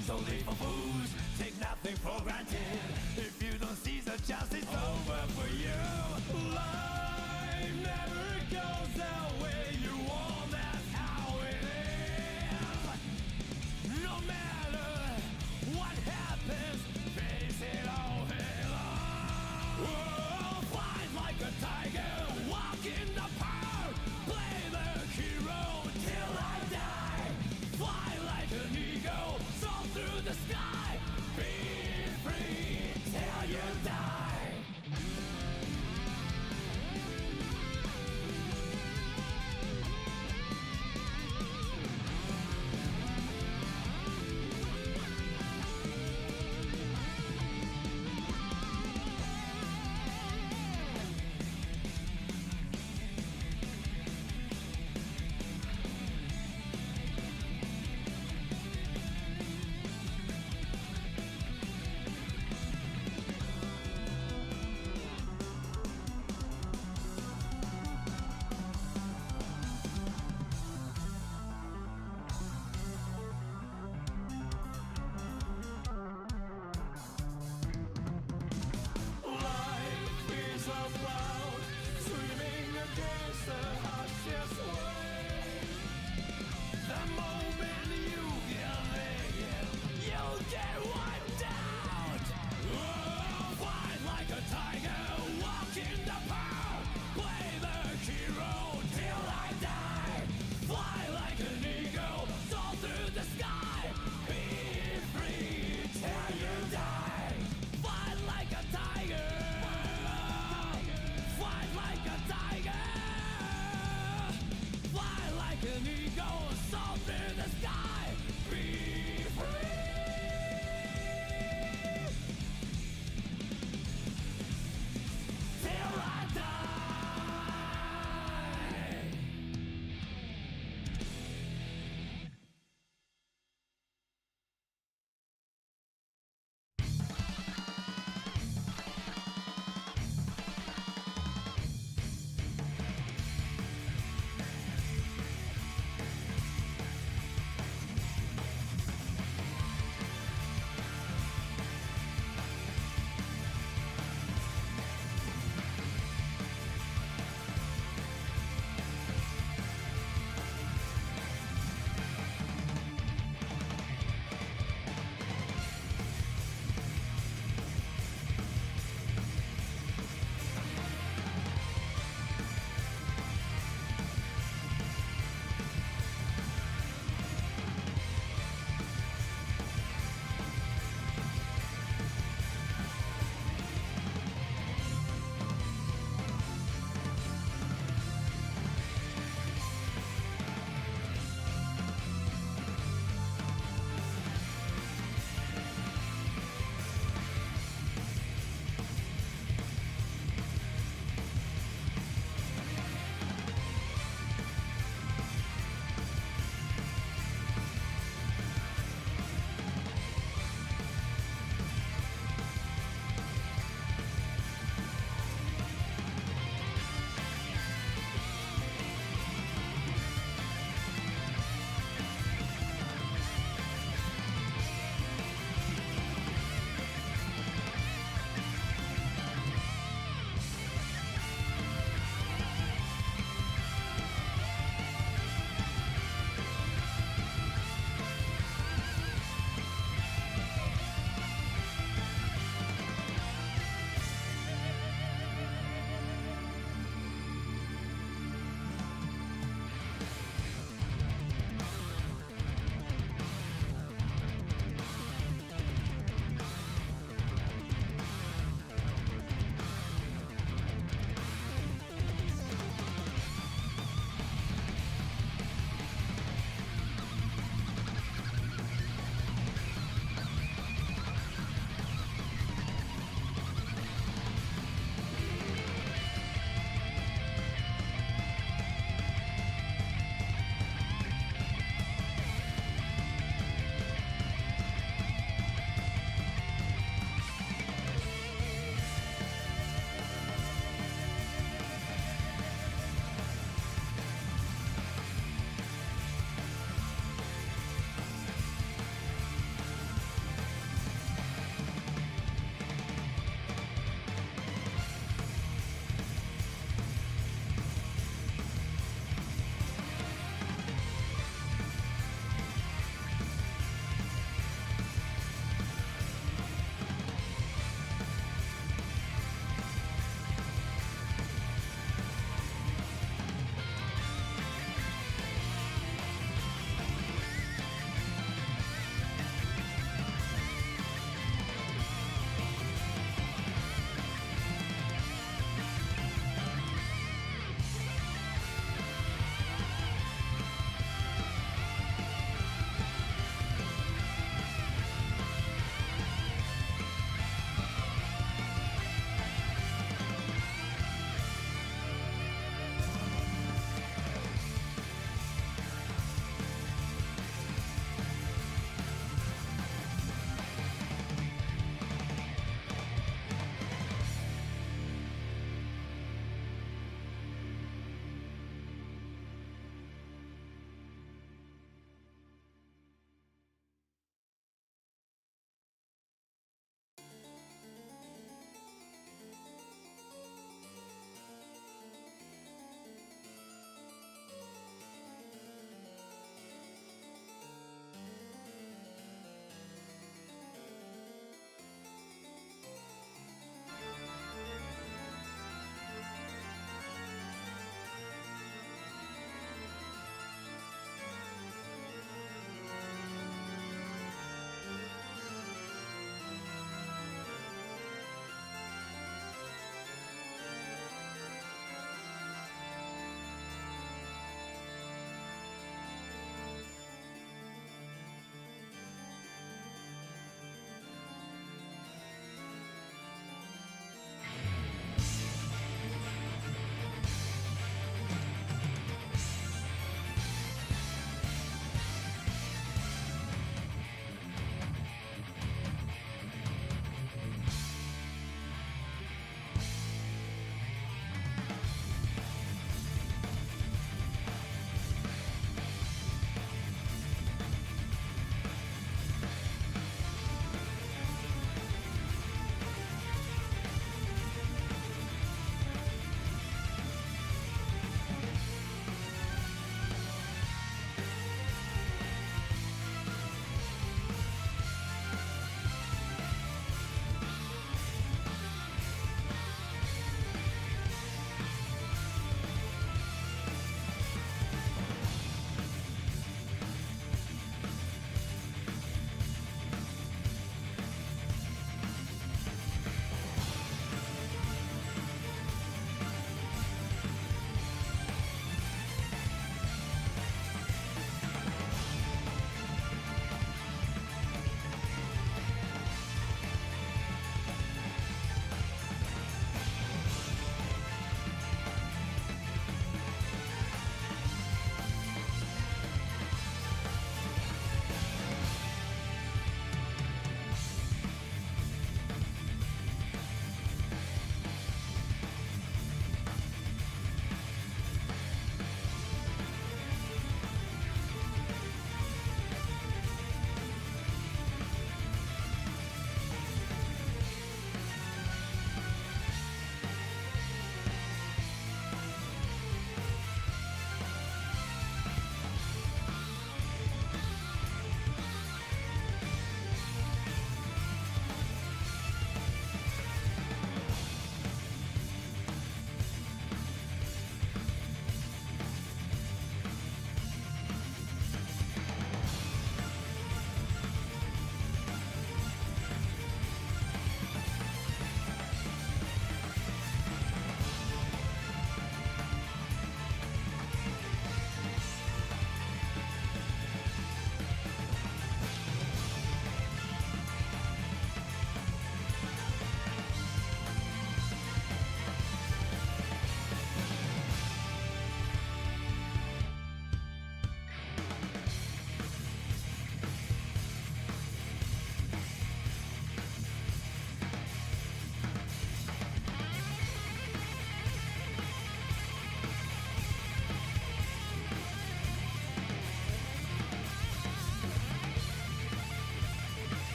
Life's only for fools, take nothing for granted. If you don't seize the chance, it's over for you. Life never goes the way you want, that's how it is. No matter what happens, face it all head on. Oh, fight like a tiger, walk in the park, play the hero till I die. Fly like an eagle, soar through the sky, be free till you die.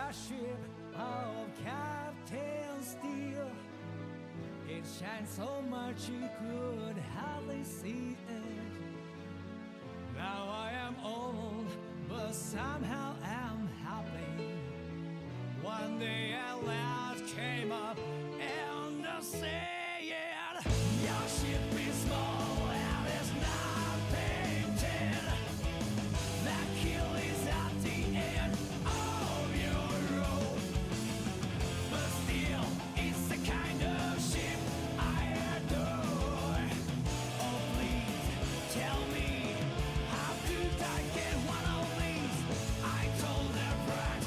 The ship of Captain Steel, it shines so much you could hardly see it. Now I am old, but somehow I'm happy. One day at last came up and I said, your ship is small and it's not painted. That kill is at the end of your road. But still, it's the kind of ship I adore. Oh please, tell me, how could I get one of these? I told the bride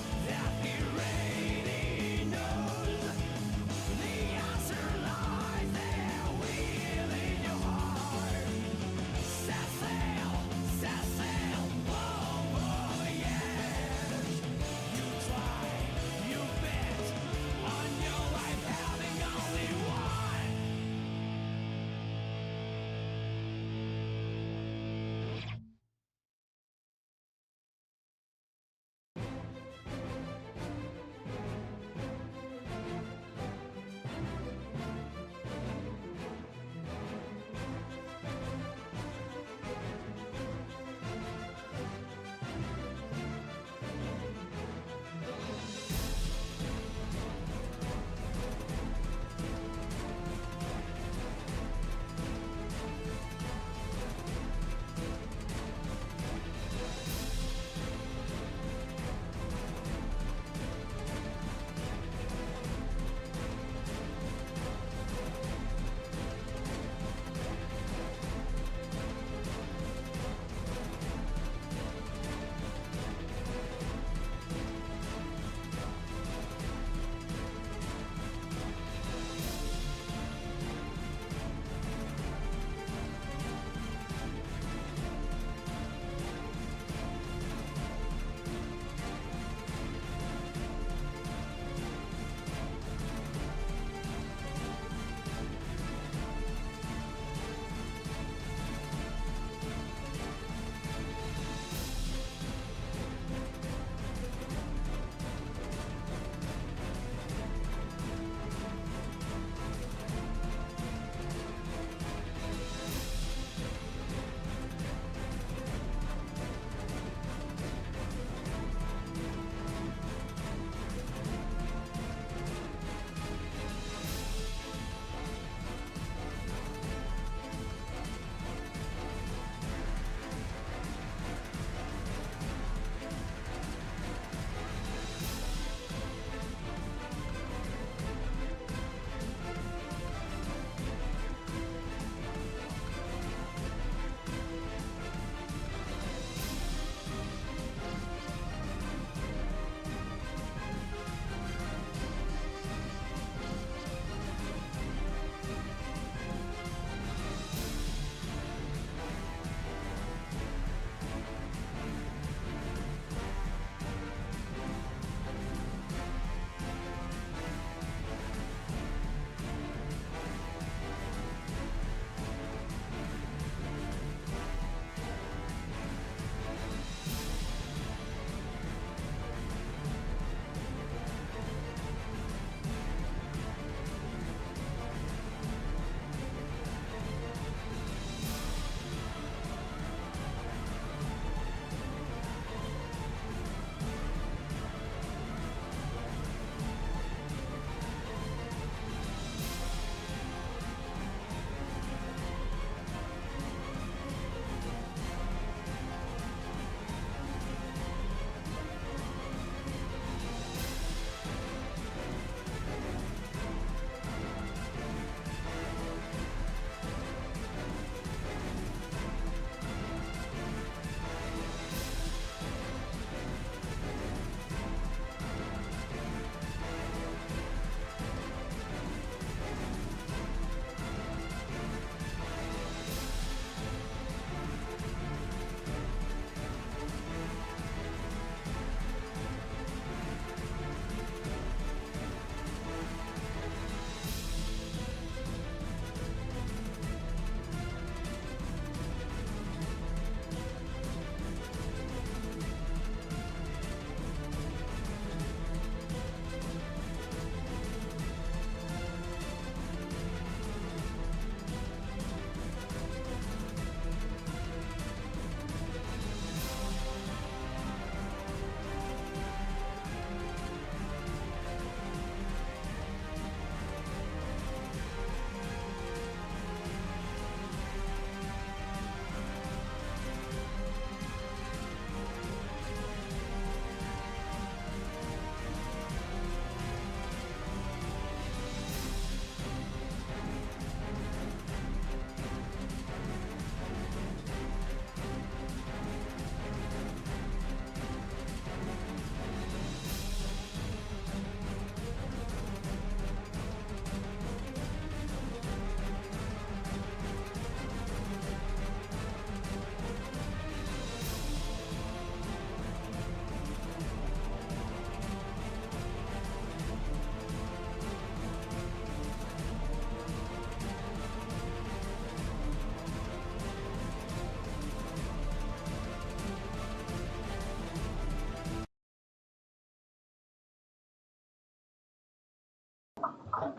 All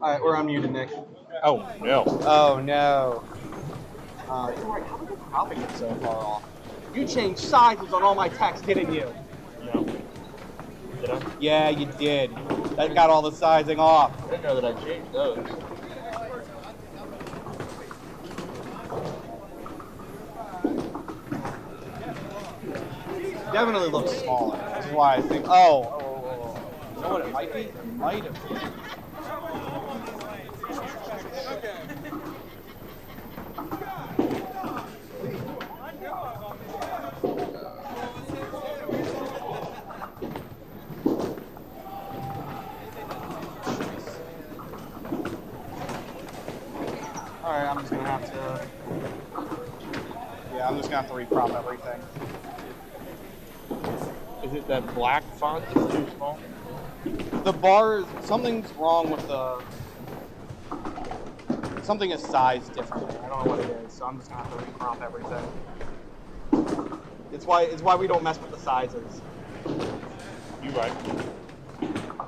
right, we're unmuted, Nick. Oh, no. Oh, no. You're right. How did the cropping get so far off? You changed sizes on all my texts, didn't you? No. Did I? Yeah, you did. That got all the sizing off. I didn't know that I changed those. Definitely looks smaller. That's why I think. Oh. You know what it might be? It might have been. Alright, I'm just gonna have to. Yeah, I'm just gonna have to recrop everything. Is it that black font that's too small? The bar, something's wrong with the. Something is sized differently. I don't know what it is, so I'm just gonna have to recrop everything. It's why we don't mess with the sizes. You right.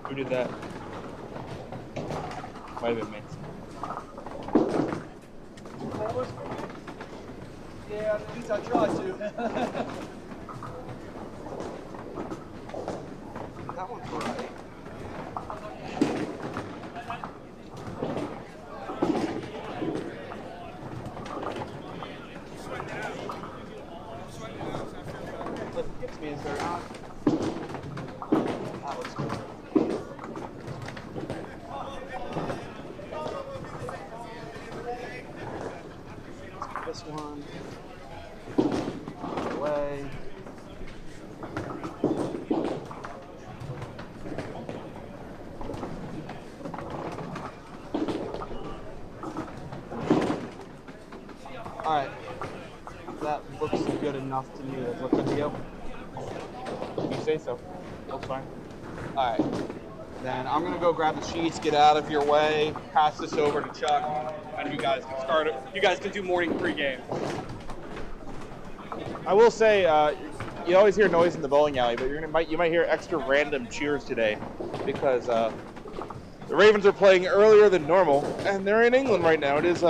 Who did that? Might have been me. Yeah, at least I tried to. That one's right. What gets me is they're not. That looks good. This one. Away. Alright. That looks good enough to me. Does it look good to you? You say so. That's fine. Alright. Then I'm gonna go grab the sheets, get out of your way, pass this over to Chuck, and you guys can start it. You guys can do morning pregame. I will say, you always hear noise in the bowling alley, but you might hear extra random cheers today because the Ravens are playing earlier than normal, and they're in England right now. It is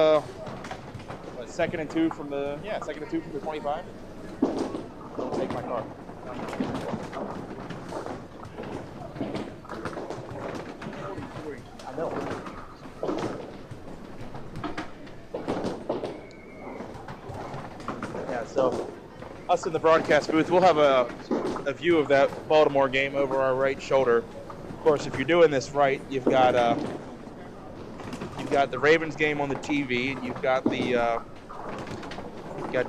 second and two from the 25. Don't take my car. I know. Yeah, so us in the broadcast booth, we'll have a view of that Baltimore game over our right shoulder. Of course, if you're doing this right, you've got the Ravens game on the TV, and you've got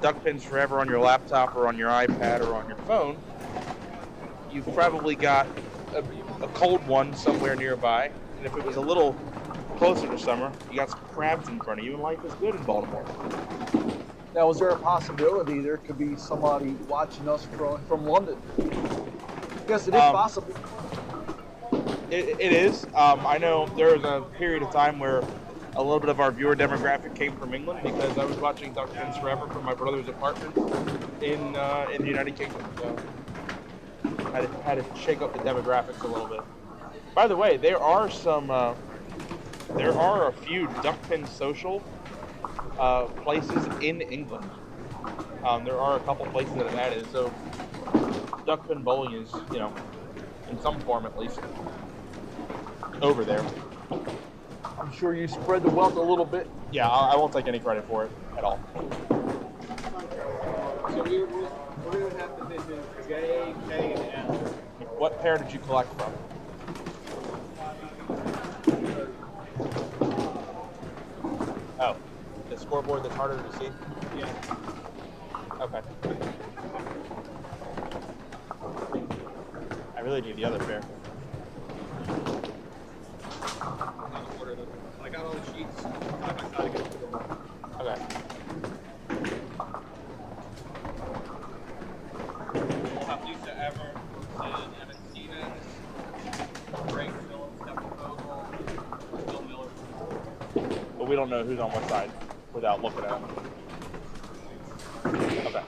Duck Pins Forever on your laptop or on your iPad or on your phone. You've probably got a cold one somewhere nearby, and if it was a little closer to summer, you got some crabs in front of you, and life is good in Baltimore. Now, is there a possibility there could be somebody watching us from London? Yes, it is possible. It is. I know there was a period of time where a little bit of our viewer demographic came from England because I was watching Duck Pins Forever from my brother's apartment in the United Kingdom. So I had to shake up the demographics a little bit. By the way, there are a few Duck Pin social places in England. There are a couple places that have added, so Duck Pin Bowling is, in some form at least, over there. I'm sure you spread the wealth a little bit. Yeah, I won't take any credit for it at all. So we're going to have to visit J, K, and M. What pair did you collect from? Oh, the scoreboard that's harder to see? Yeah. Okay. I really need the other pair. I got all the sheets side by side against the wall. Okay. We'll have Lisa Evers and Evan Stevens, Greg Phillips, Stephen Vogel, Bill Miller. But we don't know who's on what side without looking at them. Okay.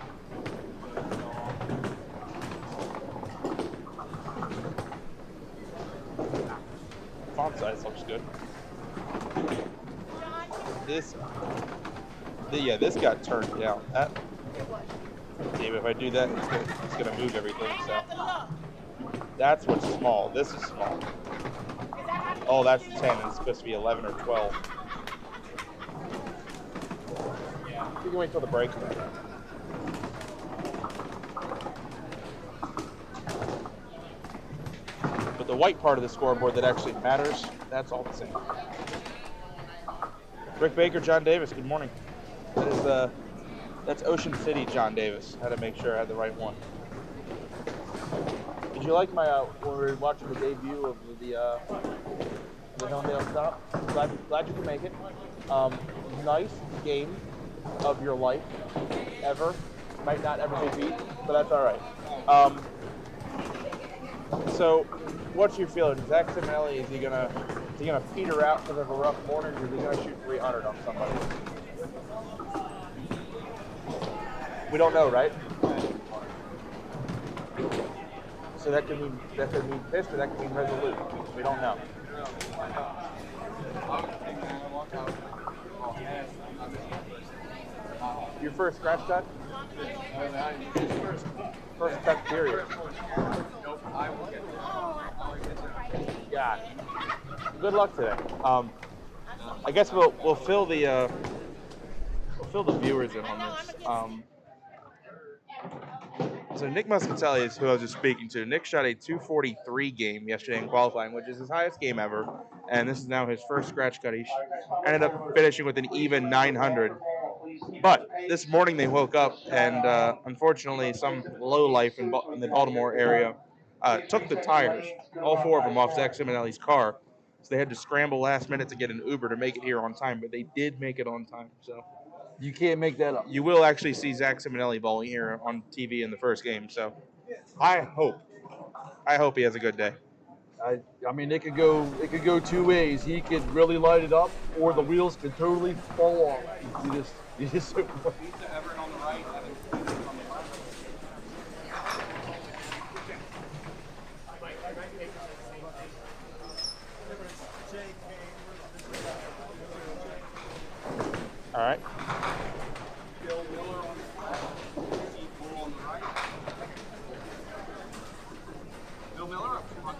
font size looks good. This got turned down. If I do that, it's gonna move everything. So that's what's small. This is small. Oh, that's 10, and it's supposed to be 11 or 12. You can wait till the break. But the white part of the scoreboard that actually matters, that's all the same. Rick Baker, John Davis, good morning. That's Ocean City, John Davis. Had to make sure I had the right one. Did you like my when we were watching the debut of the Hillandale Stop? Glad you could make it. Nice game of your life ever. Might not ever be beat, but that's all right. So, what's your feeling? Zach Simonelli, is he gonna peter out because of a rough morning, or is he gonna shoot 300 on somebody? We don't know, right? So that could mean pissed, or that could mean resolute. We don't know. Your first scratch cut? First cut period. Yeah. Good luck today. I guess we'll fill the viewers in on this. So Nick Muscatelli is who I was just speaking to. Nick shot a 243 game yesterday in qualifying, which is his highest game ever, and this is now his first scratch cut. He ended up finishing with an even 900. But this morning they woke up, and unfortunately some lowlife in the Baltimore area took the tires, all four of them, off Zach Simonelli's car. So they had to scramble last minute to get an Uber to make it here on time, but they did make it on time. So You can't make that up. you will actually see Zach Simonelli bowling here on TV in the first game. So I hope he has a good day. I mean, it could go two ways. He could really light it up, or the wheels could totally fall off. You just Everett on the right, Evan on the left. All right. Bill Miller on the left. Steve Bull on the right. Bill Miller up 200.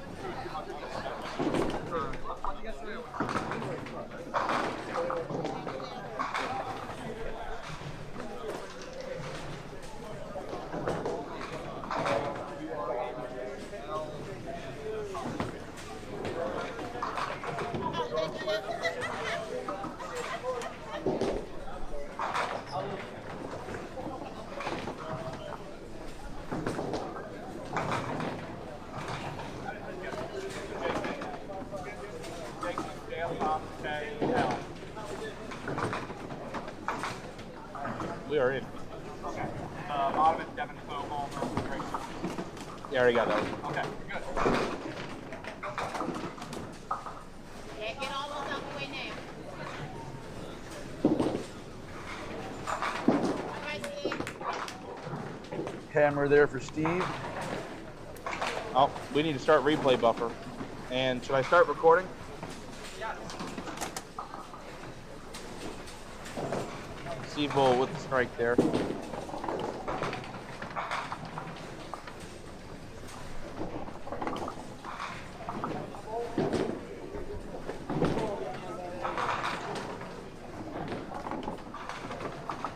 We are in. Okay. Bottom is Devin Fogle versus Greg. Yeah, I already got that. Okay, good. Yeah, get all those out the way now. hammer there for Steve. Oh, we need to start replay buffer. And should I start recording? Steve Bull with the strike there.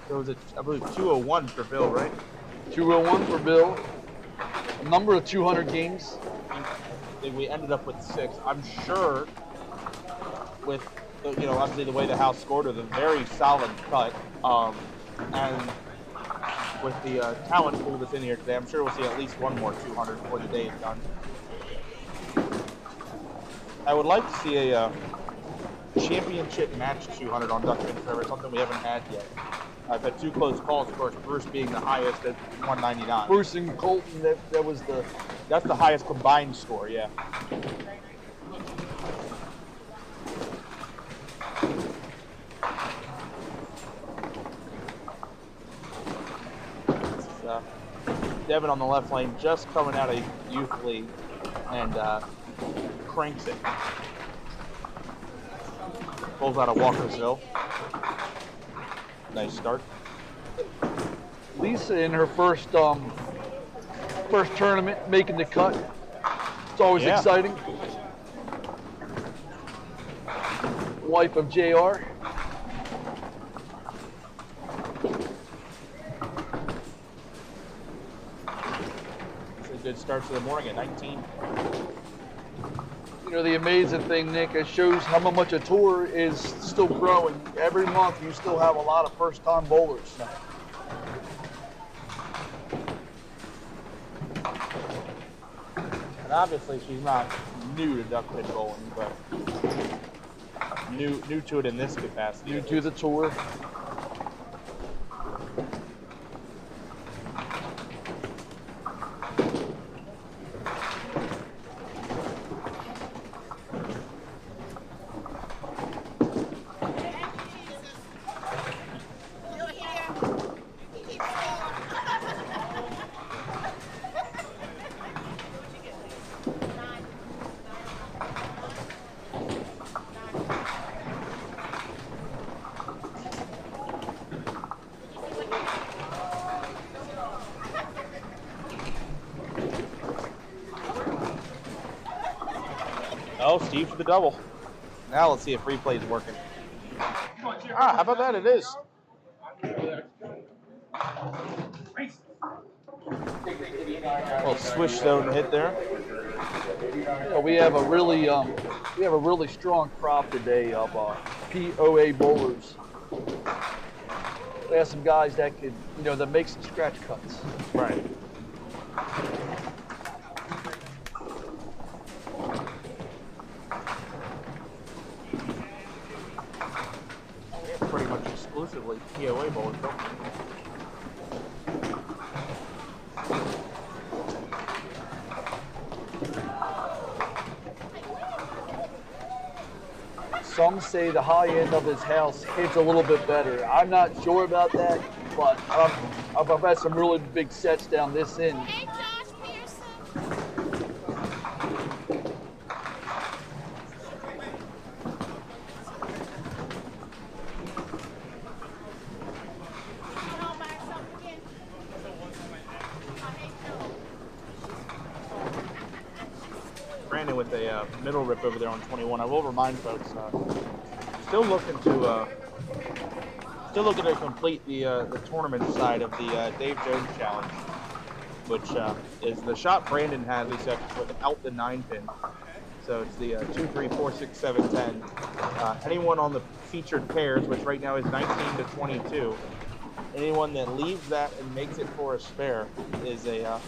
There was I believe 201 for Bill, right? 201 for Bill. A number of 200 games. We ended up with 6. I'm sure with obviously the way the house scored with a very solid cut, and with the talent pool that's in here today, I'm sure we'll see at least one more 200 before the day is done. I would like to see a championship match 200 on Duck Pin server, something we haven't had yet. I've had 2 close calls, of course, Bruce being the highest at 199. Bruce and Colton, that was that's the highest combined score, yeah. Devin on the left lane, just coming out of youth league, and cranks it. Pulls out of Walkersville. Nice start. Lisa in her first tournament making the cut. It's always exciting. Wife of JR. It's a good start to the morning at 19. You know, the amazing thing, Nick, it shows how much a tour is still growing. Every month you still have a lot of first-time bowlers. And obviously she's not new to duck pin bowling, but new to it in this capacity. New to the tour. Oh, Steve for the double. Now let's see if replay is working. Ah, how about that? It is. Little swish zone hit there. Yeah, we have a really strong crop today of POA bowlers. We have some guys that could, that make some scratch cuts. Right. Pretty much exclusively POA bowlers, don't we? Some say the high end of his house hits a little bit better. I'm not sure about that, but I've had some really big sets down this end. Hey, Josh Pearson. You home by yourself again? Oh, hey, Joe. Brandon with a middle rip over there on 21. I will remind folks, still looking to complete the tournament side of the Dave Jones Challenge, which is the shot Brandon has without the 9-pin. So it's the 2, 3, 4, 6, 7, 10. Anyone on the featured pairs, which right now is 19 to 22, anyone that leaves that and makes it for a spare is a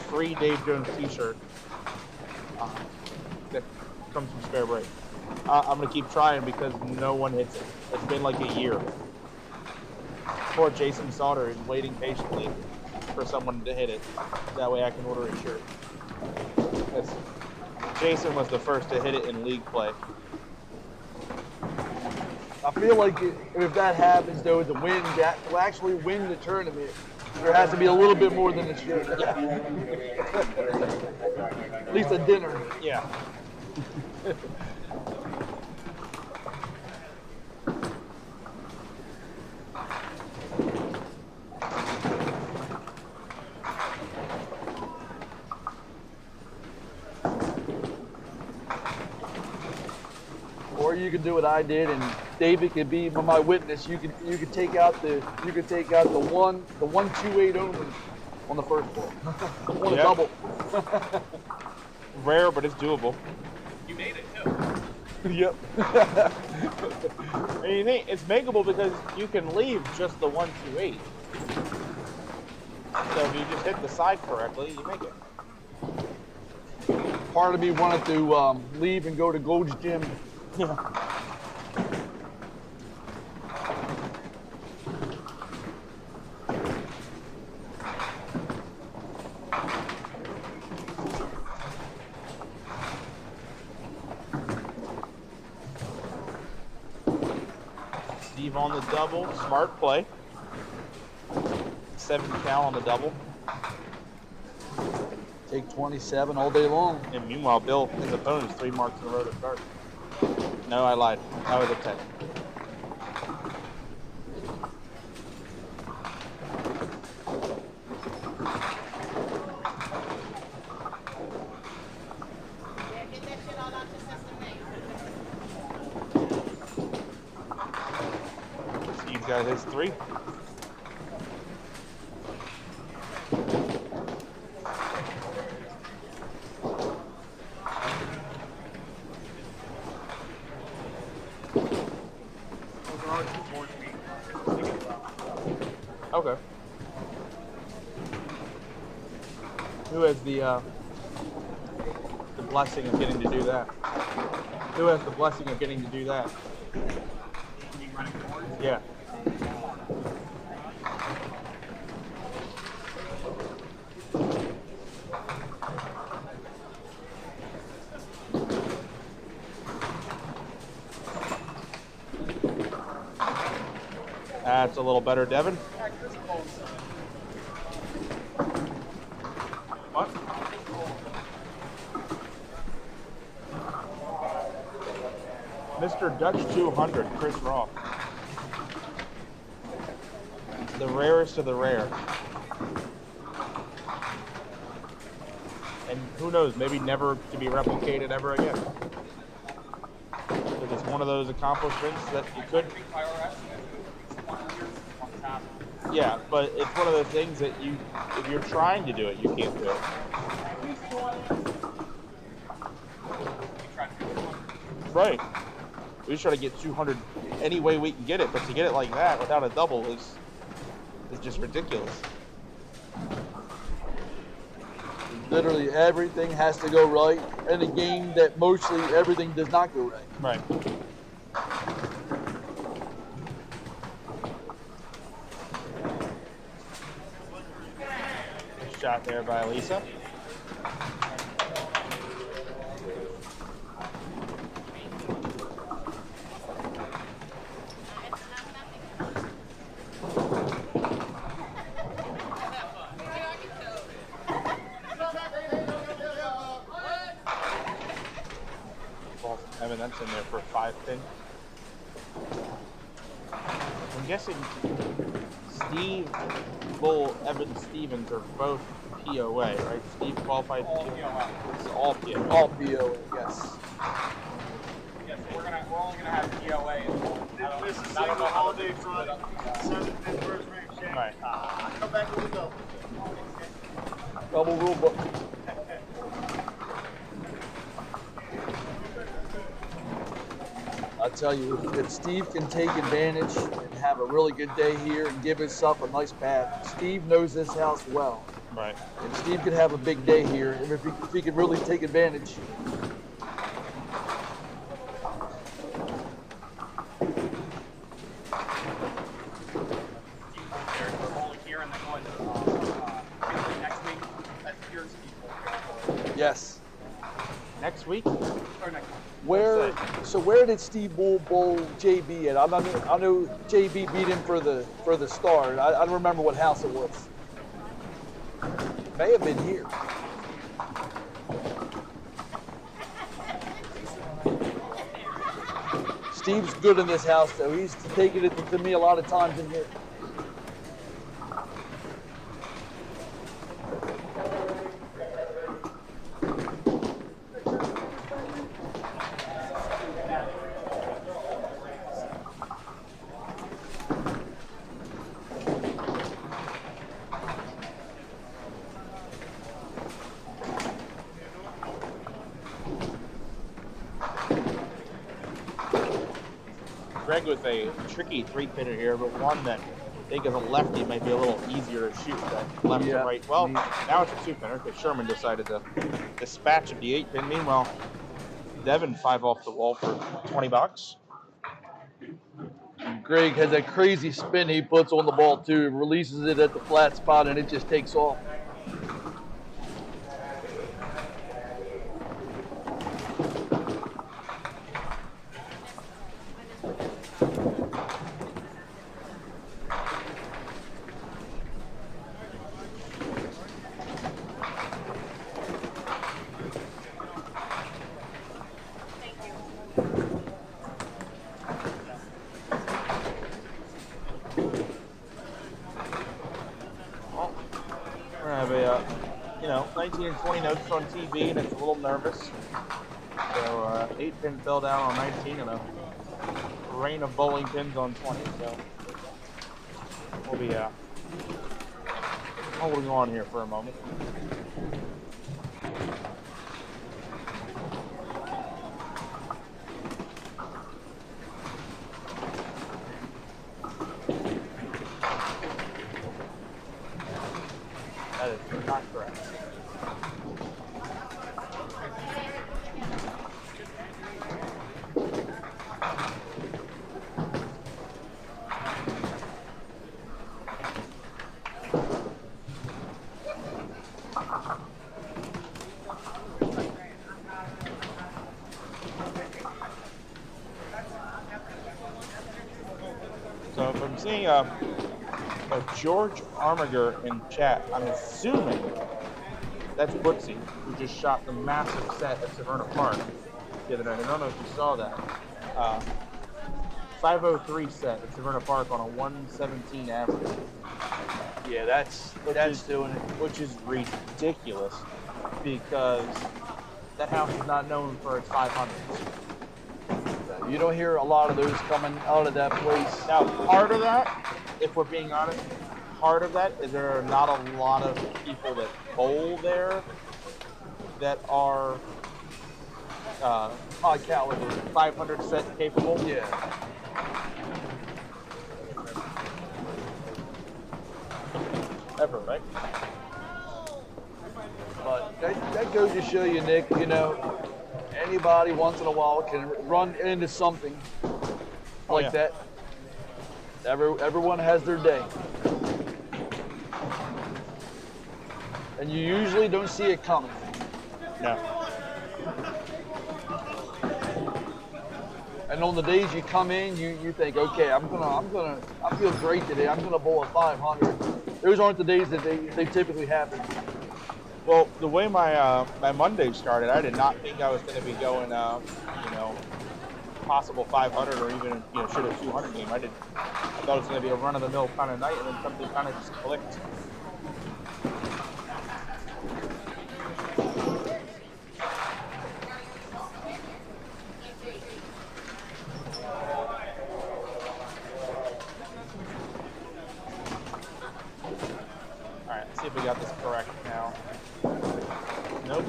free Dave Jones t-shirt that comes from spare break. I'm going to keep trying because no one hits it. It's been like a year. Poor Jason Sauter is waiting patiently for someone to hit it. That way I can order a shirt. Jason was the first to hit it in league play. I feel like if that happens, though, to win, that will actually win the tournament. There has to be a little bit more than a shirt. At least a dinner. Yeah. Or you could do what I did, and David could be my witness. You could take out the 1-2-8 only on the first ball. On a double. Rare, but it's doable. You made it too. Yep. And you think it's makeable because you can leave just the 1-2-8. So if you just hit the side correctly, you make it. Part of me wanted to leave and go to Gold's Gym. Yeah. Steve on the double, smart play. 7 cal on the double. Take 27 all day long. And meanwhile, Bill, his opponent's 3 marks in a row to start. No, I lied. I was a 10. Steve's got his 3. Okay. Who has the blessing of getting to do that? Who has the blessing of getting to do that? Yeah. That's a little better, Devin. What? Mr. Dutch 200, Chris Roth. The rarest of the rare. And who knows, maybe never to be replicated ever again. Because it's one of those accomplishments that you could. Yeah, but it's one of those things that you, if you're trying to do it, you can't do it. Right. We just try to get 200 any way we can get it, but to get it like that without a double is just ridiculous. Literally everything has to go right in a game that mostly everything does not go right. Right. Shot there by Lisa. That's in there for a 5-pin. I'm guessing Steve, Bull, Evan, Stevens are both POA, right? Steve qualified POA. It's all POA. All POA, yes. Yes, we're only gonna have POA. This is single holiday Friday. 7th and first rank champ. Right. Come back when we go. Double rule book. I'll tell you, if Steve can take advantage and have a really good day here and give himself a nice path, Steve knows this house well. Right. And Steve could have a big day here if he could really take advantage. Yes. Next week? Or next week. Where did Steve Bull JB at? I know JB beat him for the start. I don't remember what house it was. May have been here. Steve's good in this house though. He's taken it to me a lot of times in here. Greg with a tricky 3-pinner here, but one that I think as a lefty might be a little easier to shoot that left to right. Well, now it's a 2-pinner because Sherman decided to dispatch of the 8-pin. Meanwhile, Devin 5 off the wall for $20. Greg has that crazy spin he puts on the ball too, releases it at the flat spot and it just takes off. 19 and 20 notes on TV, and it's a little nervous. So 8 pin fell down on 19 and a rain of bowling pins on 20. So we'll be holding on here for a moment. That is not correct. So if I'm seeing a George Armiger in chat, I'm assuming that's Bootsy, who just shot the massive set at Severna Park the other night. I don't know if you saw that. 503 set at Severna Park on a 117 average. Yeah, that's doing it. Which is ridiculous because that house is not known for its 500s. You don't hear a lot of those coming out of that place. Now, part of that, if we're being honest, part of that is there are not a lot of people that bowl there that are High caliber. 500 set capable. Yeah. Ever, right? But that goes to show you, Nick, you know, anybody once in a while can run into something like that. Everyone has their day. And you usually don't see it coming. No. And on the days you come in, you think, okay, I feel great today. I'm gonna bowl a 500. Those aren't the days that they typically happen. Well, the way my my Monday started, I did not think I was going to be going, you know, possible 500 or even shoot a 200 game. I thought it was going to be a run of the mill kind of night, and then something kind of just clicked. See if we got this correct now. Nope.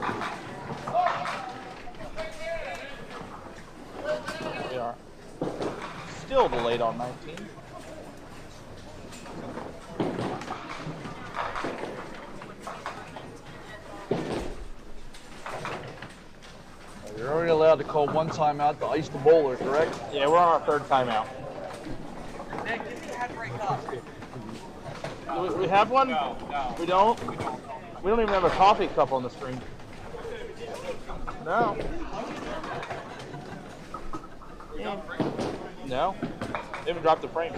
We are still delayed on 19. You're only allowed to call one timeout to ice the bowler, correct? Yeah, we're on our third timeout. Nick, give me a head break up. We have one? No. We don't? We don't even have a coffee cup on the screen. No. No. They haven't dropped the frame.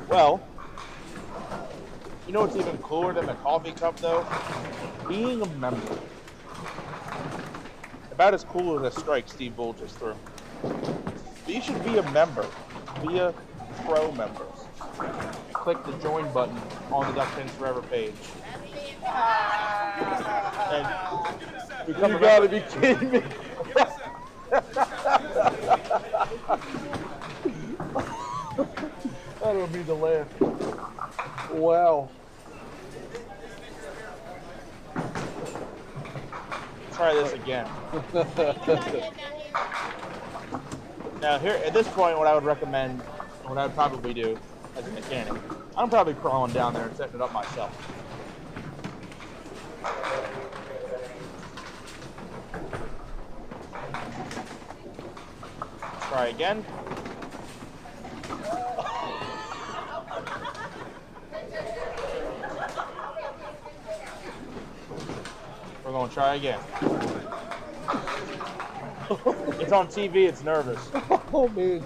Well, you know what's even cooler than the coffee cup, though? Being a member. About as cool as a strike Steve Bull just threw. But you should be a member. Be a pro member. Click the join button on the Duck Pins Forever page. And become You a gotta member. be kidding me. I don't mean to laugh. Wow. Try this again. Now here, at this point, what I would recommend, what I would probably do as a mechanic, I'm probably crawling down there and setting it up myself. Try again. We're going to try again. It's on TV, it's nervous. Oh, man.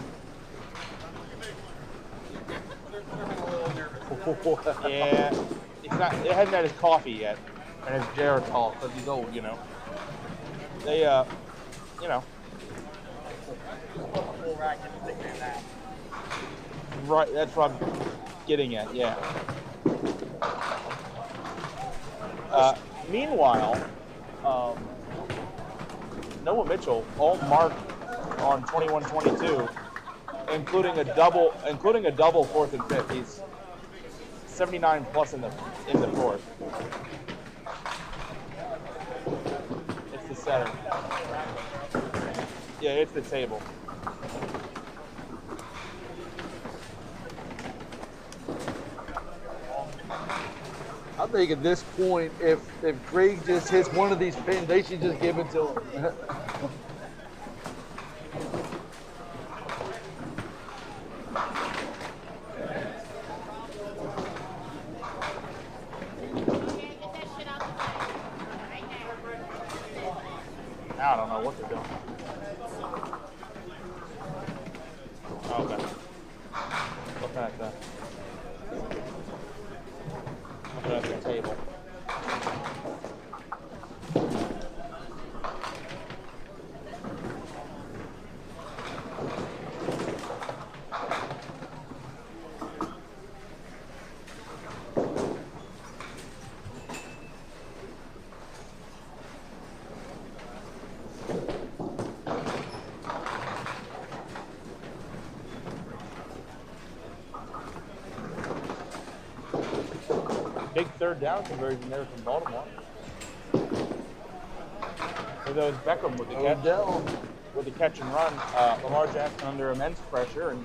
Yeah, it hasn't had his coffee yet, and his Geritol, because he's old, you know. you know. Full rack and stick it in that. Right, that's what I'm getting at, yeah. Meanwhile, Noah Mitchell, all marked on 21-22, including a double 4th and 5th. He's 79 plus in the 4th. It's the center. Yeah, it's the table. I think at this point, if Greg just hits one of these pins, they should just give it to him. I don't know what they're doing. Okay. Looking at the table. Big 3rd down conversion there from Baltimore. For those Beckham with the catch, with the catch and run, Lamar Jackson under immense pressure and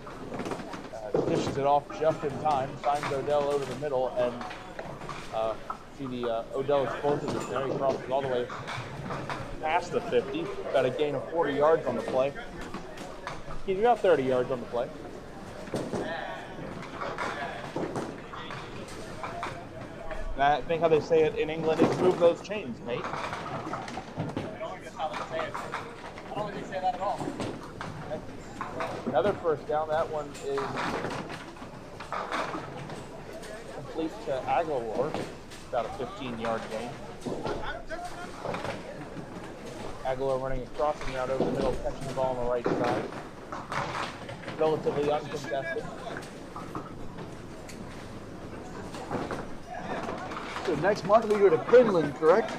dishes it off just in time, finds Odell over the middle, and see the Odell explosiveness there. He crosses all the way past the 50, got a gain of 40 yards on the play. He's got 30 yards on the play. I think how they say it in England is move those chains, mate. I don't think that's how they say it. I don't think they say that at all. Another 1st down. That one is complete to Aguilar. About a 15-yard gain. Aguilar running a crossing route over the middle, catching the ball on the right side. Relatively uncontested. So next month we go to Finland, correct?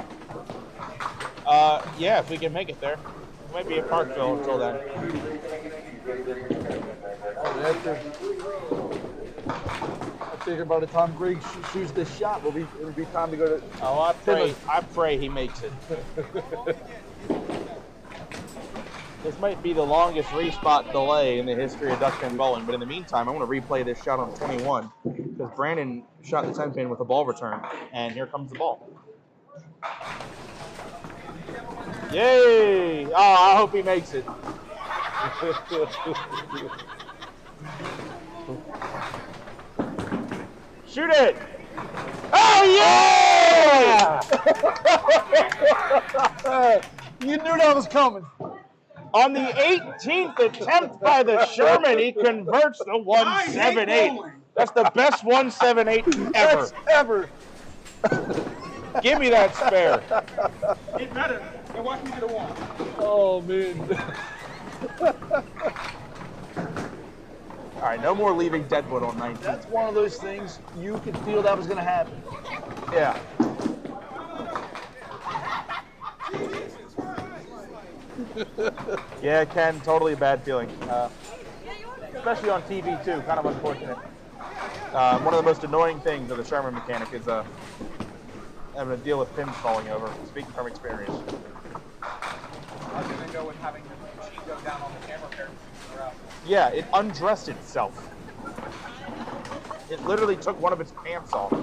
Yeah, if we can make it there. We might be at Parkville until then. I figure by the time Greg shoots this shot, it'll be time to go to. Oh, I pray he makes it. This might be the longest respot delay in the history of duck pin bowling, but in the meantime, I want to replay this shot on 21 because Brandon shot the 10 pin with a ball return, and here comes the ball. Yay! Oh, I hope he makes it. Shoot it! Oh, yeah! You knew that was coming. On the 18th attempt by the Sherman, he converts the 178. That's the best 178 ever. Ever. Give me that spare. It better. And watch me get a one. Oh, man. All right, no more leaving Deadwood on 19. That's one of those things you could feel that was going to happen. Yeah. Yeah, Ken, totally a bad feeling. Especially on TV, too. Kind of unfortunate. One of the most annoying things of the Sherman mechanic is having to deal with pins falling over, speaking from experience. I was going to go with having the machine go down on the camera pair. Yeah, it undressed itself. It literally took one of its pants off.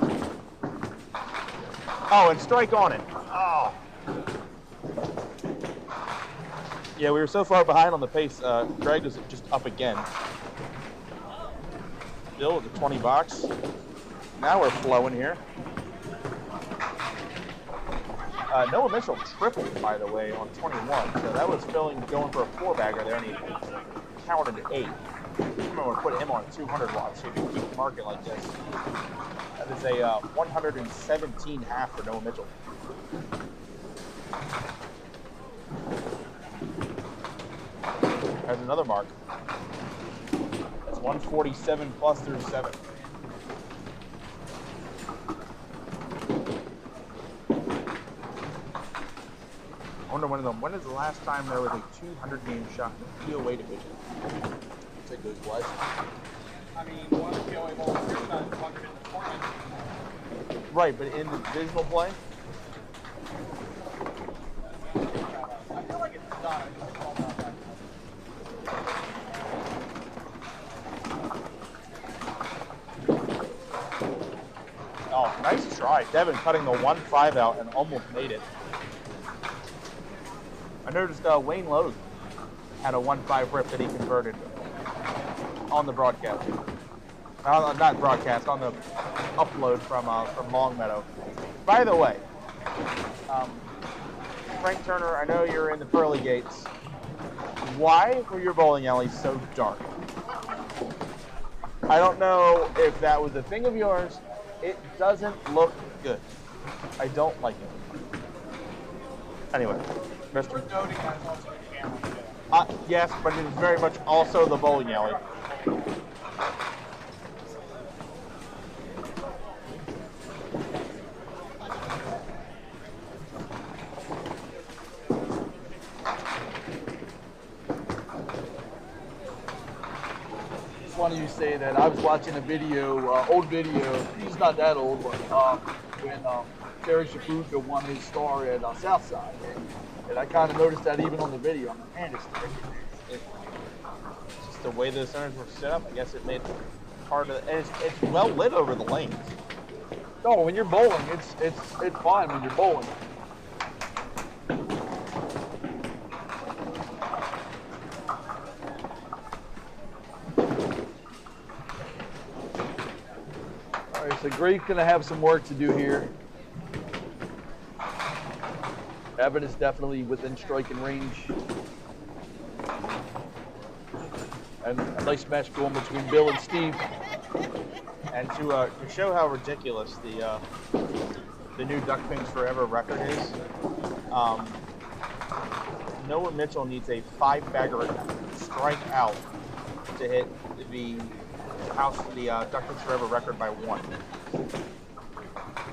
Oh, and strike on it. Oh. Yeah, we were so far behind on the pace. Greg was just up again. Still at the 20 box. Now we're flowing here. Noah Mitchell tripled, by the way, on 21. So that was going for a 4-bagger there, and he counted to 8. I'm going to put him on 200 watts if you keep marking like this. That is a 117 half for Noah Mitchell. has another mark. That's 147 plus through 7. I wonder when is the last time there was a 200 game shot in the POA division? That's a good question. I mean, one of the POA bowls is 100 in the tournament. Right, but in the divisional play? I feel like it's done. I just called out that. Oh, nice try. Devin cutting the 1-5 out and almost made it. I noticed Wayne Lowe had a 1-5 rip that he converted on the broadcast. Not broadcast, on the upload from Longmeadow. By the way, Frank Turner, I know you're in the pearly gates. Why were your bowling alleys so dark? I don't know if that was a thing of yours. It doesn't look good. I don't like it. Anyway, Mr. Noting that it's also a camera. Yes, but it is very much also the bowling alley. It's funny you say that. I was watching a video, old video. He's not that old, but when Terry Shabuka won his star at Southside, and I kind of noticed that even on the video. I'm like, man, It's just the way the centers were set up. I guess it made part of it. And it's well lit over the lanes. no, when you're bowling, it's fine when you're bowling. All right, so Greg's gonna have some work to do here. Evan is definitely within striking range. And a nice match going between Bill and Steve. And to show how ridiculous the new Duck Pins Forever record is, Noah Mitchell needs a 5-bagger strike out to hit the Duck Pins Forever record by 1. It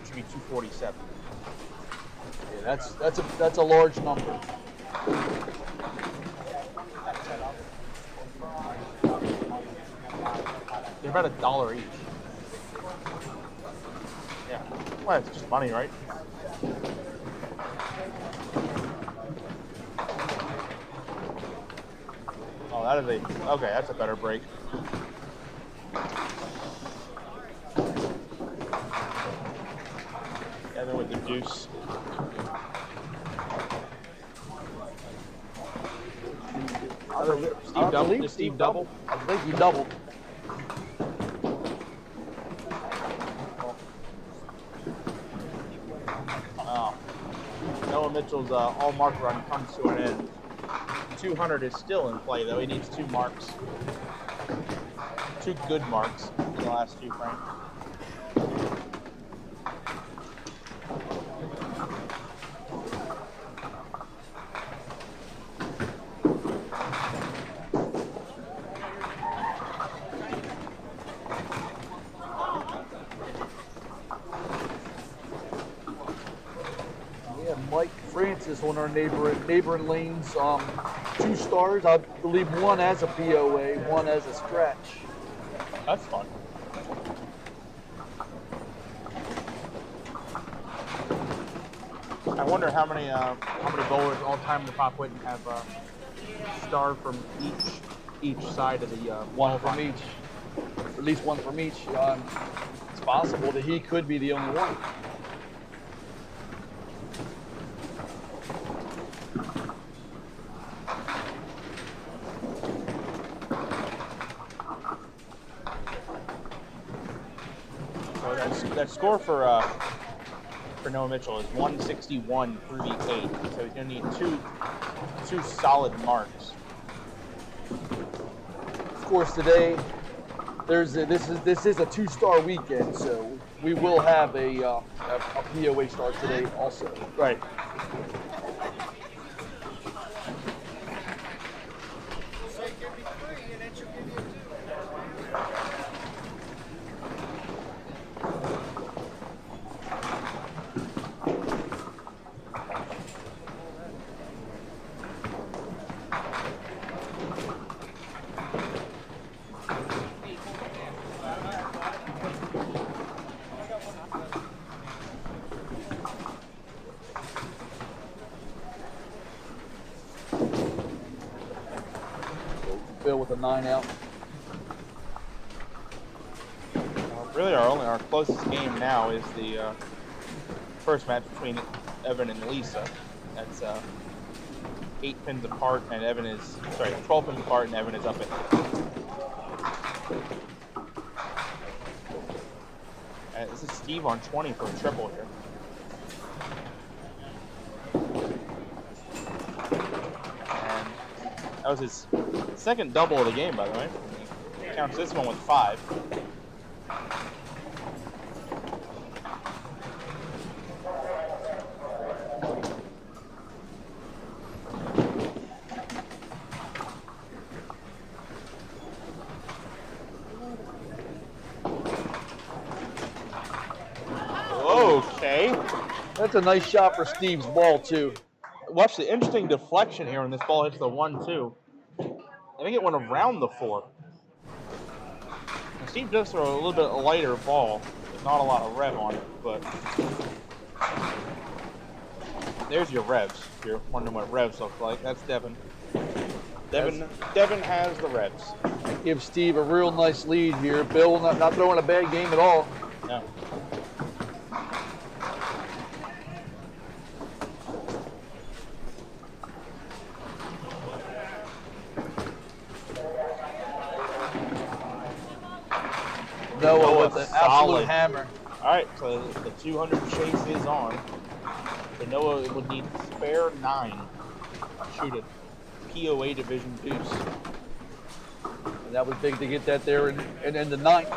should be 247. Yeah, that's a large number. They're about $1 each. Yeah. Well, it's just money, right? Oh, that is okay, that's a better break. And then with the deuce. Steve double? I think he doubled. Noah Mitchell's all-mark run comes to an end. 200 is still in play, though. He needs 2 marks. 2 good marks in the last 2, Frank. Mike Francis on our neighboring lanes, 2 stars. I believe 1 as a POA, 1 as a scratch. That's fun. I wonder how many bowlers all time in the Pop Whitten have star from each side of the 1 from each, at least 1 from each. It's possible that he could be the only one. That score for Noah Mitchell is 161 through the 8, so he's going to need two solid marks. Of course, today this is a 2-star weekend, so we will have a POA star today also. Right. with a 9 out. Really, our closest game now is the first match between Evan and Lisa. That's 8 pins apart, and 12 pins apart, and Evan is up at. This is Steve on 20 for a triple here. And that was his second double of the game, by the way. He counts this one with 5. Okay. That's a nice shot for Steve's ball, too. Watch the interesting deflection here when this ball hits the 1-2. I think it went around the 4. Now, Steve does throw a little bit lighter ball. There's not a lot of rev on it, but there's your revs. If you're wondering what revs look like, that's Devin. Devin has the revs. Gives Steve a real nice lead here. Bill not throwing a bad game at all. No. Noah with an absolute hammer. All right, so the 200 chase is on. So Noah would need spare 9 to shoot a POA division deuce. And that was big to get that there in the 9th.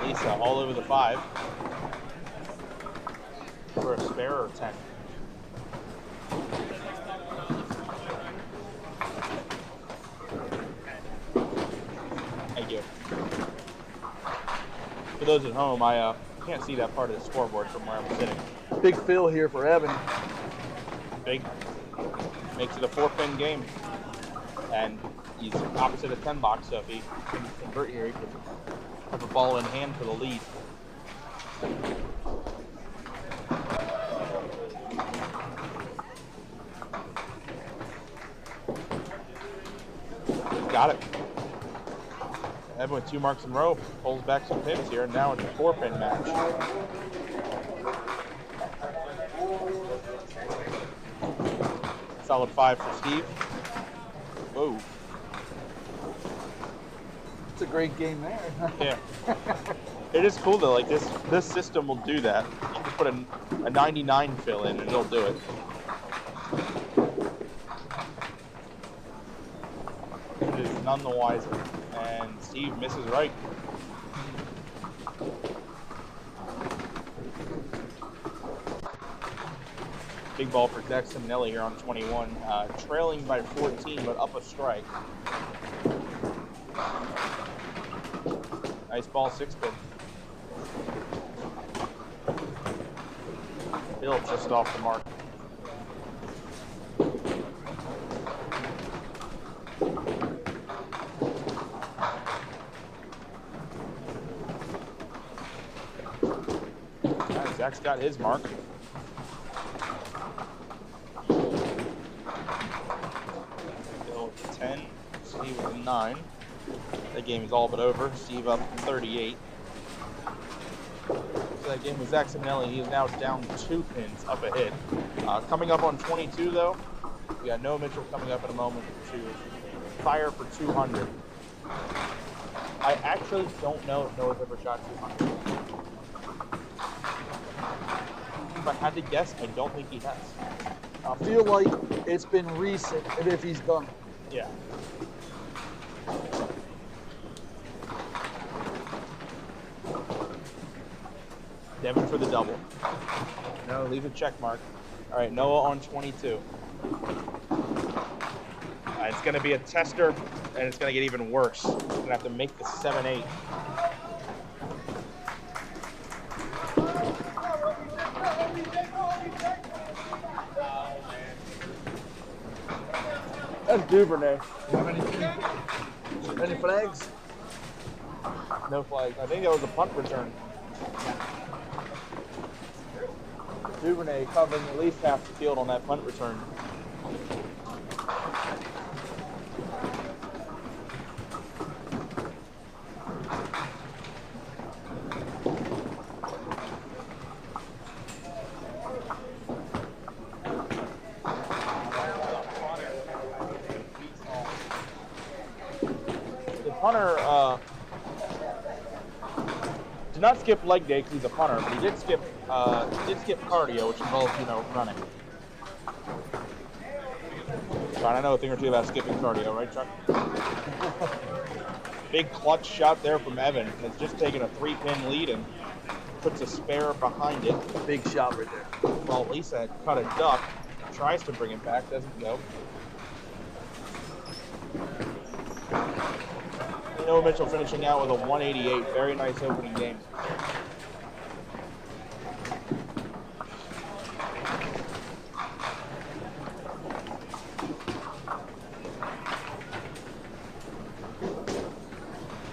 Lisa all over the 5 for a spare or 10. Thank you. For those at home, I can't see that part of the scoreboard from where I'm sitting. Big fill here for Evan. Big. Makes it a 4-pin game. And he's opposite of 10 box, so if he can convert here, he can have a ball in hand for the lead. Got it. Evan with 2 marks in a row pulls back some pins here, and now it's a 4-pin match. Solid 5 for Steve. Whoa. It's a great game there. Yeah. It is cool though, like this system will do that. You can put a 99 fill in and it'll do it. It is none the wiser. And Steve misses right. Big ball for Dex and Nelly here on 21. Trailing by 14, but up a strike. Nice ball, 6-pin. Bill just off the mark. Zach's got his mark. Bill with a 10, Steve with a 9. That game is all but over. Steve up 38. So that game with Zach Simonelli, he is now down 2 pins up ahead. Coming up on 22 though, we got Noah Mitchell coming up in a moment to fire for 200. I actually don't know if Noah's ever shot 200. If I had to guess, I don't think he has. I feel like it's been recent if he's done. Yeah. Devin for the double. No, leave a check mark. All right, Noah on 22. It's going to be a tester, and it's going to get even worse. He's going to have to make the 7-8. That's Duvernay. Any flags? No flags. I think that was a punt return. Duvernay covering at least half the field on that punt return. The punter did not skip leg day because he's a punter, but he did skip cardio, which involves, running. Trying to know a thing or two about skipping cardio, right, Chuck? Big clutch shot there from Evan. Has just taken a 3-pin lead and puts a spare behind it. Big shot right there. Well, Lisa cut a duck, tries to bring it back, doesn't go. Noah Mitchell finishing out with a 188. Very nice opening game.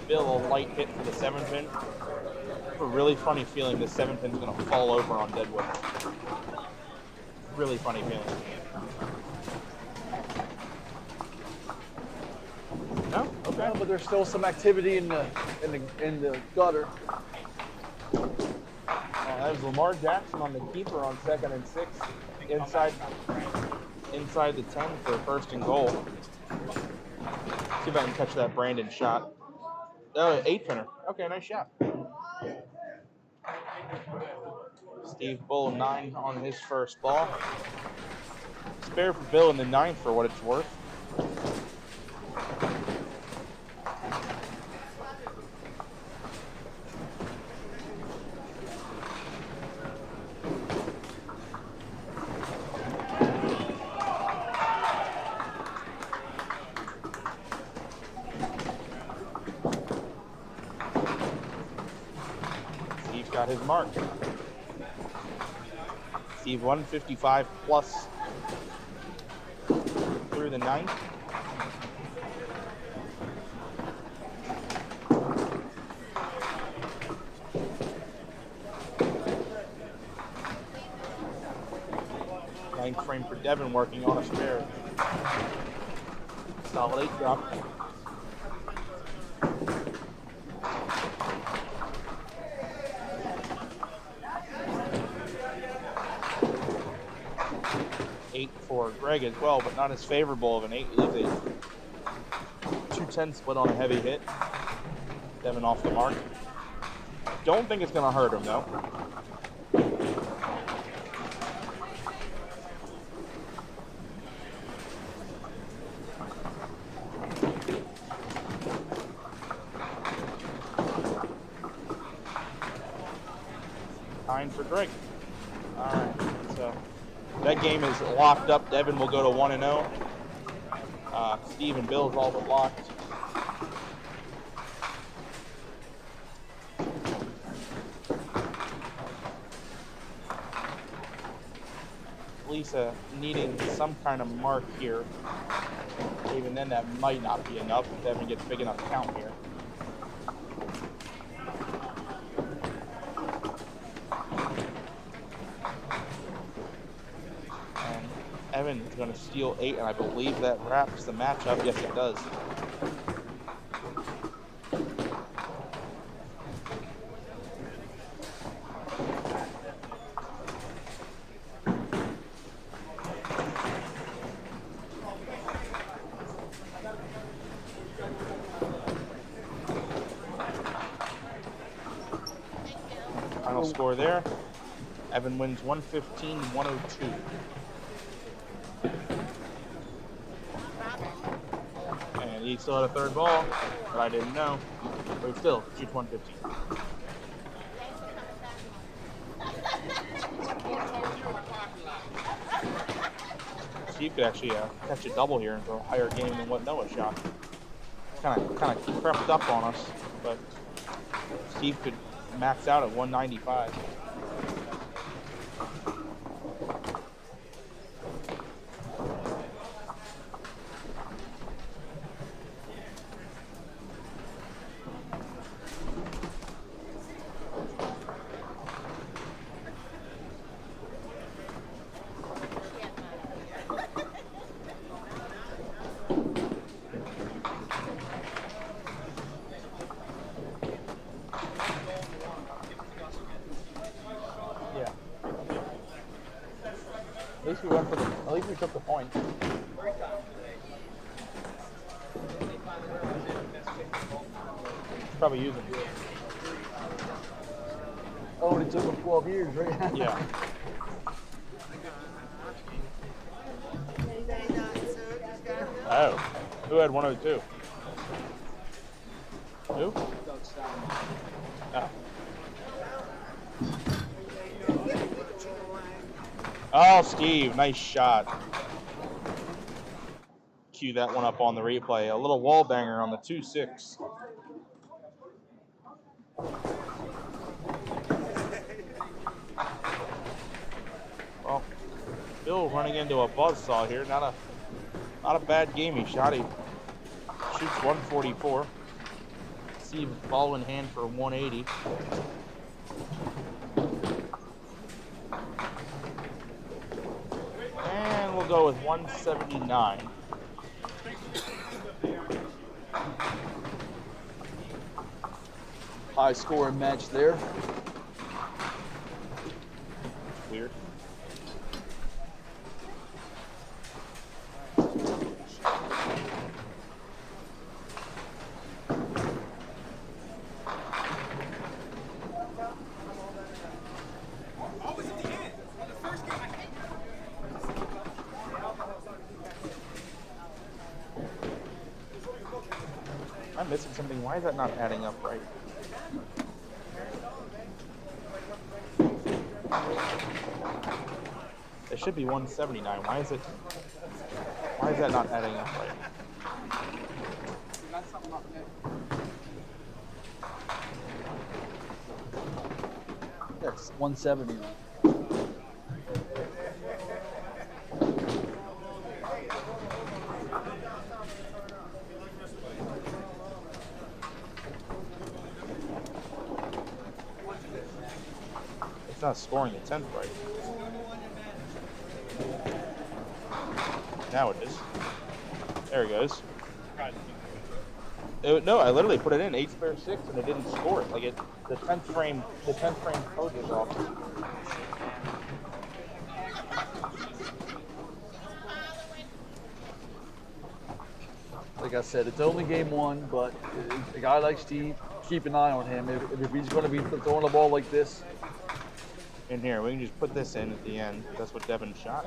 Bill, a light hit for the 7-pin. I have a really funny feeling this 7-pin's going to fall over on Deadwood. Really funny feeling. No? Okay. No, but there's still some activity in the gutter. That was Lamar Jackson on the keeper on 2nd and 6, inside the 10 for first and goal. See if I can catch that Brandon shot. Oh, 8-pinner. Okay, nice shot. Steve Bull 9 on his first ball. Spare for Bill in the 9th for what it's worth. Got his mark. Steve 155 plus through the 9th. Ninth frame for Devin working on a spare. Solid 8 drop. For Greg as well, but not as favorable of an 8. He leaves a 210 split on a heavy hit. Devin off the mark. Don't think it's going to hurt him, though. Nine for Greg. All right, so that game is locked up. Devin will go to 1-0. Steve and Bill's all but locked. Lisa needing some kind of mark here. Even then, that might not be enough if Devin gets big enough count here. Evan is going to steal 8, and I believe that wraps the matchup. Yes, it does. Final score there. Evan wins 115-102. And he still had a third ball, but I didn't know. But still, shoots 115. Steve could actually catch a double here and throw a higher game than what Noah shot. Kind of crept up on us, but Steve could max out at 195. At least we went for the. At least we took the point. Probably using it. Oh, and it took them 12 years, right? Yeah. Oh, who had 102? Who? Oh. Oh, Steve, nice shot. Cue that one up on the replay. A little wall banger on the 2-6. Well, Bill running into a buzzsaw here. Not a bad game he shot. He shoots 144. Steve ball in hand for 180. And we'll go with 179. High scoring match there. Weird. I'm missing something. Why is that not adding up right? It should be 179. Why is that not adding up right? That's 170. It's not scoring the 10th right. Now it is. There it goes. No, I literally put it in 8 spare 6 and it didn't score it. Like the 10th frame code was off. Like I said, it's only game one, but a guy like Steve, keep an eye on him. If he's going to be throwing the ball like this. In here, we can just put this in at the end. That's what Devin shot.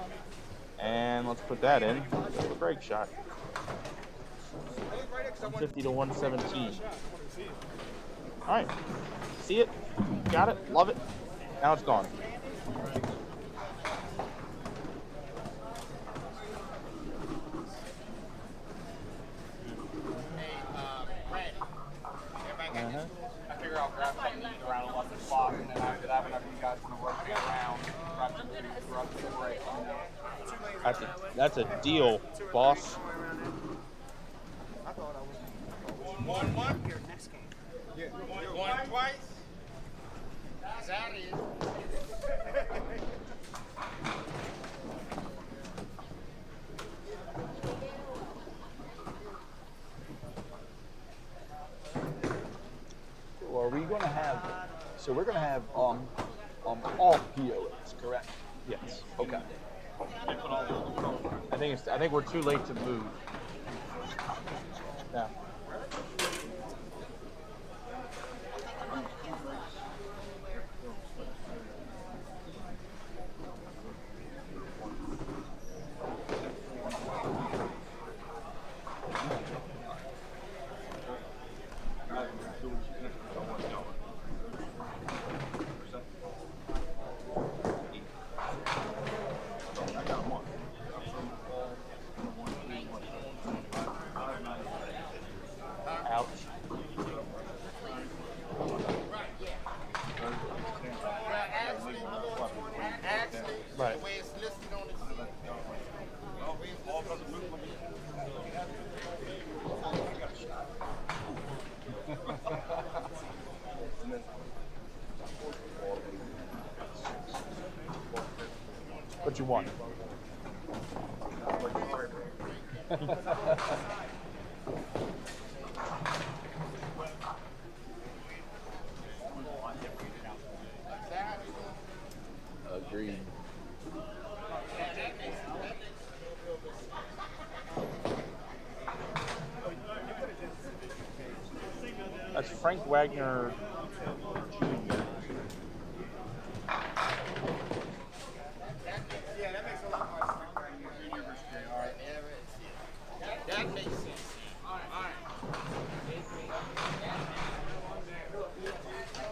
And let's put that in. That's what Greg shot. 150 to 117. All right. See it? Got it? Love it? Now it's gone. I figure I'll grab something around 11 o'clock, and then after that, whenever you guys want to work it around, grab some food for up to the break. That's a deal, boss. One. Your next game. Yeah. One twice. That is. Well, are we going to have? So we're going to have all POAs, correct? Yes. Okay. I think we're too late to move. Yeah. Ouch. Right. The way it's listed on the What you want? Agreed. Frank Wagner Jr. Yeah, that makes a lot more sense. Junior versus JR. That makes sense. All right.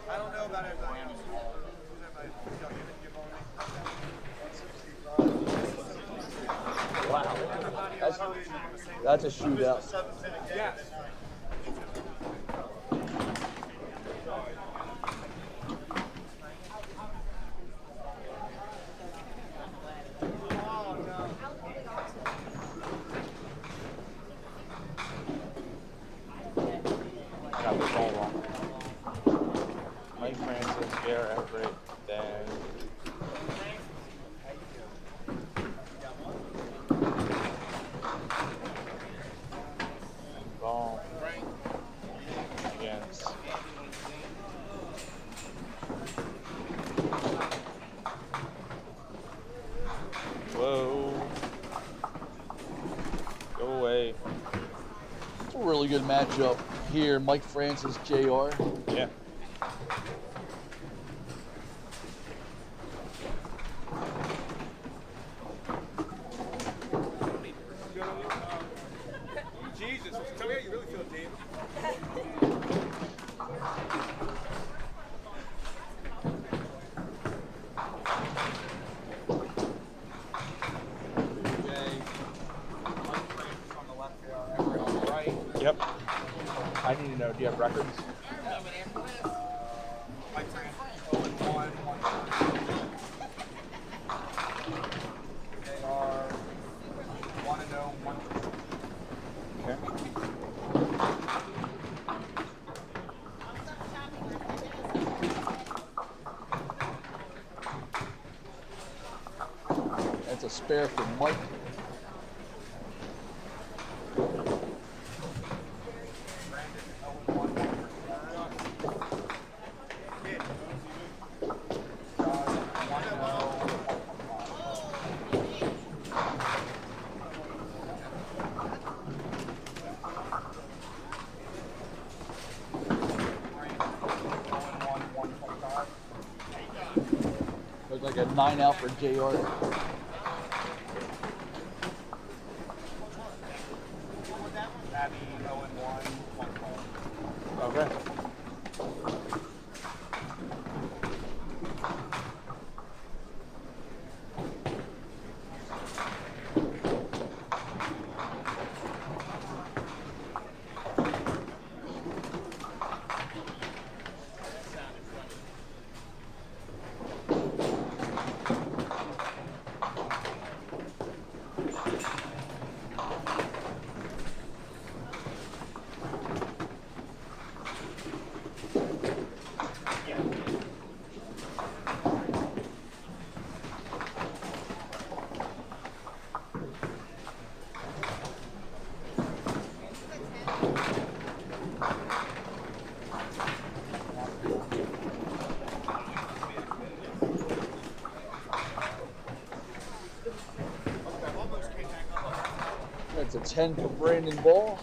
I don't know about everybody else. Who's everybody? Wow. That's a shootout. Yes. I got the ball wrong. Mike Francis, J.R. Everett, then ball against whoa. Go away. It's a really good matchup here. Mike Francis, JR. Yeah. Jesus, tell me how you really feel, Dave. Yep. I need to know, do you have records? Mike Francis, 0-1. They are 1-0, 1-2. Okay. That's a spare for Mike. Looks like a 9 out for JR. Abby, 0-1, 1-1. Okay. That's a 10 for Brandon Ball.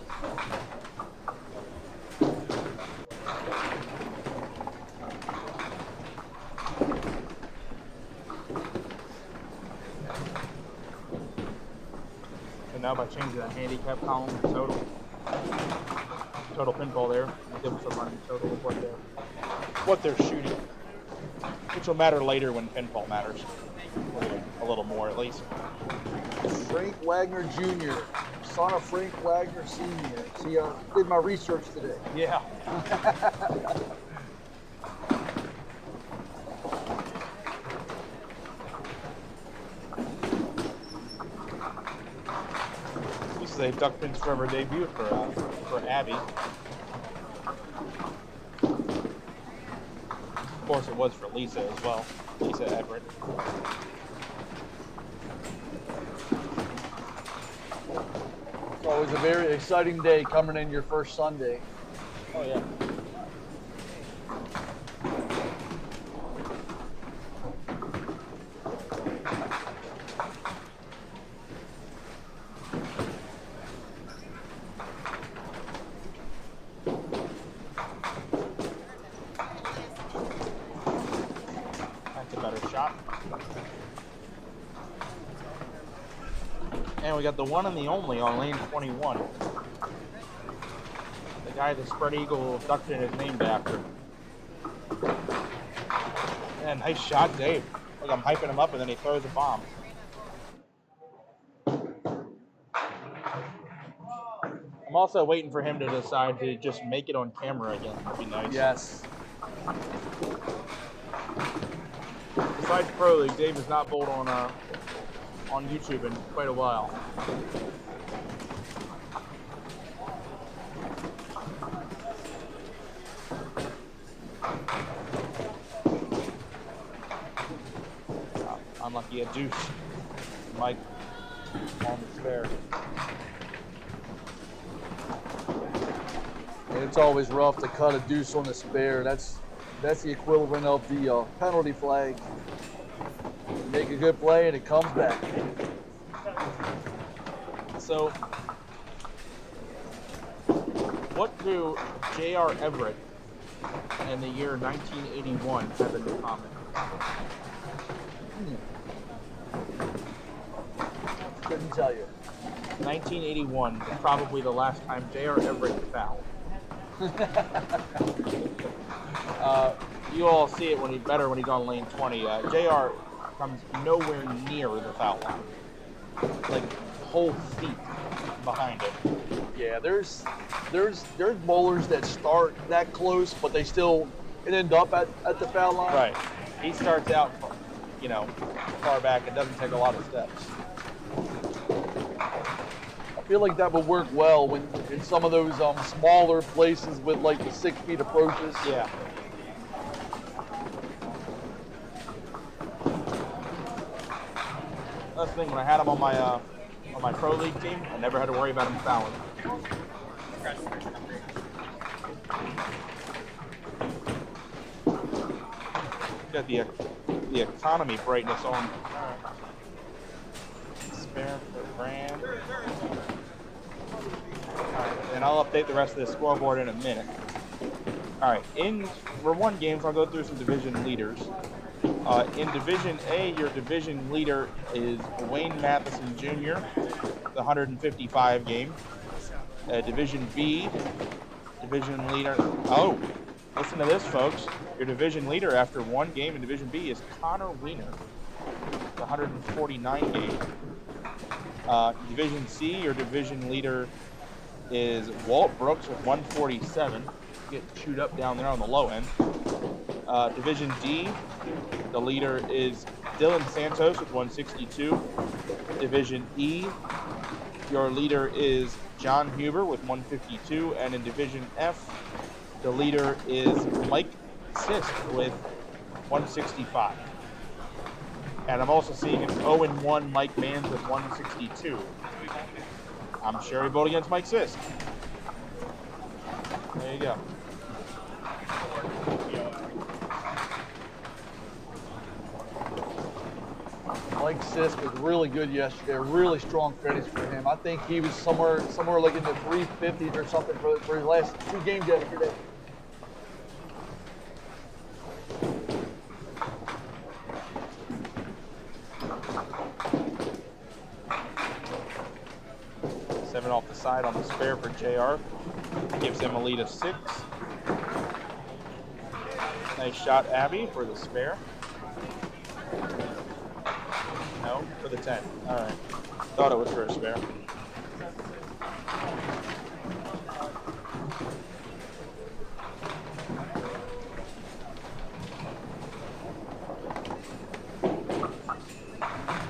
And now by changing the handicap column to total pinball there, we'll give us a running total of what they're shooting, which will matter later when pinball matters a little more at least. Frank Wagner Jr., son of Frank Wagner Sr. See, I did my research today. Yeah. This is a Duck Pins Forever debut for Abby. Of course, it was for Lisa as well. Lisa Everett. It's always a very exciting day coming in your first Sunday. Oh yeah. And we got the one and the only on lane 21. The guy the spread eagle duckpin is named after. And nice shot, Dave. Look, I'm hyping him up and then he throws a bomb. I'm also waiting for him to decide to just make it on camera again. That'd be nice. Yes. Besides Pro League, Dave has not bowled on YouTube in quite a while. Unlucky a deuce. Mike on the spare. And it's always rough to cut a deuce on the spare. That's the equivalent of the penalty flag. You make a good play and it comes back. So, what do J.R. Everett and the year 1981 have in common? Couldn't tell you. 1981 was probably the last time J.R. Everett fouled. You all see it when he's on lane 20. J.R. comes nowhere near the foul line, like whole feet behind it. Yeah, there's bowlers that start that close, but they still end up at the foul line. Right. He starts out, far back and doesn't take a lot of steps. I feel like that would work well when in some of those smaller places with like the 6 feet approaches. Yeah. That's the thing, when I had him on my Pro League team, I never had to worry about him fouling. Got the economy brightness on. Spare for Brand. Alright, and I'll update the rest of the scoreboard in a minute. Alright, for one games, I'll go through some division leaders. In Division A, your division leader is Wayne Matheson Jr., the 155 game. Division B, division leader. Oh, listen to this, folks. Your division leader after one game in Division B is Connor Wiener, the 149 game. Division C, your division leader is Walt Brooks with 147. Get chewed up down there on the low end. Division D, the leader is Dylan Santos with 162. Division E, your leader is John Huber with 152. And in Division F, the leader is Mike Sisk with 165. And I'm also seeing an 0-1 Mike Manns with 162. I'm sure he voted against Mike Sisk. There you go. Mike Sisk was really good yesterday. A really strong finish for him. I think he was somewhere like in the 350s or something for his last 2 games yesterday. Seven off the side on the spare for JR. Gives him a lead of 6. Nice shot, Abby, for the spare. No, for the 10. All right. Thought it was for a spare.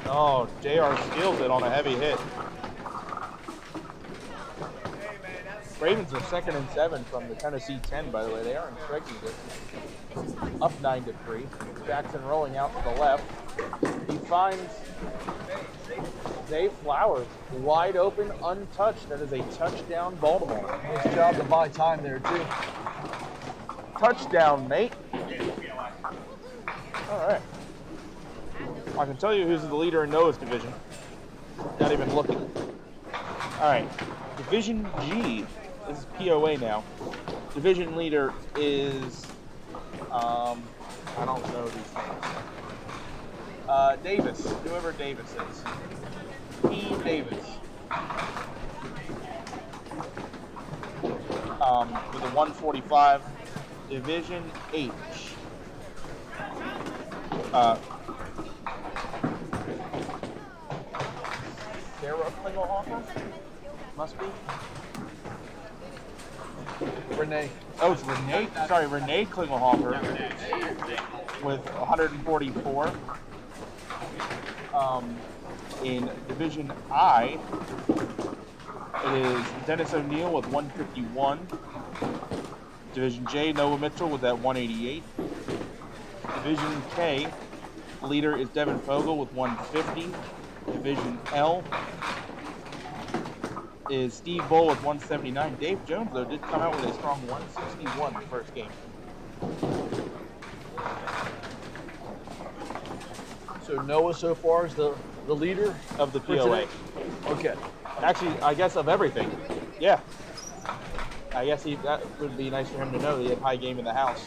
Oh, JR steals it on a heavy hit. Ravens are 2nd and 7 from the Tennessee 10, by the way. They are in striking distance. Up 9-3. Jackson rolling out to the left. He finds Dave Flowers wide open, untouched. That is a touchdown, Baltimore. Nice job to buy time there, too. Touchdown, mate. All right. I can tell you who's the leader in Noah's division. Not even looking. All right. Division G. This is POA now. Division leader is, I don't know these things. Davis, whoever Davis is. P. Davis. With a 145, Division H. Sarah Klingelhofer? Must be. Renee. Oh, it's Renee. Sorry, Renee Klingelhofer with 144. In Division I, it is Dennis O'Neill with 151. Division J, Noah Mitchell with that 188. Division K, leader is Devin Fogel with 150. Division L is Steve Bull with 179. Dave Jones, though, did come out with a strong 161 the first game. So Noah so far is the leader Of the for POA. today? Okay. Actually, I guess of everything. Yeah. I guess that would be nice for him to know that he had high game in the house.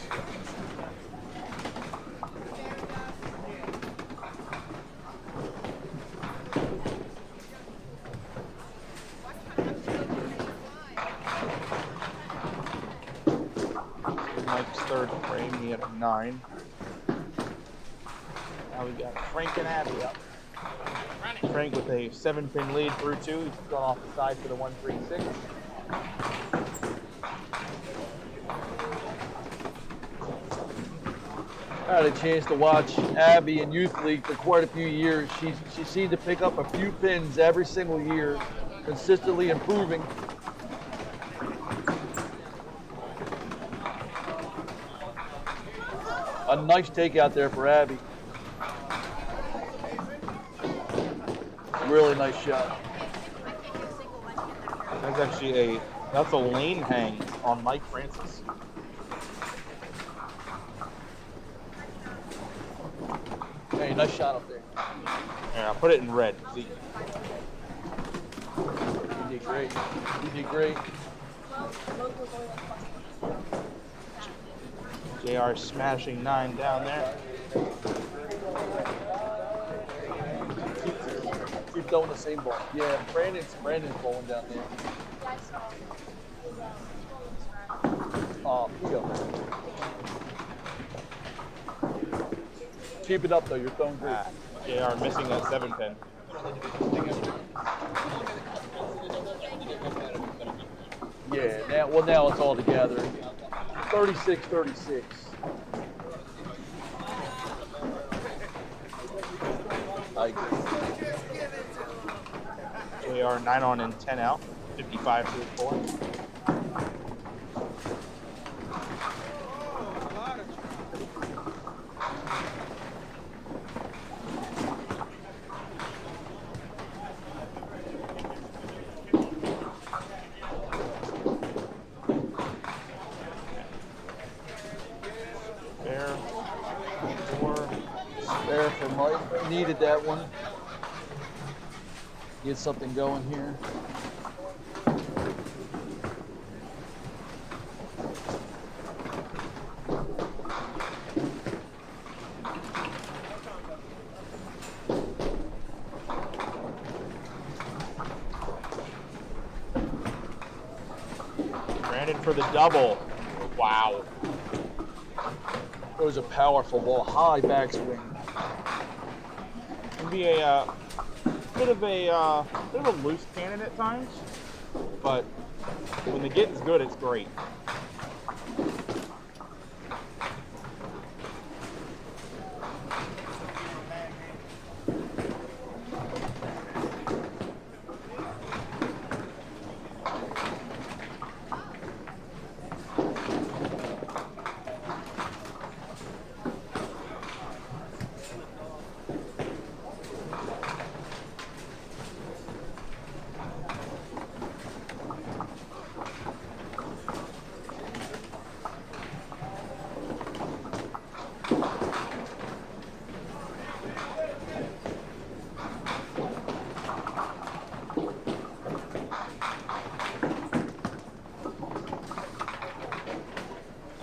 Mike's third frame, he had a 9. Now we got Frank and Abby up. Frank with a 7-pin lead through 2. He's gone off the side for the 136. I had a chance to watch Abby in Youth League for quite a few years. She seemed to pick up a few pins every single year, consistently improving. A nice takeout there for Abby. Really nice shot. That's actually that's a lane hang on Mike Francis. Hey, nice shot up there. Yeah, I'll put it in red. See? You did great. You did great. JR smashing 9 down there. Keep throwing the same ball. Yeah, Brandon's bowling down there. Here. Keep it up though, you're throwing great. JR missing that 7-pin. Yeah, now it's all together. 36-36. JR 9 on and 10 out. 55 through 4. There for Mike. Needed that one. Get something going here. Brandon for the double. Wow. It was a powerful ball, high backswing. Can be a bit of a loose cannon at times, but when the getting's good, it's great.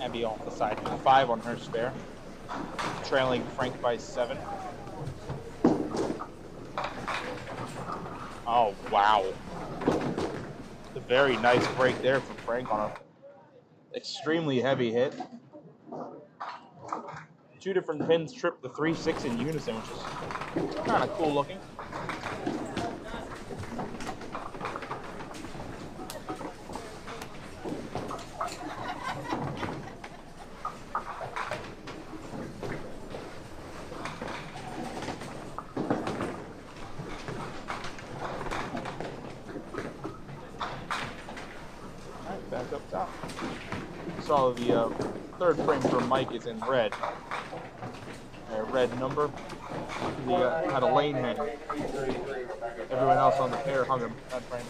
Abby off the side for 5 on her spare, trailing Frank by 7. Oh, wow. A very nice break there from Frank on a extremely heavy hit. 2 different pins tripped the 3-6 in unison, which is kind of cool looking. Back up top. Saw the third frame for Mike is in red. A red number. He had a lane hit. Everyone else on the pair hung him that frame.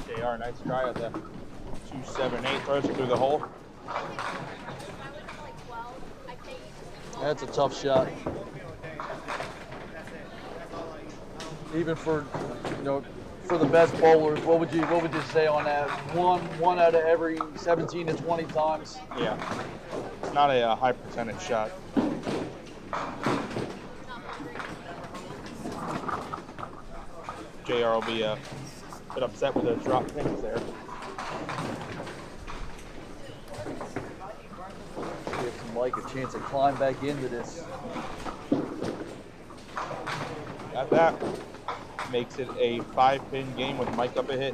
JR, nice try at the 2-7-8, throws it through the hole. That's a tough shot. Even for, you know, for the best bowlers, what would you say on that? One out of every 17 to 20 times. Yeah, it's not a high percentage shot. JR will be a bit upset with those drop pins there. Gives Mike a chance to climb back into this. Got that. Makes it a 5-pin game with Mike up a hit.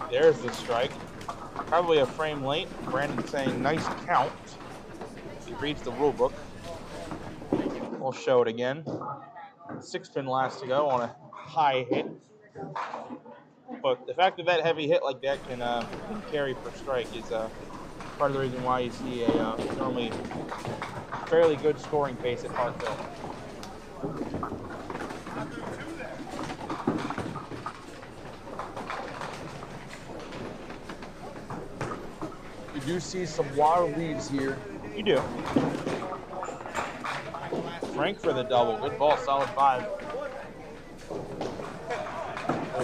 There's the strike. Probably a frame late. Brandon saying nice count. He reads the rule book. We'll show it again. 6-pin last to go on a high hit. But the fact that heavy hit like that can carry for strike is part of the reason why you see a normally fairly good scoring pace at Parkville. You do see some wild leads here. You do. Frank for the double. Good ball, solid 5.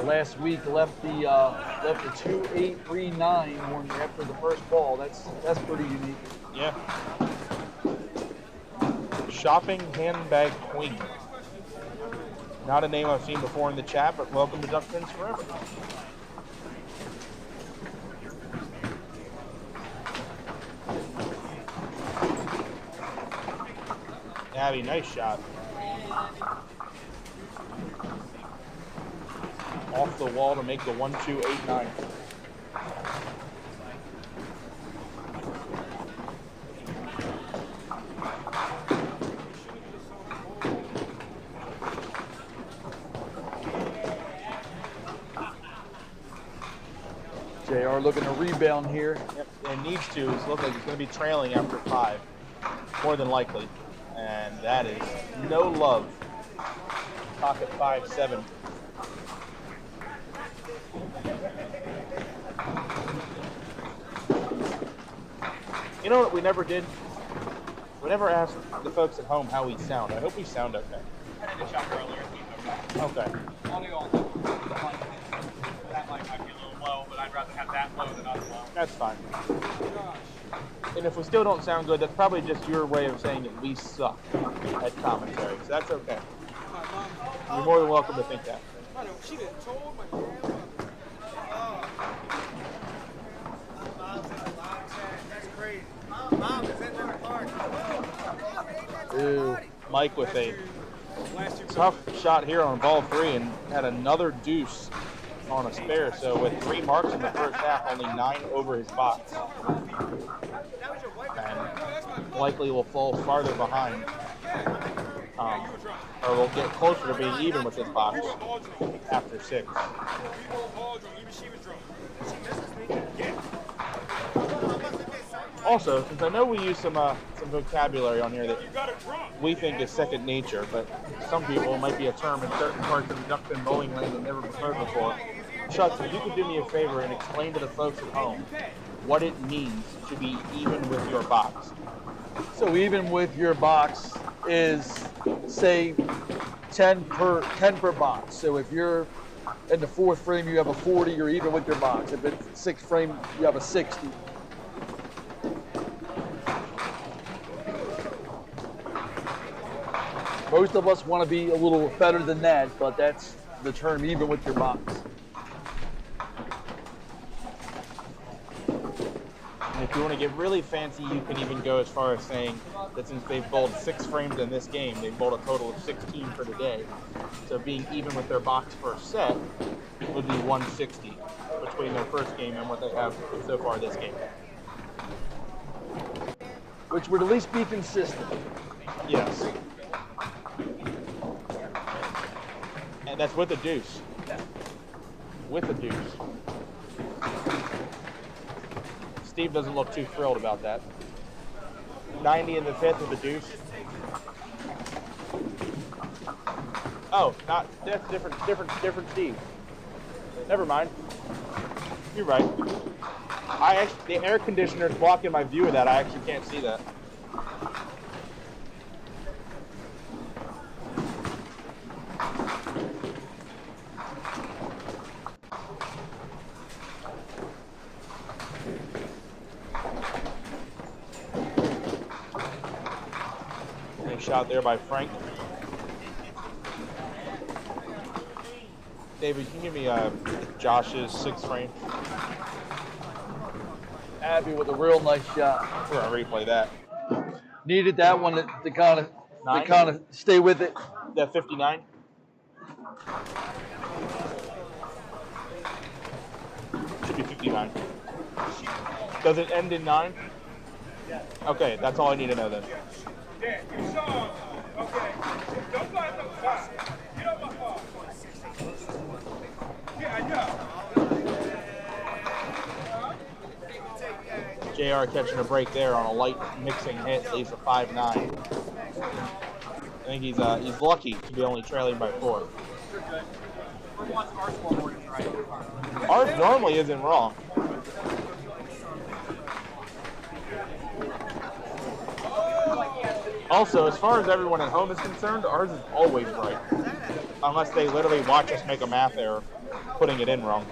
Last week left the 2-8-3-9 when after the first ball. That's pretty unique. Yeah. Shopping Handbag Queen. Not a name I've seen before in the chat, but welcome to Duck Pins Forever. Abby, nice shot. Off the wall to make the 1-2-8-9. JR looking to rebound here. Yep, and needs to. It looks like he's going to be trailing after 5, more than likely. And that is no love. Pocket 5-7. You know what we never did? We never asked the folks at home how we sound. I hope we sound okay. I did a shot earlier. Okay. Only on the mic. That mic might be a little low, but I'd rather have that low than other low. That's fine. And if we still don't sound good, that's probably just your way of saying that we suck at commentary. So that's okay. You're more than welcome to think that. I know, she done told my grandmother. Mom's in the live chat. That's crazy. Mom is in the park. Ew. Mike with a tough shot here on ball 3 and had another deuce on a spare. So with 3 marks in the first half, only 9 over his box. And likely will fall farther behind. Or will get closer to being even with his box after 6. Also, since I know we use some vocabulary on here that we think is second nature, but some people it might be a term in certain parts of the duck pin bowling lane they've never heard before. Chuck, if you could do me a favor and explain to the folks at home what it means to be even with your box. So even with your box is, say, 10 per box. So if you're in the 4th frame, you have a 40, you're even with your box. If it's 6th frame, you have a 60. Most of us want to be a little better than that, but that's the term, even with your box. And if you want to get really fancy, you can even go as far as saying that since they've bowled 6 frames in this game, they've bowled a total of 16 for the day. So being even with their box per set would be 160 between their first game and what they have so far this game. Which would at least be consistent. Yes. And that's with a deuce. With a deuce. Steve doesn't look too thrilled about that. 90 in the 5th with a deuce. Oh, not that's different Steve. Never mind. You're right. The air conditioner is blocking my view of that. I actually can't see that. Nice shot there by Frank. David, can you give me Josh's 6th frame? Abby with a real nice shot. We're gonna replay that. Needed that one to kind of stay with it. That 59. Should be 59. Does it end in 9? Okay, that's all I need to know then. Yeah, you saw. Okay. Don't buy no car. Get up my car. Yeah. JR catching a break there on a light mixing hit, leaves a 5-9. I think he's lucky to be only trailing by 4. Ours normally isn't wrong. Also, as far as everyone at home is concerned, ours is always right. Unless they literally watch us make a math error, putting it in wrong.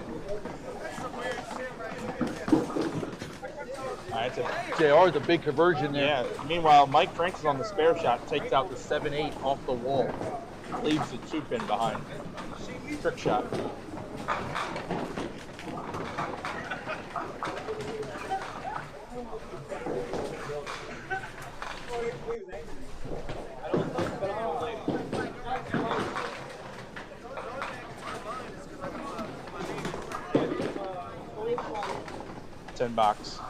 JR, the big conversion there. Yeah. Meanwhile, Mike Franks on the spare shot takes out the 7-8 off the wall, leaves the 2-pin behind. Trick shot. $10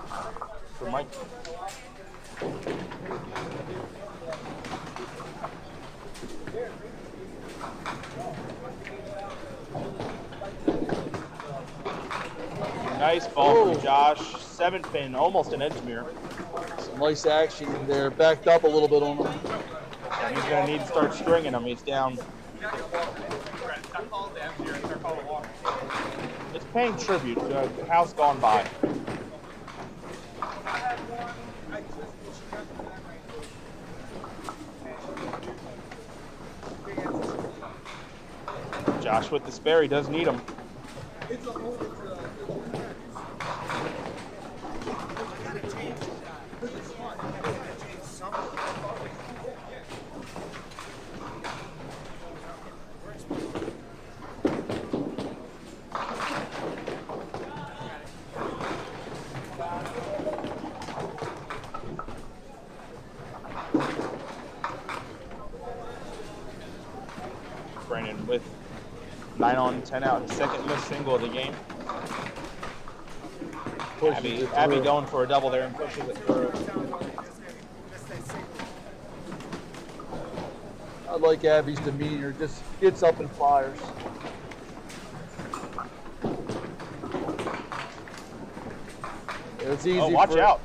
for Mike. Nice ball from Josh. 7-pin, almost an Edgemere. Some nice action there. Backed up a little bit on him. And he's going to need to start stringing him. He's down. It's paying tribute to the house gone by. Josh with the spare, he does need him. Brandon with 9 on, 10 out, second missed single of the game. Abby going for a double there and pushes it through. I like Abby's demeanor, just gets up and fires. It's easy. Oh, watch out.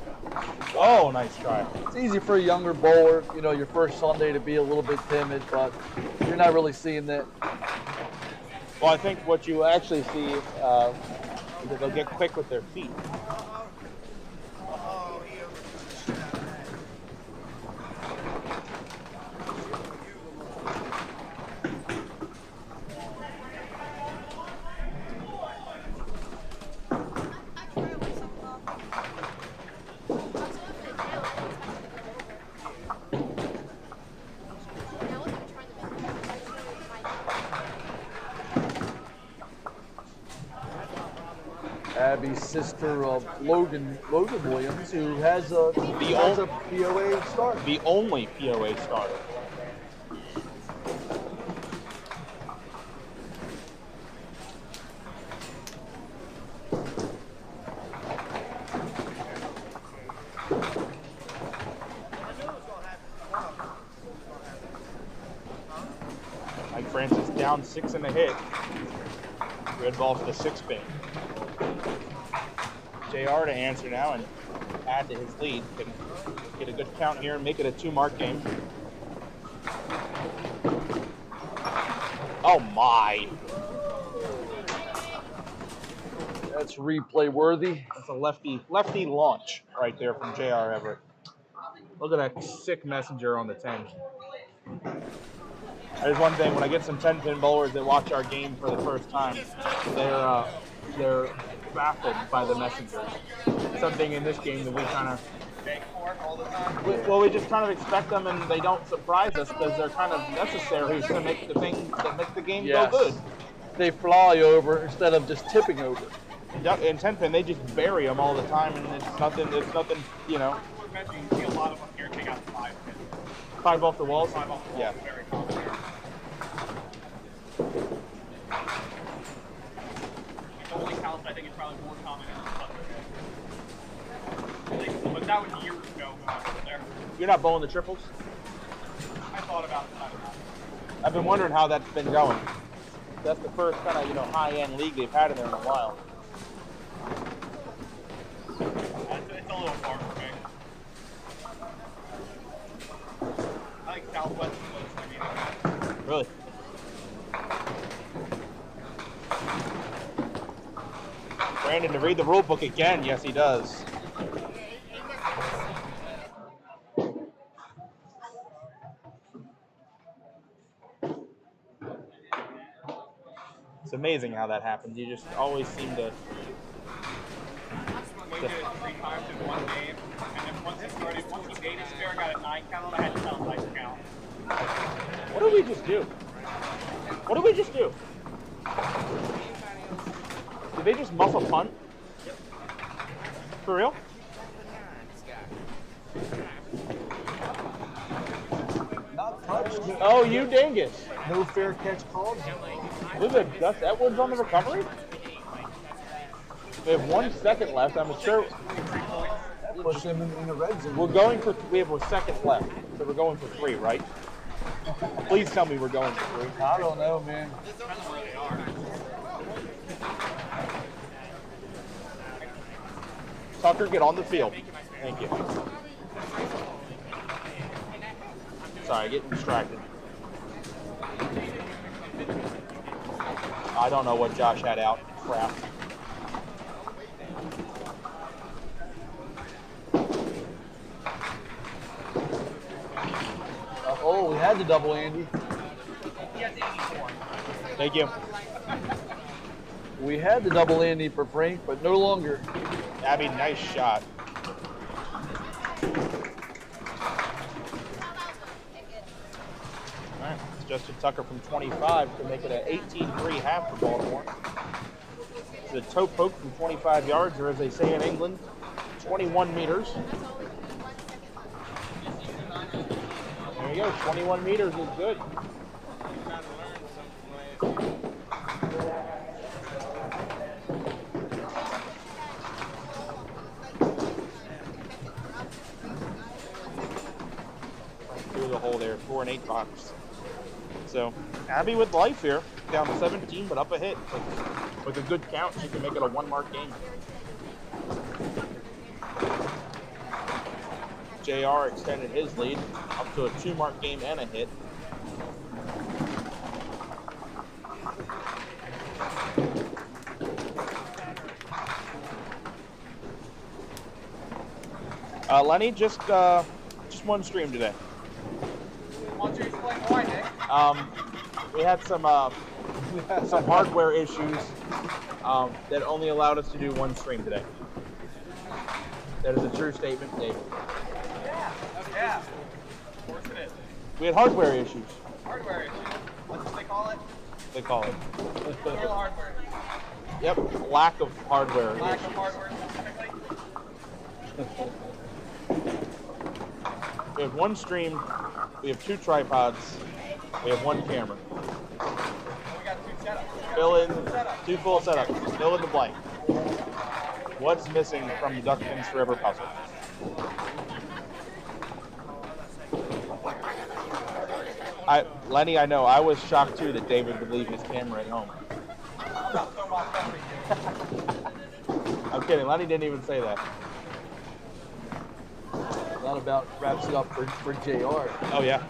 Oh, nice try. It's easy for a younger bowler, you know, your first Sunday to be a little bit timid, but you're not really seeing that. Well, I think what you actually see is that they'll get quick with their feet. Oh, he overthrew the shit out of that. Abby's sister of Logan Williams, who has a POA start. The only POA starter. Mike Francis down 6 and a hit. Red ball for the 6-pin. JR to answer now and add to his lead. Can get a good count here and make it a 2-mark game. Oh my! That's replay worthy. That's a lefty launch right there from JR Everett. Look at that sick messenger on the 10. There's one thing, when I get some 10-pin bowlers that watch our game for the first time, they're baffled by the messengers. Something in this game that we kind of we just kind of expect them, and they don't surprise us because they're kind of necessary to make the thing that makes the game go good. They fly over instead of just tipping over. In 10-pin, they just bury them all the time, and it's nothing. You know. You see a lot of them here take out 5 pins. 5 off the walls. 5 off the wall. Yeah. Very common here. The only house I think is probably more common in the Thunder. But that was years ago when I was there. You're not bowling the triples? I thought about it. I've been wondering how that's been going. That's the first kind of high-end league they've had in there in a while. It's a little far for me. I think Southwest was. Really? Brandon to read the rule book again. Yes, he does. It's amazing how that happens. You just always seem to. We did it 3 times in one game, and then once he made his spare, got a 9 count, I had to tell him 9 count. What did we just do? What did we just do? Did they just muff a punt? Yep. For real? Not touched. Oh, you dingus. No fair catch called. Look at Gus Edwards on the recovery. We have 1 second left. I'm sure That puts him in the red zone. we have a second left, so we're going for 3, right? Please tell me we're going for 3. I don't know, man. Tucker, get on the field. Thank you. Sorry, getting distracted. I don't know what Josh had out. Crap. Oh, we had the double Andy. Thank you. We had the double Andy for Frank, but no longer. Abby, nice shot. All right, it's Justin Tucker from 25 to make it an 18-3 half for Baltimore. It's a toe poke from 25 yards, or as they say in England, 21 meters. There you go, 21 meters is good. Through the hole there, 4 and 8 box. So Abby with life here, down 17, but up a hit. With a good count, she can make it a 1-mark game. JR extended his lead up to a 2-mark game and a hit. Lenny, just one stream today. Why don't you explain why, Nick? We had some hardware issues that only allowed us to do one stream today. That is a true statement, Dave. Yeah. Of course it is. We had hardware issues. Hardware issue. What's what they call it? They call it. Real hardware. Yep, lack of hardware. Lack of hardware specifically. We have one stream, we have 2 tripods, we have 1 camera. We got 2 setups. Fill in 2 full setups. Fill in the blank. What's missing from the Duck Pins Forever puzzle? Lenny, I know. I was shocked too that David would leave his camera at home. I'm kidding. Lenny didn't even say that. That about wraps it up for JR. Oh yeah.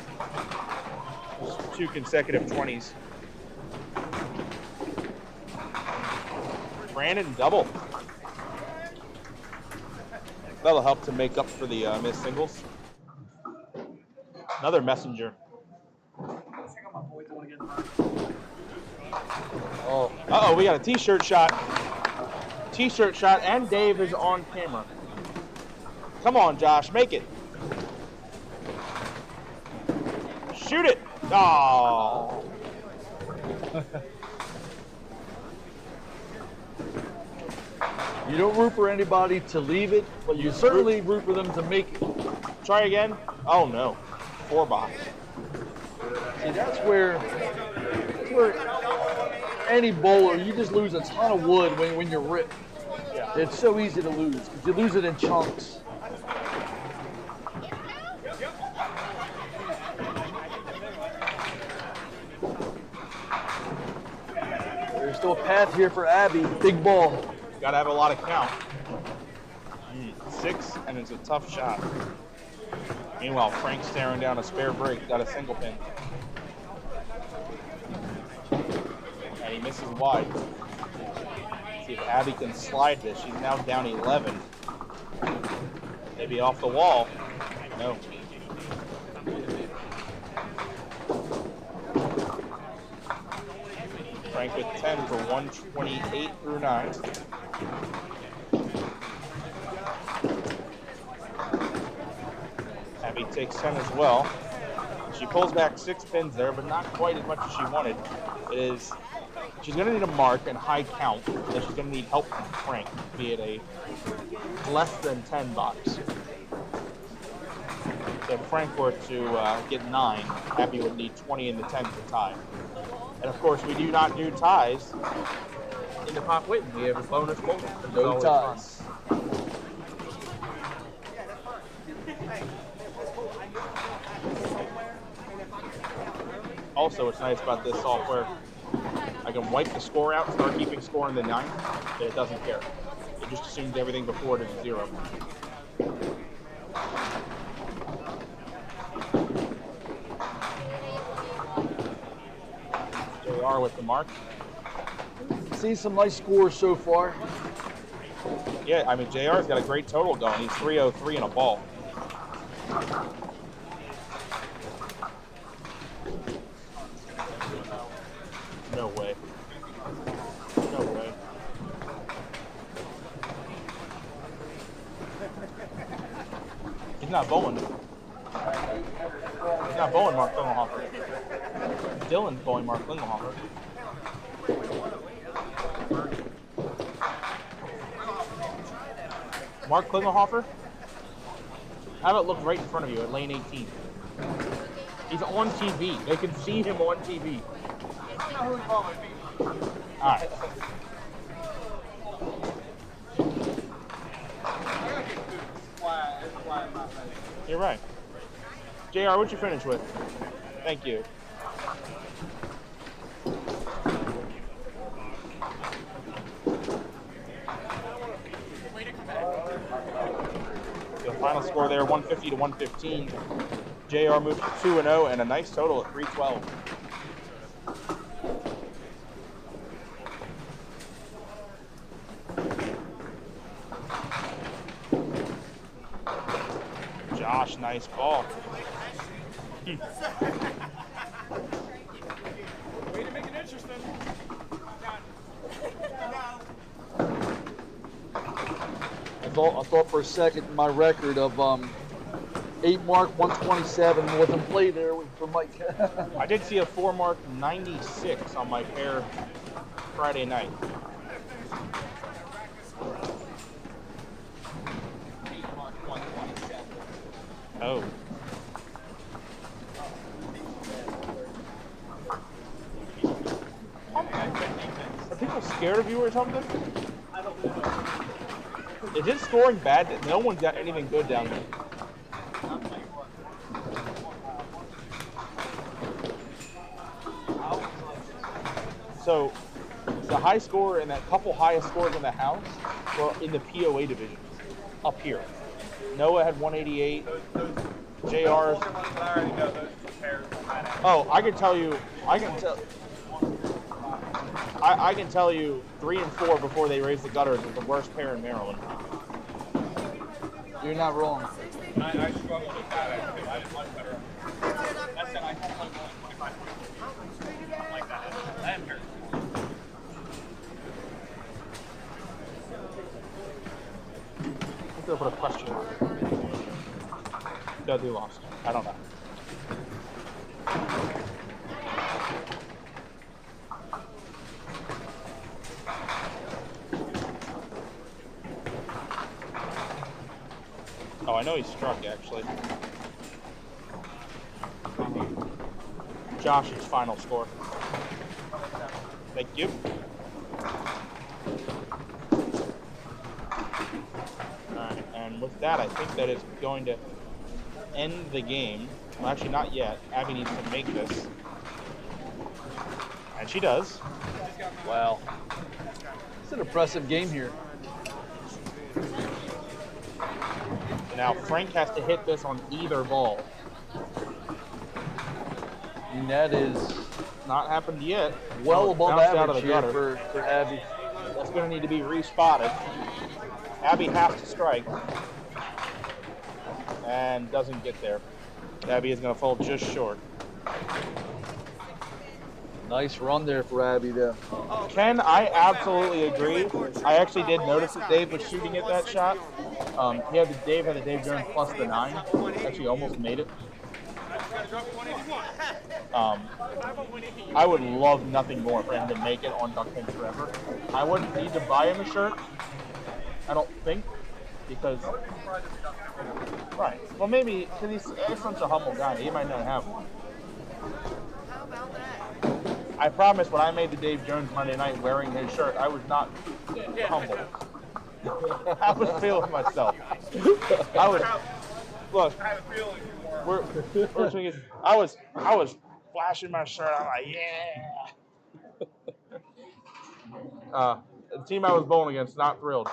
Just 2 consecutive 20s. Brandon double. That'll help to make up for the missed singles. Another messenger. Oh, uh-oh, we got a t-shirt shot. T-shirt shot, and Dave is on camera. Come on, Josh, make it. Shoot it. Oh. You don't root for anybody to leave it, but you certainly root for them to make it. Try again. Oh no, 4 box. See, that's where any bowler, you just lose a ton of wood when you're ripped. Yeah. It's so easy to lose because you lose it in chunks. There's still a path here for Abby. Big ball. Got to have a lot of count. 6, and it's a tough shot. Meanwhile, Frank's staring down a spare break, got a single pin. And he misses wide. See if Abby can slide this. She's now down 11. Maybe off the wall. No. Frank with 10 for 128 through 9. Abby takes 10 as well. She pulls back 6 pins there, but not quite as much as she wanted. She's going to need a mark and high count, and she's going to need help from Frank, be it a less than 10 box. So if Frank were to get 9, Abby would need 20 in the 10 to tie. And of course, we do not do ties in the Pop Whitten. We have a bonus bowl. No ties. Also, what's nice about this software, I can wipe the score out, start keeping score in the 9, but it doesn't care. It just assumes everything before it is 0. JR with the mark. See some nice scores so far. Yeah, I mean, JR's got a great total going. He's 303 in a ball. No way. No way. He's not bowling. He's not bowling Mark Klingelhofer. Dylan's bowling Mark Klingelhofer. Mark Klingelhofer? Have it look right in front of you at lane 18. He's on TV. They can see him on TV. Alright. You're right. JR, what'd you finish with? Thank you. Final score there, 150 to 115. JR moves to 2-0 and a nice total at 312. Josh, nice ball. Way to make it interesting. I thought for a second my record of 8 mark 127 wasn't play there for Mike. I did see a 4 mark 96 on my pair Friday night. Oh. Are people scared of you or something? I don't know. Is it scoring bad that no one got anything good down there? So, the high score and that couple highest scores in the house were in the POA divisions up here. Noah had 188. JR's. Oh, I can tell you. I can tell you 3 and 4 before they raised the gutters was the worst pair in Maryland. You're not wrong. I struggled with that because I didn't like better. That said, I had like 25 something like that. I am here. Let's go put a question mark. No, they lost. I don't know. Oh, I know he struck, actually. Josh's final score. Thank you. Alright, and with that, I think that is going to end the game. Well, actually, not yet. Abby needs to make this. And she does. Wow. It's an impressive game here. Now, Frank has to hit this on either ball. And that is Not happened yet. well above Bounced out of average the here gutter. for Abby. That's going to need to be respotted. Abby has to strike. And doesn't get there. Abby is going to fall just short. Nice run there for Abby there. Ken, I absolutely agree. I actually did notice that Dave was shooting at that shot. Dave had the Dave Jones plus the 9. Actually almost made it. I would love nothing more for him to make it on Duck Pins Forever. I wouldn't need to buy him a shirt, I don't think, because... Right. Well, maybe, because he's such a humble guy, he might not have one. How about that? I promise when I made the Dave Jones Monday night wearing his shirt, I was not humble. I was feeling myself. I was, look, I was flashing my shirt. I'm like, yeah. The team I was bowling against, not thrilled.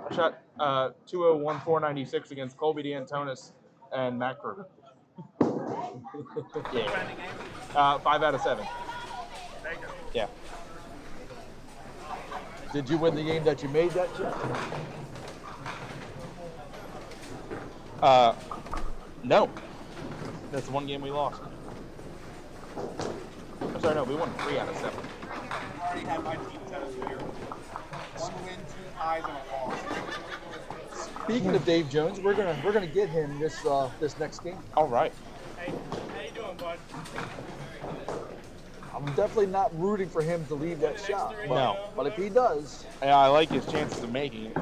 I shot 201-496 against Colby D'Antonis and Matt Kruger. Yeah. 5 out of 7. Yeah. Did you win the game that you made that shot? No. That's the one game we lost. I'm sorry, no, we won 3 out of 7. I already had my team test here. 1 win, 2 ties, and a loss. Speaking of Dave Jones, we're gonna get him this next game. All right. Hey, how you doing, bud? I'm definitely not rooting for him to leave that shot. No. But if he does, Yeah, I like his chances of making it.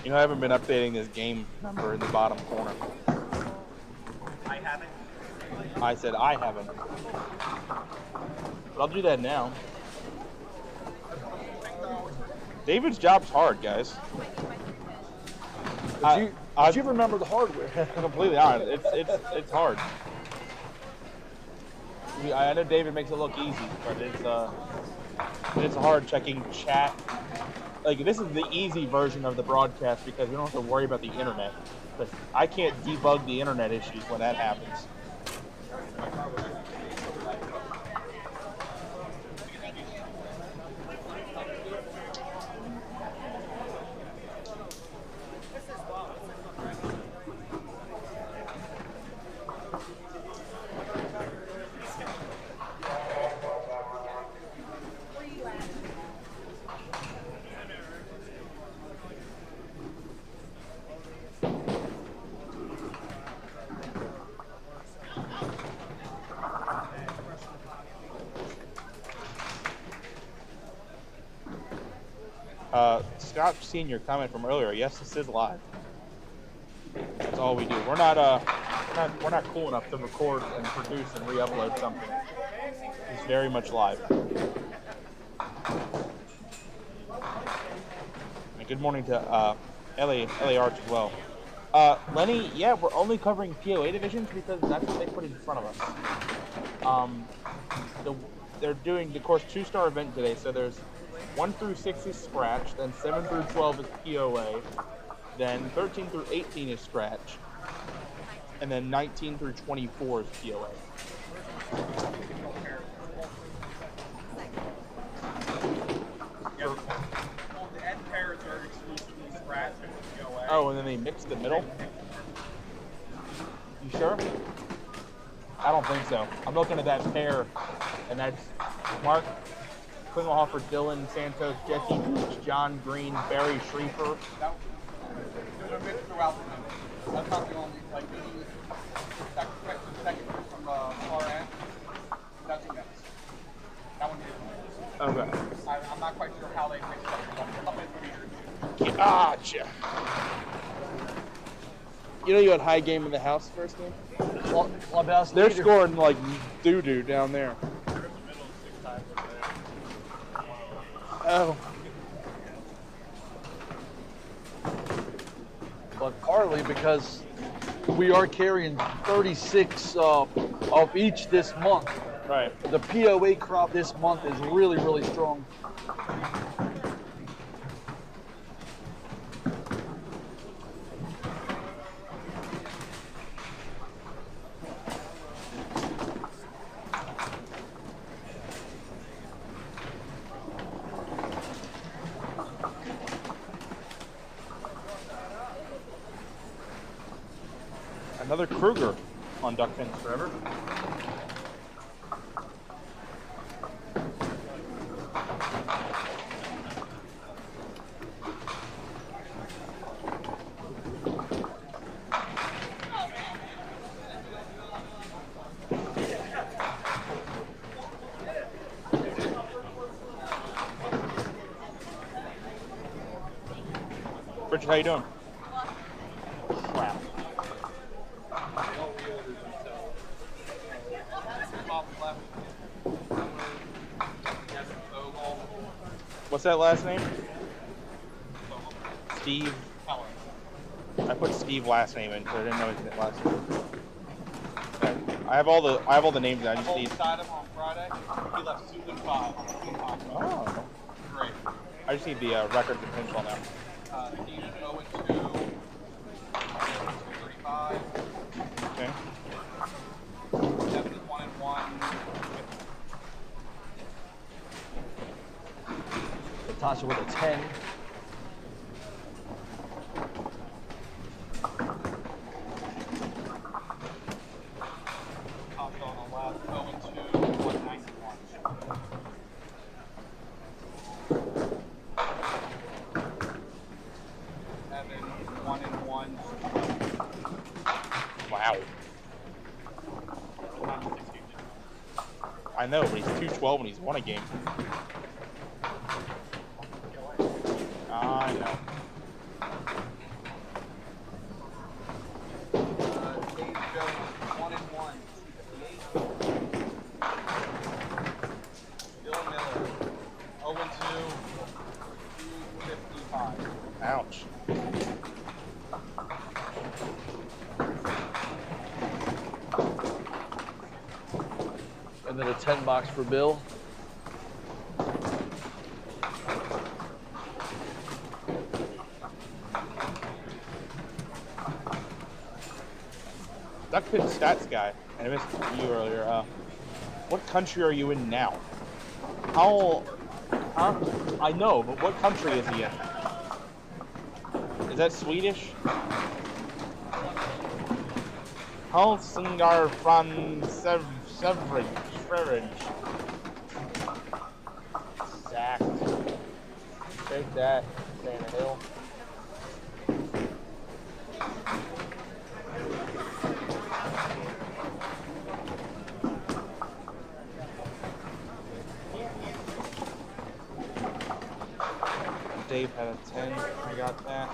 You know, I haven't been updating this game number in the bottom corner. I said I haven't. But I'll do that now. David's job's hard, guys. Did you remember the hardware? Completely honest. It's hard. I know David makes it look easy, but it's hard checking chat. Like, this is the easy version of the broadcast because we don't have to worry about the internet. But I can't debug the internet issues when that happens. Scott Senior comment from earlier. Yes, this is live. That's all we do. We're not cool enough to record and produce and re-upload something. It's very much live. And good morning to LA Arch as well. Lenny, yeah, we're only covering POA divisions because that's what they put in front of us. They're doing the course 2-star event today, so there's 1 through 6 is scratch, then 7 through 12 is POA, then 13 through 18 is scratch, and then 19 through 24 is POA. The end pairs are exclusively scratch and POA. Oh, and then they mix the middle? You sure? I don't think so. I'm looking at that pair, and that's Mark Klingelhofer, Dylan Santos, Jesse Gooch, John Green, Barry Schrieffer. There's a mix throughout the minute. That's not the only, like, second from the far end. That's a mix. That one is. Okay. I'm not quite sure how they mix it up in meters. Gotcha. You know you had high game in the house first game? Clubhouse They're leader. scoring like doo-doo down there. Oh. But partly because we are carrying 36 of each this month. Right. The POA crop this month is really, really strong. Another Kruger on Duck Fins Forever. Richard, how you doing? Wow. What's that last name? Steve. I put Steve last name in because I didn't know his last name. Okay. I have all the names. I just need. Side of him on Friday. He left 2 and 5. Oh. Great. I just need the records and pinball now. Steve 0 and 2. 235. Okay. 7 is 1 and 1. Natasha with a 10. Top on the left. 0 and 2. 191. Evan 1 and 1. Wow. I know, but he's 212 and he's won a game. I know. Dave Jones 1 and 1. 58. And then a 10 box for Bill. Duckpin stats guy, and I missed you earlier. What country are you in now? Huh? I know, but what country is he in? Is that Swedish? Helsingar från Severage. Exact. Take that, Santa Hill. Dave had a 10. I got that.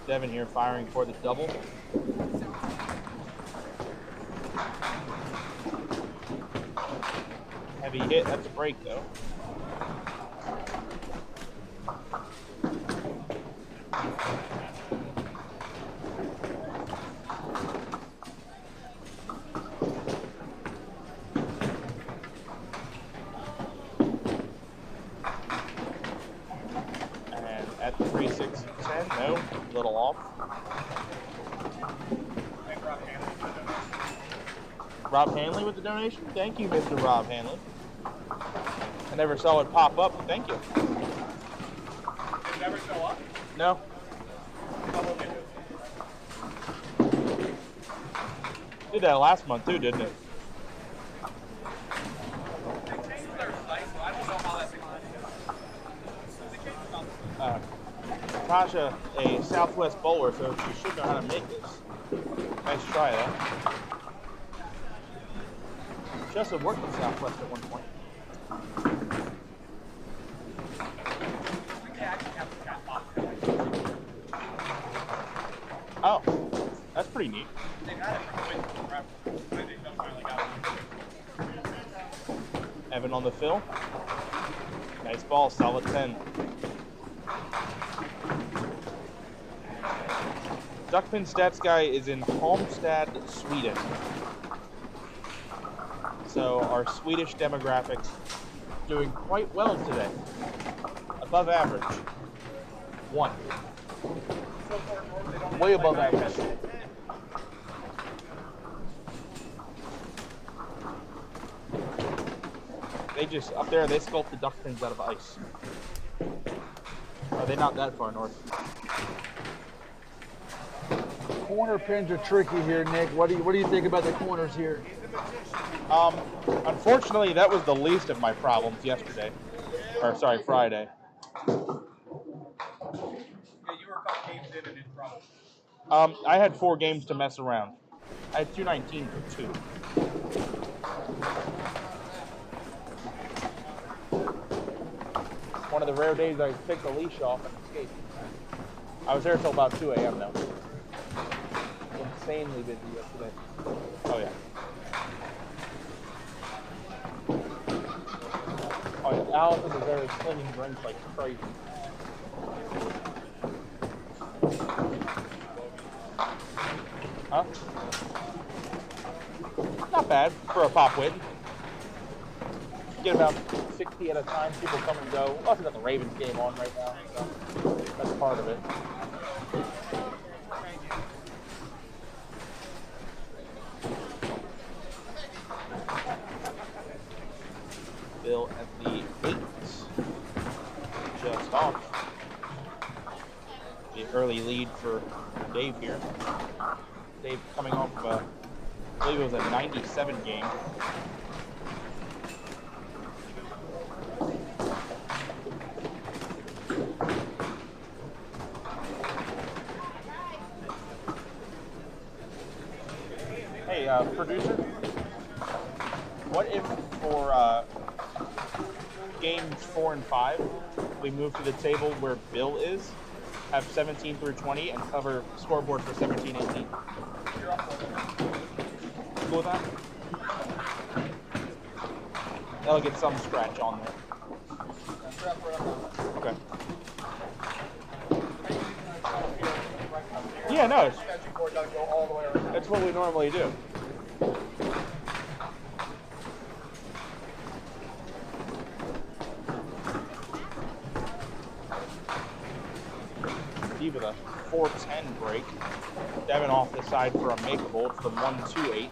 Devin here firing for the double. Heavy hit. That's a break, though. At 3, 6, 10, no, a little off. Rob Hanley with the donation. Thank you, Mr. Rob Hanley. I never saw it pop up. Thank you. Did it never show up? No. Did that last month too, didn't it? They changed their site, so I don't know how that's Tasha, a Southwest bowler, so she should know how to make this. Nice try, though. She also worked in Southwest at one point. Oh, that's pretty neat. They've had it for forever. They finally got it. Evan on the fill. Nice ball, solid 10. Duckpin stats guy is in Halmstad, Sweden. So our Swedish demographics doing quite well today. Above average. 1. Way above average. They just, up there, they sculpt the duckpins out of ice. Are they not that far north? Corner pins are tricky here, Nick. What do you think about the corners here? Unfortunately, that was the least of my problems yesterday. Or, sorry, Friday. Yeah, you were a couple games in and in trouble. I had 4 games to mess around. I had 219 for 2. One of the rare days I picked the leash off and escaped. I was there till about 2 a.m. though. Insanely busy yesterday. Oh yeah. Oh yeah. Allison was there slinging drinks like crazy. Huh? Not bad for a pop win. Get about 60 at a time. People come and go. Also got the Ravens game on right now, so that's part of it. Bill at the 8. Just off. The early lead for Dave here. Dave coming off of I believe it was a 97 game. Hey, producer, what if for games 4 and 5, we move to the table where Bill is, have 17 through 20, and cover scoreboard for 17, 18? Cool with that? That'll get some scratch on there. Okay. Yeah, no, that's what we normally do. with a 4:10 break. Devin off the side for a makeable. It's the 1-2-8.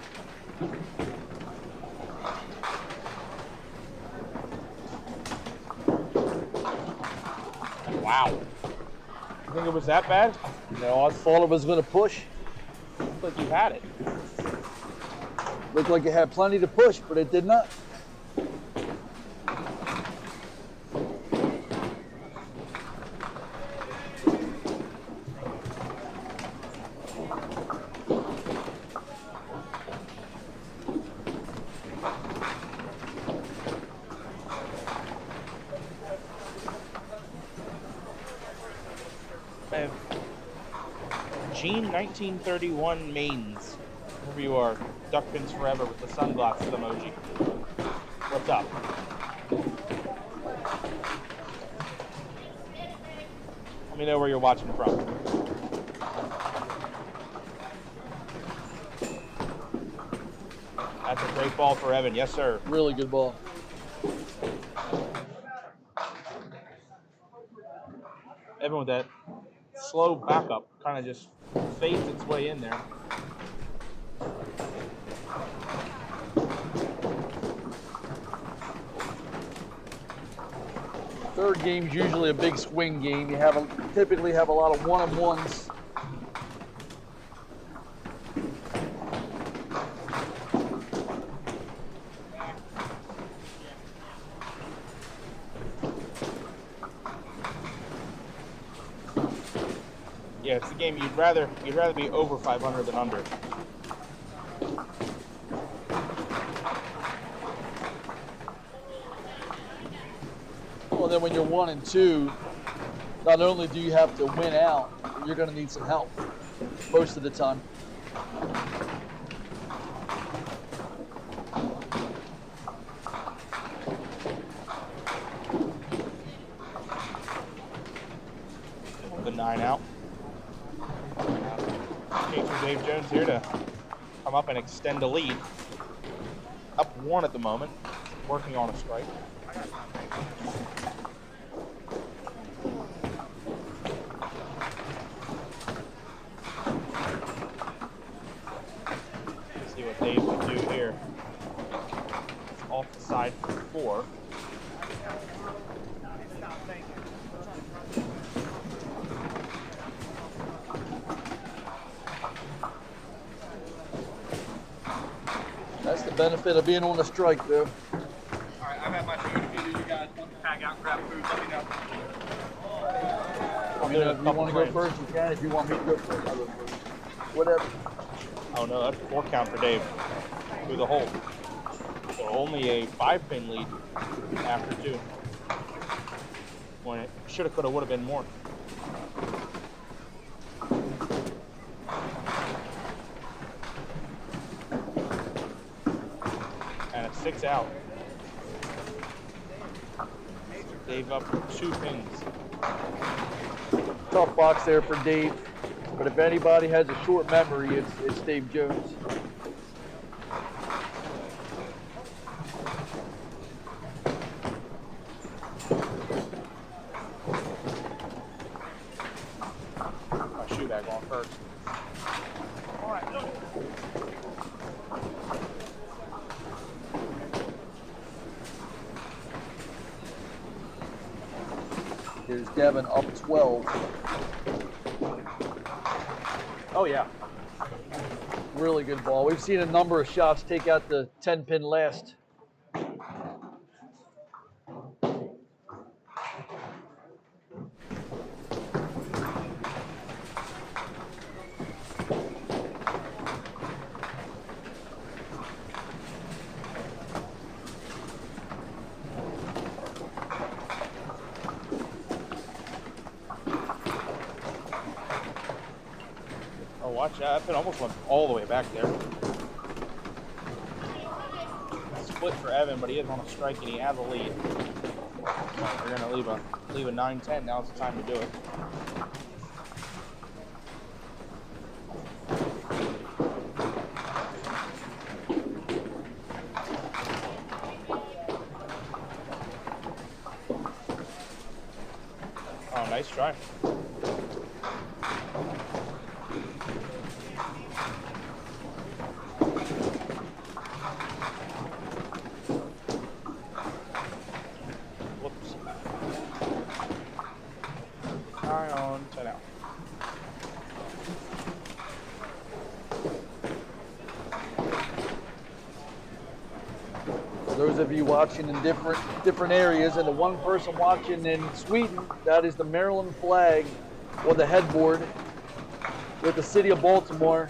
Wow. You think it was that bad? No, I thought it was going to push. Looked like you had it. Looked like it had plenty to push, but it did not. I have Gene 1931 mains. Wherever you are, duck pins forever with the sunglasses emoji. What's up? Let me know where you're watching from. That's a great ball for Evan. Yes, sir. Really good ball. Evan with that slow backup kind of just fades its way in there. Third game's usually a big swing game. You typically have a lot of one-on-ones. Yeah, it's the game you'd rather be over 500 than under. Well, then when you're 1 and 2, not only do you have to win out, you're going to need some help most of the time. The 9 out. Catcher Dave Jones here to come up and extend a lead. Up 1 at the moment, working on a strike. See what Dave can do here. Off the side for 4. That's the benefit of being on the strike, though. All right, I've had my food. If either you guys want to tag out and grab food, let me know. If you want to go first, you can. If you want me to go first, I'll go first. Whatever. Oh no, that's 4 count for Dave through the hole. So only a 5-pin lead after 2. When it shoulda, coulda, woulda been more. And it's 6 out. Dave up with 2 pins. Tough box there for Dave. But if anybody has a short memory, it's Dave Jones. My shoe bag on first. All right, look. Here's Devin up 12. Oh yeah. Really good ball. We've seen a number of shots take out the 10-pin last. Oh, watch out. That pin almost went all the way back there. Split for Evan, but he is on a strike and he has a lead. So we're going to leave a 9-10. Now it's the time to do it. Oh, nice try. Those of you watching in different areas, and the one person watching in Sweden, that is the Maryland flag on the headboard with the city of Baltimore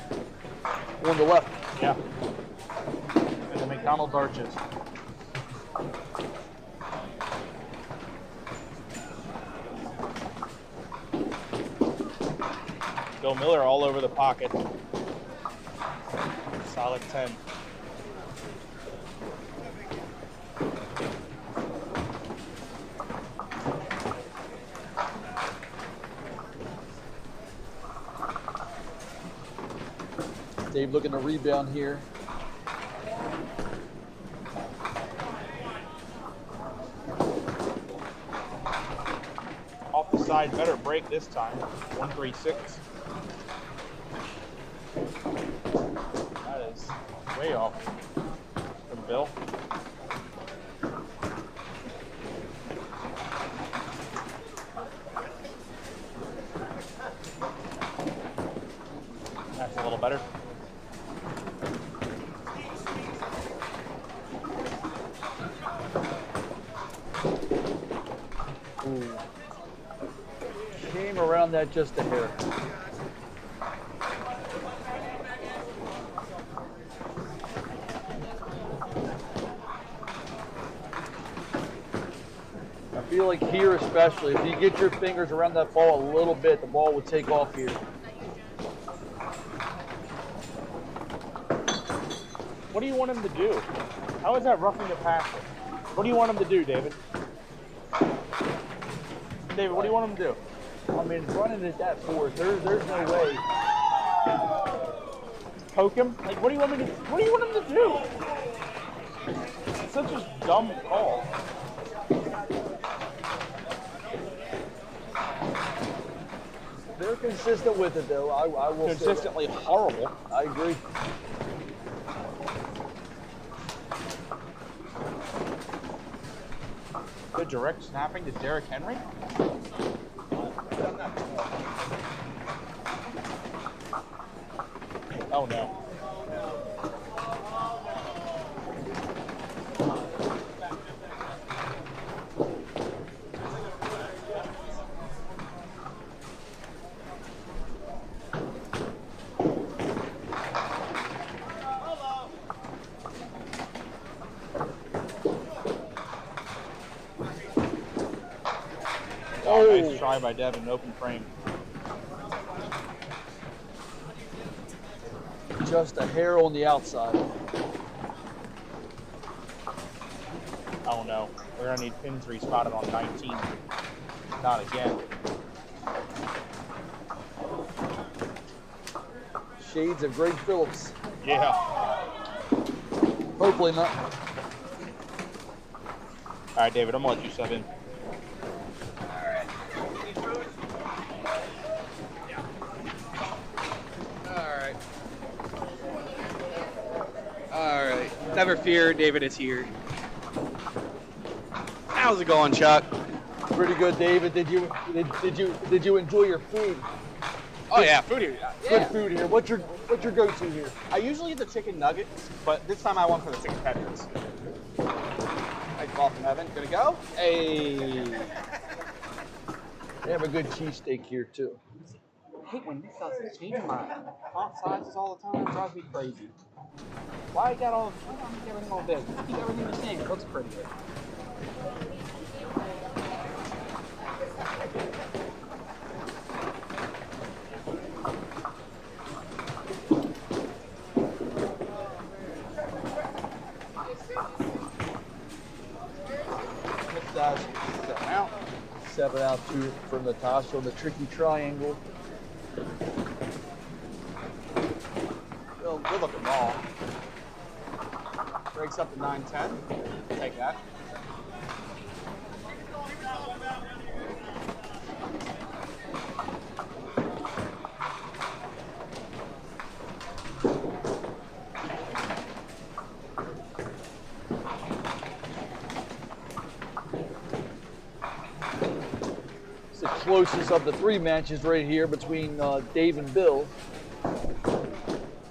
on the left. Yeah. And the McDonald's arches. Bill Miller all over the pocket. Solid 10. Dave looking to rebound here. Off the side, better break this time. 1-3-6. That is way off from Bill. That's a little better. Ooh. Came around that just a hair. I feel like here especially, if you get your fingers around that ball a little bit, the ball would take off here. What do you want him to do? How is that roughing the passer? What do you want him to do, David? David, what do you want him to do? I mean, running at that force, there's no way. Poke him? Like, what do you want him to do? It's such a dumb call. They're consistent with it, though. I will say Consistently horrible. that. I agree. Good direct snapping to Derrick Henry. Oh no. Oh, nice try by Devin, open frame. Just a hair on the outside. Oh no, we're gonna need pin 3 spotted on 19. Not again. Shades of Greg Phillips. Yeah. Hopefully not. All right, David, I'm gonna let you sub in. All right. Never fear, David is here. How's it going, Chuck? Pretty good, David. Did you enjoy your food? Oh yeah, food here. Good food here. What's your go-to here? I usually eat the chicken nuggets, but this time I went for the chicken tenders. Nice ball from Evan. Gonna go? Hey. They have a good cheesesteak here too. I hate when these guys change my font sizes all the time. It drives me crazy. Why I got all? Why don't I make everything all big? Keep everything the same. It looks prettier. Seven out. 7 out 2 from Natasha on the tricky triangle. Well, good looking ball. Breaks up to 9-10. Take that. It's the closest of the 3 matches right here between Dave and Bill.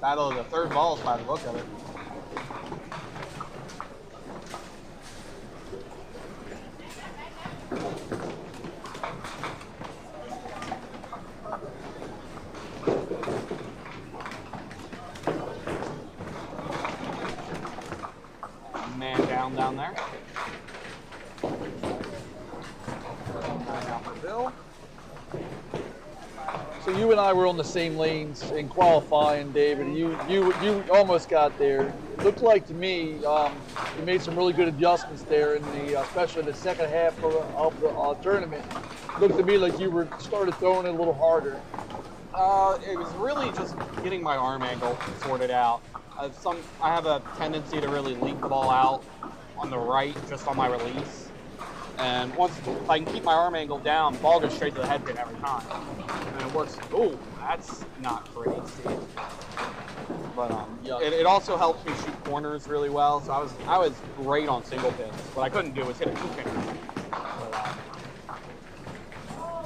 Battle of the third balls by the look of it. man down there. Out for Bill. So you and I were on the same lanes in qualifying, David. You almost got there. It looked like to me you made some really good adjustments there in the, especially the second half of the tournament. It looked to me like you started throwing it a little harder. It was really just getting my arm angle sorted out. I have a tendency to really leak the ball out on the right just on my release. And if I can keep my arm angle down, the ball goes straight to the head pin every time. And it works. Oh, that's not pretty, Steve. But it also helps me shoot corners really well. So I was great on single pins. What I couldn't do was hit a 2-pinner. But,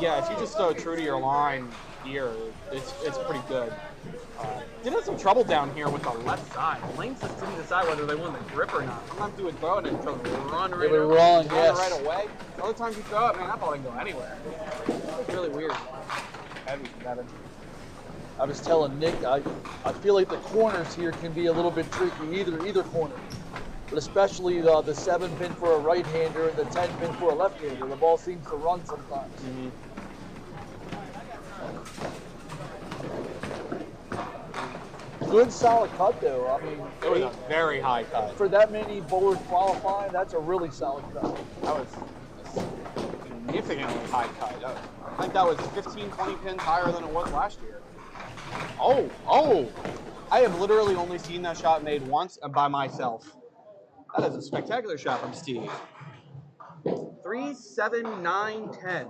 yeah, if you just throw true to your line here, it's pretty good. Did have some trouble down here with the left side. The lanes just didn't decide whether they wanted to grip or not. Sometimes you would throw it and it would run right It would run, yes. right away. The other times you throw it, man, that ball didn't go anywhere. It was really weird. Heavy, Devin. I was telling Nick, I feel like the corners here can be a little bit tricky, either corner. But especially the 7-pin for a right-hander and the 10-pin for a left-hander. The ball seems to run sometimes. Mm-hmm. Good solid cut though. I mean, It was a very high cut. for that many bowlers qualifying, that's a really solid cut. That was a significantly high cut. I think that was 15, 20 pins higher than it was last year. Oh! I have literally only seen that shot made once and by myself. That is a spectacular shot from Steve. 3, 7, 9, 10.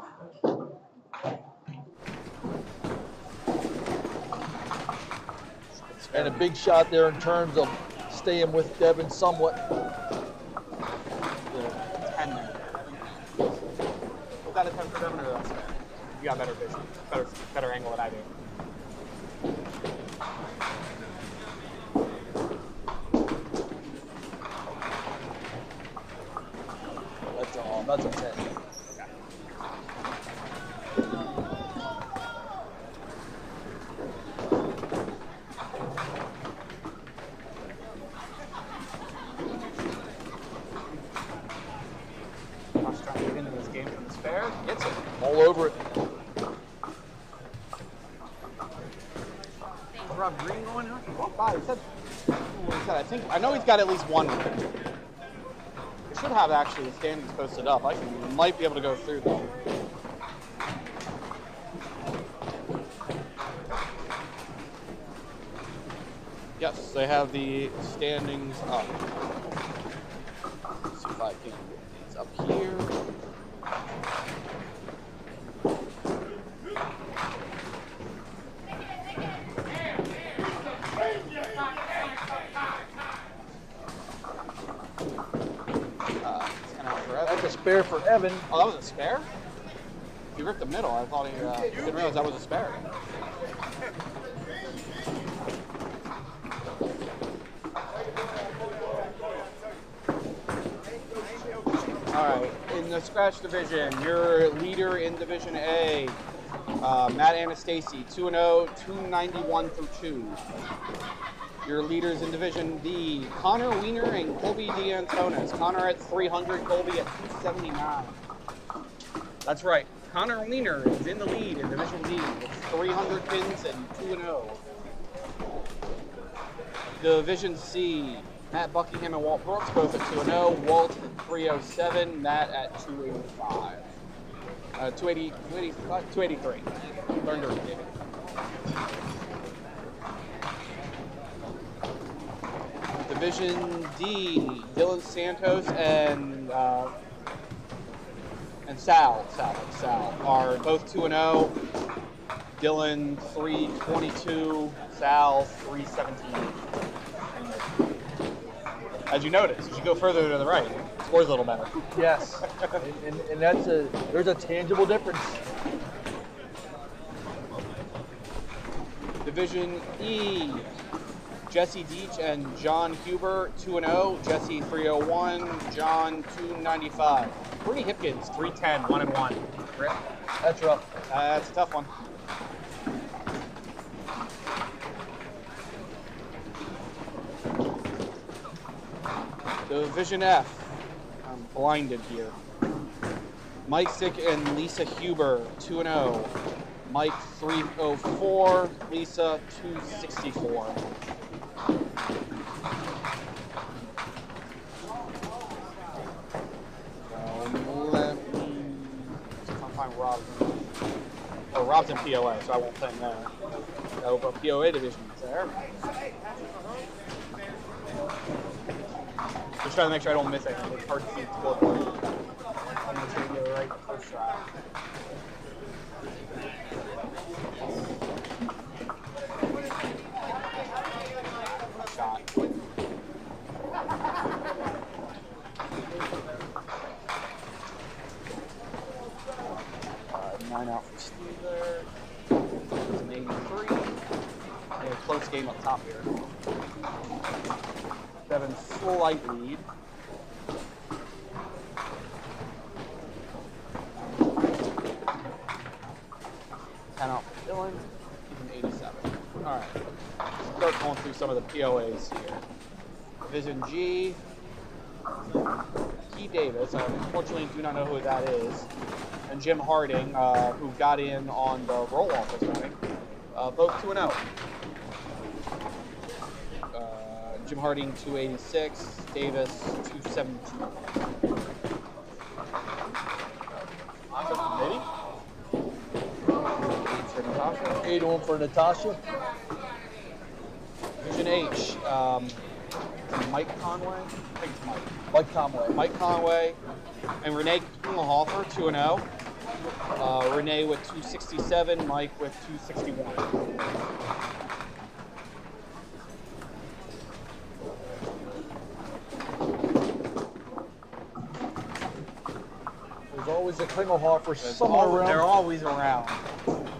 And a big shot there in terms of staying with Devin somewhat. 10 there. Was that a 10 for Devin or that's fair? You got better vision, better angle than I do. That's a 10. Josh trying to get into this game from the spare. Gets it. All over it. Rob Green going out? Oh, wow, he said, I know he's got at least one. He should have actually the standings posted up. Might be able to go through them. Yes, they have the standings up. Let's see if I can get these up here. That's a spare for Evan. Oh, that was a spare? He ripped the middle. I thought he didn't realize that was a spare. All right, in the scratch division, your leader in Division A, Matt Anastasi, 2-0, 291 through 2. Your leaders in Division D, Connor Wiener and Colby D'Antonis. Connor at 300, Colby at 279. That's right. Connor Wiener is in the lead in Division D with 300 pins and 2-0. Division C, Matt Buckingham and Walt Brooks both at 2-0. Walt at 307, Matt at 285. 283. Learn to read, David. Division D, Dylan Santos and Sal are both 2-0. Dylan 322, Sal 317. As you notice, as you go further to the right, it scores a little better. Yes, and there's a tangible difference. Division E, Jesse Deach and John Huber, 2-0. Jesse 301, John 295. Bernie Hipkins 310, 1-1. Rip. That's rough. That's a tough one. Division F. I'm blinded here. Mike Sick and Lisa Huber, 2-0. Mike 304, Lisa 264. Let me see if I can find Rob. Oh, Rob's in POA, so I won't play him there. Got over POA division there. Just trying to make sure I don't miss anything. It's hard to see the scoreboard. I'm going to try to get it right the first try. Shot. 9 out for Steve there. It's an 83. And a close game up top here. 7 slight lead. 10 out for Dylan. He's an 87. All right. Start going through some of the POAs here. Division G. Key Davis. I unfortunately do not know who that is. And Jim Harding, who got in on the roll-off this morning. Both 2-0. Jim Harding, 286. Davis, 272. Maybe? 8-1 for Natasha. Division H. Mike Conway? I think it's Mike. Mike Conway. Mike Conway. And Renee Klingelhofer, 2-0. Renee with 267. Mike with 261. There's always a Klingelhofer somewhere around. They're always around.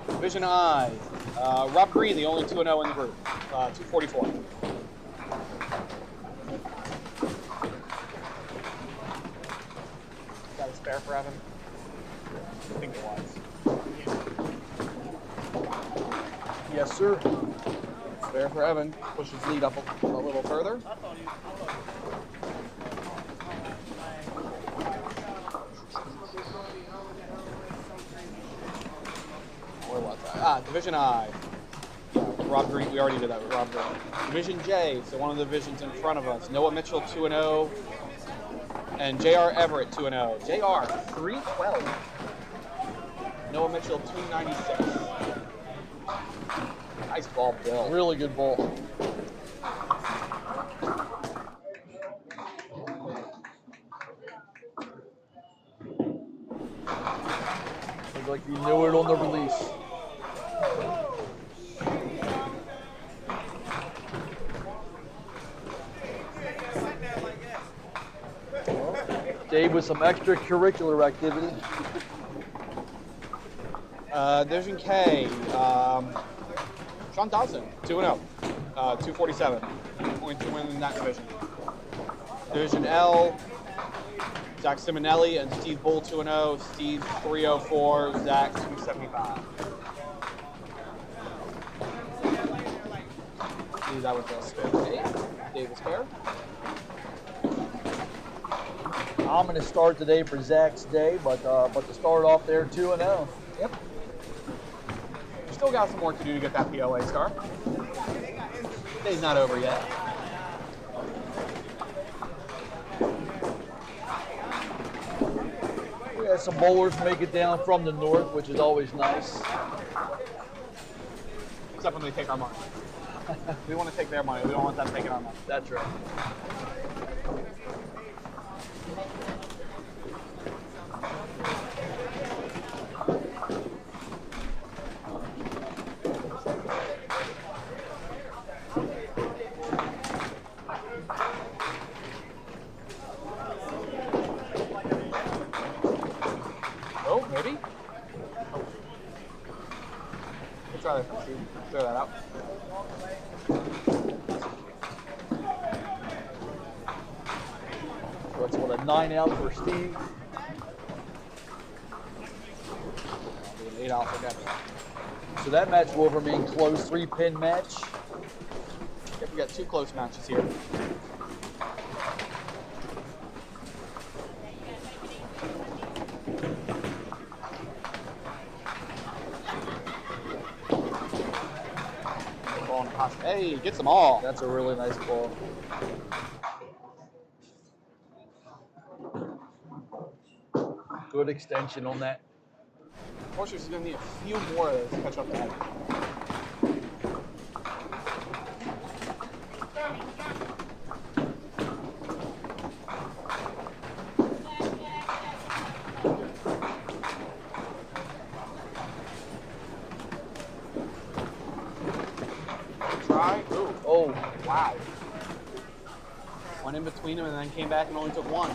Division I. Rob Green, the only 2-0 in the group. 244. Got a spare for Evan? I think it was. Yes, sir. Spare for Evan. Push his lead up a little further. Where was I? Division I. Yeah, Rob Green, we already did that with Rob Green. Division J, so one of the divisions in front of us. Noah Mitchell, 2-0. And J.R. Everett, 2-0. J.R., 312. Noah Mitchell, 296. Nice ball, Bill. Really good ball. Looks like you knew it on the release. Dave with some extracurricular activity. Division K, Sean Dawson, 2-0, 247. Only 2 wins in that division. Division L, Zach Simonelli and Steve Bull, 2-0. Steve, 304. Zach, 275. That was a spare Dave. Davis spare. I'm going to start today for Zach's day, but to start off there 2-0. Yep. Still got some work to do to get that POA star. Day's not over yet. We had some bowlers make it down from the north, which is always nice. Except when they take our money. We want to take their money. We don't want them taking our money. That's right. Oh, maybe? Oh. Let's try to clear that out. So that's what, a 9 out for Steve. An 8 out for Devin. So that match will remain close, 3-pin match. Yep, we got 2 close matches here. Hey, gets them all. That's a really nice ball. Good extension on that. Unfortunately, she's going to need a few more of those to catch up to Evan. Try. Ooh. Oh, Wow. Went in between them and then came back and only took one.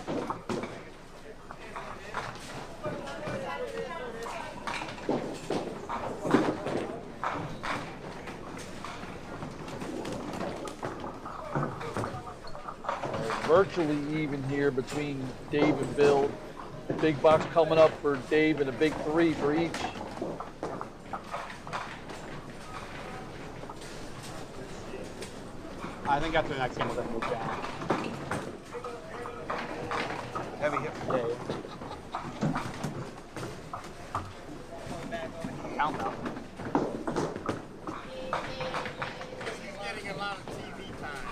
virtually even here between Dave and Bill. Big box coming up for Dave and a big 3 for each. I think after the next game we're going to move down. Heavy hit. Yeah, yeah. Count now. He's getting a lot of TV time.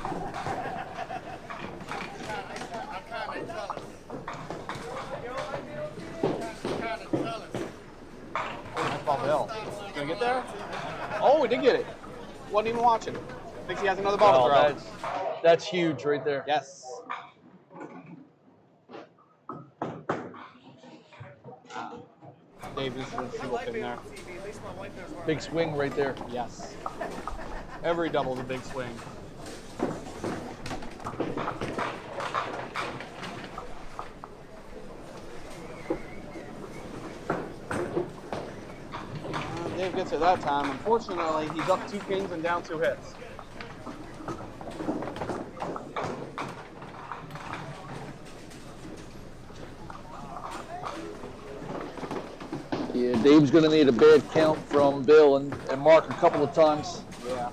I'm kind of jealous. Kind of jealous. Nice ball, Bill. Gonna get there? Oh, we did get it. Wasn't even watching. Thinks he has another ball to throw. That's huge right there. Yes. Dave, this is a single pin there. Big swing right there. Yes. Every double is a big swing. Dave gets it that time. Unfortunately, he's up 2 pins and down 2 hits. Yeah, Dave's going to need a bad count from Bill and Mark a couple of times. Yeah.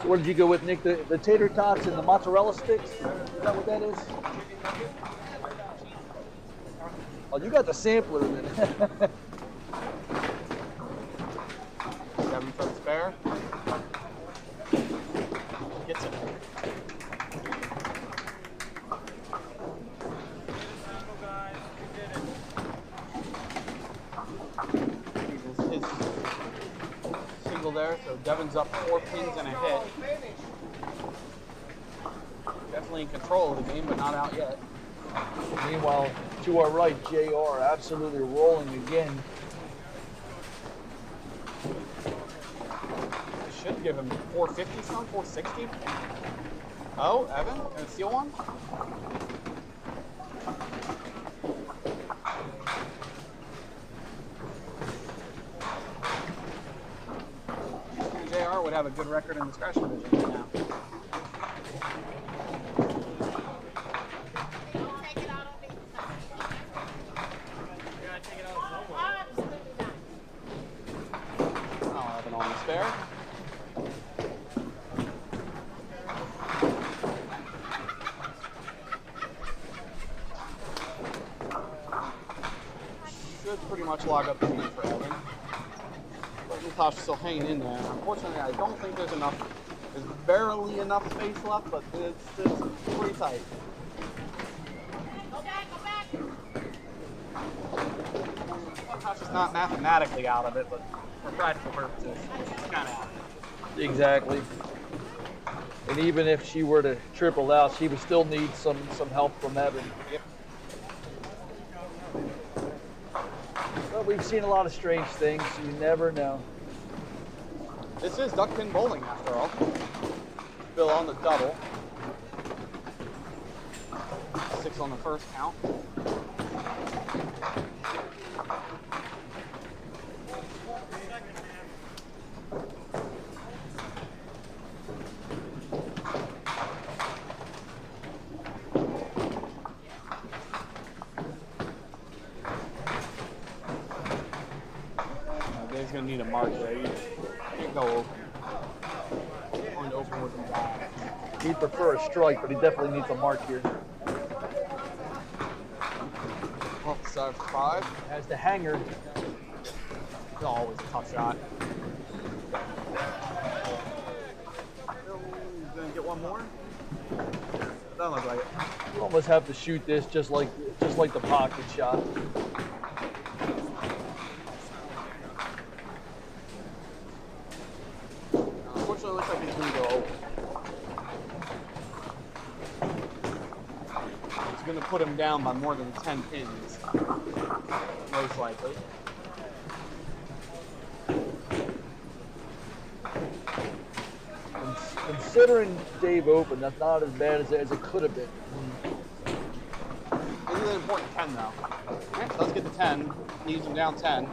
What did you go with, Nick? The tater tots and the mozzarella sticks? Is that what that is? Oh, you got the sampler then. 7 for the spare. Gets it. His single there, so Devin's up 4 pins and a hit. Definitely in control of the game, but not out yet. Meanwhile, to our right, JR absolutely rolling again. Should give him 450 some, 460. Oh, Evan, gonna steal one? JR would have a good record in the scratch division right now. Oh, Evan on the spare. Should pretty much log up the game for Evan. But Natasha's still hanging in there. Unfortunately, I don't think there's enough. There's barely enough space left, but it's pretty tight. Go back. Natasha's not mathematically out of it, but for practical purposes, she's kind of out of it. Exactly. And even if she were to triple out, she would still need some help from Evan. Yep. But we've seen a lot of strange things. You never know. This is duck pin bowling after all. Bill on the double. 6 on the first count. Dave's gonna need a mark there. You can't go open. Going to open with him back. He'd prefer a strike, but he definitely needs a mark here. inside for 5. Has the hanger. It's always a tough shot. He's gonna get one more. Doesn't look like it. You almost have to shoot this just like the pocket shot. Unfortunately, it looks like he's gonna go over. It's gonna put him down by more than 10 pins, most likely. Considering Dave open, that's not as bad as it could have been. This is an important 10 though. Alright, let's get the 10. Needs him down 10.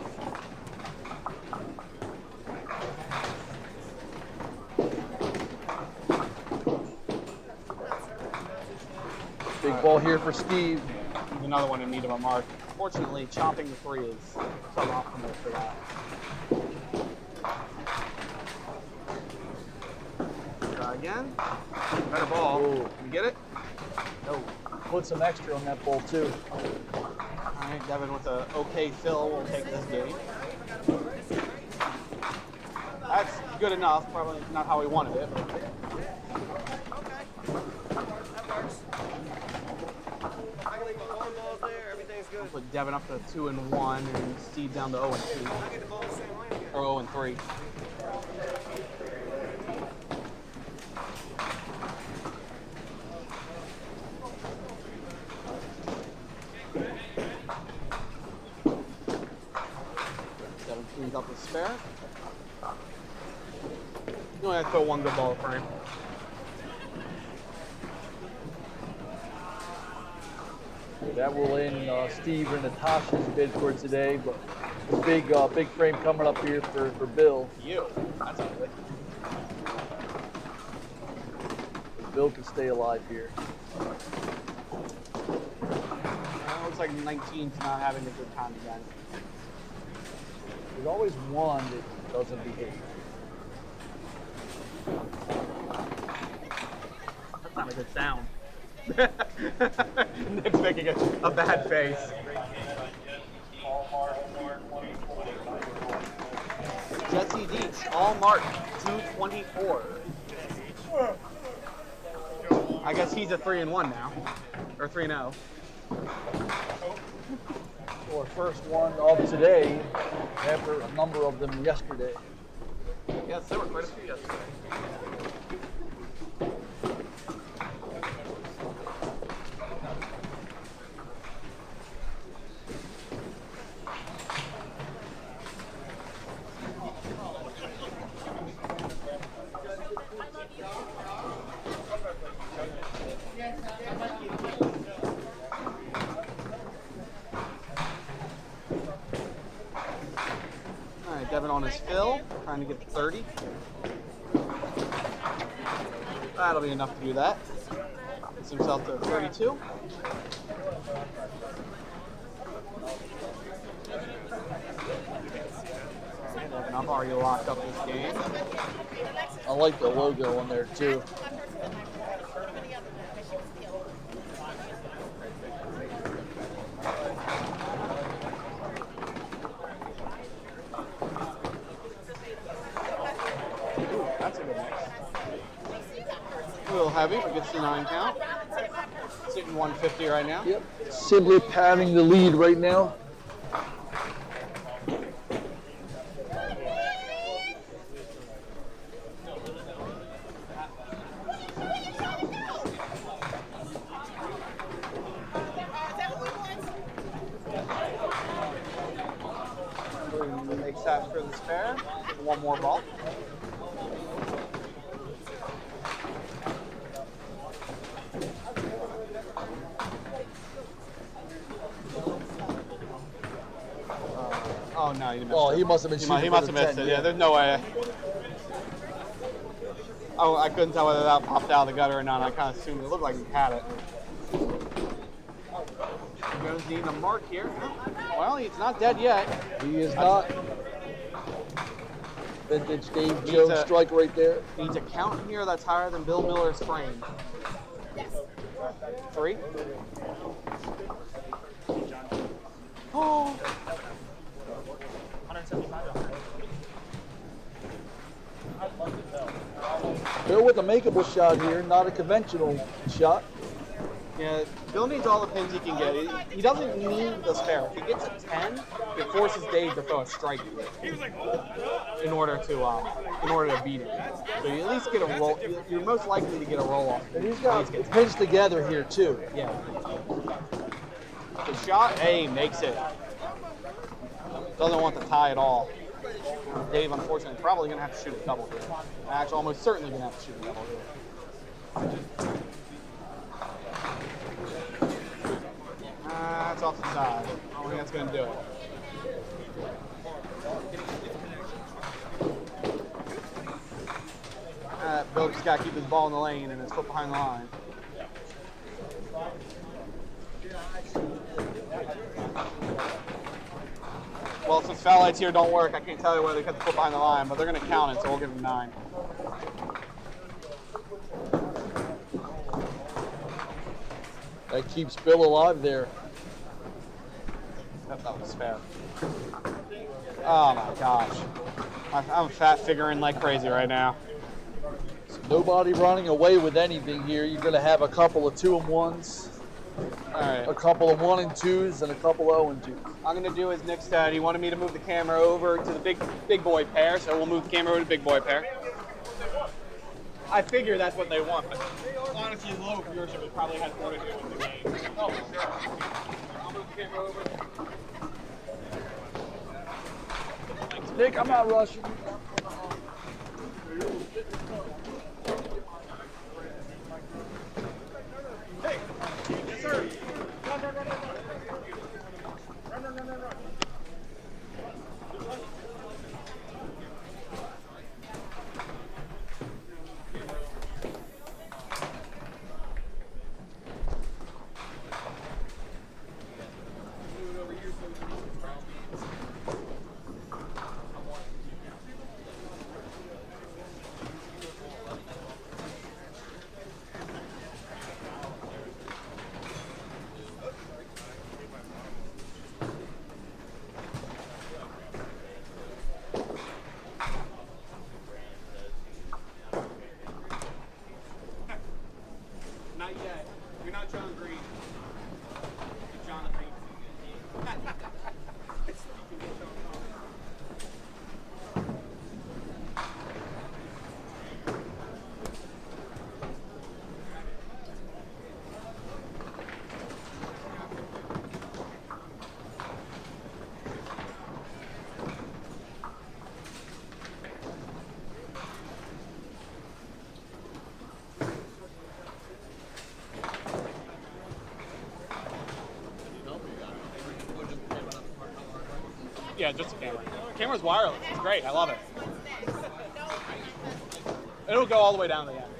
Big ball here for Steve. He's another one in need of a mark. Fortunately, chopping the 3 is suboptimal for that. Try again. Better ball. Ooh. Can you get it? No. Put some extra on that ball too. Alright, Devin with a okay fill will take this game. That's good enough. Probably not how we wanted it. But I'll put Devin up to 2-1 and Steve down to 0-2. Or 0-3. Devin cleans up his spare. You only have to throw one good ball for him. That will end Steve and Natasha's bid for today, but big frame coming up here for Bill. You. That's ugly. Bill can stay alive here. Looks like 19's not having a good time again. There's always one that doesn't behave. That's not a good sound. Nick's making a bad face. Jesse Deach, all marked, 224. I guess he's a 3-1 now, or 3-0. Our first one of today, after a number of them yesterday. Yes, there were quite a few yesterday. Devin on his fill, trying to get to 30. That'll be enough to do that. Gets himself to 32. Devin, I've already locked up this game. I like the logo on there too. A little heavy, but gets the 9 count. Sitting 150 right now. Yep. Sibley padding the lead right now. Makes that for the spare. One more ball. Oh no, he missed it. He must have been shooting. He must have missed it. Yeah, there's no way. Oh, I couldn't tell whether that popped out of the gutter or not. I kind of assumed it looked like he had it. Jones needing a mark here. Well, he's not dead yet. He is not. Vintage Dave Jones strike right there. Needs a count here that's higher than Bill Miller's frame. 3. Oh. 175. Bill with a makeable shot here, not a conventional shot. Yeah, Bill needs all the pins he can get. He doesn't need the spare. If he gets a 10, it forces Dave to throw a strike in order to beat him. So you at least get a roll. You're most likely to get a roll off. And he's got the pins together here too. Yeah. The shot, hey, makes it. Doesn't want the tie at all. Dave, unfortunately, probably going to have to shoot a double here. Actually, almost certainly going to have to shoot a double here. That's off the side. I don't think that's going to do it. Bill just got to keep his ball in the lane and his foot behind the line. Well, since foul lights here don't work, I can't tell you whether they cut the foot behind the line, but they're going to count it, so we'll give them 9. That keeps Bill alive there. That was fair. Oh my gosh. I'm fat figuring like crazy right now. So nobody running away with anything here. You're going to have a couple of 2-and-1s. All right. A couple of 1-and-2s and a couple of 0-and-2s. I'm gonna do as Nick said. He wanted me to move the camera over to the big boy pair, so we'll move the camera over to the big boy pair. I figure that's what they want, but honestly, low viewership has probably had more to do with the game. Oh, sure. I'll move the camera over. Nick, I'm not rushing. Hey, yes sir. Run. Run. Not yet. You're not John Green. You're Jonathan. Yeah, just a camera. The camera's wireless. It's great. I love it. It'll go all the way down to the end.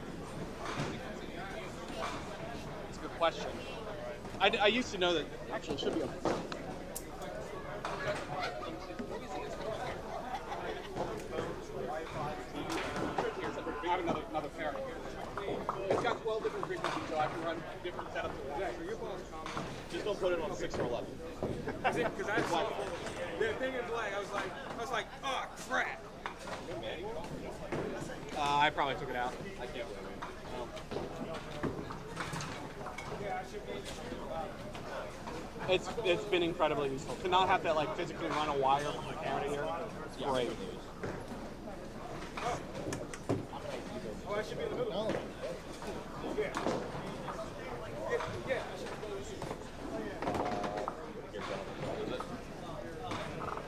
It's a good question. I used to know that. Actually, it should be on. I have another pair. It's got 12 different frequencies, so I can run different setups. Yeah, so your ball's common. Just don't put it on 6 or 11. Because I saw the thing in black. I was like, oh crap. I probably took it out. I can't. It's been incredibly useful to not have to like physically run a wire from the camera to here. It's great. Oh, I should be in the middle. No. Yeah.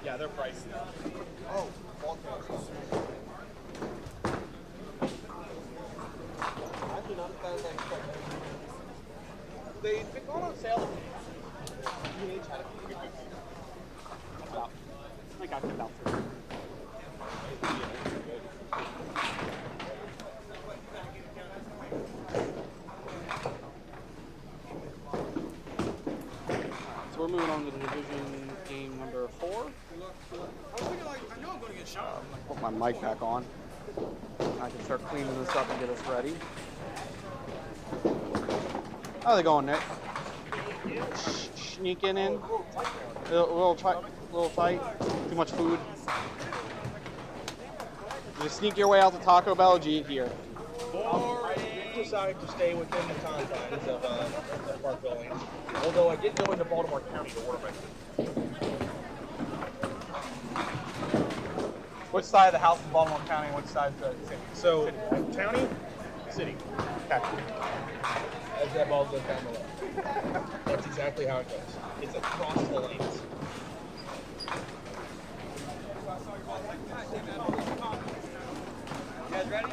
Yeah, they're pricey. Oh, actually, not as bad as I expected. They've been going on sale. UNH had a few. I got about 3. So we're moving on to the division game number 4. I was thinking, like, I know I'm going to get shot. Put my mic back on. I can start cleaning this up and get us ready. How are they going, Nick? sneaking in. A little tight. Too much food. You sneak your way out to Taco Bell, do you eat here? I decided to stay within the confines of Parkville. Although I did go into Baltimore County to work. Which side of the house is Baltimore County and which side is the city? So, county, city. Okay. As that ball goes down the left. That's exactly how it goes. It's across the lanes. You guys ready?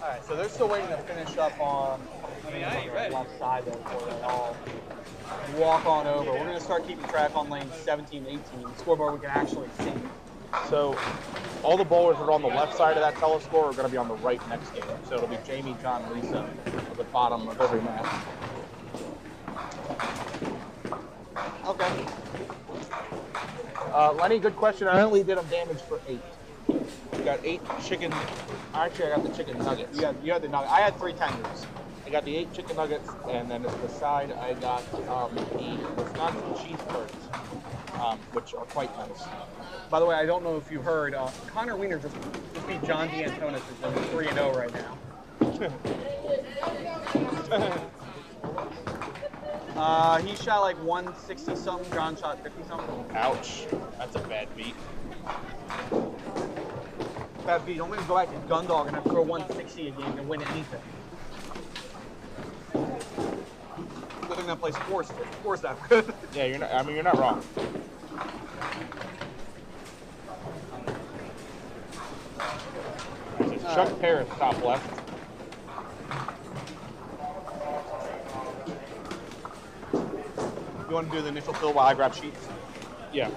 Alright, so they're still waiting to finish up on the left side there before they all walk on over. We're going to start keeping track on lanes 17 and 18. The scoreboard we can actually see. So, all the bowlers that are on the left side of that telescore are going to be on the right next game. So it'll be Jamie, John, Lisa at the bottom of every match. Okay. Lenny, good question. I only did them damage for 8. You got 8 chicken. Actually, I got the chicken nuggets. You had the nugget. I had 3 tenders. I got the 8 chicken nuggets, and then at the side, I got the Wisconsin cheese curds, which are quite nice. By the way, I don't know if you heard, Connor Wiener just beat John D'Antonis, who's 3-0 right now. He shot like 160 something. John shot 50 something. Ouch. That's a bad beat. Bad beat. I'm gonna go back to Gundog and have to throw 160 a game and win anything. Good thing that plays sports that good. Yeah, you're not. I mean, you're not wrong. Chuck Paris, top left. You want to do the initial fill while I grab sheets? Yeah.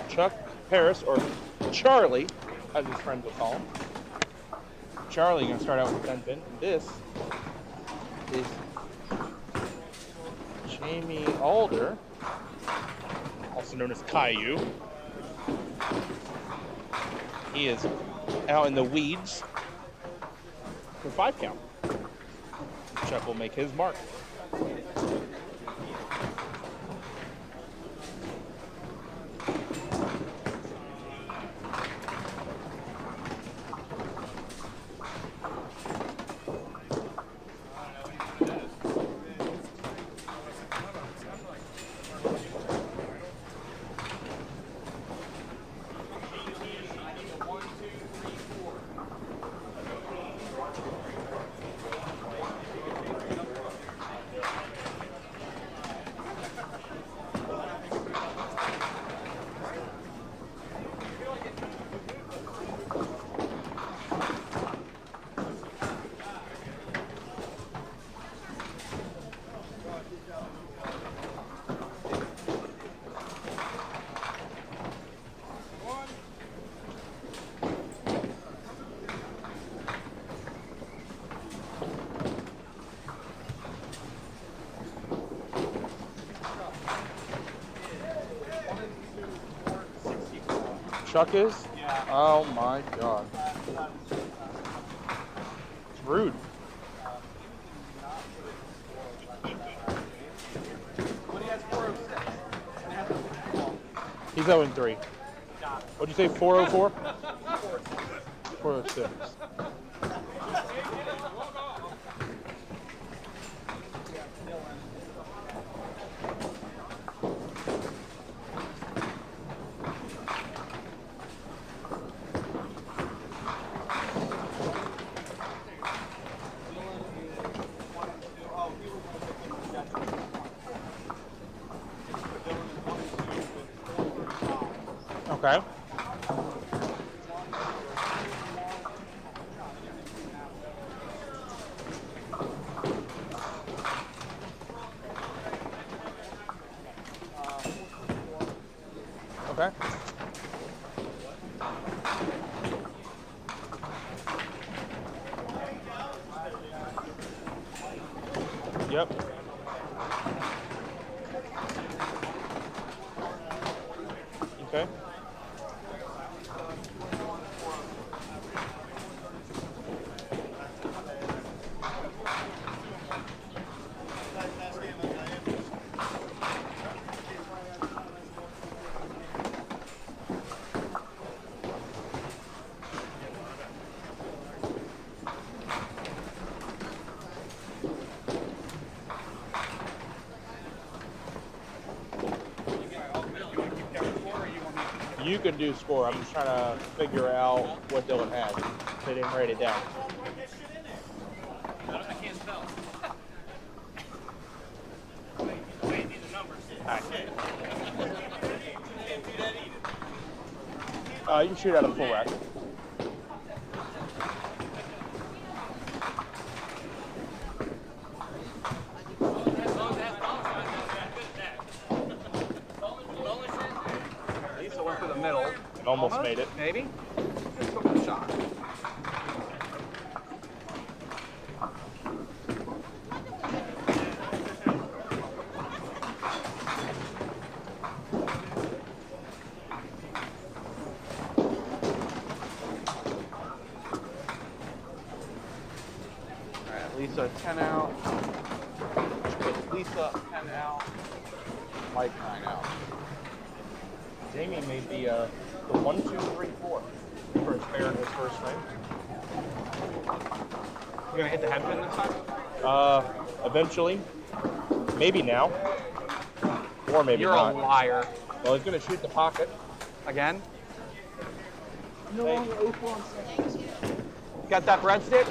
Chuck Paris, or Charlie, as his friends will call him. Charlie going to start out with the 10 pin. This is Jamie Alder, also known as Caillou. He is out in the weeds for 5 count. Chuck will make his mark. Chuck is? Yeah. Oh my god. It's rude. But he has 406. And has a He's 0-3. What'd you say, 404? 406. Okay. Okay. Yep. Okay. You can do score. I'm just trying to figure out what Dylan has. They didn't write it down. I can't spell. Wait, these are numbers. You can shoot out a full rack. Lisa went for the middle. And almost made it. Maybe? Just go for the shot. Alright, Lisa 10 out. Lisa 10 out. Mike 9 out. Jamie made the 1, 2, 3, 4 for his pair in his first frame. You gonna hit the head pin this time? Eventually. Maybe now. Or maybe You're not. a liar. Well, he's going to shoot the pocket. Again? No longer 0-4 on seconds. Got that breadstick?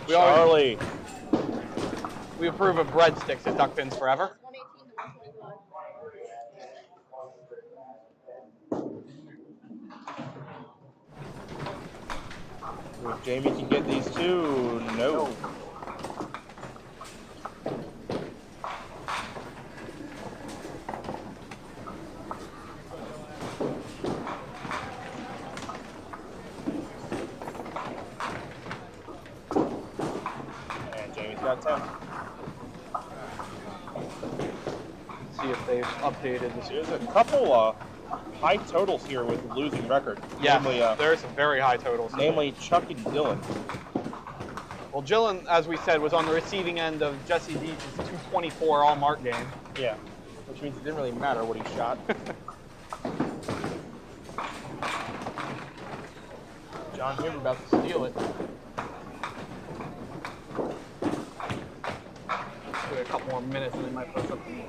Charlie. We approve of breadsticks at Duck Pins Forever. If Jamie can get these two, no. And Jamie's got 10. See if they've updated this. There's a couple high totals here with losing record. Yeah, Namely, there's some very high totals. namely Chuck and Dylan. Well, Jillen, as we said, was on the receiving end of Jesse Deach's 224 all-mark game. Yeah. Which means it didn't really matter what he shot. John Huber about to steal it. Give it a couple more minutes and they might put something in.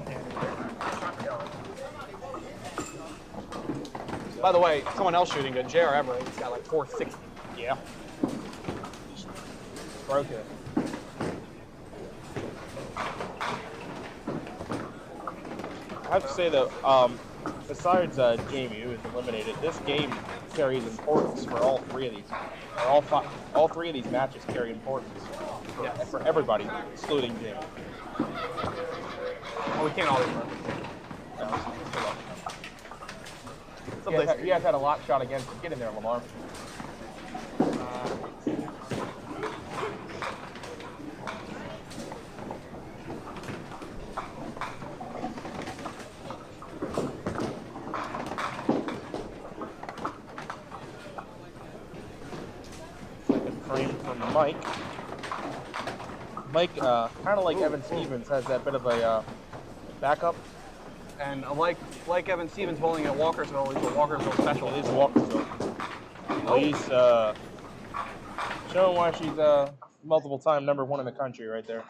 By the way, someone else shooting good, J.R. Everett, he's got like 460. Yeah. Broke it. I have to say though, besides Jamie, who was eliminated, this game carries importance for all three of these. Or all three of these matches carry importance for everybody, excluding Jamie. Well, we can't always run. He has had a lot shot against him. Get in there, Lamar. Second frame from Mike. Mike, kind of like Evan Stevens, has that bit of a backup. And like Evan Stevens bowling at Walkersville, he's a Walkersville special. It is Walkersville. He's showing why she's multiple time #1 in the country right there.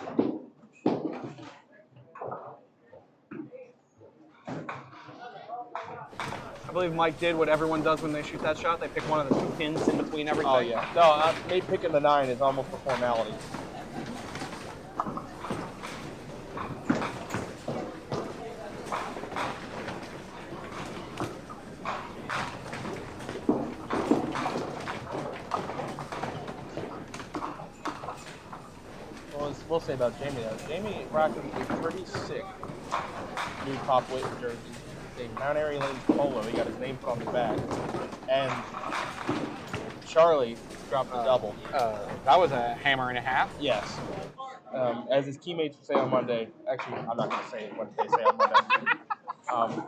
I believe Mike did what everyone does when they shoot that shot. They pick one of the two pins in between everything. Oh yeah. No, me picking the 9 is almost a formality. We'll say about Jamie though. Jamie rocked a pretty sick new Pop Whitten jersey. A Mount Airy Lanes polo. He got his name put on the back. And Charlie dropped a double. That was a hammer and a half. Yes. As his teammates would say on Monday. Actually, I'm not going to say what they say on Monday.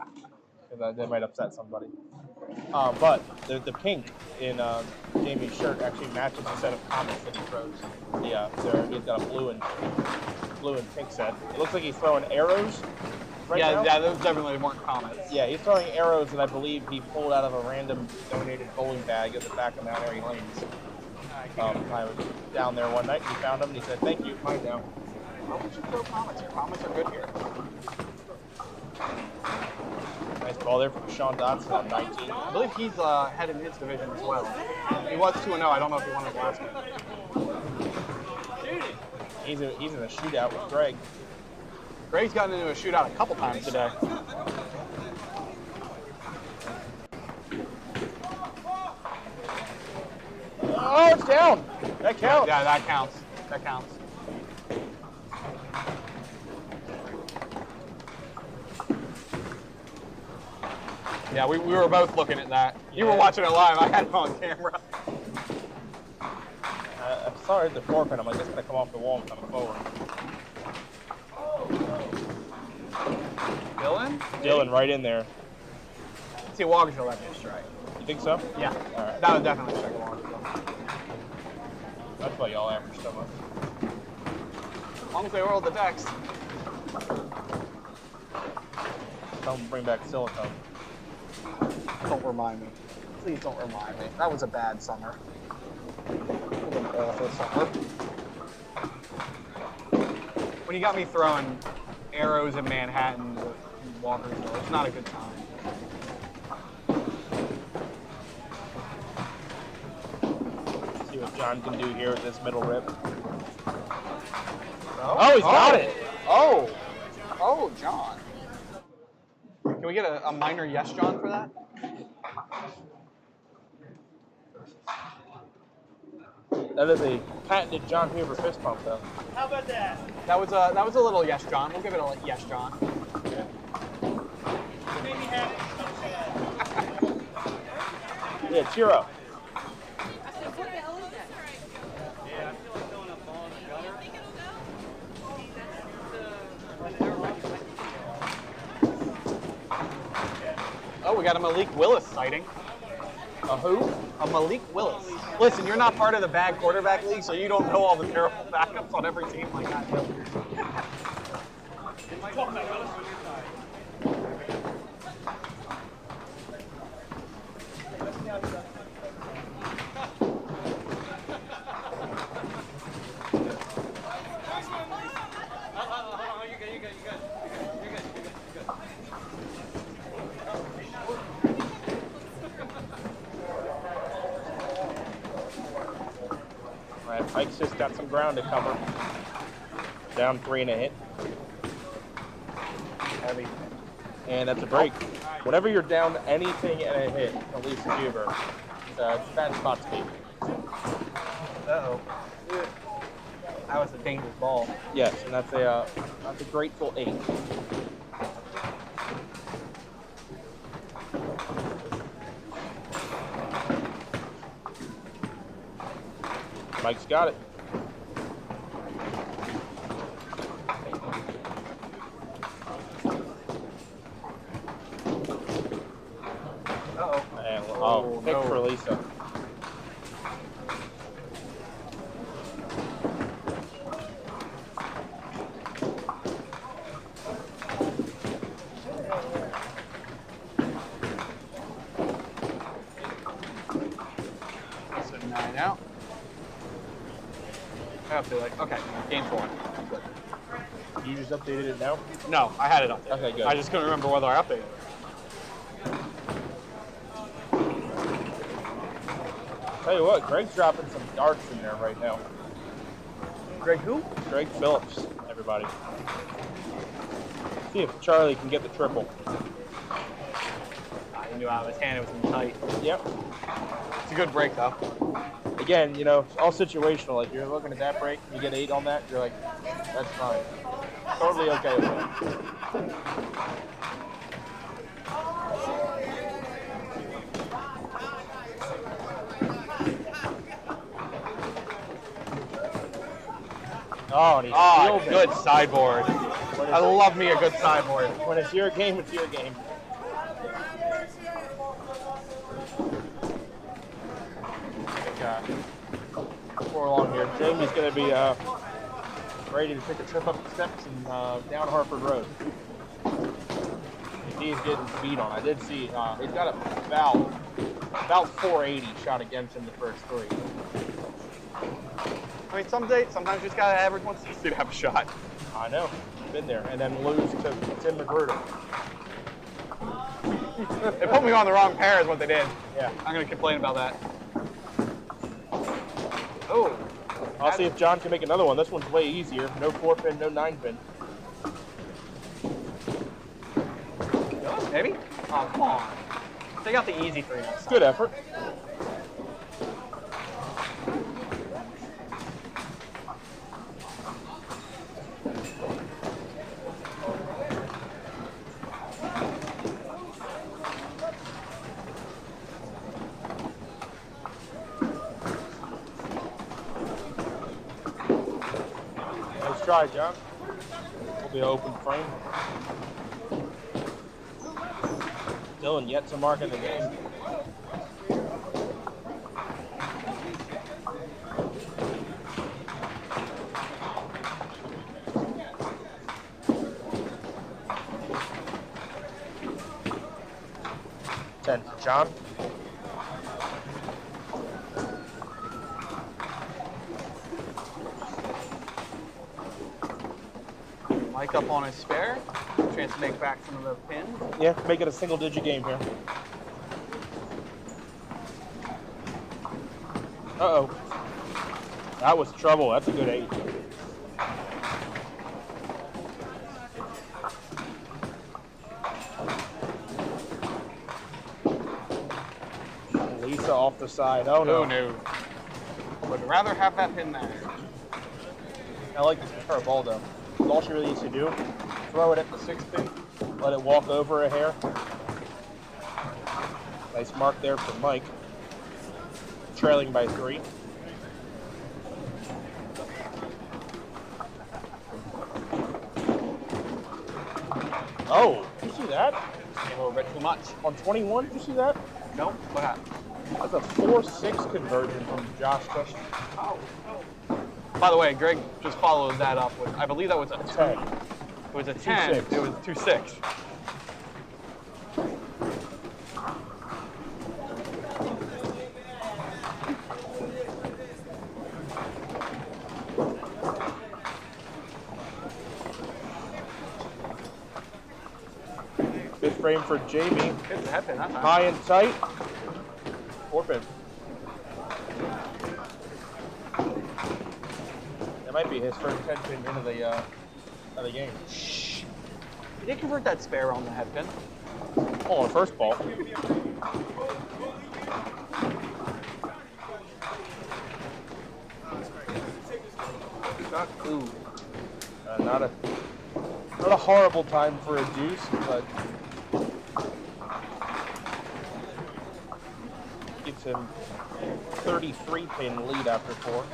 Because that might upset somebody. But the pink in Jamie's shirt actually matches the set of comments that he throws. He's got a blue and pink set. It looks like he's throwing arrows right now. Yeah, those definitely weren't comments. Yeah, he's throwing arrows that I believe he pulled out of a random donated bowling bag at the back of Mount Airy Lanes. I was down there one night and he found them and he said, "Thank you, mine now." Well, we should throw comments here. Comments are good here. Nice Ball there from Sean Dotson on 19. I believe he's head in his division as well. He was 2-0. I don't know if he won his last game. He's in a shootout with Greg. Greg's gotten into a shootout a couple times today. Oh, it's down. That counts. Yeah, that counts. That counts. Yeah, we were both looking at that. You were watching it live. I had it on camera. I saw it at the forefront. I'm like, it's going to come off the wall and come forward. Dylan right in there. See, Walkersville left me a strike. You think so? Yeah. All right. That was definitely a strike to Walkersville. That's why y'all average so much. As long as they rolled the decks. Don't bring back silicone. Don't remind me. Please don't remind me. That was a bad summer. It was an awful summer. When you got me throwing arrows in Manhattan with Walkersville, it's not a good time. See what John can do here with this middle rip. Oh, he's got it. Oh, John. Can we get a minor yes, John, for that? That is a patented John Huber fist pump, though. How about that? That was a little yes, John. We'll give it a yes, John. Maybe have it. Yeah, cheer up. Oh, we got a Malik Willis sighting. A who? A Malik Willis. Listen, you're not part of the bad quarterback league, so you don't know all the terrible backups on every team like I do. All right, Pike's just got some ground to cover. Down 3 and a hit. Heavy. And that's a break. Whenever you're down anything and a hit, at least Huber, it's a bad spot to be. Uh-oh. That was a dangerous ball. Yes, and that's a grateful 8. Mike's got it. Uh-oh. And, Oh, pick no. for Lisa. So 9 out. I have to okay, game 4. Good. You just updated it now? No, I had it up there. Okay, good. I just couldn't remember whether I updated it. Tell you what, Greg's dropping some darts in there right now. Greg who? Greg Phillips, everybody. See if Charlie can get the triple. He knew out of his hand, it was in tight. Yep. It's a good break, though. Again, you know, it's all situational. Like, you're looking at that break, you get 8 on that, you're like, that's fine. Totally okay with that. Oh, and he's Oh, fielding. good sideboard. I love me a good sideboard. When it's your game, it's your game. Before long here, Jamie's going to be ready to take a trip up the steps and down Harford Road. He's getting beat on. I did see he's got about 480 shot against him the first 3. I mean, sometimes you just gotta average 160 to have a shot. I know, been there, and then lose to Tim Magruder. They put me on the wrong pair is what they did. Yeah. I'm going to complain about that. Oh. I'll see if John can make another one. This one's way easier. No 4-pin, no 9-pin. Maybe? Oh, come on. Take out the easy 3 next time. Good effort. Nice try, John. Will be an open frame. Dylan yet to mark in the game. Ten for John. Mike up on his spare. Chance to make back some of the pins. Yeah, make it a single-digit game here. Uh-oh. That was trouble. That's a good 8. Lisa off the side. Oh, no. Oh, no. Would rather have that pin there. I like this for a ball, though. All she really needs to do, throw it at the 6-pin, let it walk over a hair. Nice mark there for Mike. Trailing by 3. Oh, did you see that? A little bit too much. On 21, did you see that? Nope. What happened? That's a 4-6 conversion from Josh Cushing. By the way, Greg just followed that up with, I believe that was a 10. It was a 10. 2-6. It was 2-6. Good frame for Jamie. Hit the head pin that time. High and tight. 4-pin. That might be his first 10-pin into the game. He did convert that spare on the head pin. Oh, on first ball. Ooh. Not a horrible time for a deuce, but gives him 33-pin lead after 4.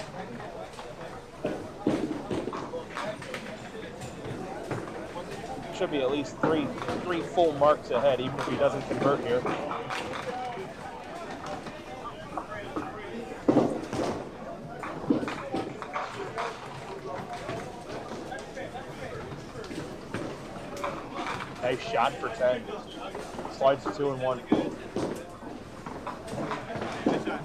Should be at least three full marks ahead, even if he doesn't convert here. Nice shot for 10. Slides to 2 and 1.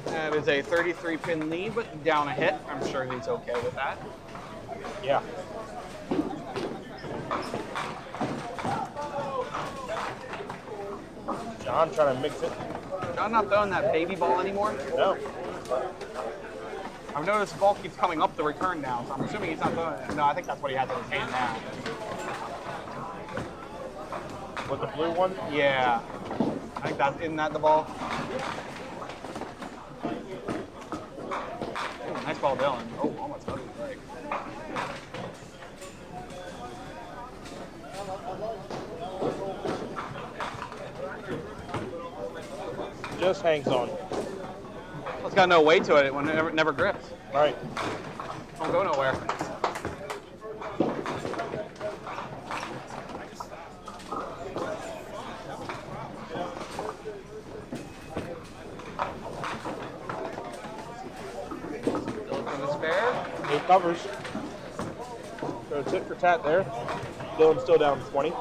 That is a 33-pin lead, but down a hit. I'm sure he's okay with that. Yeah. John trying to mix it. John not throwing that baby ball anymore. No. I've noticed the ball keeps coming up the return now, so I'm assuming he's not throwing it. No, I think that's what he has in his hand now. With the blue one? Yeah. I think that's, isn't that the ball? Ooh, nice ball, Dylan. Oh, almost got it break. Just hangs on. It's got no weight to it when it never grips. All right. Don't go nowhere. He covers. So tit for tat there. Dylan's still down 20.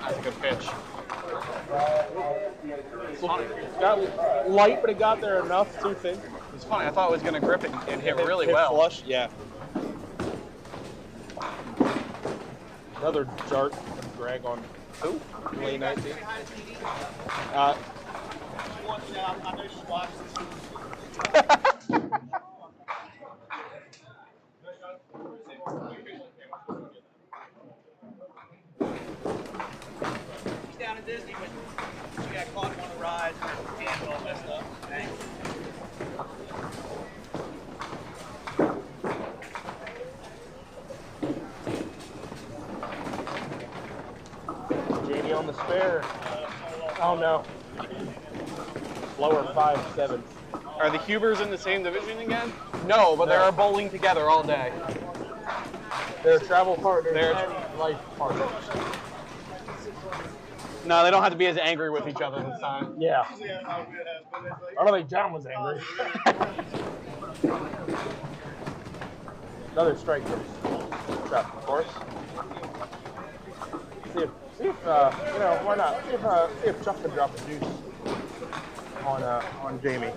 That's a good pitch. Got light, but it got there enough. Too thin. His funny. I thought it was going to grip and hit really Hit well. Flush, yeah. Another dart and drag on who? Lane 19. She's down at Disney, but she got caught on a ride and her hand's all messed up. Thanks. Jamie on the spare. Oh no. Lower 5-7. Are the Hubers in the same division again? No, but they're bowling together all day. They're travel partners They're- and life partners. No, they don't have to be as angry with each other this time. Yeah. I don't think John was angry. Another strike first. Trap, of course. See if you know, why not? See if Chuck can drop a deuce on Jamie.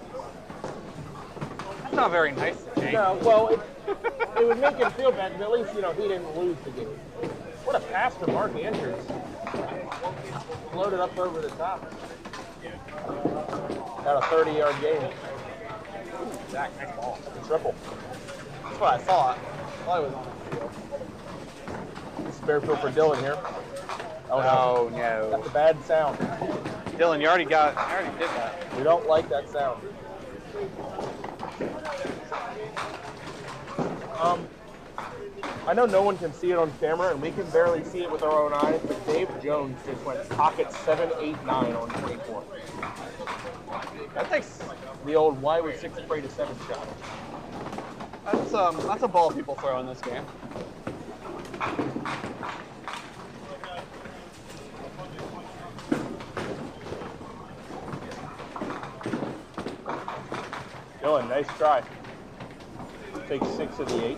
That's not very nice of Jake. No, well, it would make him feel bad, but at least, you know, he didn't lose the game. What a pass to Mark Andrews. Floated up over the top. Got a 30-yard game. Ooh, Zach, nice ball. The triple. That's what I thought. I thought it was on the field. Spare field for Dylan here. Oh, no. That's a bad sound. Dylan, you already did that. We don't like that sound. I know no one can see it on camera, and we can barely see it with our own eyes, but Dave Jones just went pocket 7, 8, 9 on 24. That takes. The old why was 6 afraid of 7 shot. That's a ball people throw in this game. Dylan, nice try. Take 6 of the 8.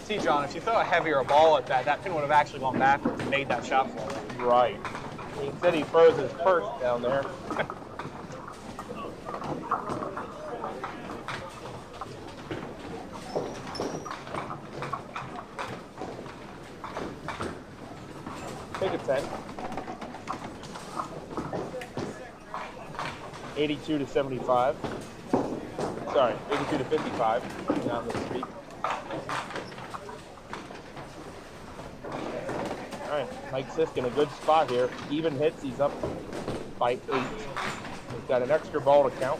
See, John, if you throw a heavier ball at that, that pin would have actually gone backwards and made that shot for you. Right. He said he froze his purse down there. Take a 10. 82 to 75. Sorry, 82 to 55. Not misspeak. All right, Mike Sisk in a good spot here. Even hits, he's up by 8. He's got an extra ball to count.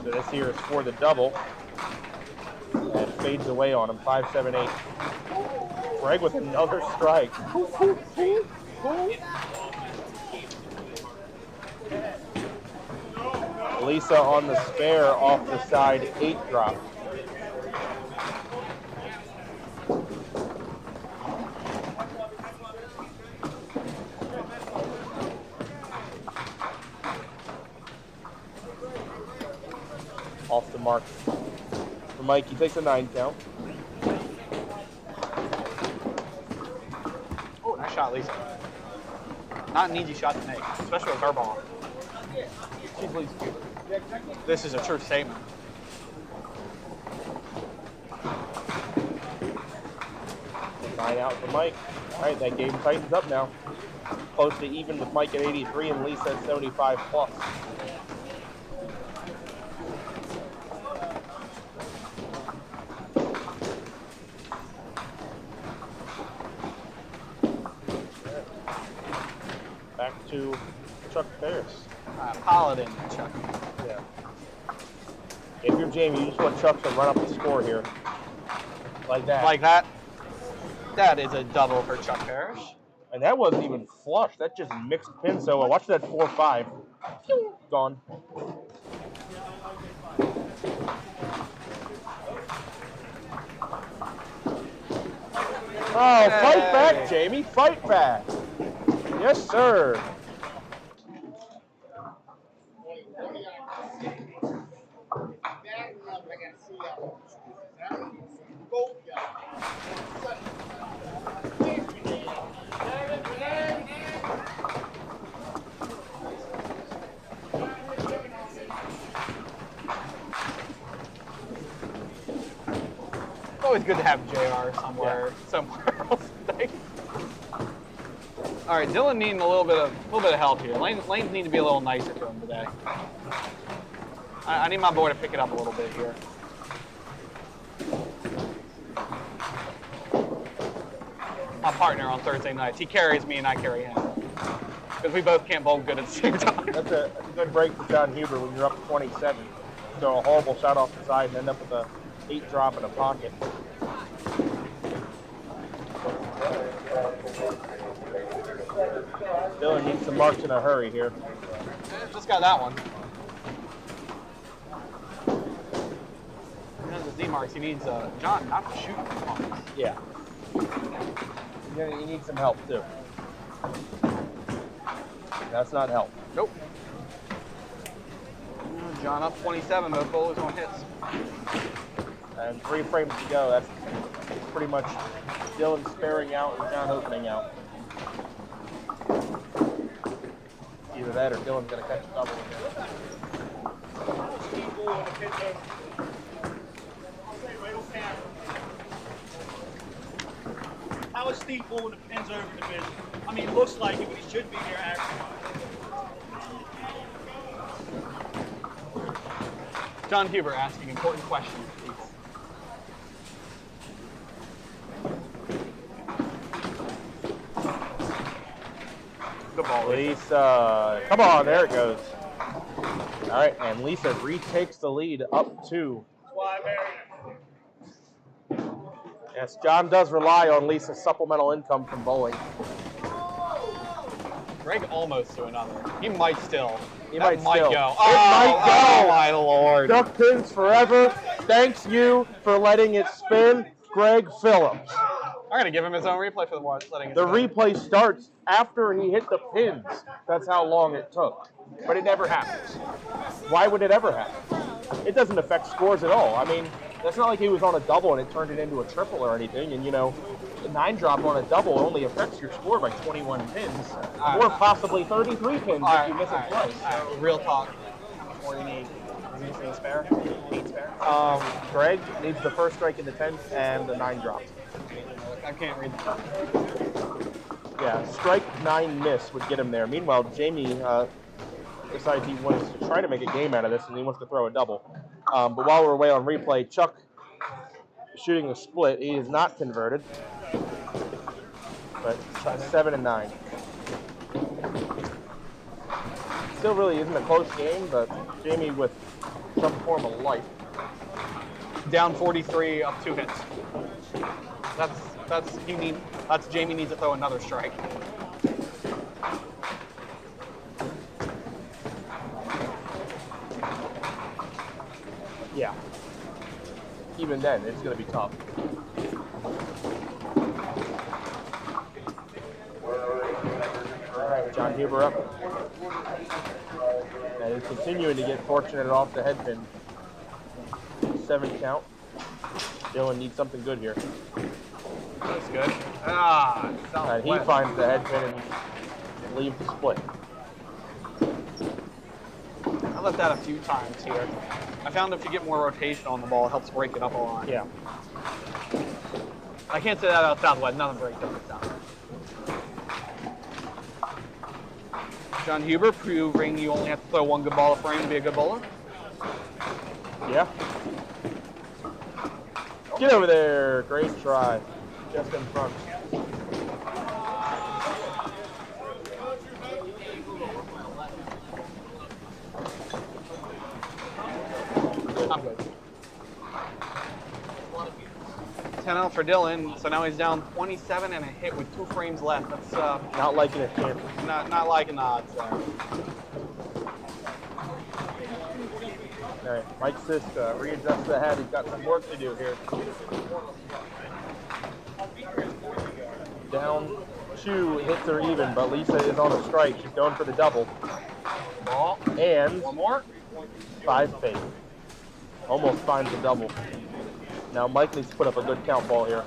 So this here is for the double. And fades away on him, 5, 7, 8. Greg with another strike. Lisa on the spare off the side, 8 drop. Off the mark. For Mike, he takes a 9 count. Oh, nice shot, Lisa. Not an easy shot to make, especially with her ball. She's Lisa. This is a true statement. Nine out for Mike. All right, that game tightens up now. Close to even with Mike at 83 and Lisa at 75 plus. Back to Chuck Ferris. Paladin, Chuck. Yeah. If you're Jamie, you just want Chuck to run up the score here. Like that. Like that. That is a double for Chuck Parrish. And that wasn't even flush. That just mixed pin. So watch that 4-5. Gone. Oh, fight back, Jamie. Fight back. Yes, sir. always good to have JR somewhere else. All right, Dylan needing a little bit of help here. Lanes need to be a little nicer to him today. I need my boy to pick it up a little bit here. My partner on Thursday nights, he carries me and I carry him. Because we both can't bowl good at the same time. That's a good break for John Huber when you're up 27. So a horrible shot off the side and end up with a 8 drop in a pocket. Dylan needs some marks in a hurry here. Just got that one. He has the Z marks. He needs John not to shoot marks. Yeah. You need some help too. That's not help. Nope. John up 27, both bowlers on hits. And 3 frames to go. That's pretty much Dylan sparing out and John opening out. Either that or Dylan's going to catch a double again. How is Steve pulling the pins over the middle? I mean, it looks like it, but he should be there actually. John Huber asking important questions, please. Good ball, Lisa. Come on, there it goes. All right, and Lisa retakes the lead up 2. That's why I married him. Yes, John does rely on Lisa's supplemental income from bowling. Greg almost to another. He might still. He That might still. go. It might go. Oh, my Lord. Duck pins forever. Thanks you for letting it spin, Greg Phillips. I'm going to give him his own replay for the letting it The spin. replay starts after he hit the pins. That's how long it took. But it never happens. Why would it ever happen? It doesn't affect scores at all. I mean, that's not like he was on a double and it turned it into a triple or anything. And, you know, the 9 drop on a double only affects your score by 21 pins. Or possibly 33 pins if you miss it twice. Real talk. How much more do you need? Is he saying spare? 8 spare? Greg needs the first strike in the 10th and the 9 drop. I can't read that. Yeah, strike 9 miss would get him there. Meanwhile, Jamie decides he wants to try to make a game out of this and he wants to throw a double. But while we're away on replay, Chuck shooting a split. He is not converted. But 7 and 9. Still really isn't a close game, but Jamie with some form of life. Down 43, up 2 hits. That's Jamie needs to throw another strike. Yeah. Even then, it's going to be tough. All right, John Huber up. And he's continuing to get fortunate off the head pin. 7 count. Dylan needs something good here. That's good. And he finds the head pin and leaves the split. I left that a few times here. I found if you get more rotation on the ball, it helps break it up a lot. Yeah. I can't say that out Southwest. Nothing breaks up at Southwest. John Huber proving you only have to throw 1 good ball a frame to be a good bowler. Yeah. Get over there. Great try. Just in front. I'm good. 10 out for Dylan, so now he's down 27 and a hit with 2 frames left. That's Not liking his chances. not liking the odds there. All right, Mike Sisk readjusts the head. He's got some work to do here. Down 2 hits are even, but Lisa is on a strike. She's going for the double. Ball. And 1 more. 5 fade. Almost finds the double. Now Mike needs to put up a good count ball here.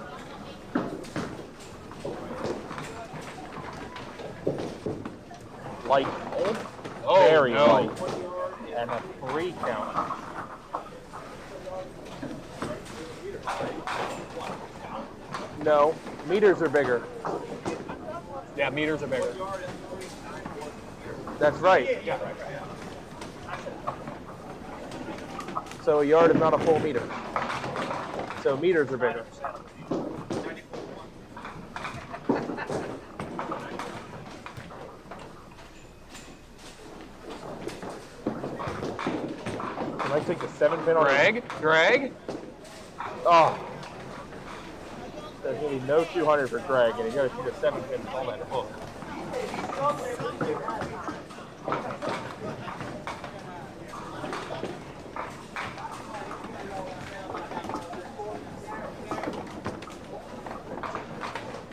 Light. Very light. And a 3 count. No, meters are bigger. Yeah, meters are bigger. That's right. Yeah, right. So a yard is not a full meter. So meters are bigger. Can I take the 7-pin on Greg? Oh. There's going to be no 200 for Greg, and he's going to shoot a 7-pin on that hook.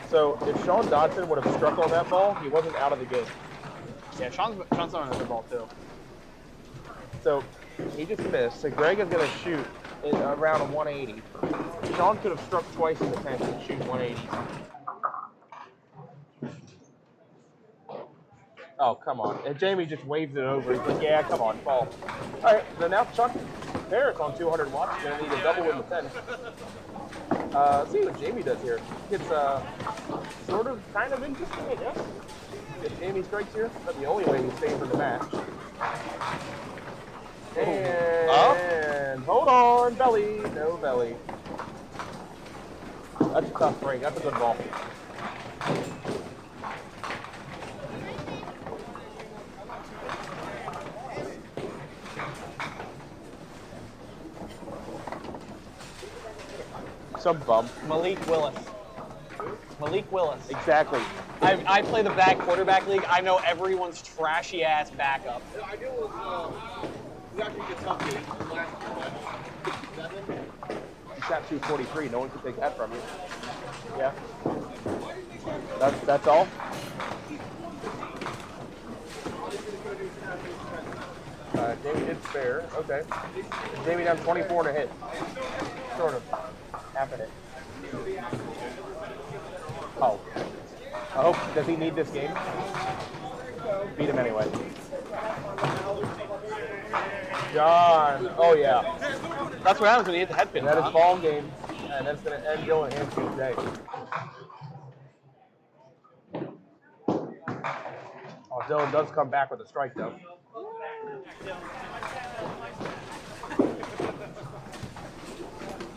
So if Sean Dodson would have struck on that ball, he wasn't out of the game. Yeah, Sean's throwing a good ball too. So he just missed. So Greg is going to shoot around a 180. Sean could have struck twice in the 10th and shoot 180. Oh, come on. And Jamie just waves it over. He's like, yeah, come on, fall. All right, so now Chuck Harris on 200 watts. He's going to need a double in the 10th. Let's see what Jamie does here. It's sort of kind of interesting, I guess. If Jamie strikes here, that's the only way he's staying for the match. And hold on, belly, no belly. That's a tough break. That's a good ball. Some bum. Malik Willis. Exactly. I play the back quarterback league. I know everyone's trashy ass backup. I do with actually Kentucky last year. You shot 243. No one can take that from you. Yeah. That's all. Jamie did spare. Okay. Jamie down 24 and a hit. Sort of. Half a hit. Oh. I hope. Does he need this game? Beat him anyway. John. Oh, yeah. That's what happens when you hit the head pin. That is ball game. And that's going to end Dylan Hanson's day. Oh, Dylan does come back with a strike, though.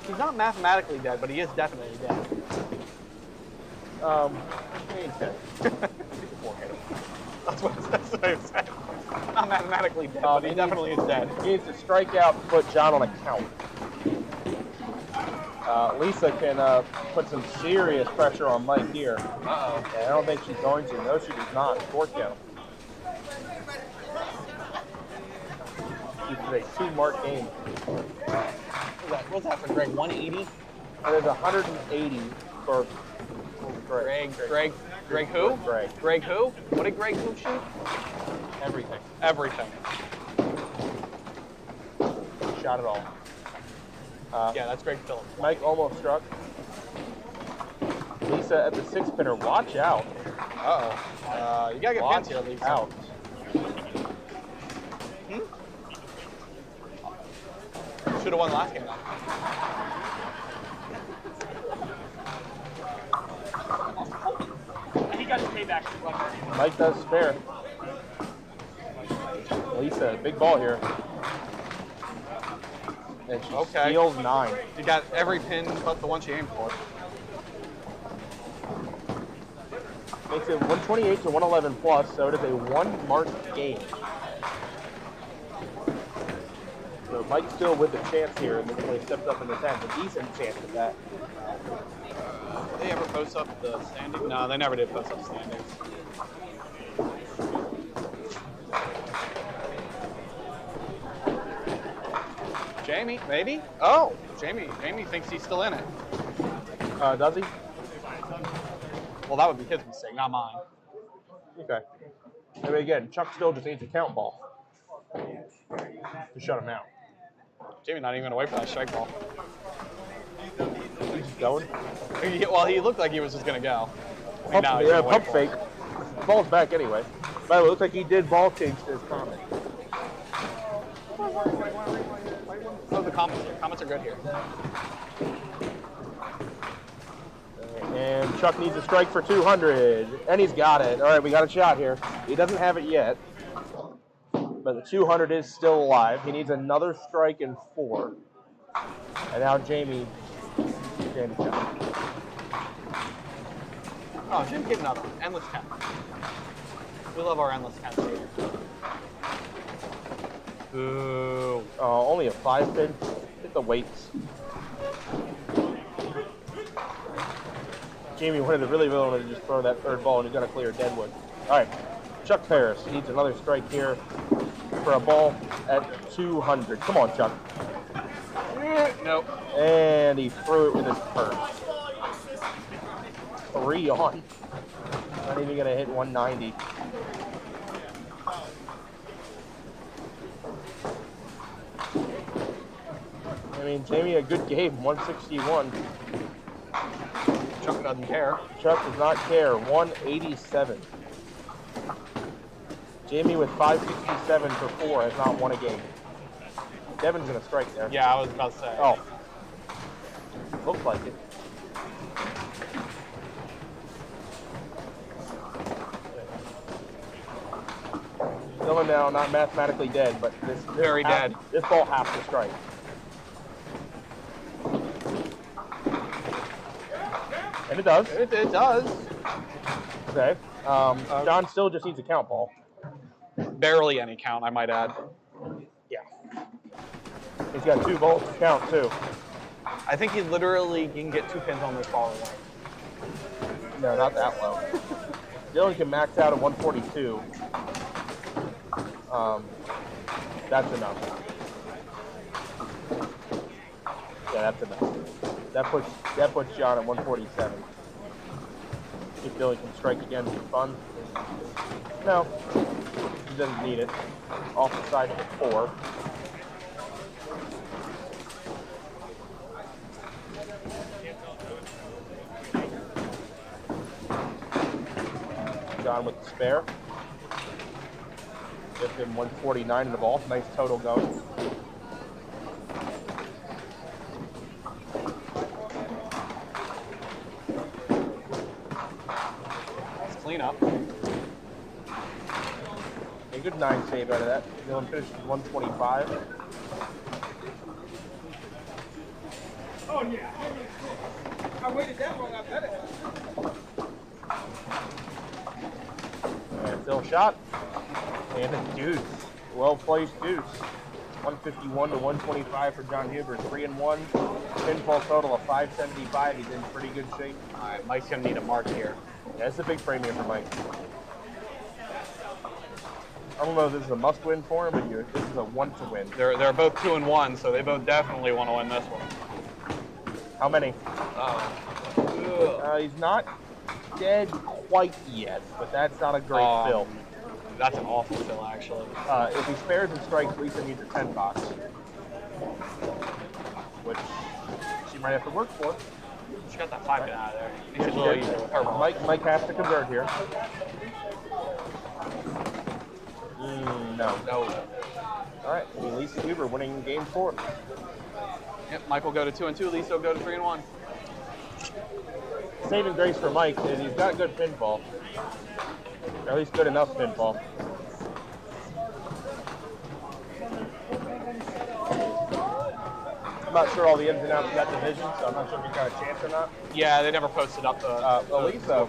He's not mathematically dead, but he is definitely dead. He ain't dead. That's what I said. Not mathematically dead, but he definitely is dead. He needs to strike out and put John on a count. Lisa can put some serious pressure on Mike here. Uh-oh. And I don't think she's going to. No, she does not. 4 count. This is a 2-mark game. What's that for Greg? 180? And there's 180 for Greg who? Greg. Greg who? What did Greg who shoot? Everything. Everything. Shot it all. Yeah, that's Greg Phillips. Mike almost struck. Lisa at the 6-pinner. Watch out. Uh-oh. You gotta get Watch fancy at least. out. Should have won last game, though. He got his payback. Mike does spare. Lisa, big ball here. And she steals 9. You got every pin but the one she aimed for. Makes it 128 to 111 plus, so it is a 1-mark game. So Mike's still with the chance here, and when he steps up in the 10th, a decent chance at that. Did they ever post up the standings? No, they never did post up standings. Jamie, maybe? Oh, Jamie thinks he's still in it. Does he? Well, that would be his mistake, not mine. Okay. I mean, again, Chuck still just needs a count ball to shut him out. Jamie not even going to wait for that strike ball. He's just going. Well, he looked like he was just going to go. Pump, yeah, pump fake. Ball's back anyway. By the way, it looks like he did ball change to his comment. Oh, the comments are good here. And Chuck needs a strike for 200, and he's got it. All right, we got a shot here. He doesn't have it yet, but the 200 is still alive. He needs another strike and 4. And now Jamie Chuck. Oh, Jim getting up. Endless cat. We love our endless cat here. Ooh. Oh, only a 5-pin. Hit the weights. Jamie wanted to really want to just throw that third ball, and he's got to clear Deadwood. All right, Chuck Paris needs another strike here for a ball at 200. Come on, Chuck. Nope. And he threw it with his purse. 3 on. Not even going to hit 190. I mean, Jamie, a good game, 161. Chuck doesn't care. Chuck does not care, 187. Jamie with 567 for 4 has not won a game. Devin's going to strike there. Yeah, I was about to say. Oh. Looks like it. Dylan now not mathematically dead, but this Very dead. This ball has to strike. And it does. It does. Okay. John still just needs a count ball. Barely any count, I might add. Yeah. He's got 2 balls to count, too. I think he literally can get 2 pins on this ball away. No, not that low. Dylan can max out at 142. That's enough. Yeah, that's enough. That puts John at 147. If Dylan can strike again for fun. No, he doesn't need it. Off the side of 4. John with the spare. Gives him 149 in the ball. Nice total going. Let's clean up. A good 9 save out of that. Dylan finished with 125. Oh, yeah. I waited that long, I bet it. And Phil shot. And a deuce. Well-placed deuce. 151 to 125 for John Huber. 3-1. Pinfall total of 575. He's in pretty good shape. All right, Mike's going to need a mark here. Yeah, it's a big premium for Mike. I don't know if this is a must-win for him, but this is a want-to-win. They're both 2-1, so they both definitely want to win this one. How many? He's not dead quite yet, but that's not a great fill. That's an awful fill, actually. If he spares and strikes, Lisa needs a 10 box, which she might have to work for. She got that 5 pin out of there. Makes it a little easier with her ball. Mike has to convert here. No. All right, Lisa Huber winning game 4. Yep, Mike will go to 2-2. Lisa will go to 3-1. Saving grace for Mike is he's got good pinfall. Or at least good enough pinfall. I'm not sure all the ins and outs of that division, so I'm not sure if he's got a chance or not. Yeah, they never posted up the Elisa,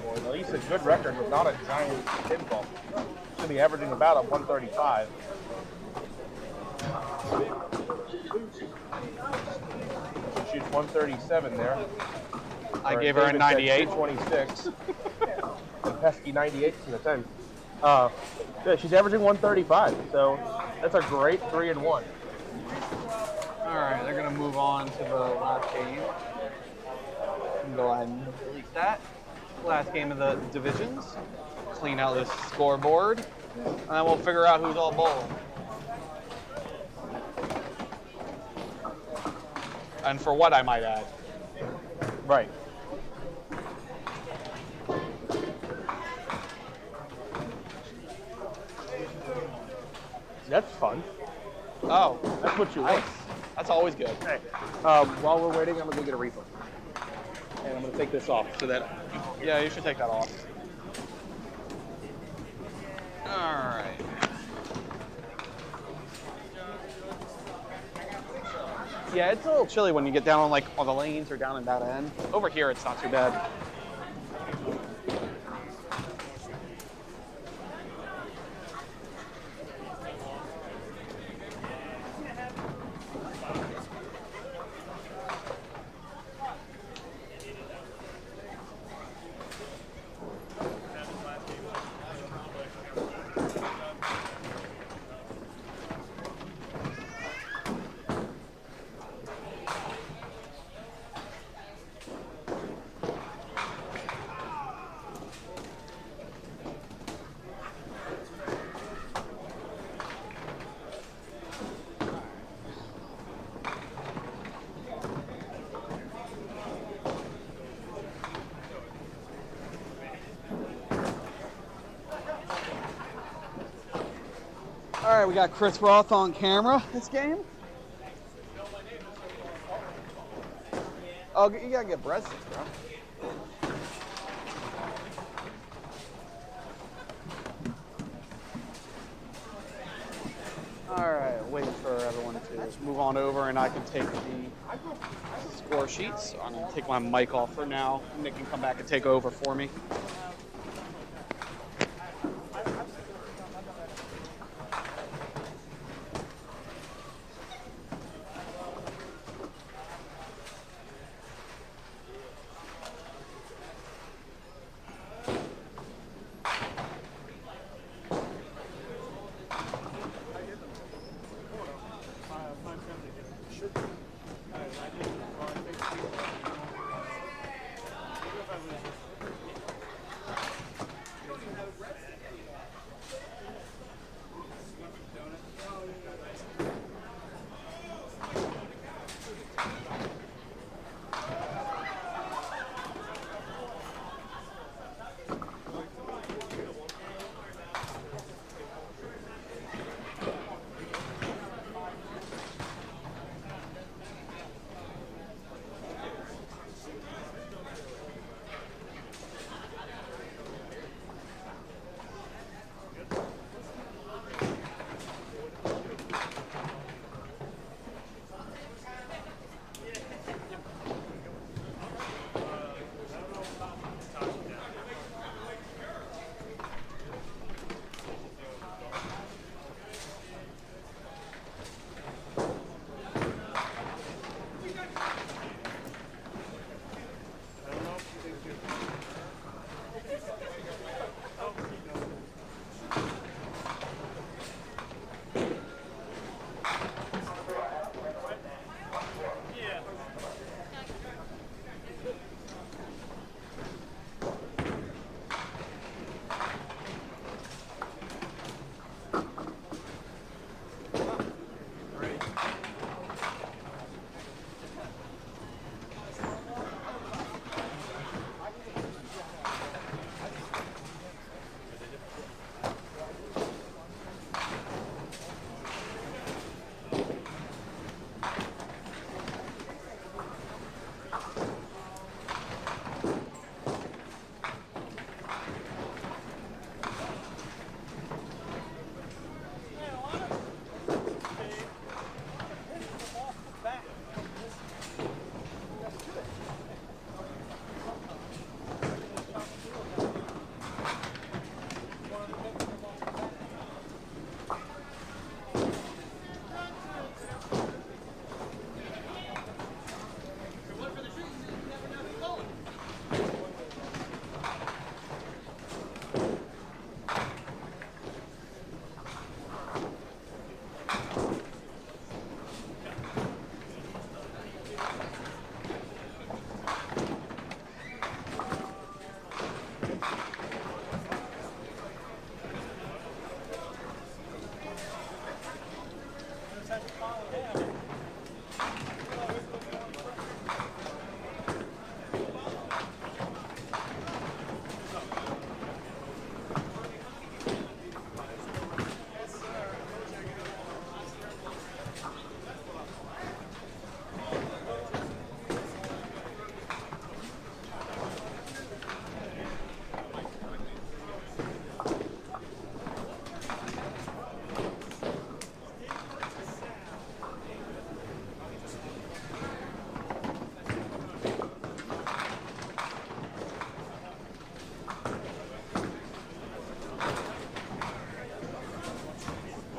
good record with not a giant pinfall. She's going to be averaging about a 135. She shoots 137 there. I gave her a 98. 26. A pesky 98 from the 10. Yeah, she's averaging 135, so that's a great 3-1. All right, they're going to move on to the last game. Go ahead and delete that. Last game of the divisions. Clean out this scoreboard, and then we'll figure out who's all bowling. And for what, I might add. Right. That's fun. Oh, That's what you nice. want. That's always good. Hey, while we're waiting, I'm going to go get a refill. And I'm going to take this off so that Yeah, you should take that off. Alright. Yeah, it's a little chilly when you get down on like on the lanes or down in that end. Over here, it's not too bad. All right, we got Chris Roth on camera this game. Oh, you gotta get breadsticks, bro. All right, waiting for everyone to move on over, and I can take the score sheets. I'm gonna take my mic off for now. Nick can come back and take over for me.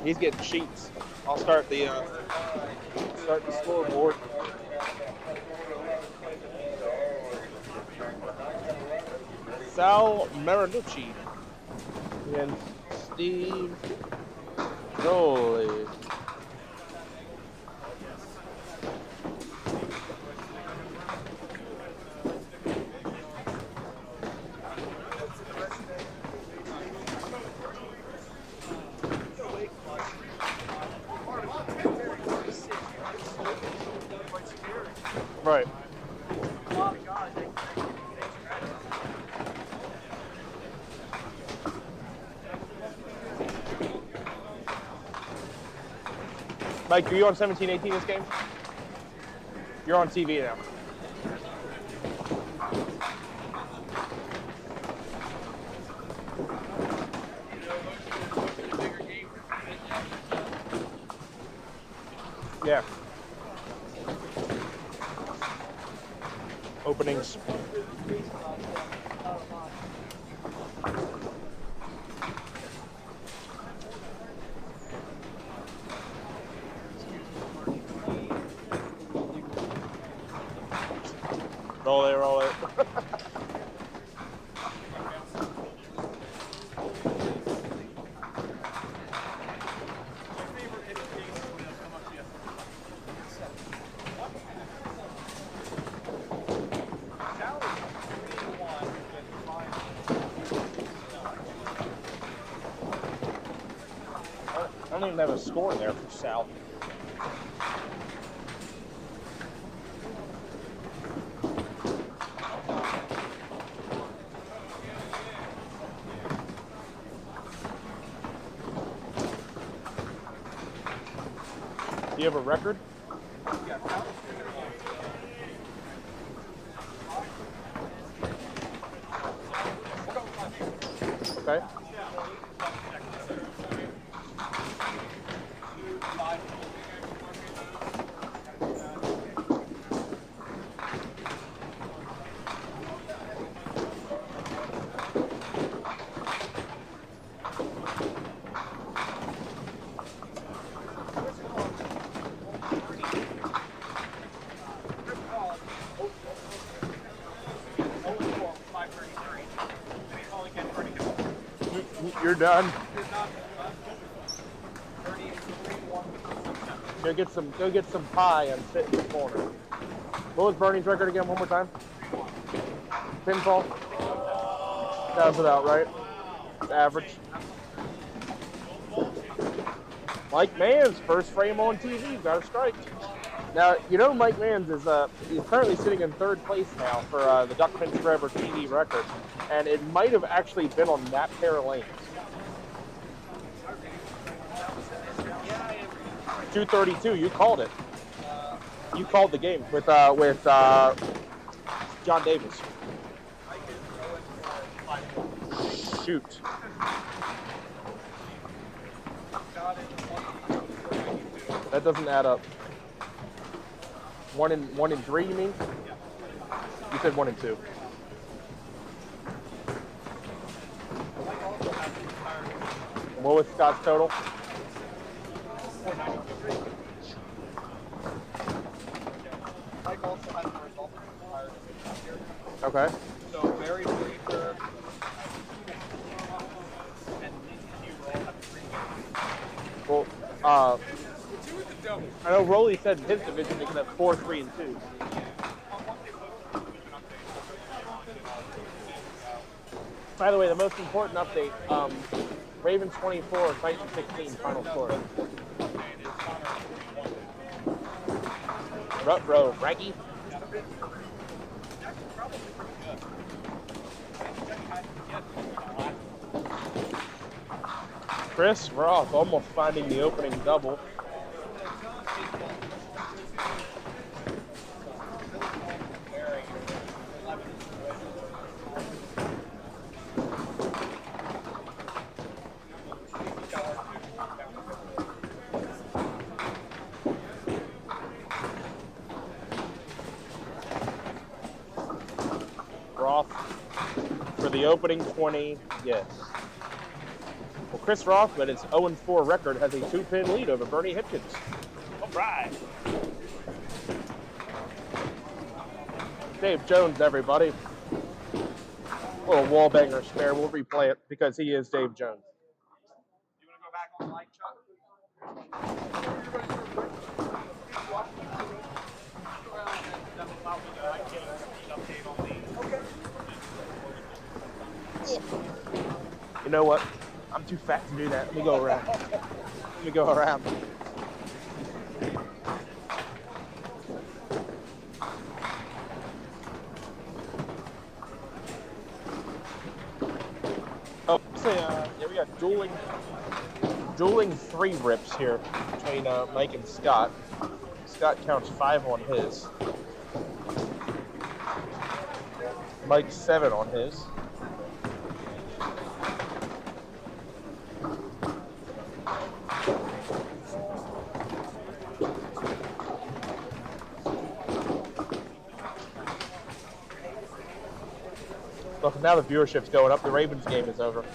He's getting sheets. I'll start the scoreboard. Sal Marinucci and Steve Jolie. Right. Mike, are you on 17-18 this game? You're on TV now. Yeah. Openings. Roll it, roll it. I don't even have a score there for Sal. Do you have a record? Okay. You're done. Go get some pie and sit in the corner. What was Bernie's record again? One more time. Pinfall. Sounds about right. Average. Mike Mann's first frame on TV. Got a strike. Now you know Mike Mann's is he's currently sitting in third place now for the Duck Pins Forever TV record, and it might have actually been on that pair of lanes. 232. You called it. You called the game with John Davis. Shoot. That doesn't add up. 1 and 3, you mean? You said 1 and 2. What was Scott's total? Mike also has the result higher than here. Okay. So Barry Reaper and you roll have 3 games. Well, I know Roley said in his division they can have 4, 3, and 2. By the way, the most important update, Ravens 24, Titans 16, final score. Rut-row, Raggy. Chris Roth almost finding the opening double. Roth for the opening 20, yes. Well, Chris Rothman, his 0-4 record, has a 2-pin lead over Bernie Hipkins. All right. Dave Jones, everybody. Little wall banger spare. We'll replay it because he is Dave Jones. You want to go back on mic, Chuck? You know what? I'm too fat to do that. Let me go around. Let me go around. Oh, say, yeah, we got dueling 3 rips here between Mike and Scott. Scott counts 5 on his. Mike's 7 on his. Look, now the viewership's going up. The Ravens game is over.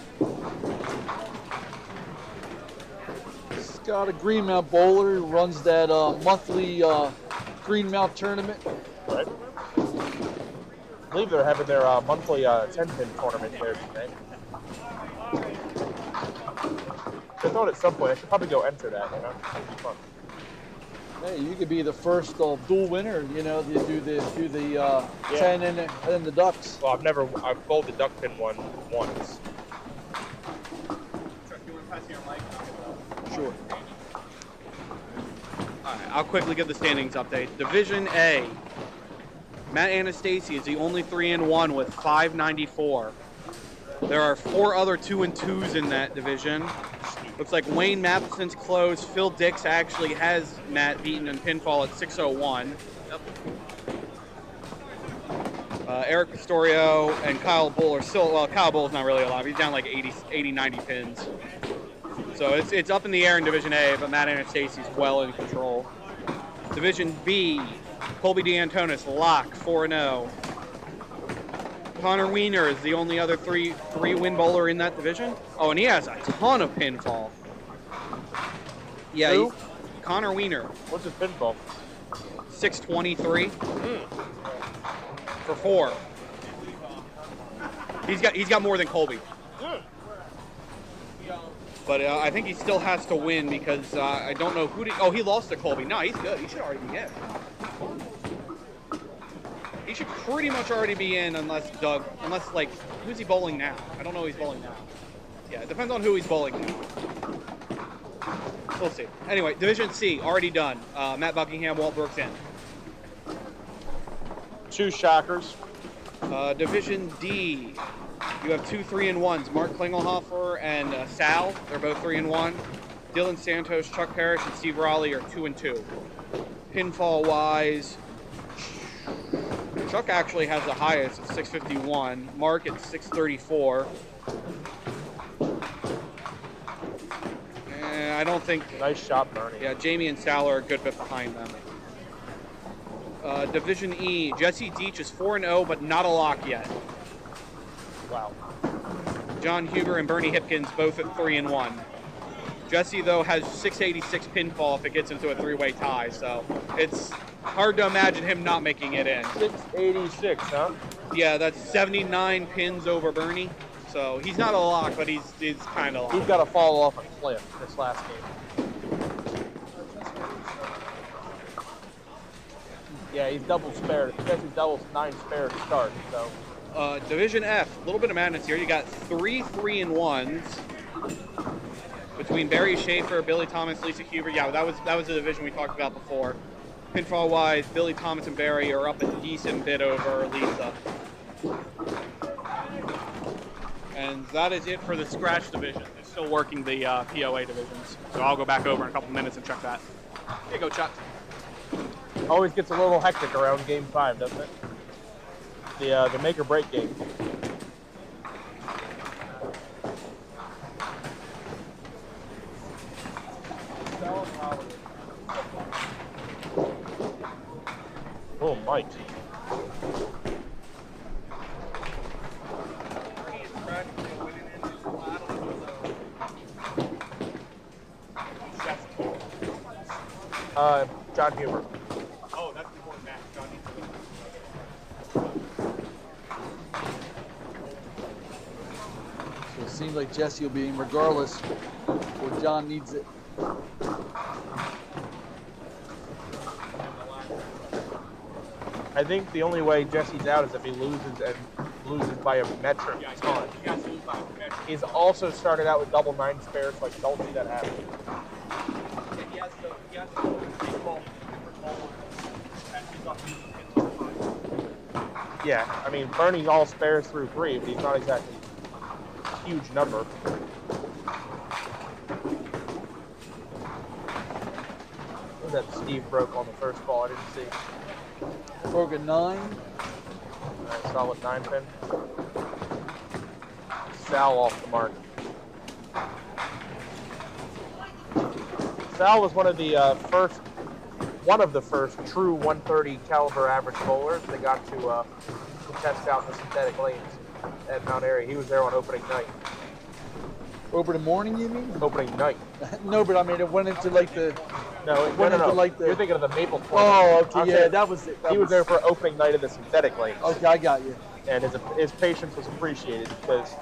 Scott, a Greenmount bowler, who runs that monthly Greenmount tournament. Right. I believe they're having their monthly 10-pin tournament there today. I thought at some point I should probably go enter that. You know, it'd be fun. Hey, you could be the first dual winner. You know, you do the 10 and the ducks. Well, I've bowled the duck pin one once. Chuck, you want to pass your mic? Sure. All right, I'll quickly give the standings update. Division A. Matt Anastasi is the only 3-1 with 594. There are 4 other 2-2s in that division. Looks like Wayne Matheson's close. Phil Dix actually has Matt beaten in pinfall at 601. Eric Pistorio and Kyle Bull are still, well, Kyle Bull's not really alive. He's down like 80, 90 pins. So it's up in the air in Division A, but Matt Anastasi's well in control. Division B, Colby DeAntonis, lock, 4-0. Connor Wiener is the only other three-win bowler in that division. Oh, and he has a ton of pinfall. Yeah, Who? Connor Wiener, What's his pinfall? 623 for 4. He's got more than Colby. But I think he still has to win because I don't know who did. Oh, he lost to Colby. No, he's good. He should already be in. He should pretty much already be in unless like, who's he bowling now? I don't know who he's bowling now. Yeah, it depends on who he's bowling now. We'll see. Anyway, Division C, already done. Matt Buckingham, Walt Brooks in. 2 shockers. Division D, you have 2 3-1s. Mark Klingelhofer and Sal, they're both 3-1. Dylan Santos, Chuck Parrish, and Steve Raleigh are 2-2. Pinfall-wise, Chuck actually has the highest at 651. Mark at 634. I don't think. Nice shot, Bernie. Yeah, Jamie and Sal are a good bit behind them. Division E, Jesse Deach is 4-0, but not a lock yet. Wow. John Huber and Bernie Hipkins both at 3-1. Jesse, though, has 686 pinfall if it gets into a 3-way tie, so it's hard to imagine him not making it in. 686, huh? Yeah, that's 79 pins over Bernie, so he's not a lock, but he's kind of locked. He's got to fall off a cliff this last game. Yeah, he's double spared. Jesse's double 9 spare to start, so. Division F, a little bit of madness here. You got 3 3-1s between Barry Schaefer, Billy Thomas, Lisa Huber. Yeah, that was the division we talked about before. Pinfall-wise, Billy Thomas and Barry are up a decent bit over Lisa. And that is it for the scratch division. They're still working the POA divisions. So I'll go back over in a couple minutes and check that. Here you go, Chuck. Always gets a little hectic around Game 5, doesn't it? The make or break game. Oh, Mike. John Huber. Oh, that's before Matt. John needs to win. So it seems like Jesse will be in regardless, or John needs it. I think the only way Jesse's out is if he loses and loses by a metric ton. He has to lose by a metric. He's also started out with double 9 spares, so I don't see that happening. He has to take ball different ball and he's up to five. Yeah, I mean, Bernie's all spares through 3, but he's not exactly a huge number. What was that Steve broke on the first ball? I didn't see. Broke a 9. Solid 9 pin. Sal off the mark. Sal was one of the first true 130 caliber average bowlers that got to test out the synthetic lanes at Mount Airy. He was there on opening night. Opening morning, you mean? Opening night. No, but I mean it went into like the. No, into like the. You're thinking of the Maple tournament. Oh, okay, I'm yeah, saying that was it. He was there for opening night of the synthetic lanes. Okay, I got you. And his patience was appreciated because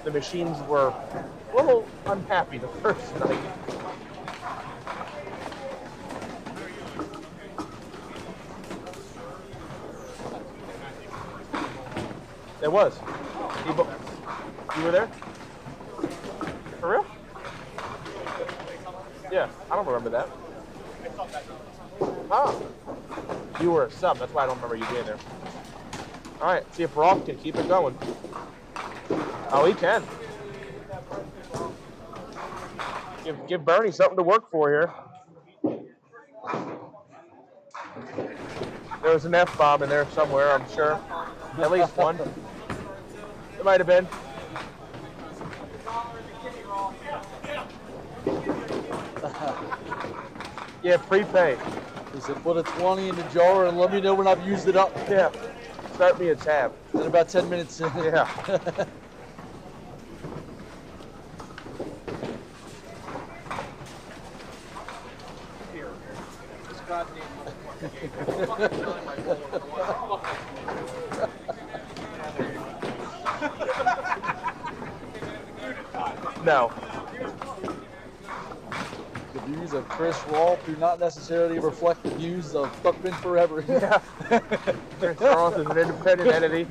the machines were a little unhappy the first night. It was. You were there? For real? Yeah, I don't remember that. Oh. You were a sub, that's why I don't remember you being there. All right, see if Roth can keep it going. Oh, he can. Give Bernie something to work for here. There was an F-bomb in there somewhere, I'm sure. At least one. It might have been. Yeah, prepay. He said, put a 20 in the jar and let me know when I've used it up. Yeah. Start me a tab. In about 10 minutes. Yeah. Here. This goddamn No. The views of Chris Rolfe do not necessarily reflect the views of Duckpin Forever. Yeah. Chris Rolfe is an independent entity.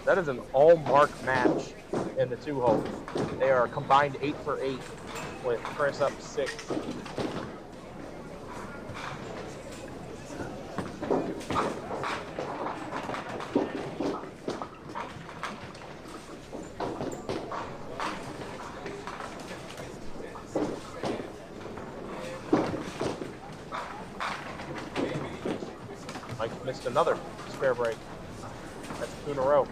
That is an all-mark match in the 2 holes. They are combined 8 for 8 with Chris up 6. Mike missed another spare break. That's 2 in a row.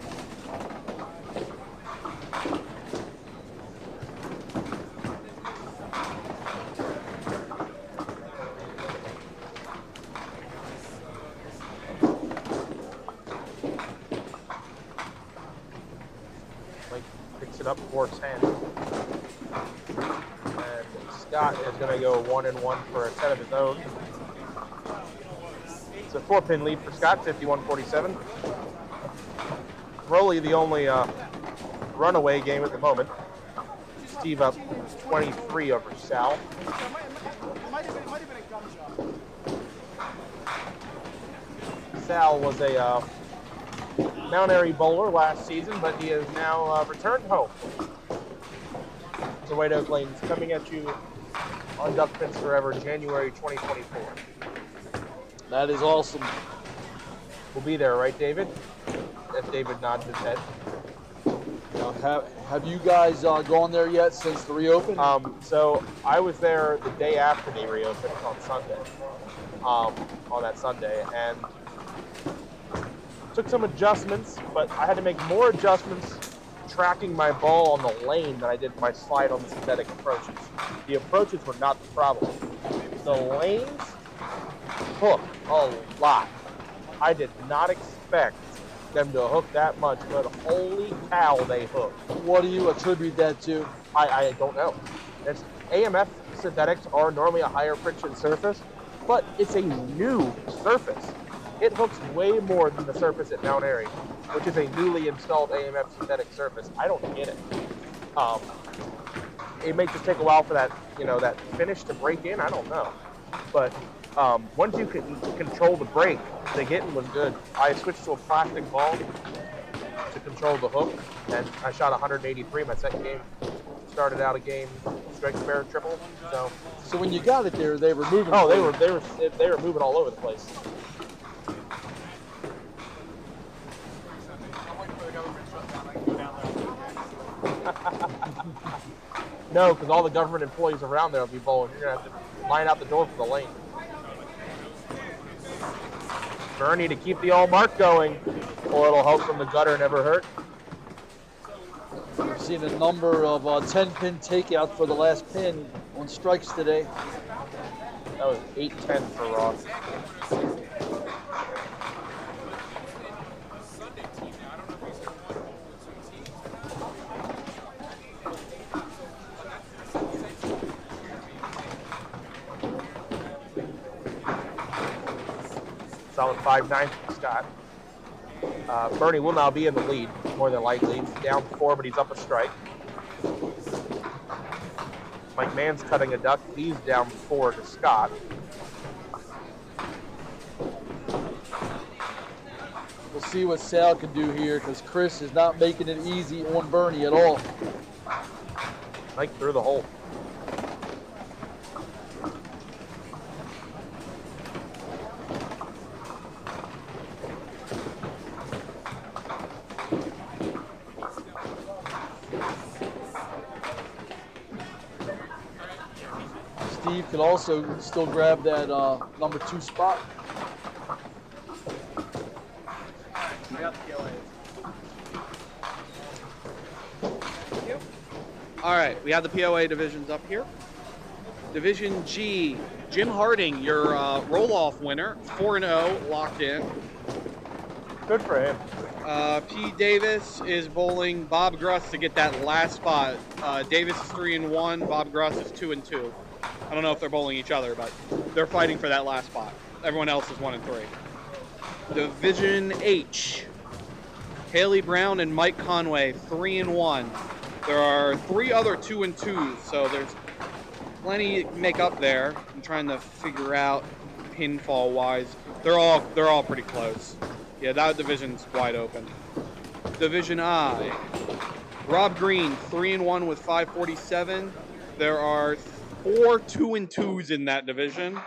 Mike picks it up, force hand. And Scott is going to go 1-1 for a set of his own. It's a 4-pin lead for Scott, 51-47. Rolly the only runaway game at the moment. Steve up 23 over Sal. It might have been a gum job. Sal was a Mount Airy bowler last season, but he has now returned home. So White Oak Lane's coming at you on Duck Pins Forever, January 2024. That is awesome. We'll be there, right, David? As David nods his head. Now, have you guys gone there yet since the reopen? So I was there the day after they reopened on Sunday, on that Sunday, and took some adjustments, but I had to make more adjustments tracking my ball on the lane than I did my slide on the synthetic approaches. The approaches were not the problem. the lanes hook a lot. I did not expect them to hook that much, but holy cow, they hook. What do you attribute that to? I don't know. It's, AMF synthetics are normally a higher friction surface, but it's a new surface. It hooks way more than the surface at Mount Airy, which is a newly installed AMF synthetic surface. I don't get it. It may just take a while for that, that finish to break in. I don't know, but once you can control the brake, the getting was good. I switched to a plastic ball to control the hook, and I shot 183 my second game. Started out a game strength spare triple. So when you got it there, they were moving. Oh, they were moving all over the place. No, because all the government employees around there will be bowling. You're gonna have to line out the door for the lane. Bernie to keep the all mark going. A little help from the gutter never hurt. We've seen a number of 10-pin takeouts for the last pin on strikes today. That was 8-10 for Ross. Solid 5-9 for Scott. Bernie will now be in the lead, more than likely. He's down 4, but he's up a strike. Mike Mann's cutting a duck. He's down 4 to Scott. We'll see what Sal can do here, because Chris is not making it easy on Bernie at all. Mike through the hole. Steve could also still grab that number 2 spot. All right, we have the POA divisions up here. Division G, Jim Harding, your roll-off winner, 4-0, locked in. Good for him. P. Davis is bowling Bob Gruss to get that last spot. Davis is 3-1, Bob Gruss is 2-2. I don't know if they're bowling each other, but they're fighting for that last spot. Everyone else is 1-3. Division H, Haley Brown and Mike Conway, 3-1. There are 3 other 2-2s, so there's plenty to make up there. I'm trying to figure out pinfall-wise. They're all pretty close. Yeah, that division's wide open. Division I, Rob Green, 3-1 with 547. There are 4 2-2s in that division.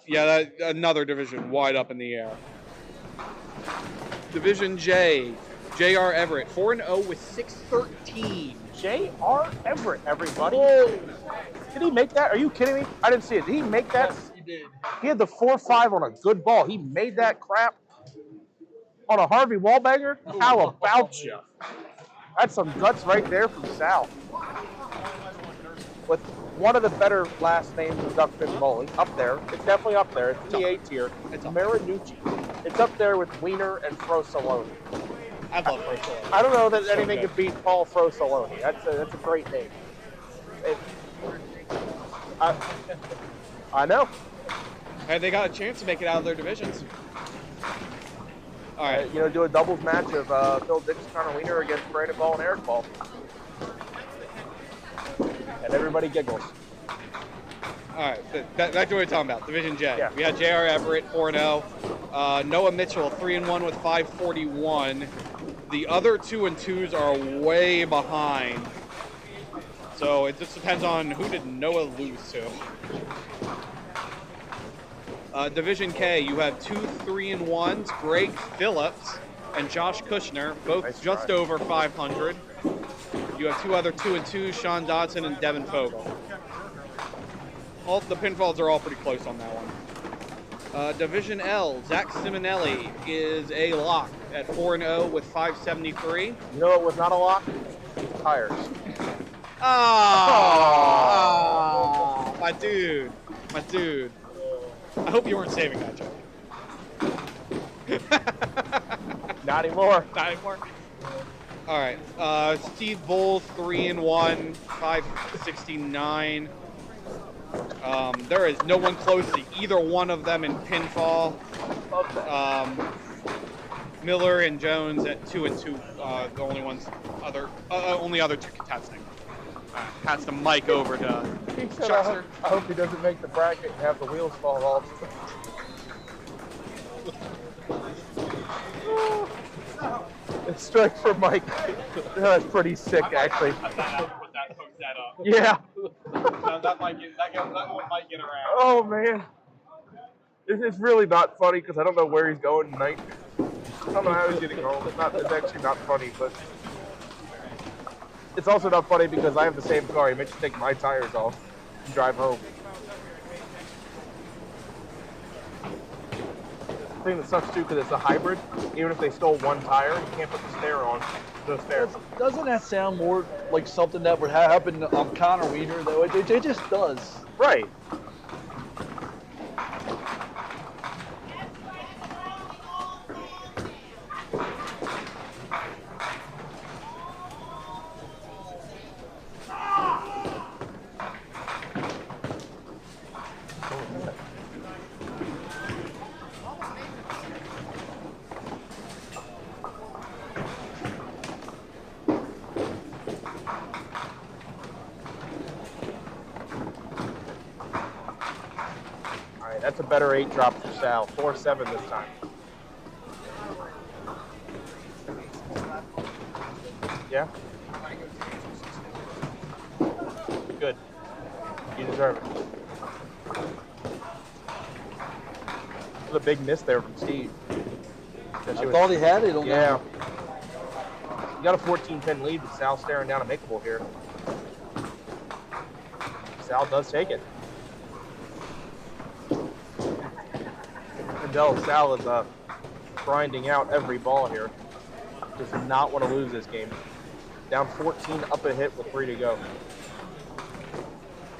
Yeah, another division wide up in the air. Division J, J.R. Everett, 4-0 with 613. J.R. Everett, everybody. Whoa. Did he make that? Are you kidding me? I didn't see it. Did he make that? Yes, he did. He had the 4-5 on a good ball. He made that crap on a Harvey Wallbanger? How about you? That's some guts right there from Sal. With one of the better last names of duckpin bowling. Up there. It's definitely up there. It's in the A tier. It's Marinucci. It's up there with Wiener and Frosoloni. I love Frosoloni. I don't know that anything could beat Paul Frosoloni. That's a great name. I know. And they got a chance to make it out of their divisions. All right. Do a doubles match of Phil Dix, Connor Wiener against Brandon Ball and Eric Ball. And everybody giggles. All right, back to what we're talking about. Division J. Yeah. We had J.R. Everett, 4-0. Noah Mitchell, 3-1 with 541. The other 2-2s are way behind. So it just depends on who did Noah lose to. Division K, you have 2 3-1s, Greg Phillips and Josh Kushner, both Nice just try. over 500. You have 2 other 2-2s, Sean Dodson and Devin Fogel. All the pinfalls are all pretty close on that one. Division L, Zach Simonelli is a lock at 4-0 with 573. You know what was not a lock? Tires. My My dude. My dude. I hope you weren't saving that joke. Not anymore. Not anymore. All right. Steve Bull, 3-1, 569. There is no one close to either one of them in pinfall. Miller and Jones at 2-2. The only only other two contesting. Pass the mic over to Chuckster. I hope he doesn't make the bracket and have the wheels fall off. It's strike for Mike. That's pretty sick, actually. Yeah. That one might get around. Oh man. It's really not funny because I don't know where he's going tonight. I don't know how he's getting home. It's actually not funny, but it's also not funny because I have the same car. He makes me take my tires off and drive home. The thing that sucks too, because it's a hybrid, even if they stole one tire, you can't put the spare on. No spare. Doesn't that sound more like something that would happen on Connor Wiener, though? It just does. Right. That's a better 8 drop for Sal. 4-7 this time. Yeah? Good. You deserve it. It was a big miss there from Steve. I thought he had it on that. Yeah. You got a 14-pin lead with Sal staring down a makeable here. Sal does take it. Sal is grinding out every ball here. Does not want to lose this game. Down 14, up a hit with 3 to go.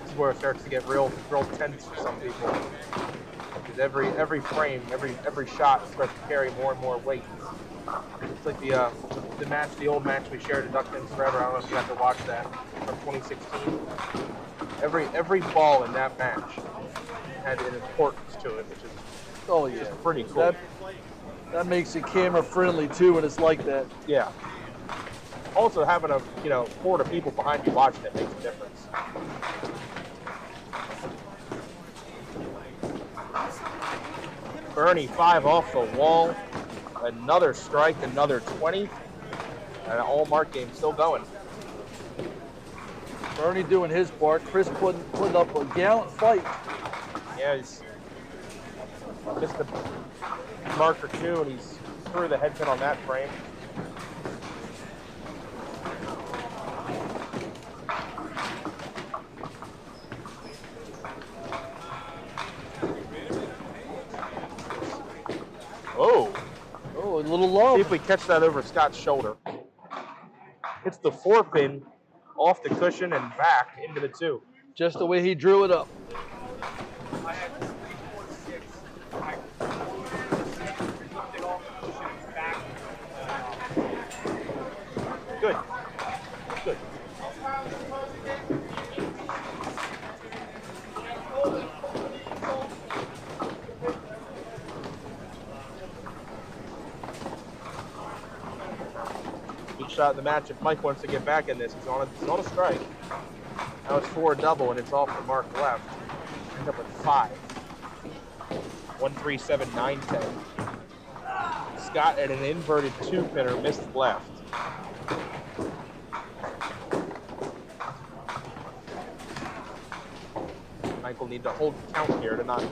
This is where it starts to get real tense for some people. Because every frame, every shot starts to carry more and more weight. It's like the old match we shared at Duck Pins Forever. I don't know if you got to watch that from 2016. Every ball in that match had an importance to it, which is just pretty cool. That makes it camera friendly too when it's like that. Yeah. Also having a horde of people behind you watching it makes a difference. Bernie 5 off the wall. Another strike, another 20. And all mark game still going. Bernie doing his part. Chris putting up a gallant fight. Yeah, he's missed the marker 2, and he's through the head pin on that frame. Oh, a little low. See if we catch that over Scott's shoulder. Hits the 4-pin off the cushion and back into the 2. Just the way he drew it up. Good. Good. Good shot in the match. If Mike wants to get back in this, he's on a strike. Now it's 4 double, and it's off the mark left. Ends up with 5. 1, 3, 7, 9, 10. Scott at an inverted 2-pinner missed left. Mike will need to hold count here to not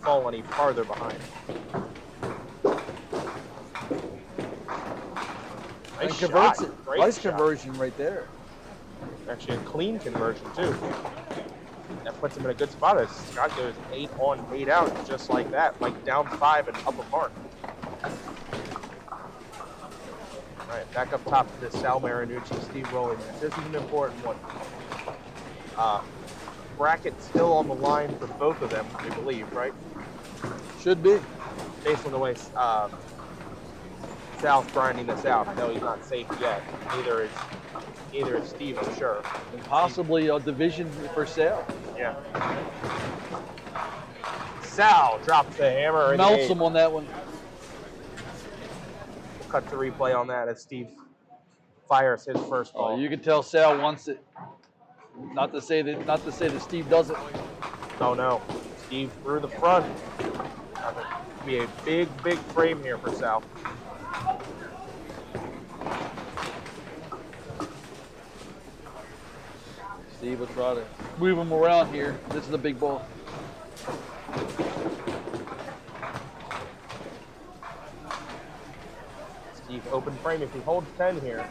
fall any farther behind. Nice shot. Nice conversion right there. Actually a clean conversion too. That puts him in a good spot as Scott goes 8 on, 8 out, just like that. Like down 5 and up a mark. All right, back up top to this Sal Marinucci, Steve Rowley match. This is an important one. bracket still on the line for both of them, we believe, right? Should be. Based on the way Sal's grinding this out. I know he's not safe yet. Neither is Steve, I'm sure. And possibly a division for Sal. Yeah. Sal drops the hammer. And Melts him on that one. We'll cut to replay on that as Steve fires his first ball. Oh, you can tell Sal wants it. Not to say that Steve doesn't. Oh no, Steve through the front. Be a big frame here for Sal. Steve will try to move him around here. This is a big ball. Steve open frame. If he holds 10 here,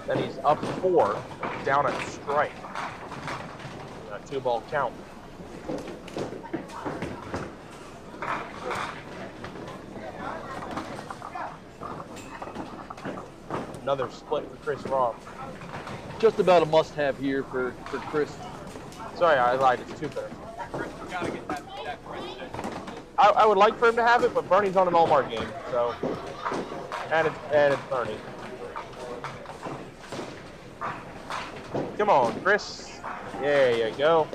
then he's up 4, down at strike. A 2-ball count. Another split for Chris Ross. Just about a must-have here for Chris. Sorry, I lied. It's 2 pair. Chris, we gotta get that print today. I would like for him to have it, but Bernie's on an all-mark game, so and it's Bernie. Come on, Chris. There you go.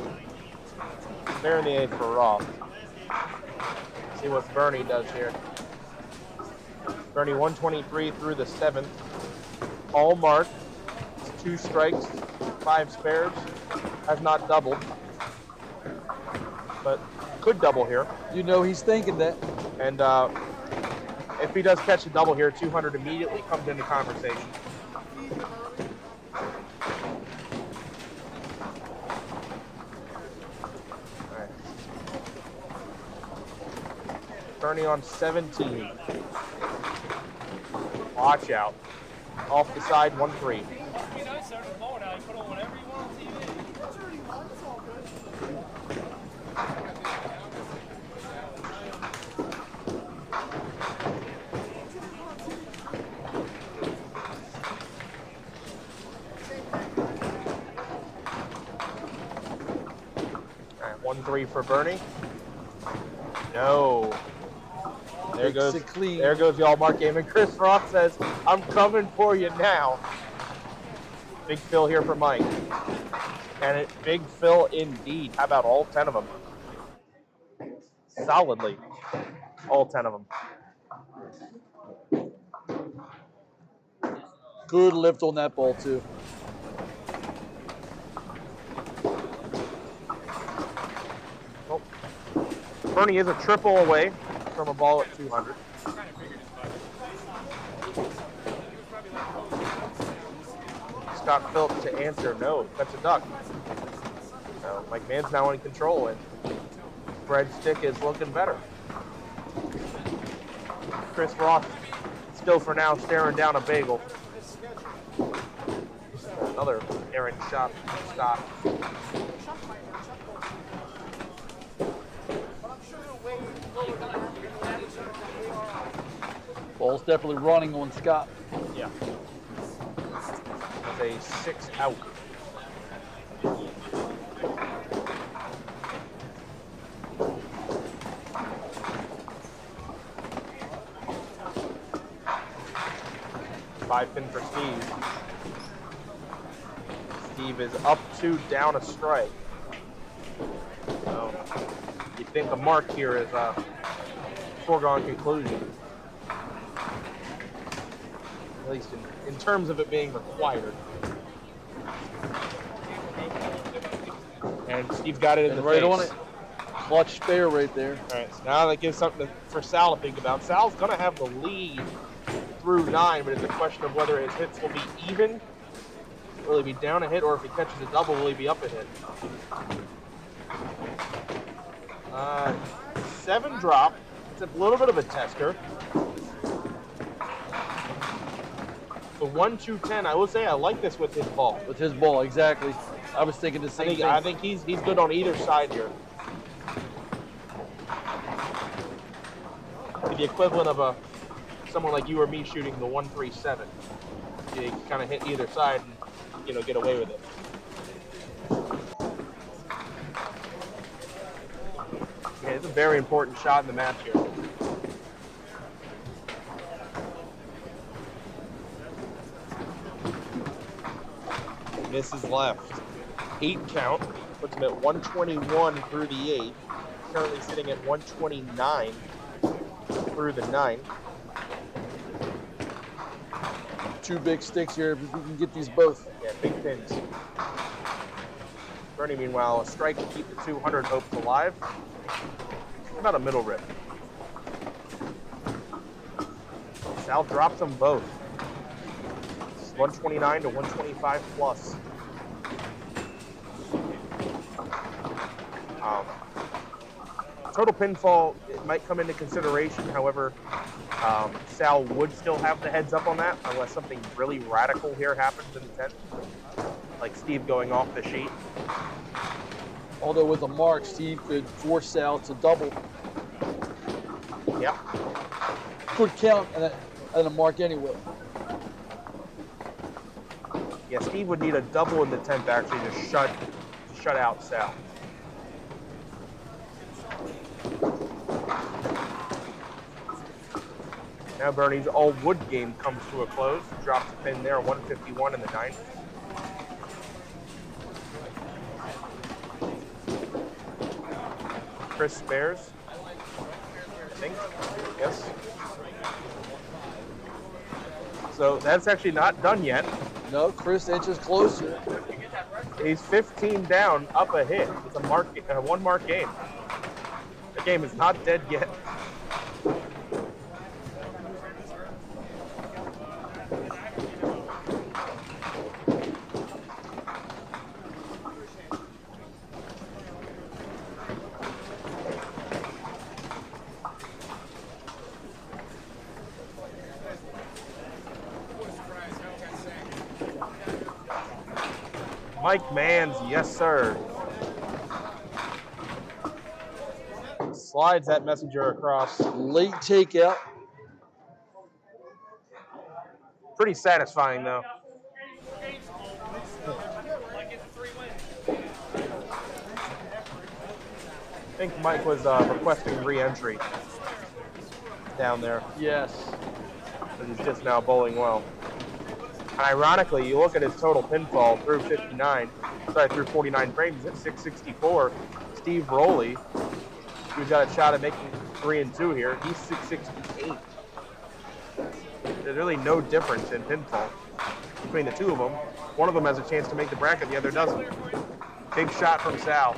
There in the 8th for Ross. See what Bernie does here. Bernie 123 through the 7th. All mark. 2 strikes, 5 spares. Has not doubled, but could double here. You know he's thinking that. And if he does catch a double here, 200 immediately comes into conversation. All right. Bernie on 17. Watch out. Off the side, 1-3. All right, 1-3 for Bernie. No. There goes the all-mark game, and Chris Ross says, "I'm coming for you now." Big fill here for Mike. And big fill indeed. How about all 10 of them? Solidly. All 10 of them. Good lift on that ball, too. Oh. Bernie is a triple away from a ball at 200. Scott Phillips to answer, no, that's a duck. So Mike Mann's now in control, and Fred's stick is looking better. Chris Ross still for now staring down a bagel. Another errant shot from Scott. Ball's definitely running on Scott. Yeah. It's a 6 out. Five pin for Steve. Steve is up 2, down a strike. So you think a mark here is a foregone conclusion. At least in terms of it being required. And Steve got it in the right face. on it. Clutch spare right there. All right, so now that gives something for Sal to think about. Sal's going to have the lead through 9, but it's a question of whether his hits will be even. Will he be down a hit, or if he catches a double, will he be up a hit? 7 drop. It's a little bit of a tester. The 1-2-10, I will say I like this with his ball. With his ball, exactly. I was thinking the same thing. I think he's good on either side here. The equivalent of someone like you or me shooting the 1-3-7. You kind of hit either side and get away with it. Yeah, it's a very important shot in the match here. Misses left. 8 count. Puts him at 121 through the 8. Currently sitting at 129 through the 9. 2 big sticks here. If we can get these both. Yeah, big pins. Bernie, meanwhile, a strike to keep the 200 hopes alive. About a middle rip. Sal drops them both. It's 129 to 125 plus. Total pinfall, it might come into consideration. However, Sal would still have the heads up on that unless something really radical here happens in the 10th. Like Steve going off the sheet. Although with a mark, Steve could force Sal to double. Yep. Could count and a mark anyway. Yeah, Steve would need a double in the 10th actually to shut out Sal. Now Bernie's all-wood game comes to a close. Drops a pin there, 151 in the 9th. Chris spares, I think. Yes. So that's actually not done yet. No, Chris inches closer. He's 15 down, up a hit. It's a one-mark game. The game is not dead yet. Mike Manns, yes sir. Slides that messenger across. Late takeout. Pretty satisfying though. I think Mike was requesting re-entry down there. Yes. But he's just now bowling well. And ironically, you look at his total pinfall through 49 frames, it's 664. Steve Rowley, who's got a shot at making 3 and 2 here, he's 668. There's really no difference in pinfall between the two of them. One of them has a chance to make the bracket, the other doesn't. Big shot from Sal.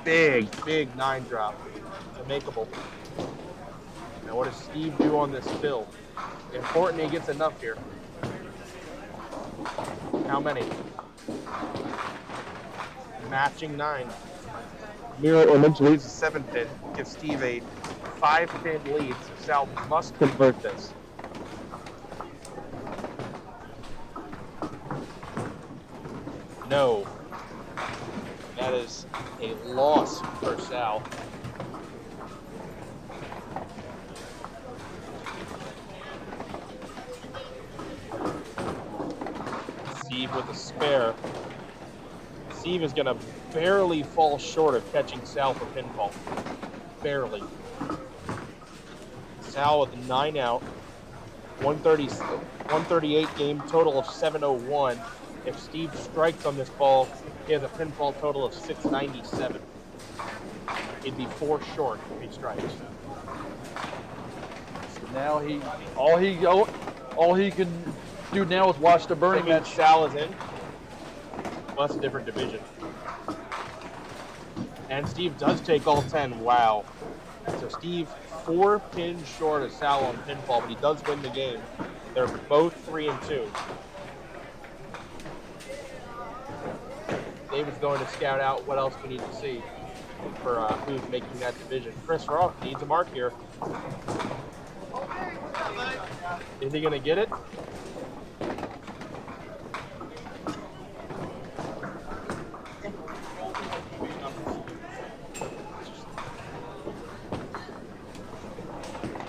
Big 9 drop. It's makeable. Now what does Steve do on this fill? Important he gets enough here. How many? Matching 9. Mirror image leads a 7-pin. Gives Steve a 5-pin lead, so Sal must convert this. No. That is a loss for Sal. Steve with a spare. Steve is going to barely fall short of catching Sal for pinfall. Barely. Sal with a 9 out. 138 game total of 701. If Steve strikes on this ball, he has a pinfall total of 697. He'd be 4 short if he strikes. So now all he can do now is watch the Bernie match. Sal is in. Well, that's a different division. And Steve does take all 10. Wow. So Steve 4 pins short of Sal on pinfall, but he does win the game. They're both 3 and 2. David's going to scout out what else we need to see for who's making that division. Chris Roth needs a mark here. Is he going to get it?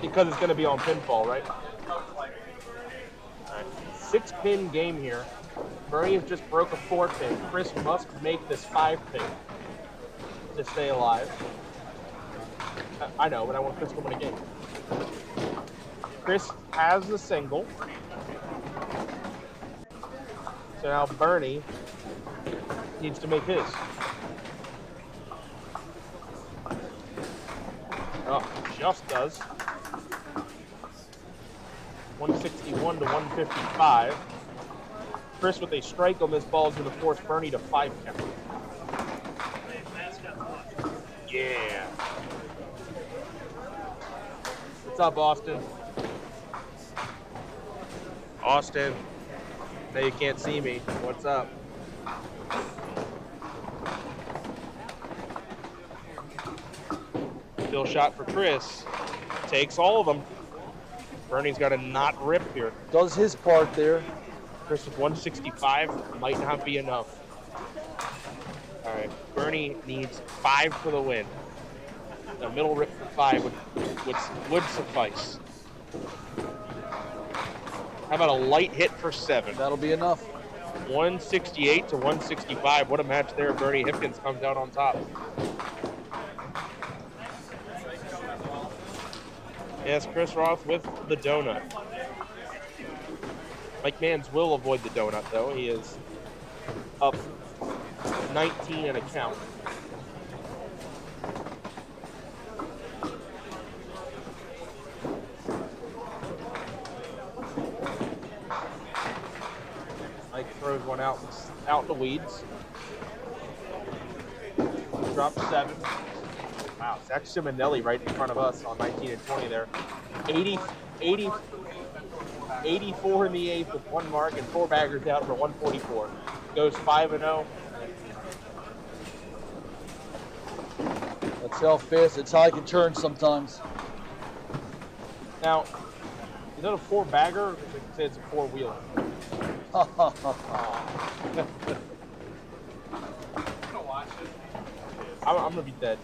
Because it's going to be on pinfall, right? All right. 6-pin game here. Bernie has just broke a 4-pin. Chris must make this 5-pin to stay alive. I know, but I want Chris to win a game. Chris has the single. So now Bernie needs to make his. Oh, just does. 161 to 155. Chris with a strike on this ball is going to force Bernie to 5 count. Yeah. What's up, Austin? Austin. Now you can't see me. What's up? Still shot for Chris. Takes all of them. Bernie's got to not rip here. Does his part there. Chris with 165 might not be enough. All right, Bernie needs 5 for the win. A middle rip for 5 would suffice. How about a light hit for 7? That'll be enough. 168 to 165. What a match there. Bernie Hipkins comes out on top. Yes, Chris Roth with the donut. Mike Mans will avoid the donut, though. He is up 19 and a count. Mike throws one out in the weeds. Drop 7. Wow, Zach Simonelli right in front of us on 19 and 20 there. 84 in the 8th with 1 mark and 4 baggers out for 144. Goes 5-0. That's how fast, it's how I can turn sometimes. Now, is that a 4-bagger or should I say it's a 4-wheeler? I'm going to be dead.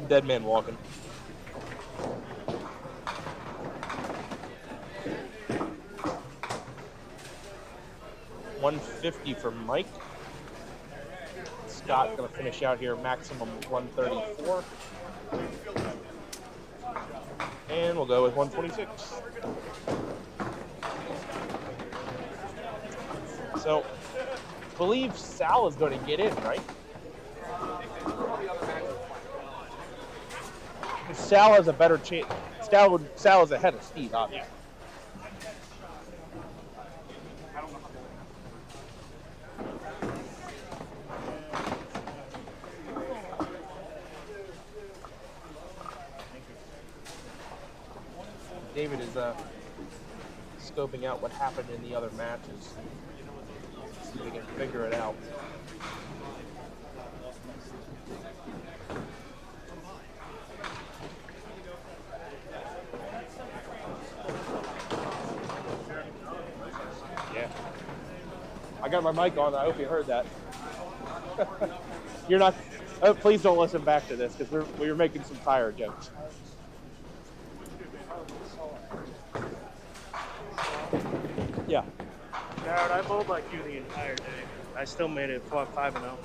Dead man walking. $150 for Mike. Scott's going to finish out here maximum 134. And we'll go with 126. So, I believe Sal is going to get in, right? Sal has a better chance. Sal is ahead of Steve, obviously. David is scoping out what happened in the other matches. See if we can figure it out. Yeah. I got my mic on. I hope you heard that. You're not. Oh, please don't listen back to this because we're making some tire jokes. Yeah. Jared, I bowled like you the entire day. I still made it 5-0.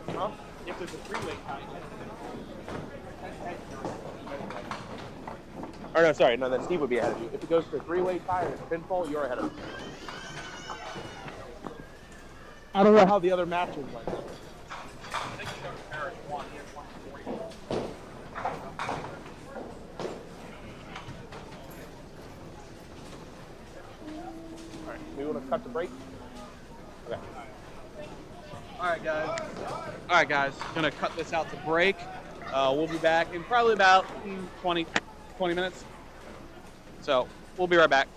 Huh? If there's a 3-way tie. Or no, sorry, no, then Steve would be ahead of you. If it goes to a 3-way tie or a pinfall, you're ahead of him. I don't know how the other matches went. All right, we want to cut the break? Okay. All right, guys. Gonna cut this out to break. We'll be back in probably about 20 minutes. So we'll be right back.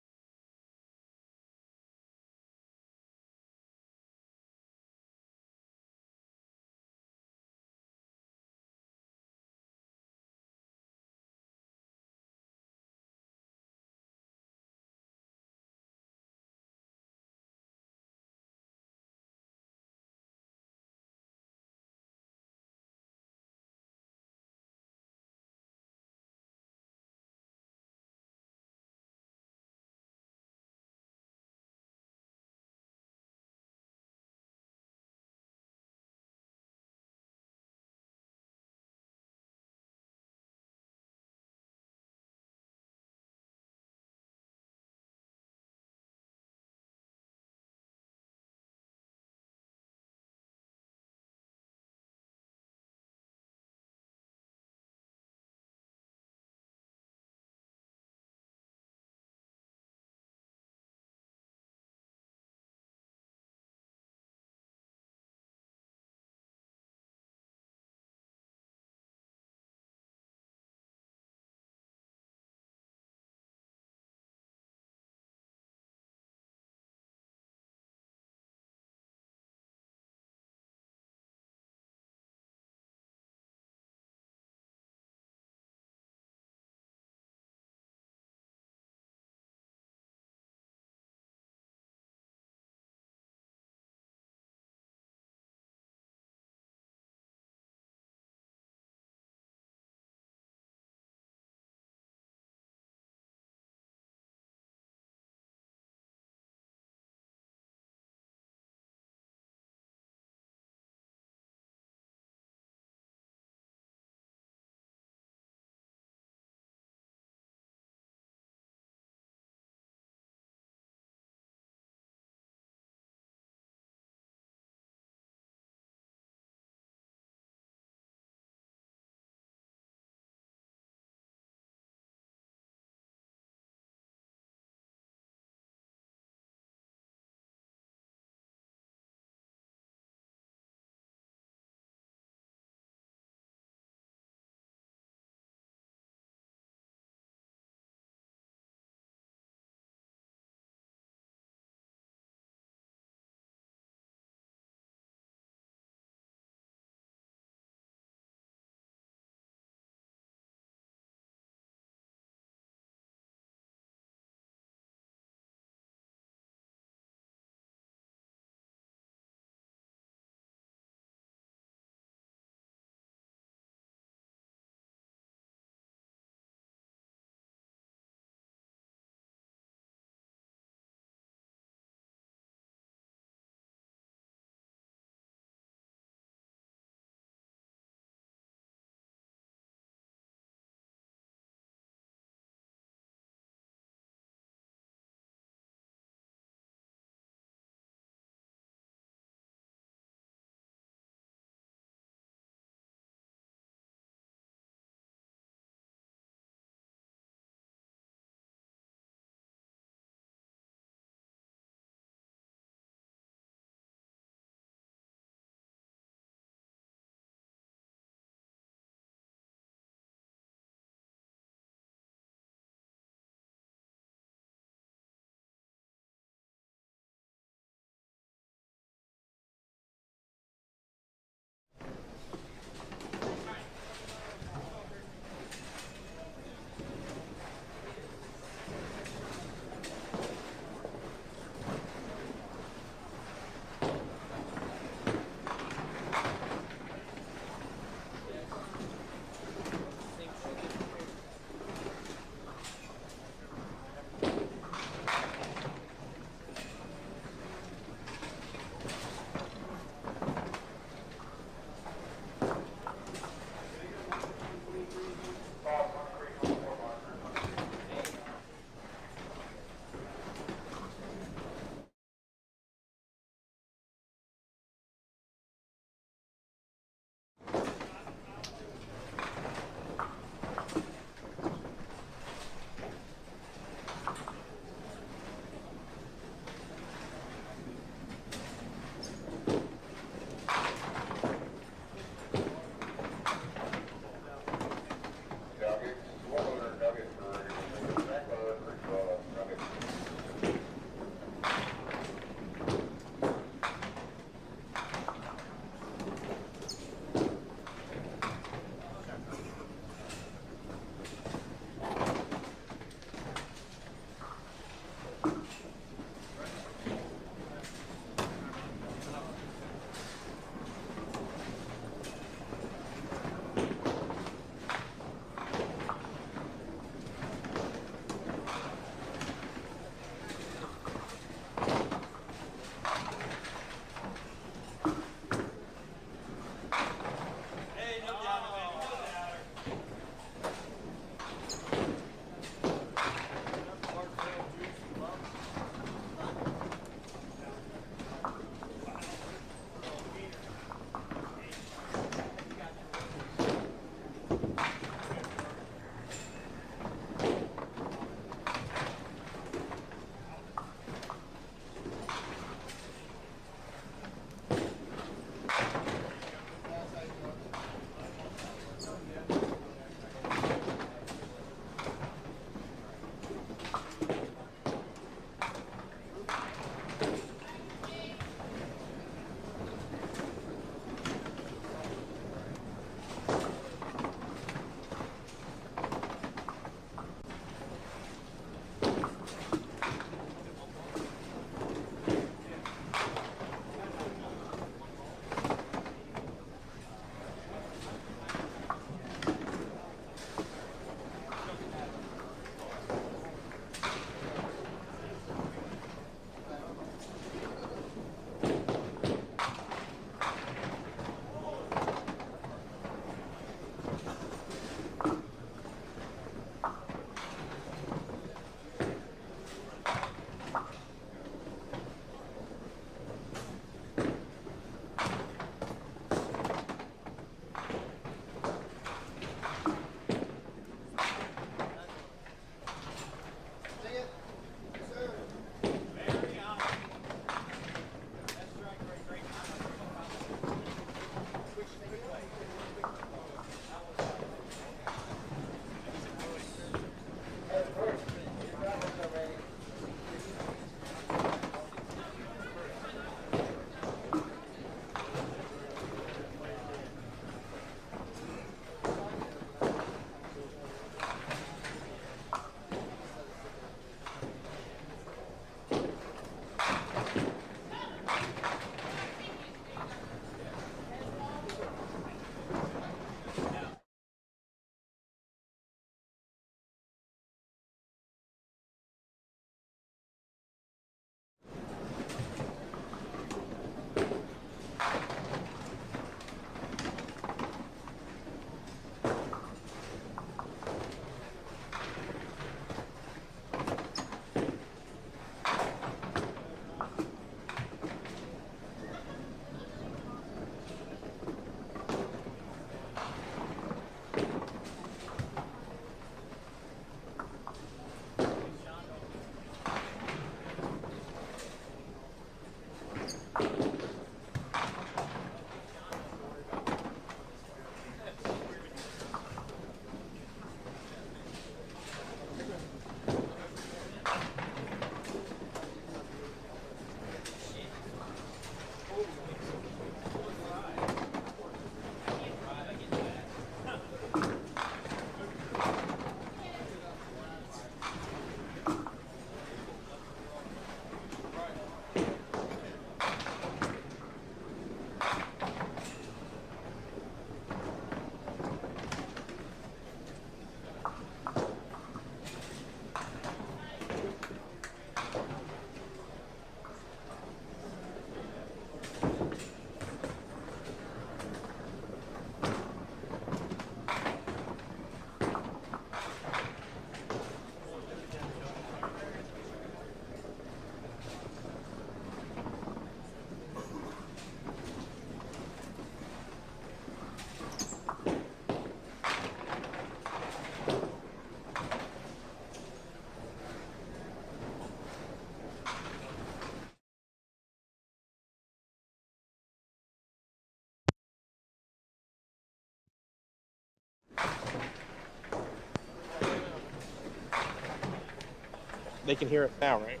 They can hear us now, right?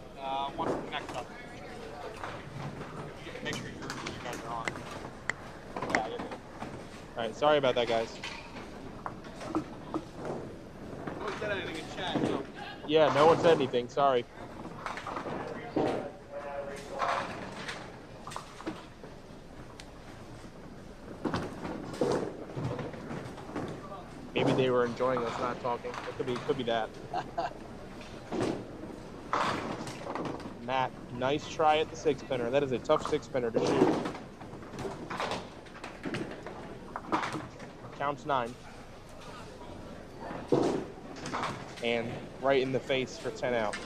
Once it connects up. Make sure you guys are on. Yeah, you're good. All right, sorry about that, guys. No one said anything in chat, so. Yeah, no one said anything. Sorry. Maybe they were enjoying us not talking. It could be that. Matt, nice try at the 6-spinner. That is a tough 6-spinner to shoot. Counts 9. And right in the face for 10 out.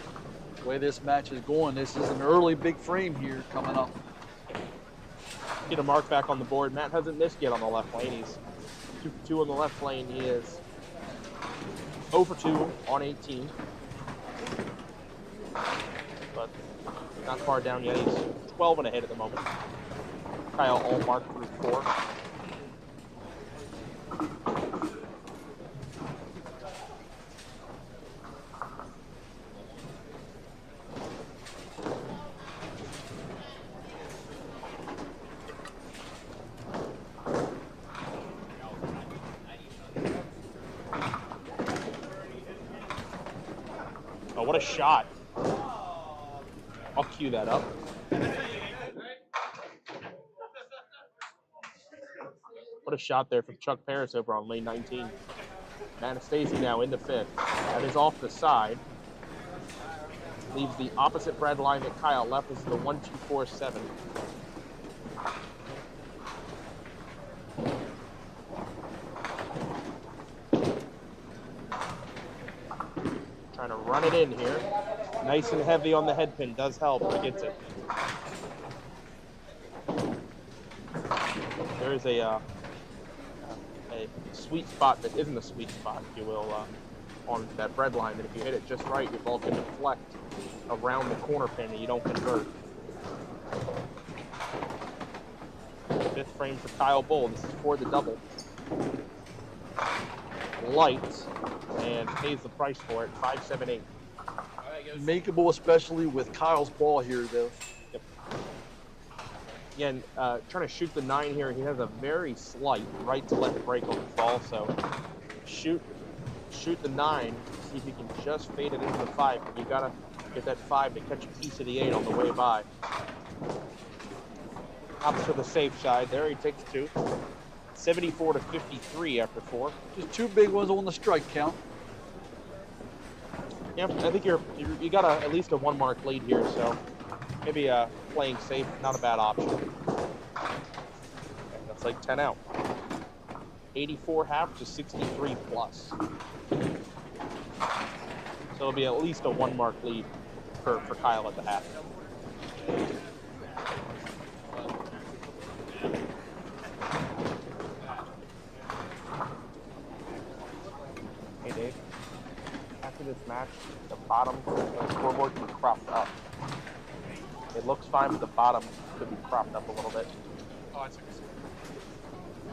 The way this match is going, this is an early big frame here coming up. Get a mark back on the board. Matt hasn't missed yet on the left lane. He's 2 for 2 on the left lane. He is 0 for 2 on 18. But not far down yet. He's 12 and ahead at the moment. Kyle all marked through 4. Oh, what a shot. I'll cue that up. What a shot there from Chuck Paris over on lane 19. Anastasi now in the 5th. That is off the side. Leaves the opposite red line that Kyle left. This is the 1-2-4-7. Trying to run it in here. Nice and heavy on the head pin. Does help, but gets it. There is a sweet spot that isn't a sweet spot, if you will, on that red line. And if you hit it just right, your ball can deflect around the corner pin and you don't convert. 5th frame for Kyle Bull. This is for the double. Light, and pays the price for it, 5-7-8. Makeable, especially with Kyle's ball here, though. Yep. Again, trying to shoot the 9 here. He has a very slight right to left break on the ball, so shoot the 9. See if you can just fade it into the 5. But you gotta get that 5 to catch a piece of the 8 on the way by. Opts to the safe side. There he takes 2. 74-53 after 4. Just 2 big ones on the strike count. Yeah, I think you got at least a 1 mark lead here, so maybe playing safe, not a bad option. That's like 10 out. 84 half to 63 plus. So it'll be at least a 1 mark lead for Kyle at the half. Hey Dave, after this match, the bottom of the scoreboard can be cropped up. It looks fine, but the bottom could be cropped up a little bit. Oh, I took a screen.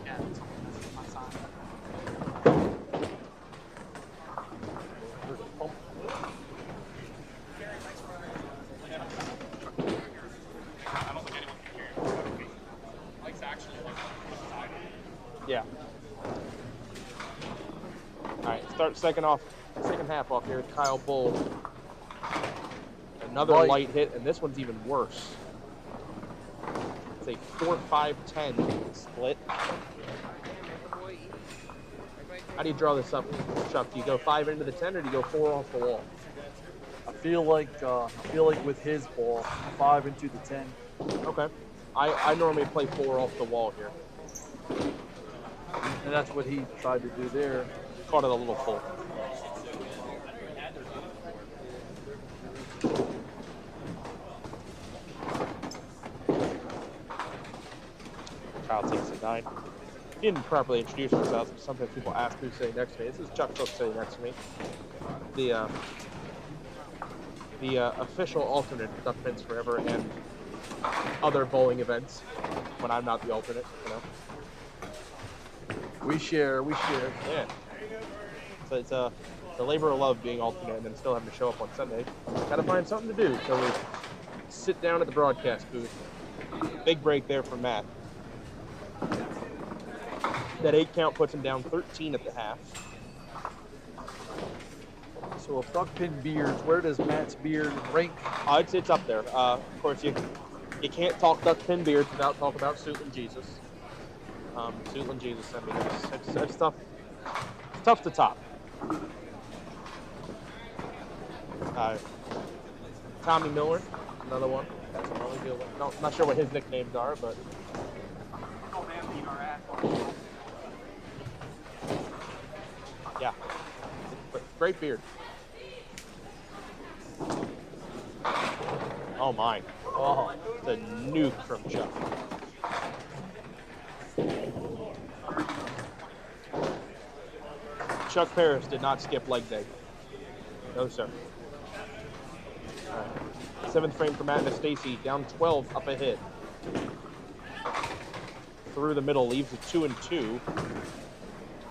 Yeah, that's my side. I don't think anyone can hear it. Mike's actually like on the side. Yeah. All right, start second half off here. Kyle Bull. Another light hit, and this one's even worse. It's a 4-5-10 split. How do you draw this up, Chuck? Do you go 5 into the 10, or do you go 4 off the wall? I feel like with his ball, 5 into the 10. Okay. I normally play 4 off the wall here. And that's what he tried to do there. Caught it a little full. Kyle takes a 9. He didn't properly introduce himself. Sometimes people ask who's sitting next to me. This is Chuck Cook sitting next to me. The official alternate for Duck Pins Forever and other bowling events when I'm not the alternate, you know. We share. Yeah. So it's the labor of love being alternate and then still having to show up on Sunday. Got to find something to do. So we sit down at the broadcast booth. Big break there for Matt. That 8 count puts him down 13 at the half. So if duckpin beards, where does Matt's beard rank? It's up there. Of course, you can't talk duckpin beards without talking about Suitland Jesus. Suitland Jesus, I mean, it's tough. It's tough to top. Tommy Miller, another one. That's a really good one. No, not sure what his nicknames are, but. Yeah, but great beard. Oh my! Oh, the nuke from Chuck. Chuck Paris did not skip leg day. No, sir. All right. 7th frame for Matt and Stacy, down 12, up ahead. Through the middle, leaves a 2 and 2.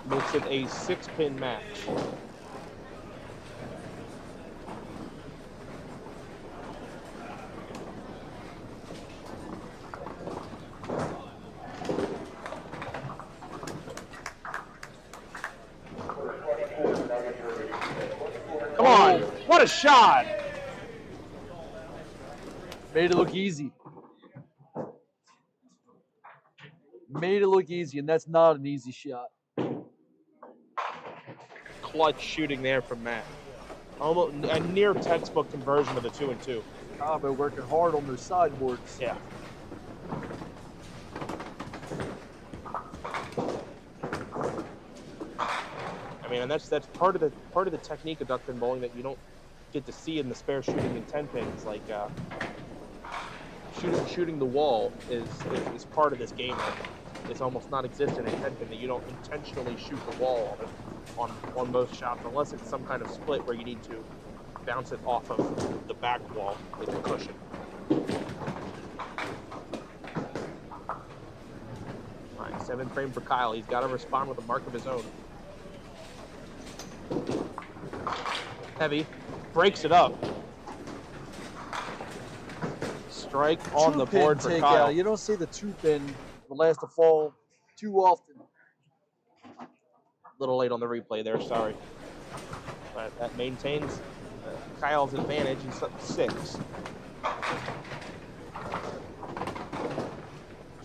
Makes it a 6-pin match. Come on, what a shot! Made it look easy. Made it look easy, and that's not an easy shot. Clutch shooting there from Matt. Almost a near textbook conversion of the 2 and 2. Ah, they're working hard on their sideboards. Yeah. I mean, and that's part of the technique of duckpin bowling that you don't get to see in the spare shooting in 10 pins. Like shooting the wall is part of this game. It's almost non-existent in 10 pin that you don't intentionally shoot the wall on most shots unless it's some kind of split where you need to bounce it off of the back wall with the cushion. All right, 7th frame for Kyle. He's got to respond with a mark of his own. Heavy, breaks it up. Strike on the board for Kyle. You don't see the 2-pin the last to fall too often. A little late on the replay there, sorry. But that maintains Kyle's advantage. He's up 6.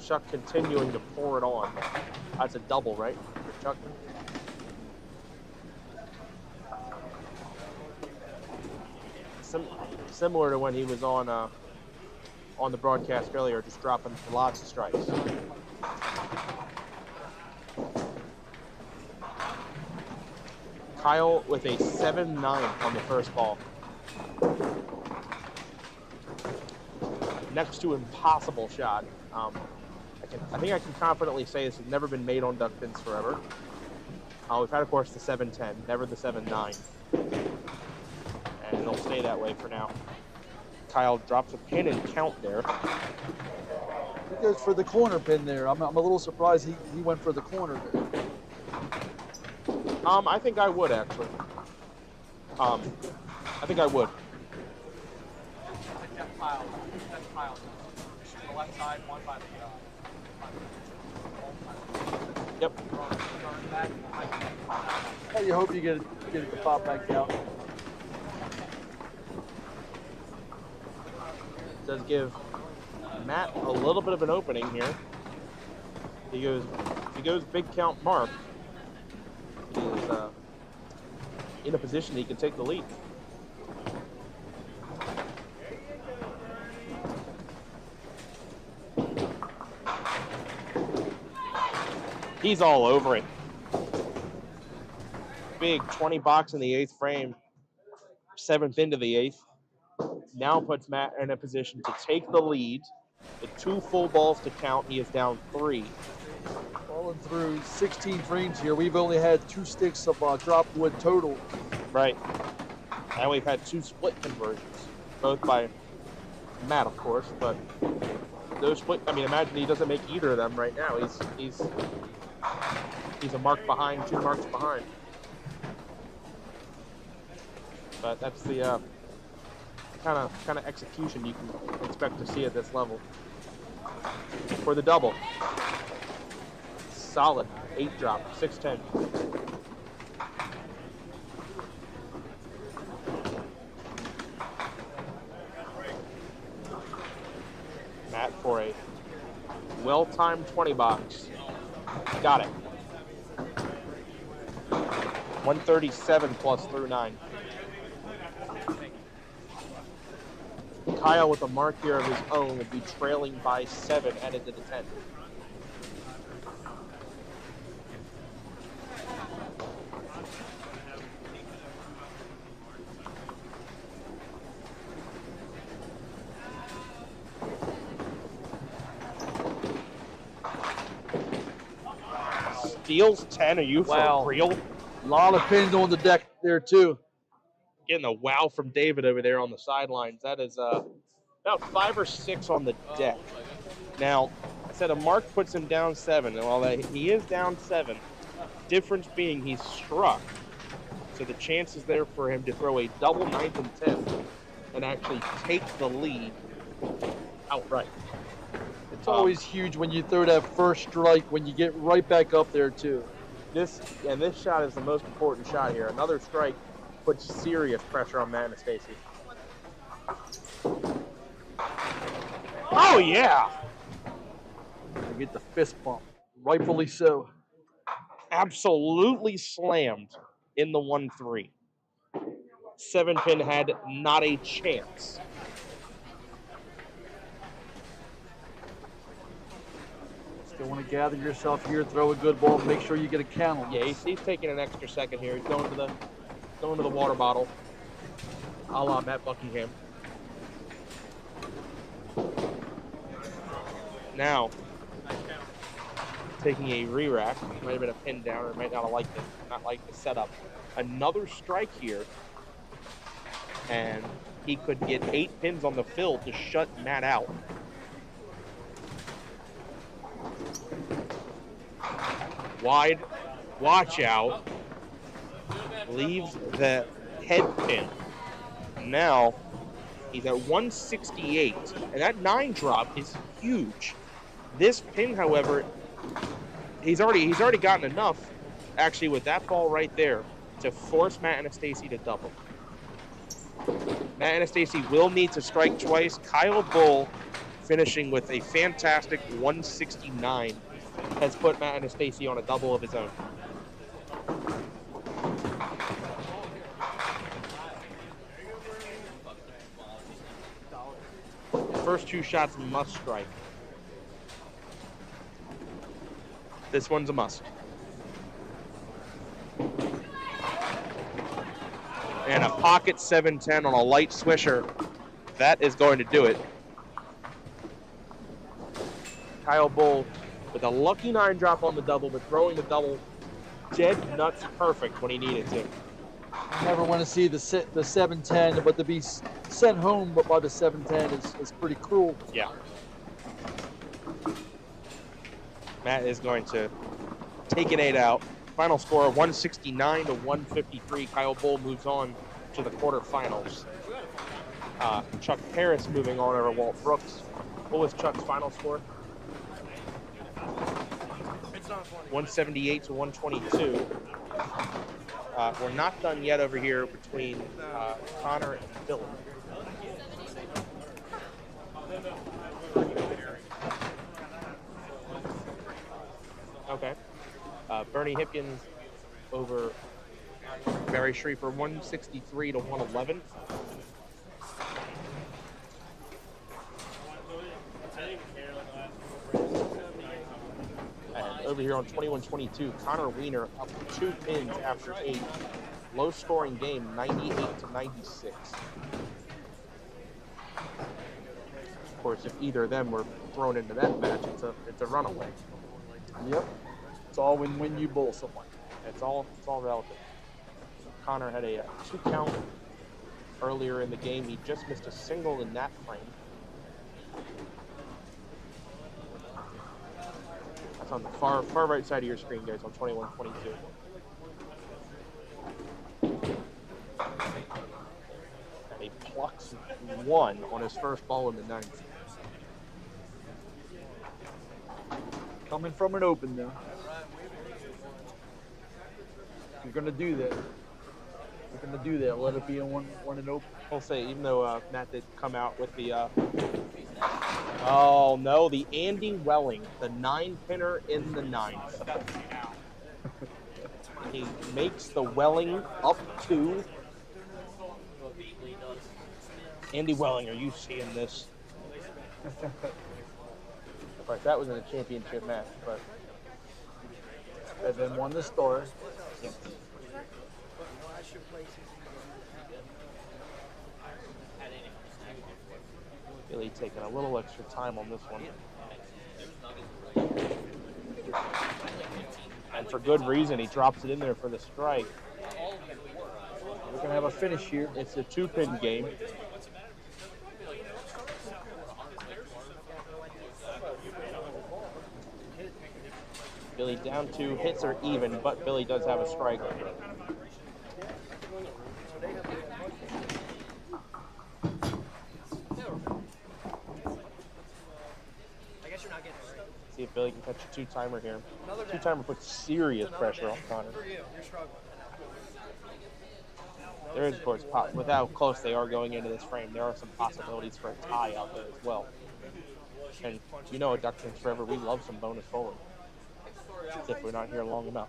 Chuck continuing to pour it on. That's a double, right, for Chuck? Similar to when he was on the broadcast earlier, just dropping lots of strikes. Kyle with a 7-9 on the first ball. Next to impossible shot. I think I can confidently say this has never been made on duck pins forever. We've had, of course, the 7-10, never the 7-9. And it'll stay that way for now. Kyle drops a pin and count there. He goes for the corner pin there. I'm a little surprised he went for the corner there. I think I would, actually. I think I would. That's Kyle. Shoot the left side, one by the Yep. Well, you hope you get it to pop back out. Does give Matt a little bit of an opening here. He goes big count mark. He is in a position he can take the lead. He's all over it. Big 20 box in the 8th frame, 7th into the 8th. Now puts Matt in a position to take the lead. With 2 full balls to count, he is down 3. Falling through 16 frames here. We've only had 2 sticks of drop wood total. Right. And we've had 2 split conversions, both by Matt, of course, but those split, I mean, imagine he doesn't make either of them right now. He's a mark behind, 2 marks behind. But that's the kind of execution you can expect to see at this level. For the double, solid 8 drop, 6-10. Matt for a well-timed 20 box. Got it. 137 plus through 9. Kyle with a mark here of his own will be trailing by 7 headed to the 10. Steals 10, are you for real? A lot of pins on the deck there too. Getting a wow from David over there on the sidelines. That is about 5 or 6 on the deck. Now, I said a mark puts him down 7, and while he is down 7, difference being he's struck. So the chance is there for him to throw a double 9th and 10th and actually take the lead outright. It's always huge when you throw that first strike, when you get right back up there too. This shot is the most important shot here. Another strike puts serious pressure on Matt Anastasi. Oh, yeah! I get the fist bump, rightfully so. Absolutely slammed in the 1-3. 7-pin had not a chance. Still want to gather yourself here, throw a good ball, make sure you get a count on Yeah, this. he's taking an extra second here. He's going to the water bottle, a la Matt Buckingham. Now, taking a re-rack, might have been a pin down, or might not like the setup. Another strike here, and he could get 8 pins on the fill to shut Matt out. Wide, watch out, leaves the head pin. Now, he's at 168, and that 9 drop is huge. This pin, however, he's already gotten enough, actually, with that ball right there, to force Matt Anastasi to double. Matt Anastasi will need to strike twice. Kyle Bull, finishing with a fantastic 169, has put Matt Anastasi on a double of his own. First 2 shots must strike. This one's a must. And a pocket 7-10 on a light swisher. That is going to do it. Kyle Bull with a lucky 9 drop on the double, but throwing the double dead nuts perfect when he needed to. I never want to see the 7-10, but to be sent home by the 7-10 is pretty cruel. Yeah. Matt is going to take an 8 out. Final score 169 to 153. Kyle Bull moves on to the quarterfinals. Chuck Harris moving on over Walt Brooks. What was Chuck's final score? 178 to 122. We're not done yet over here between Connor and Philip. Okay. Bernie Hipkins over Barry Schrieffer, 163 to 111. And over here on 21-22, Connor Wiener up 2 pins after 8. Low scoring game, 98 to 96. Of course, if either of them were thrown into that match, it's a runaway. Yep. It's all when you bowl someone. It's all relative. Connor had a 2 count earlier in the game. He just missed a single in that frame. That's on the far right side of your screen, guys, on 21-22. -1 on his first ball in the 9th. Coming from an open though. You're gonna do that. You're gonna do that. Let it be a one and open. I'll say, even though Matt did come out with the oh no, the Andy Welling, the 9-pinner in the 9th. He makes the Welling up 2. Andy Welling, are you seeing this? Of course, that was in a championship match, but And then won the star. yeah. Billy taking a little extra time on this one. And for good reason, he drops it in there for the strike. We're gonna have a finish here. It's a 2-pin game. Billy down 2, hits are even, but Billy does have a strike. See if Billy can catch a 2-timer here. 2-timer puts serious pressure on Connor. There is, of course, with how close they are going into this frame, there are some possibilities for a tie out there as well. And you know at Duck Pins Forever, we love some bonus bowling. As if we're not here long enough.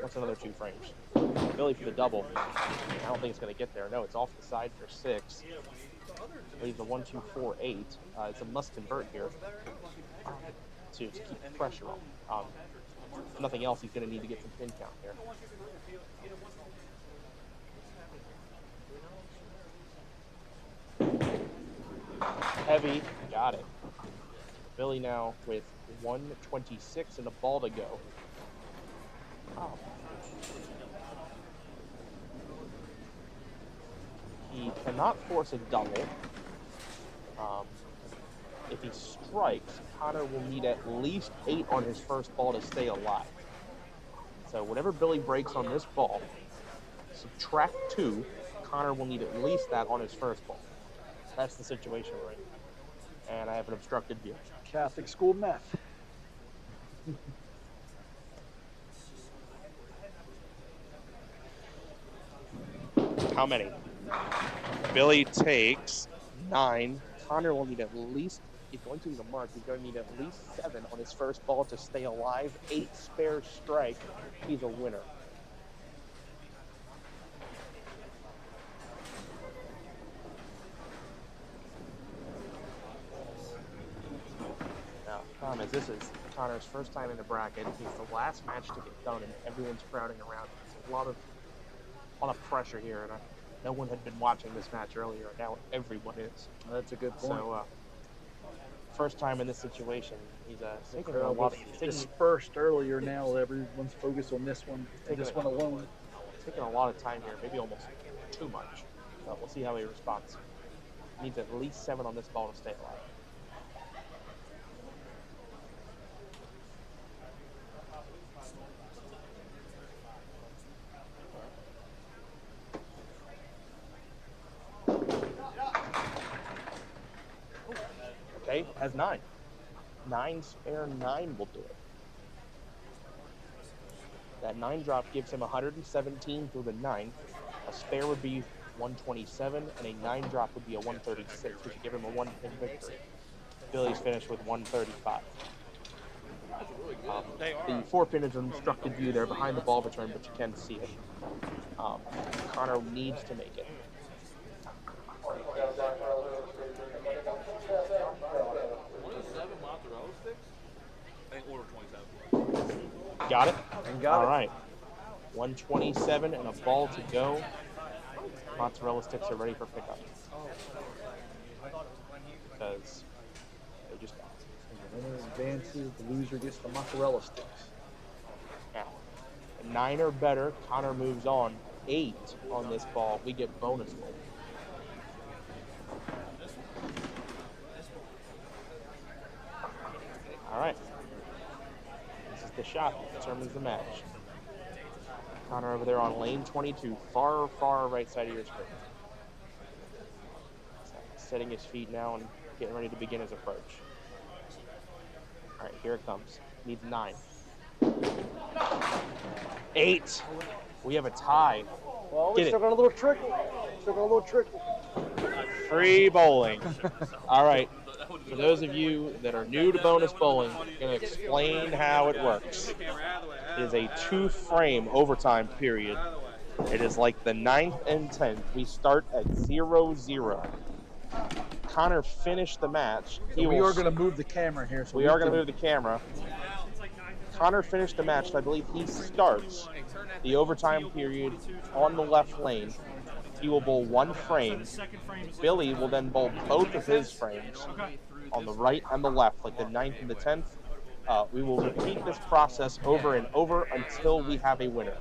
What's another 2 frames? Billy for the double. I don't think it's going to get there. No, it's off the side for 6. Leaves a 1, 2, 4, 8. It's a must convert here to keep the pressure on. If nothing else, he's going to need to get some pin count here. Heavy, got it. Billy now with 126 and a ball to go. Oh. He cannot force a double. If he strikes, Connor will need at least 8 on his first ball to stay alive. So whatever Billy breaks on this ball, subtract 2, Connor will need at least that on his first ball. That's the situation we're in. And I have an obstructed view. Catholic school math. How many? Billy takes 9. Connor will need at least, he's going to use a mark, he's going to need at least 7 on his first ball to stay alive. 8 spare strike. He's a winner. Now, Thomas, this is Connor's first time in the bracket. He's the last match to get done, and everyone's crowding around. There's a lot of pressure here, and no one had been watching this match earlier. Now everyone is. That's a good point. So, first time in this situation. He's taking a lot. Dispersed earlier. Now everyone's focused on this one. This one alone. Taking a lot of time here. Maybe almost too much. But we'll see how he responds. Needs at least 7 on this ball to stay alive. Okay, has 9. 9 spare 9 will do it. That 9 drop gives him 117 through the 9th. A spare would be 127, and a 9 drop would be a 136, which would give him a 1-pin victory. Billy's finished with 135. The 4-pin is an obstructed view there behind the ball return, but you can see it. Connor needs to make it. Got it? All right. 127 and a ball to go. Mozzarella sticks are ready for pickup. Because they just got it. The winner advances, the loser gets the mozzarella sticks. Now, 9 or better, Connor moves on. 8 on this ball, we get bonus roll. All right. This is the shot that determines the match. Connor over there on lane 22, far right side of your screen. setting his feet now and getting ready to begin his approach. All right, here it comes. Needs 9. 8. We have a tie. Well, we Get still it. got a little trickle. Still got a little trickle. Free bowling. All right. For those of you that are new to bonus bowling, I'm going to explain how it works. It is a 2-frame overtime period. It is like the 9th and 10th. We start at 0-0. Connor finished the match. We are going to move the camera here. So we are going to move the camera. Connor finished the match, so I believe he starts the overtime period on the left lane. He will bowl 1 frame. Billy will then bowl both of his frames on the right and the left, like the 9th and the 10th. We will repeat this process over and over until we have a winner.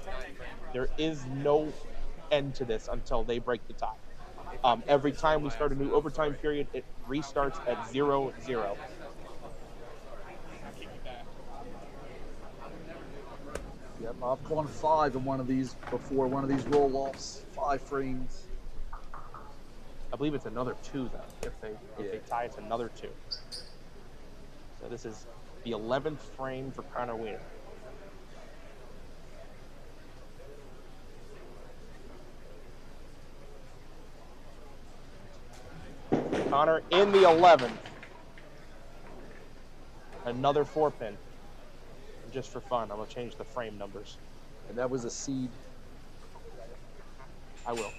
There is no end to this until they break the tie. Every time we start a new overtime period, it restarts at 0-0. Yep, I've gone 5 in one of these before, one of these roll-offs. 5 frames. I believe it's another 2 though. If they tie, it's another 2. So this is the 11th frame for Connor Weiner. Connor in the 11th. Another 4-pin. Just for fun, I'm going to change the frame numbers. And that was a seed. I will.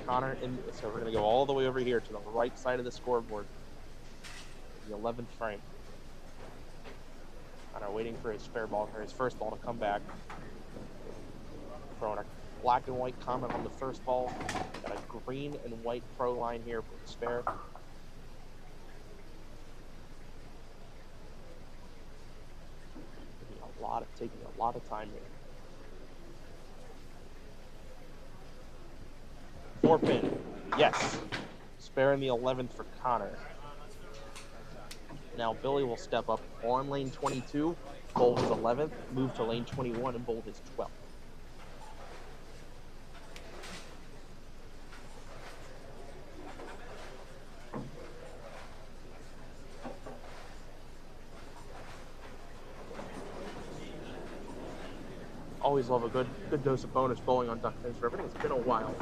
Connor, so we're going to go all the way over here to the right side of the scoreboard. The 11th frame. Connor waiting for his spare ball, or his first ball to come back. Throwing a black and white comment on the first ball. Got a green and white pro line here for the spare. Taking a lot of time here. 4-pin. Yes. Spare in the 11th for Connor. Now Billy will step up on lane 22, bowl his 11th, move to lane 21, and bowl his 12th. Always love a good dose of bonus bowling on Duck Pins Forever. I think it's been a while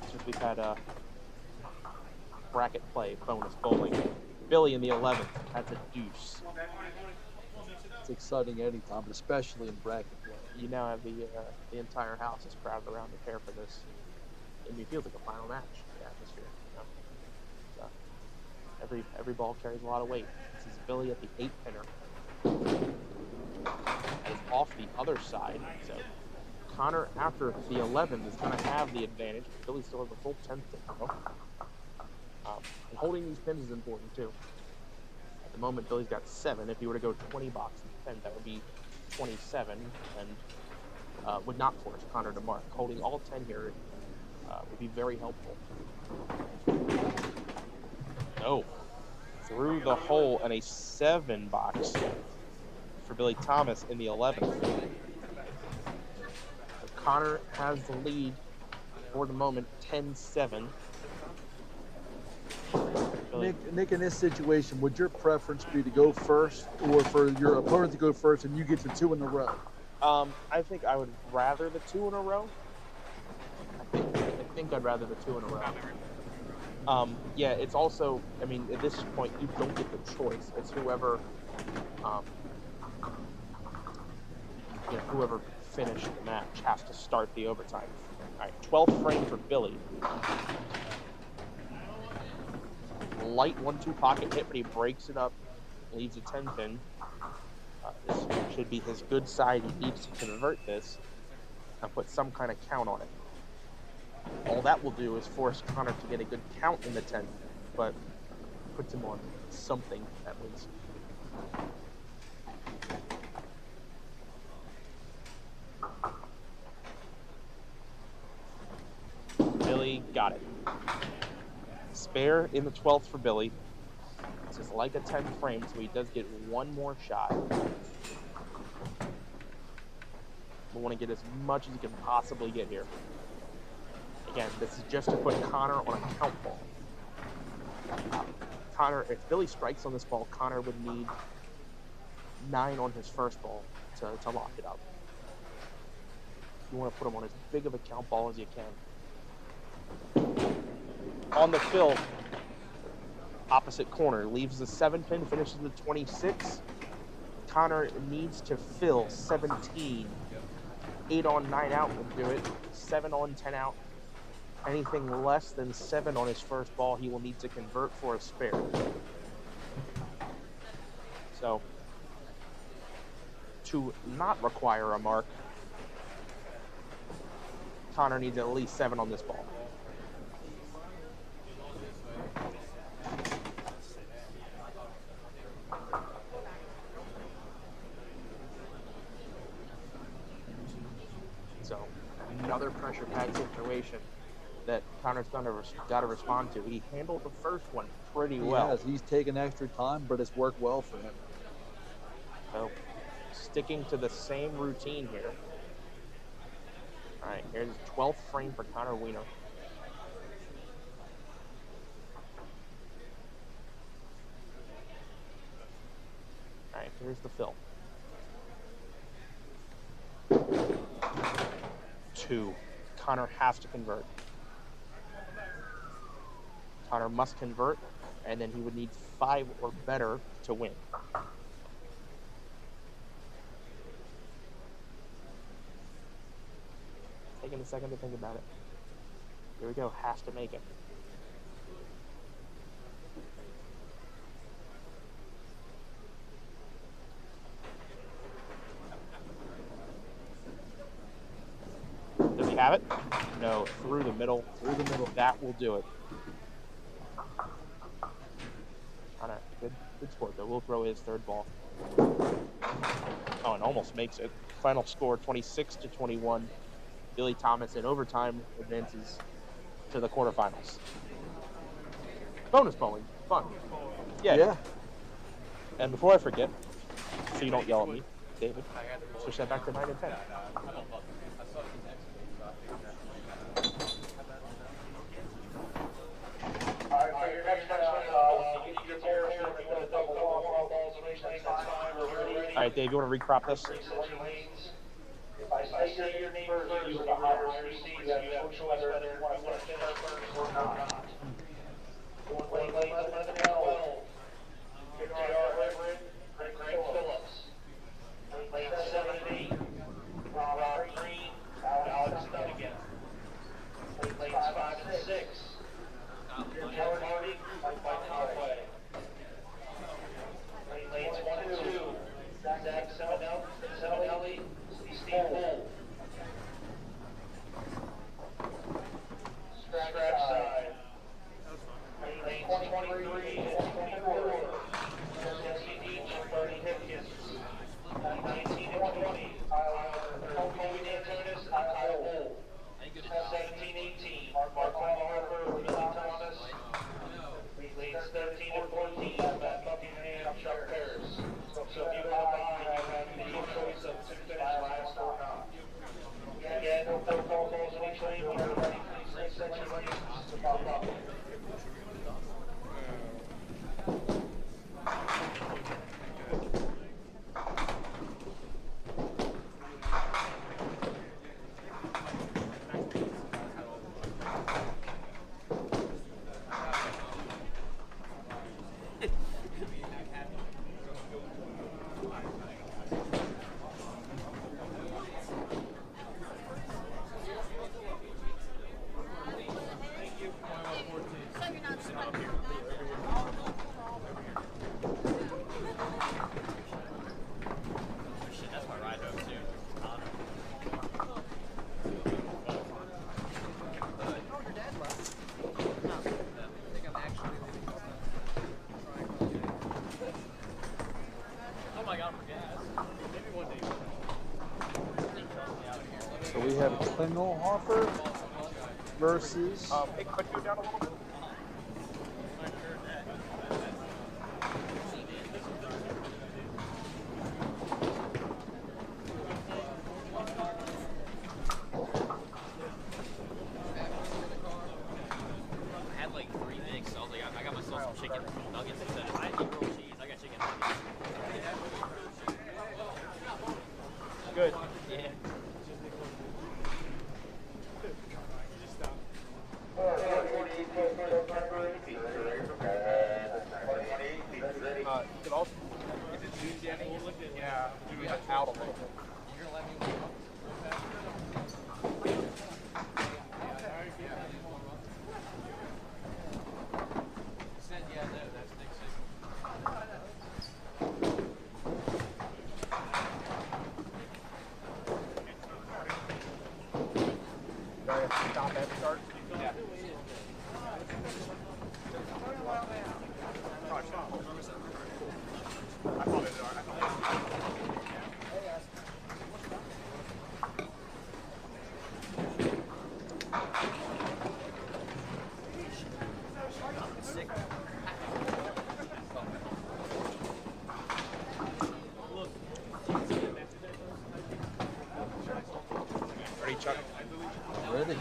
since we've had a bracket play bonus bowling. Billy in the 11th. That's a deuce. It's exciting anytime, but especially in bracket play. You now have the entire house is crowded around the pair for this. I mean, it feels like a final match. The atmosphere. You know? So every ball carries a lot of weight. This is Billy at the 8-pinner. Is off the other side, so Connor after the 11th is going to have the advantage. Billy still has a full 10th to go. And holding these pins is important too. At the moment, Billy's got 7. If he were to go 20 boxes, 10, that would be 27, and would not force Connor to mark. Holding all 10 here would be very helpful. No, through the hole and a 7 box. For Billy Thomas in the 11th. Connor has the lead for the moment, 10-7. Nick, in this situation, would your preference be to go first, or for your opponent to go first and you get the 2 in a row? I think I would rather the 2 in a row. I think I'd rather the 2 in a row. Yeah, it's also, I mean, at this point, you don't get the choice. It's whoever whoever finished the match has to start the overtime. All right, 12th frame for Billy. Light 1-2 pocket hit, but he breaks it up, leaves a 10-pin. This should be his good side. He needs to convert this and put some kind of count on it. All that will do is force Connor to get a good count in the 10th, but puts him on something at least. Billy got it. Spare in the 12th for Billy. This is like a 10 frame, so he does get one more shot. We want to get as much as he can possibly get here. Again, this is just to put Connor on a count ball. Connor, if Billy strikes on this ball, Connor would need 9 on his first ball to lock it up. You want to put him on as big of a count ball as you can. On the fill, opposite corner, leaves the 7-pin, finishes with 26. Connor needs to fill 17. 8 on 9 out would do it. 7 on 10 out. Anything less than 7 on his first ball, he will need to convert for a spare. So, to not require a mark, Connor needs at least 7 on this ball. So, another pressure pack situation that Connor's got to respond to. He handled the first one pretty well. Yes, he's taken extra time, but it's worked well for him. So, sticking to the same routine here. All right, here's the 12th frame for Connor Wiener. All right, here's the fill. 2. Connor has to convert. Connor must convert, and then he would need 5 or better to win. Taking a second to think about it. Here we go, has to make it. Does he have it? No, through the middle. Through the middle. That will do it. Connor, good sport though. We'll throw his third ball. Oh, and almost makes it. Final score 26-21. Billy Thomas in overtime advances to the quarterfinals. Bonus bowling, fun. Yeah. And before I forget, so you don't yell at me, David, switch that back to 9 and 10. All right, Dave, you want to recrop this? If I say your name first, you have a higher seat. You have no choice whether you want to finish first or not. Lane 11 and 12. J.R. Everett, Greg Phillips. Lane 7 and 8. Rob Green, Alex Dunnigan. Lanes 5 and 6. Joe Marty, Mike Conway. Lanes 1 and 2. Zach Seminelli. Steve Bull. Scratch side. Lane 23 and 24. Jesse Deach, Bernie Hipkins. 19 and 20. Kobe D'Antonis, Kyle Bull. 17-18. Mark Harper, Billy Thomas. Lanes 13 and 14. Matt Buckingham, Chuck Harris. So if you go by, you have the choice of to finish last or not. Again, no balls in each lane. Whenever ready, please set your lanes to pop up. So we have Klingelhofer versus Hey, could you down a little bit? Good. Yeah. You could also, is it zoomed in? Yeah, zoom it out a little bit. Stop at start. Yeah. Ready, Chuck? Ready.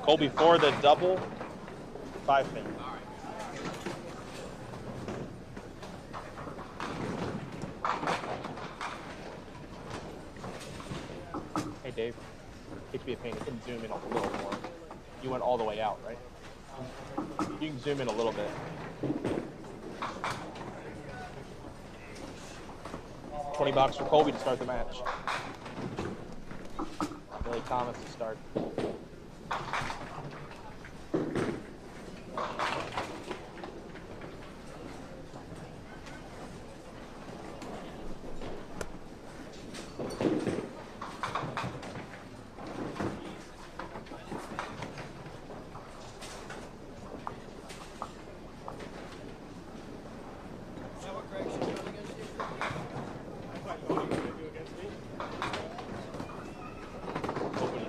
Colby for the double 5-pin. Hey Dave, hate to be a pain, you can zoom in a little more. You went all the way out, right? You can zoom in a little bit. $20 for Colby to start the match. Billy Thomas to start.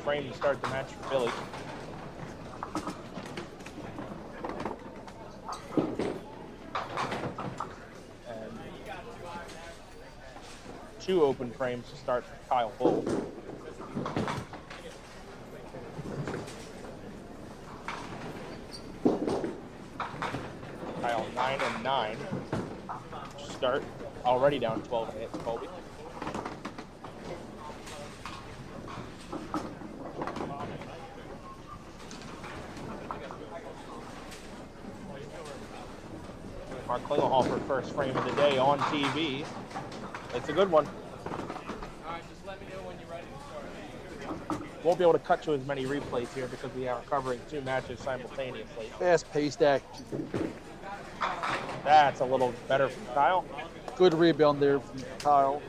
Frame to start the match for Billy. And 2 open frames to start for Kyle Bull. Kyle 9 and 9 to start. Already down 12 hits, Colby. Mark Klingelhofer, first frame of the day on TV. It's a good one. Alright, just let me know when you're ready to start. Won't be able to cut to as many replays here because we are covering 2 matches simultaneously. Fast-paced action. That's a little better from Kyle. Good rebound there from Kyle.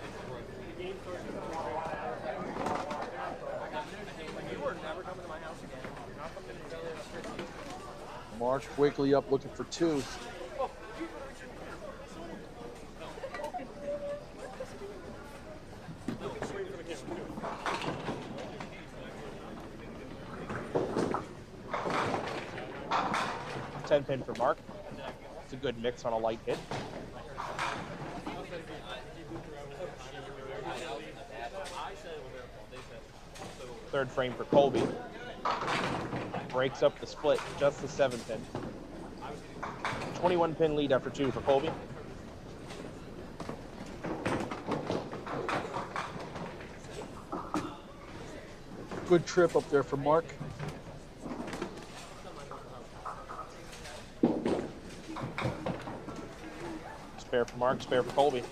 Mark quickly up looking for 2. Pin for Mark. It's a good mix on a light hit. Third frame for Colby. Breaks up the split, just the 7-pin. 21-pin lead after 2 for Colby. Good trip up there for Mark. Spare for Mark, spare for Colby.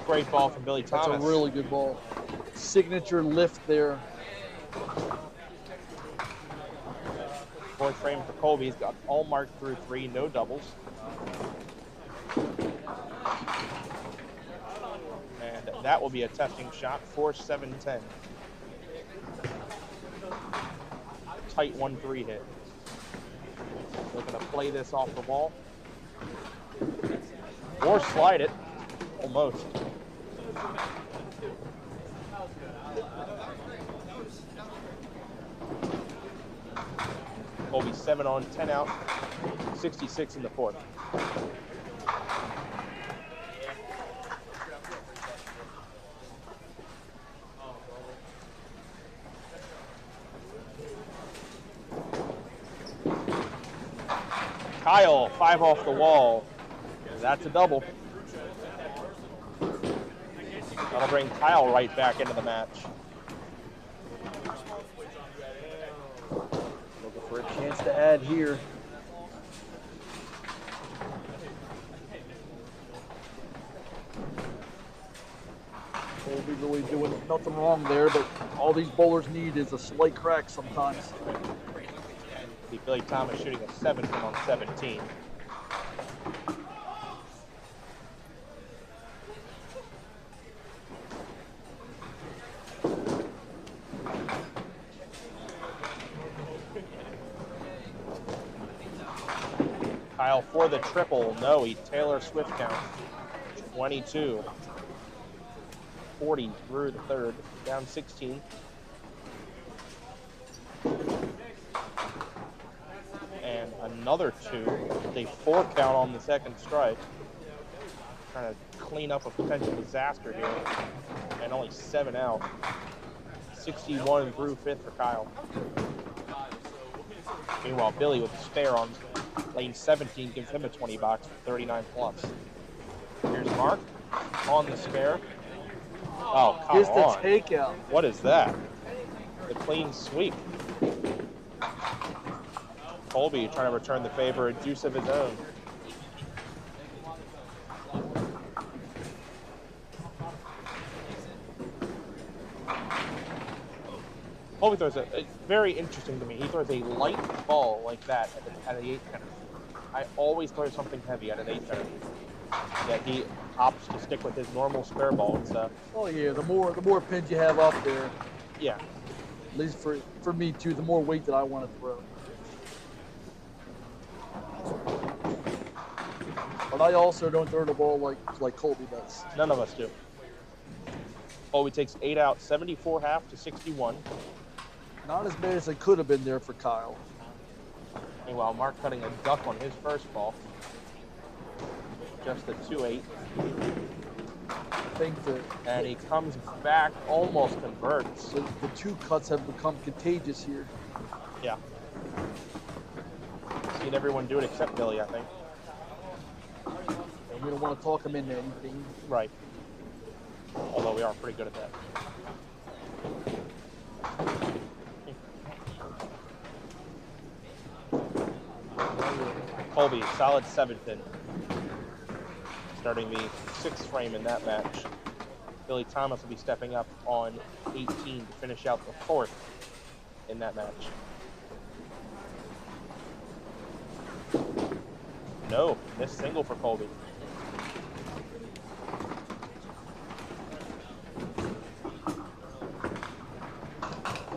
Great ball from Billy Thomas. That's a really good ball. Signature lift there. Fourth frame for Colby. He's got all marked through 3, no doubles. And that will be a testing shot for 7-10. Tight 1-3 hit. Looking to play this off the wall. Or slide it. Almost. Colby 7 on, 10 out, 66 in the fourth. Kyle, 5 off the wall. That's a double. That'll bring Kyle right back into the match. Looking for a chance to add here. Colby really doing nothing wrong there, but all these bowlers need is a slight crack sometimes. Billy Thomas shooting a 7 on 17. Kyle for the triple. No, he Taylor Swift count. 22. 40 through the third. Down 16. And another 2. They 4 count on the second strike. Trying to clean up a potential disaster here. And only 7 out. 61 through 5th for Kyle. Meanwhile, Billy with a spare on lane 17 gives him a 20 box for 39 plus. Here's Mark on the spare. Oh, come Here's the on. takeout. What is that? The clean sweep. Colby trying to return the favor, a deuce of his own. Colby throws it's very interesting to me. He throws a light ball like that at the 8th penalty. I always throw something heavy at an 8th penalty. Yet he opts to stick with his normal spare ball and stuff. Oh yeah, the more pins you have up there, Yeah. at least for me too, the more weight that I want to throw. But I also don't throw the ball like Colby does. None of us do. Colby takes 8 out, 74 half to 61. Not as bad as it could have been there for Kyle. Meanwhile, Mark cutting a duck on his first ball. Just a 2-8. I think that And he comes back, almost converts. the 2 cuts have become contagious here. Yeah. Seen everyone do it except Billy, I think. And we don't want to talk him into anything. Right. Although we are pretty good at that. Colby, solid 7 pin. Starting the 6th frame in that match. Billy Thomas will be stepping up on 18 to finish out the 4th in that match. No, missed single for Colby.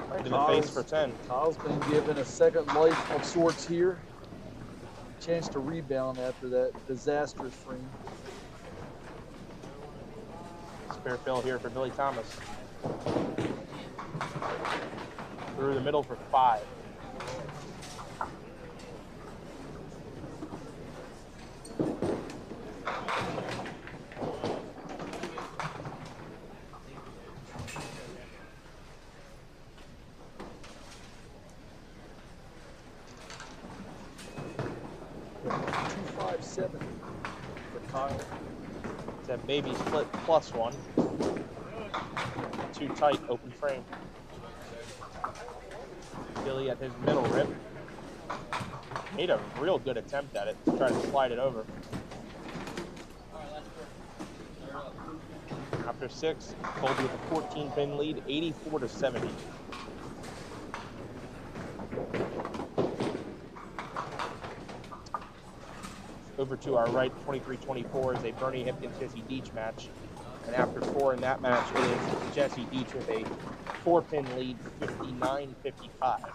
Right in the face for 10. Kyle's been given a second life of sorts here. Chance to rebound after that disastrous frame. Spare fill here for Billy Thomas. Through the middle for 5. .257 for Kyle. It's a baby split +1. Too tight, open frame. Billy at his middle rip. Made a real good attempt at it to try to slide it over. After 6, Colby with a 14-pin lead, 84 to 70. Over to our right, 23-24 is a Bernie Hipkins-Jesse Deach match. And after 4 in that match, it is Jesse Deach with a 4-pin lead, 59-55.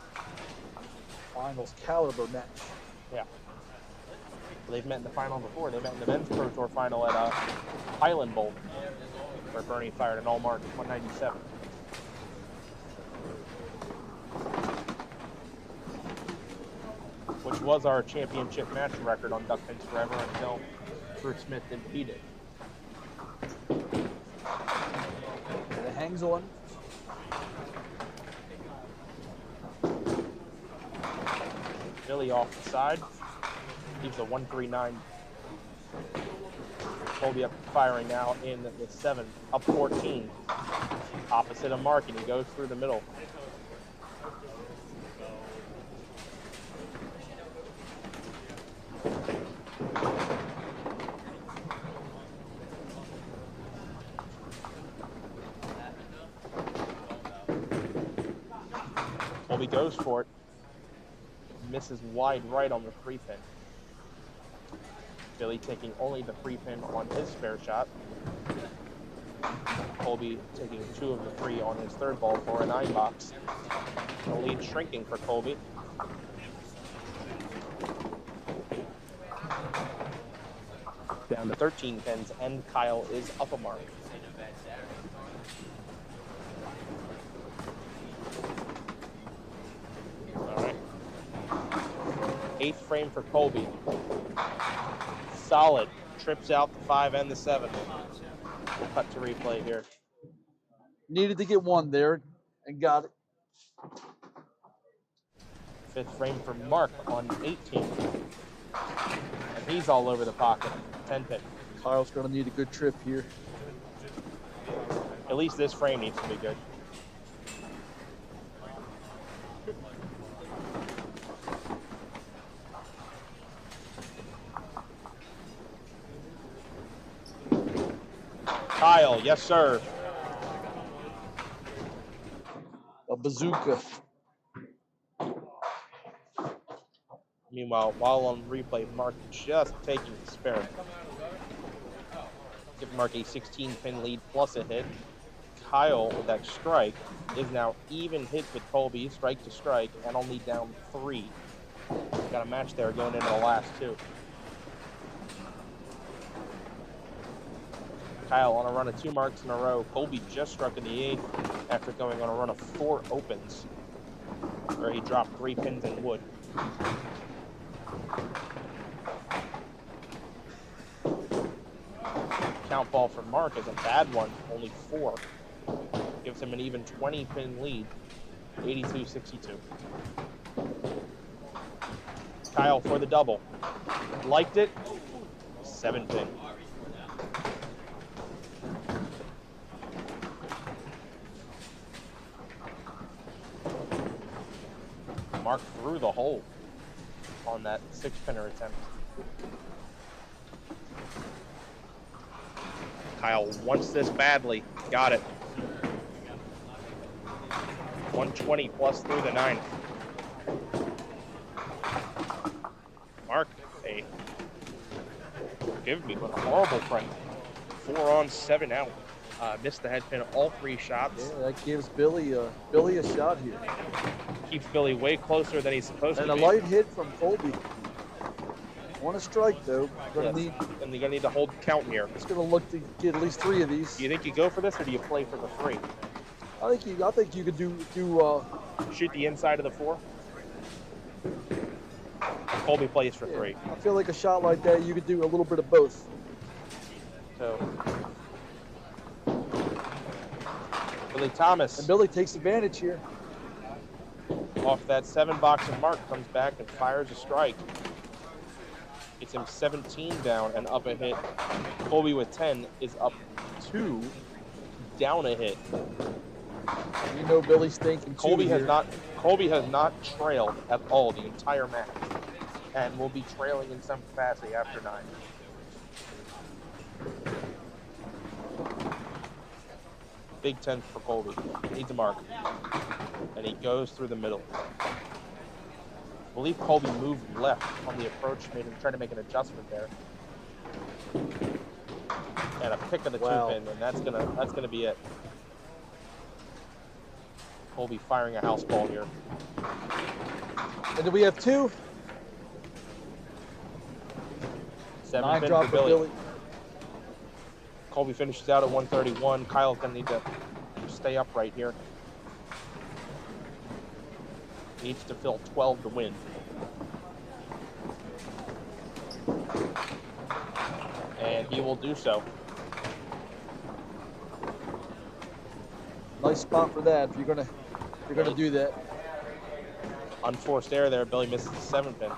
Finals caliber match. Yeah. They've met in the final before. They met in the men's Pro Tour final at Highland Bowl, where Bernie fired an all-mark 197. which was our championship match record on Duck Pins Forever until Bruce Smith didn't beat it. And it hangs on. Billy off the side. Leaves a 139. Colby up firing now in the 7, up 14. Opposite of Mark, and he goes through the middle. Colby goes for it. Misses wide right on the 3-pin. Billy taking only the 3-pin on his spare shot. Colby taking 2 of the 3 on his third ball for a 9 box. The lead shrinking for Colby. Down to 13 pins, and Kyle is up a mark. All right. 8th frame for Colby. Solid. Trips out the 5 and the 7. Cut to replay here. Needed to get one there and got it. 5th frame for Mark on 18. And he's all over the pocket. 10 pin. Kyle's going to need a good trip here. At least this frame needs to be good. Kyle, yes sir. A bazooka. Meanwhile, while on replay, Mark just taking the spare. Give Mark a 16-pin lead plus a hit. Kyle, with that strike, is now even hit with Colby, strike to strike, and only down 3. Got a match there going into the last 2. Kyle on a run of 2 marks in a row. Colby just struck in the 8th after going on a run of 4 opens, where he dropped 3 pins in wood. Count ball for Mark is a bad one, only 4. Gives him an even 20-pin lead, 82-62. Kyle for the double. Liked it, 7-pin. Mark through the hole on that 6-pinner attempt. Kyle wants this badly. Got it. 120 plus through the 9. Mark, forgive me, but a horrible frame. 4 on, 7 out. Missed the head pin all 3 shots. Yeah, that gives Billy a shot here. Keeps Billy way closer than he's supposed to be. And a light hit from Colby. Want to strike though. And you're gonna need to hold count here. It's gonna look to get at least 3 of these. Do you think you go for this, or do you play for the 3? I think you could do shoot the inside of the 4. Colby plays for 3. I feel like a shot like that you could do a little bit of both. So Billy Thomas. And Billy takes advantage here. Off that 7 box, and Mark comes back and fires a strike. Gets him 17 down and up a hit. Colby with 10 is up 2, down a hit. You know Billy's thinking Colby has not trailed at all the entire match, and will be trailing in some capacity after 9. Big 10 for Colby. Needs a mark. And he goes through the middle. I believe Colby moved left on the approach, tried to make an adjustment there. And a pick of the 2-pin, and that's gonna be it. Colby firing a house ball here. And do we have 2? 7 pin for Billy. Colby finishes out at 131. Kyle's gonna need to stay upright here. Needs to fill 12 to win. and he will do so. Nice spot for that if you're gonna do that. Unforced error there. Billy misses the 7-pin.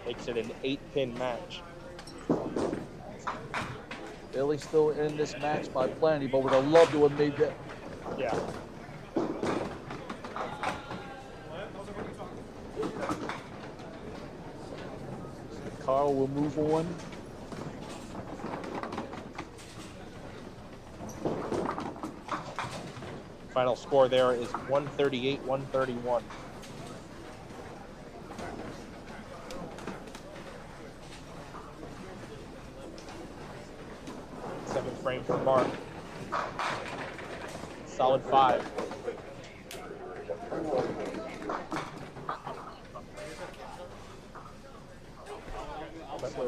Makes it an 8-pin match. Billy's still in this match by plenty, but would have loved to have made that. Yeah. Carl will move on. Final score there is 138-131. Seventh frame for Mark. Solid 5. So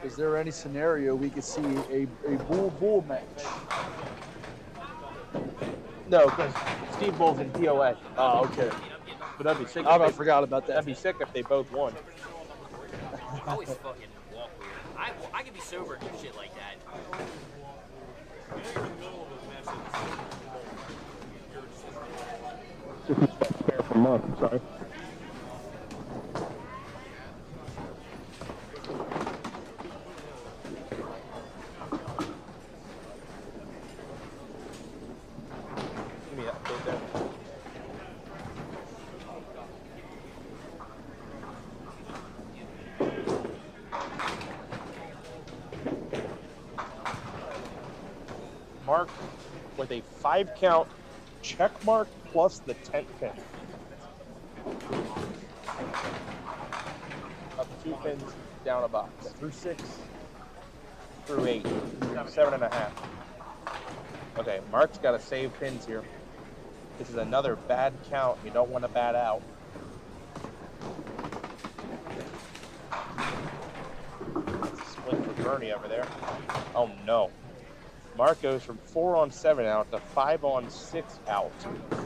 is there any scenario we could see a bull match? No, because Steve Bull's in POA. Oh, okay. But that'd be sick. I forgot about that. That'd be sick if they both won. I always fucking walk weird. I could be sober and do shit like that. Mark, sorry. Give me that update there. Mark with a 5-count check mark plus the 10th pin. Up 2 pins, down a box. Through 6. Through 8. 7.5. Okay, Mark's got to save pins here. This is another bad count. You don't want to bat out. Split for Bernie over there. Oh no. Mark goes from 4-on-7 out to 5-on-6 out.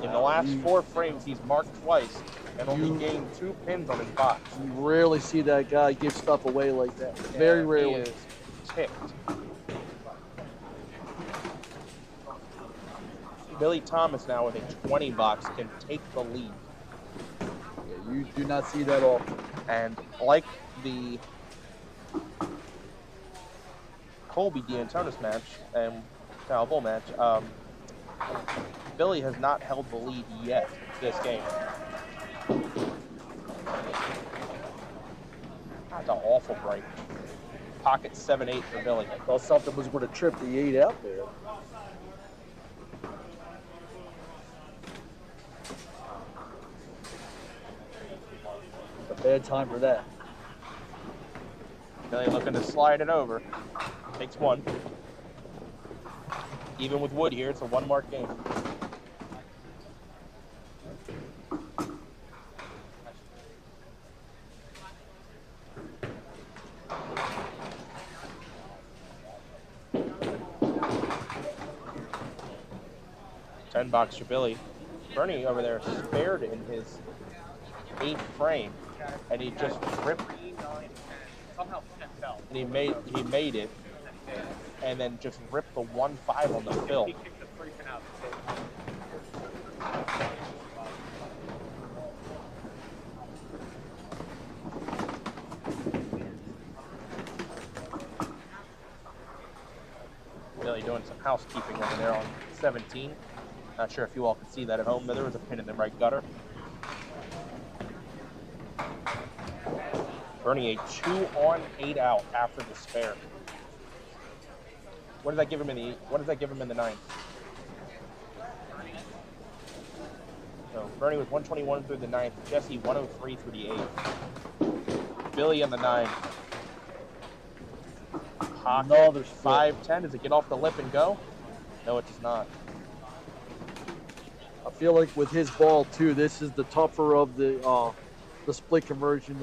In the last 4 frames, he's marked twice and only gained 2 pins on his box. You rarely see that guy give stuff away like that. Very rarely. He is ticked. Billy Thomas now with a 20 box can take the lead. Yeah, you do not see that often. And like the Colby D'Antonis match and Kyle Bull match, Billy has not held the lead yet this game. That's an awful break. Pocket 7-8 for Billy. I thought something was going to trip the 8 out there. It's a bad time for that. Billy looking to slide it over. Takes 1. Even with Wood here, it's a 1-mark game. $10 for Billy. Bernie over there spared in his 8th frame, and he just ripped. And he made it, and then just ripped the 1-5 on the fill. Billy doing some housekeeping over there on 17. Not sure if you all can see that at home, but there was a pin in the right gutter. Bernie a 2-on-8 out after the spare. What does that give him in the 9th? So Bernie was 121 through the 9th. Jesse 103 through the 8th. Billy on the 9th. Pocket 5-10. Does it get off the lip and go? No, it does not. I feel like with his ball too, this is the tougher of the split conversion.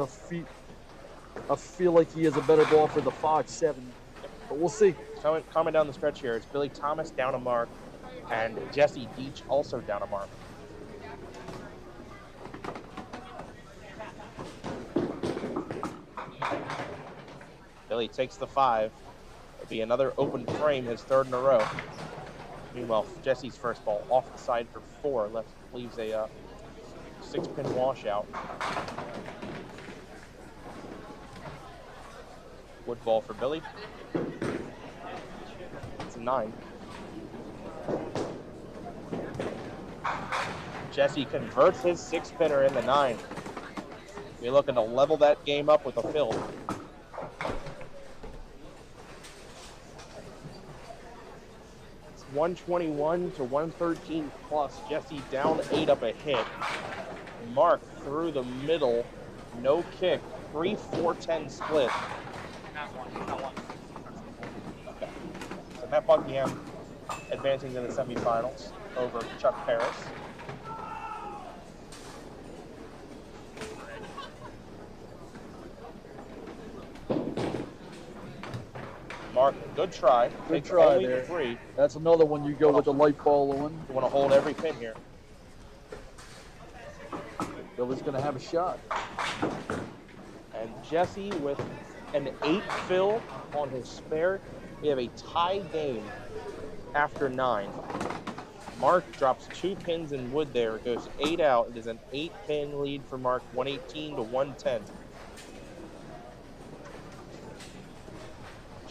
I feel like he has a better ball for the 5-7, but we'll see. Coming down the stretch here, it's Billy Thomas down a mark, and Jesse Deach also down a mark. Billy Billy takes the 5. It'll be another open frame, his 3rd in a row. Meanwhile, Jesse's first ball off the side for 4, leaves a 6-pin washout. Wood ball for Billy. It's a 9. Jesse converts his 6-pinner in the 9. We're looking to level that game up with a fill. It's 121 to 113 plus. Jesse down 8 up a hit. Mark through the middle, no kick, 3-4-10 split. Okay. So Matt Buckingham advancing to the semifinals over Chuck Paris. Mark, good try. Good try there. 3. That's another one you go with the light ball on. You want to hold every pin here. Billy's going to have a shot. And Jesse with an 8 fill on his spare. We have a tie game after 9. Mark drops 2 pins in wood there. It goes 8 out. It is an 8-pin lead for Mark, 118 to 110.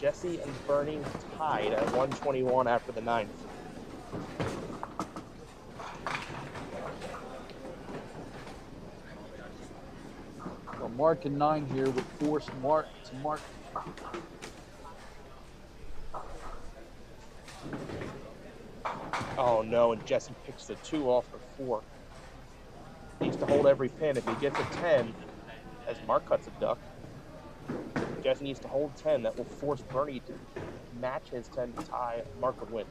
Jesse and Bernie tied at 121 after the 9th. Well, Mark and 9 here would force Mark to mark. Oh no, and Jesse picks the 2 off the 4. Needs to hold every pin. If he gets a 10, as Mark cuts a duck, Jesse needs to hold 10. That will force Bernie to match his 10 to tie. Mark would win.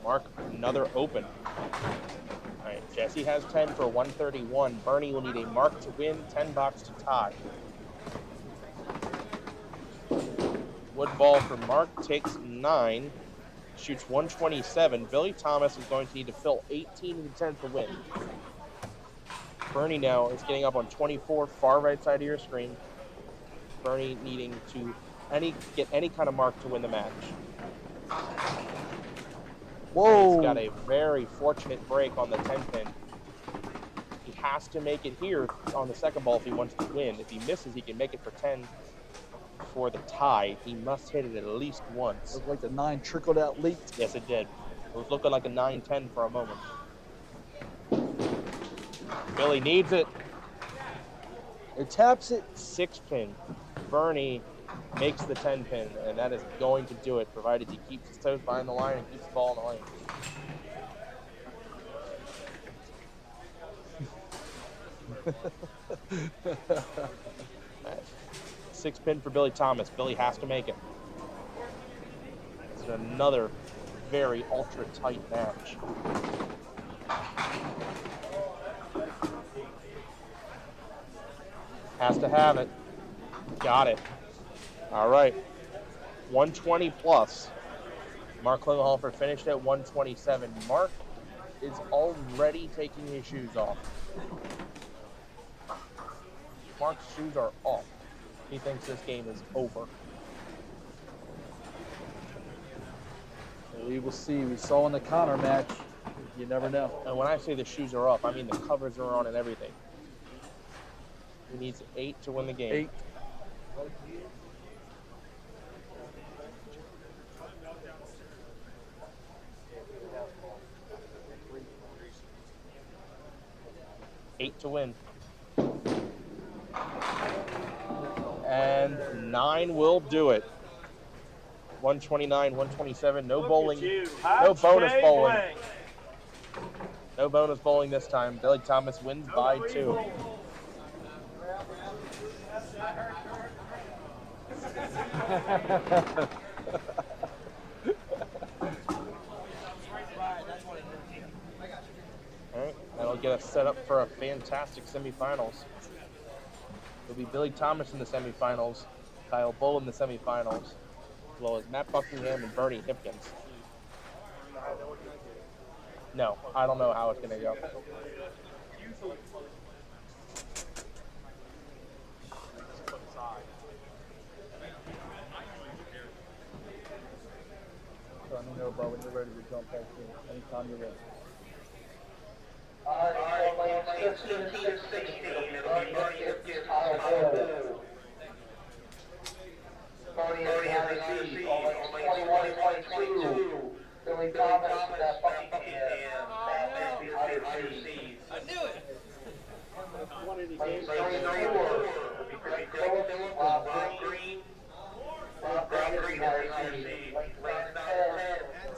Mark, another open. All right, Jesse has 10 for 131. Bernie will need a Mark to win, 10 box to tie. Wood ball for Mark takes 9. Shoots 127. Billy Thomas is going to need to fill 18 and 10 to win. Bernie now is getting up on 24, far right side of your screen. Bernie needing to get any kind of mark to win the match. Whoa! He's got a very fortunate break on the 10 pin. He has to make it here on the second ball if he wants to win. If he misses, he can make it for 10 for the tie. He must hit it at least once. Looked like the 9 trickled out late. Yes, it did. It was looking like a 9-10 for a moment. Billy needs it. It taps it. 6-pin. Bernie makes the 10-pin, and that is going to do it, provided he keeps his toes behind the line and keeps the ball in the lane. 6-pin for Billy Thomas. Billy has to make it. It's another very ultra-tight match. Has to have it. Got it. All right. 120 plus. Mark Klingelhofer finished at 127. Mark is already taking his shoes off. Mark's shoes are off. He thinks this game is over. We will see. We saw in the counter match. You never know. And when I say the shoes are off, I mean the covers are on and everything. He needs 8 to win the game. 8. To win. And 9 will do it. 129, 127, no bowling, no bonus bowling. No bonus bowling this time. Billy Thomas wins by 2. All right, that'll get us set up for a fantastic semifinals. It'll be Billy Thomas in the semifinals, Kyle Bull in the semifinals, as well as Matt Buckingham and Bernie Hipkins. No, I don't know how it's going to go. So let me know about when you're ready to jump back in. Anytime you're ready. All right, lanes 15 and 16. Bernie Hipkins, Kyle Bull. Bernie has received on lanes 21 and 22. Billy Thomas, that Buckingham, IRC. I knew it. Lanes 34. Greg Phillips, Rob Green. Rob Green has received. Lanes 9 and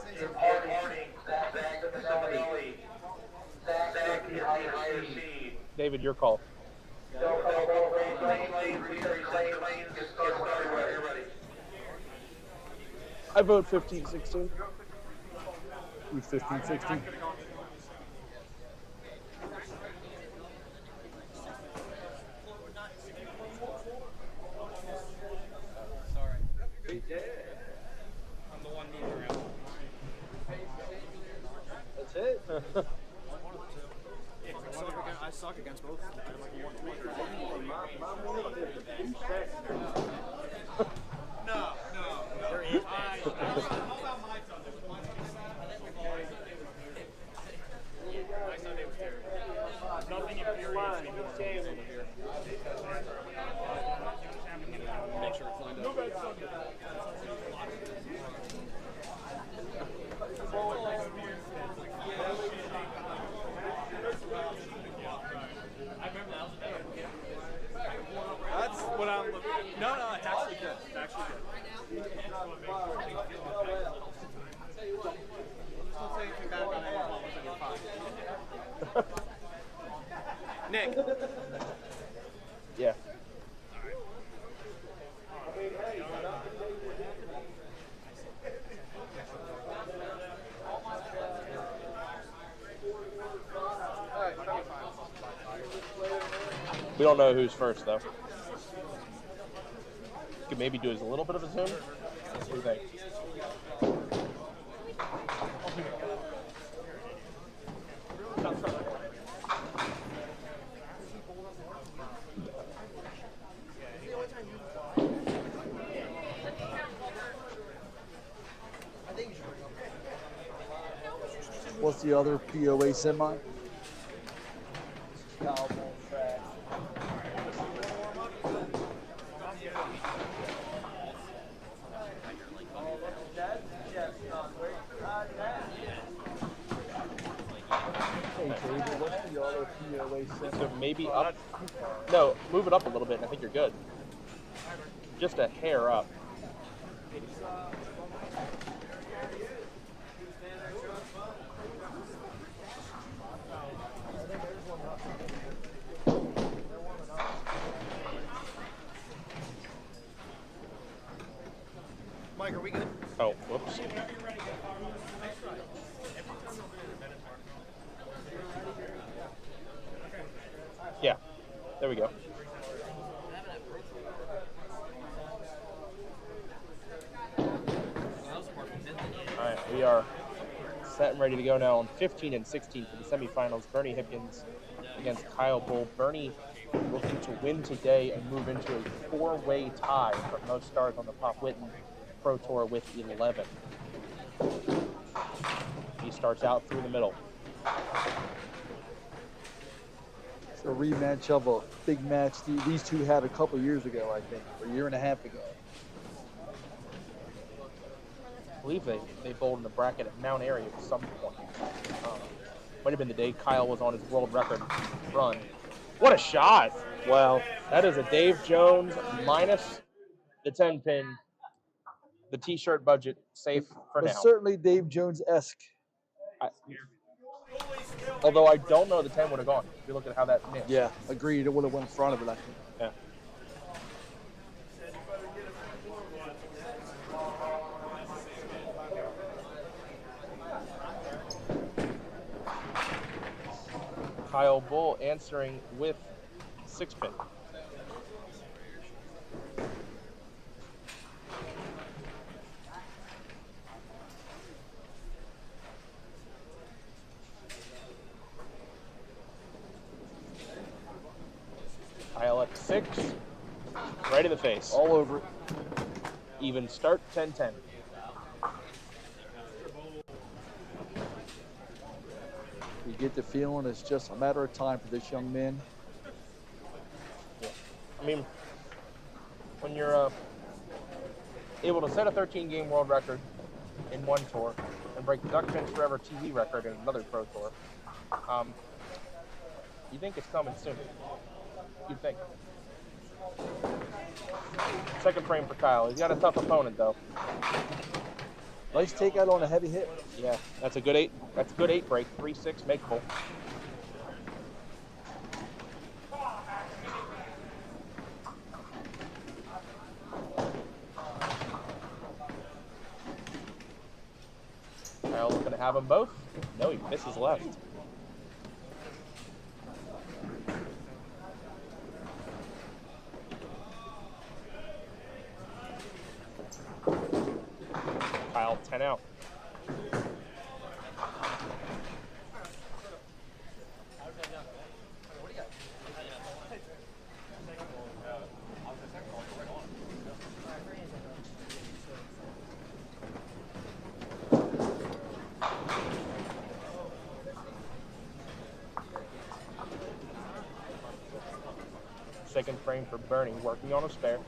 10. Jim Harding, Zach Simonelli. Zach IRC. David, your call. I vote 15-16. Who's 15, 16? I'm the one moving around. That's it. I suck against both. No. There is. How about my Sunday? Was my Sunday was terrible. Nothing infuriates me more than over here. Make sure it's lined up. That's what I'm looking at. No, it's actually good. It's actually good. Don't say anything bad about anyone until you're fine. Nick. Yeah. We don't know who's first, though. Could maybe do a little bit of a zoom. What do you think? What's the other POA semi? Cowboy track. Hey David, what's the other POA semi? So maybe up. No, move it up a little bit, and I think you're good. Just a hair up. Mike, are we good? Oh, whoops. Yeah, there we go. All right, we are set and ready to go now on 15 and 16 for the semifinals. Bernie Hipkins against Kyle Bull. Bernie looking to win today and move into a four-way tie for most stars on the Whitten Pro Tour with 11. He starts out through the middle. It's a rematch of a big match these two had a couple years ago, I think, or a year and a half ago. I believe they bowled in the bracket at Mount Airy at some point. Might have been the day Kyle was on his world record run. What a shot! Wow, that is a Dave Jones minus the 10 pin. The t-shirt budget safe for now. But certainly Dave Jones-esque. Although I don't know the 10 would have gone. If you look at how that missed. Yeah, agreed. It would have went in front of it, I think. Yeah. Kyle Bull answering with 6 pin. 6. Right in the face. All over it. Even start, 10-10. You get the feeling it's just a matter of time for this young man. Yeah. I mean, when you're able to set a 13-game world record in one tour and break the Duck Pins Forever TV record in another pro tour, you think it's coming soon. You'd think. Second frame for Kyle. He's got a tough opponent, though. Nice takeout on a heavy hit. Yeah, that's a good 8. That's a good 8 break. 3-6 makeable. Kyle looking to have them both. No, he misses left. Kyle 10 out. Second frame for Bernie, working on a spare.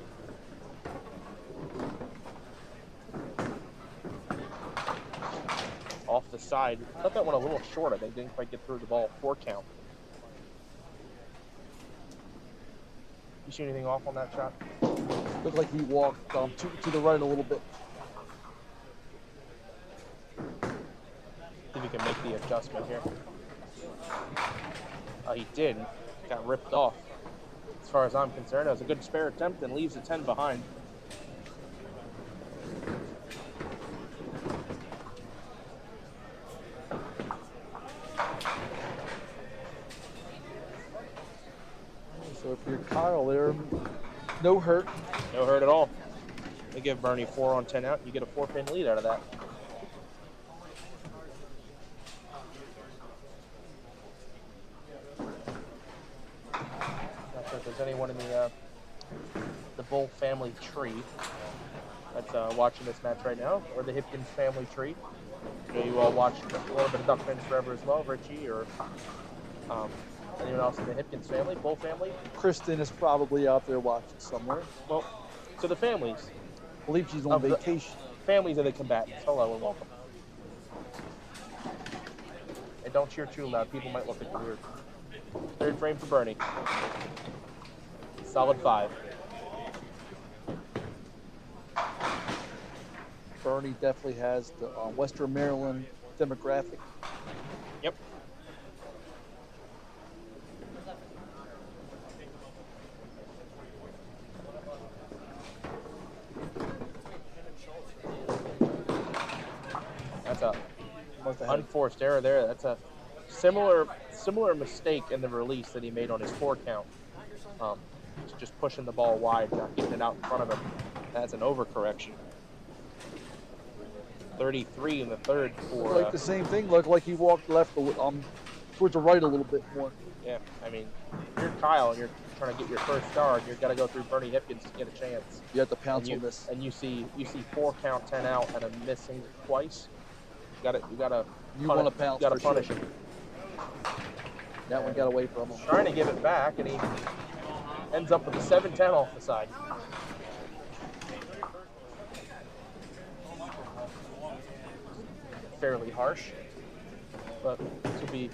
Off the side. I thought that went a little shorter. They didn't quite get through the ball. 4 count. You see anything off on that shot? Looked like he walked to the right a little bit. See if he can make the adjustment here. He did. Got ripped off. As far as I'm concerned, that was a good spare attempt and leaves a 10 behind. So if you're Kyle there, no hurt. No hurt at all. They give Bernie 4 on 10 out. You get a 4-pin lead out of that. Not sure if there's anyone in the Bull family tree that's watching this match right now, or the Hipkins family tree. I know you all watched a little bit of Duck Pins Forever as well, Richie, or anyone else in the Hipkins family, Bull family? Kristen is probably out there watching somewhere. Well, so the families. I believe she's on vacation. Families of the combatants. Hello and welcome. And don't cheer too loud. People might look at you weird. Third frame for Bernie. Solid 5. Bernie definitely has the Western Maryland demographic. Yep. That's a unforced error there. That's a similar mistake in the release that he made on his 4 count. Just pushing the ball wide, not getting it out in front of him. That's an overcorrection. 33 in the third for... Like the same thing. Looked like he walked left towards the right a little bit more. Yeah, I mean, if you're Kyle and you're trying to get your first star, you've got to go through Bernie Hipkins to get a chance. You have to pounce on this. And you see 4 count, 10 out, and a missing twice. You want to pounce. You got to punish him. That one got away from him. Trying to give it back, and he ends up with a 7-10 off the side. Fairly harsh, but this would be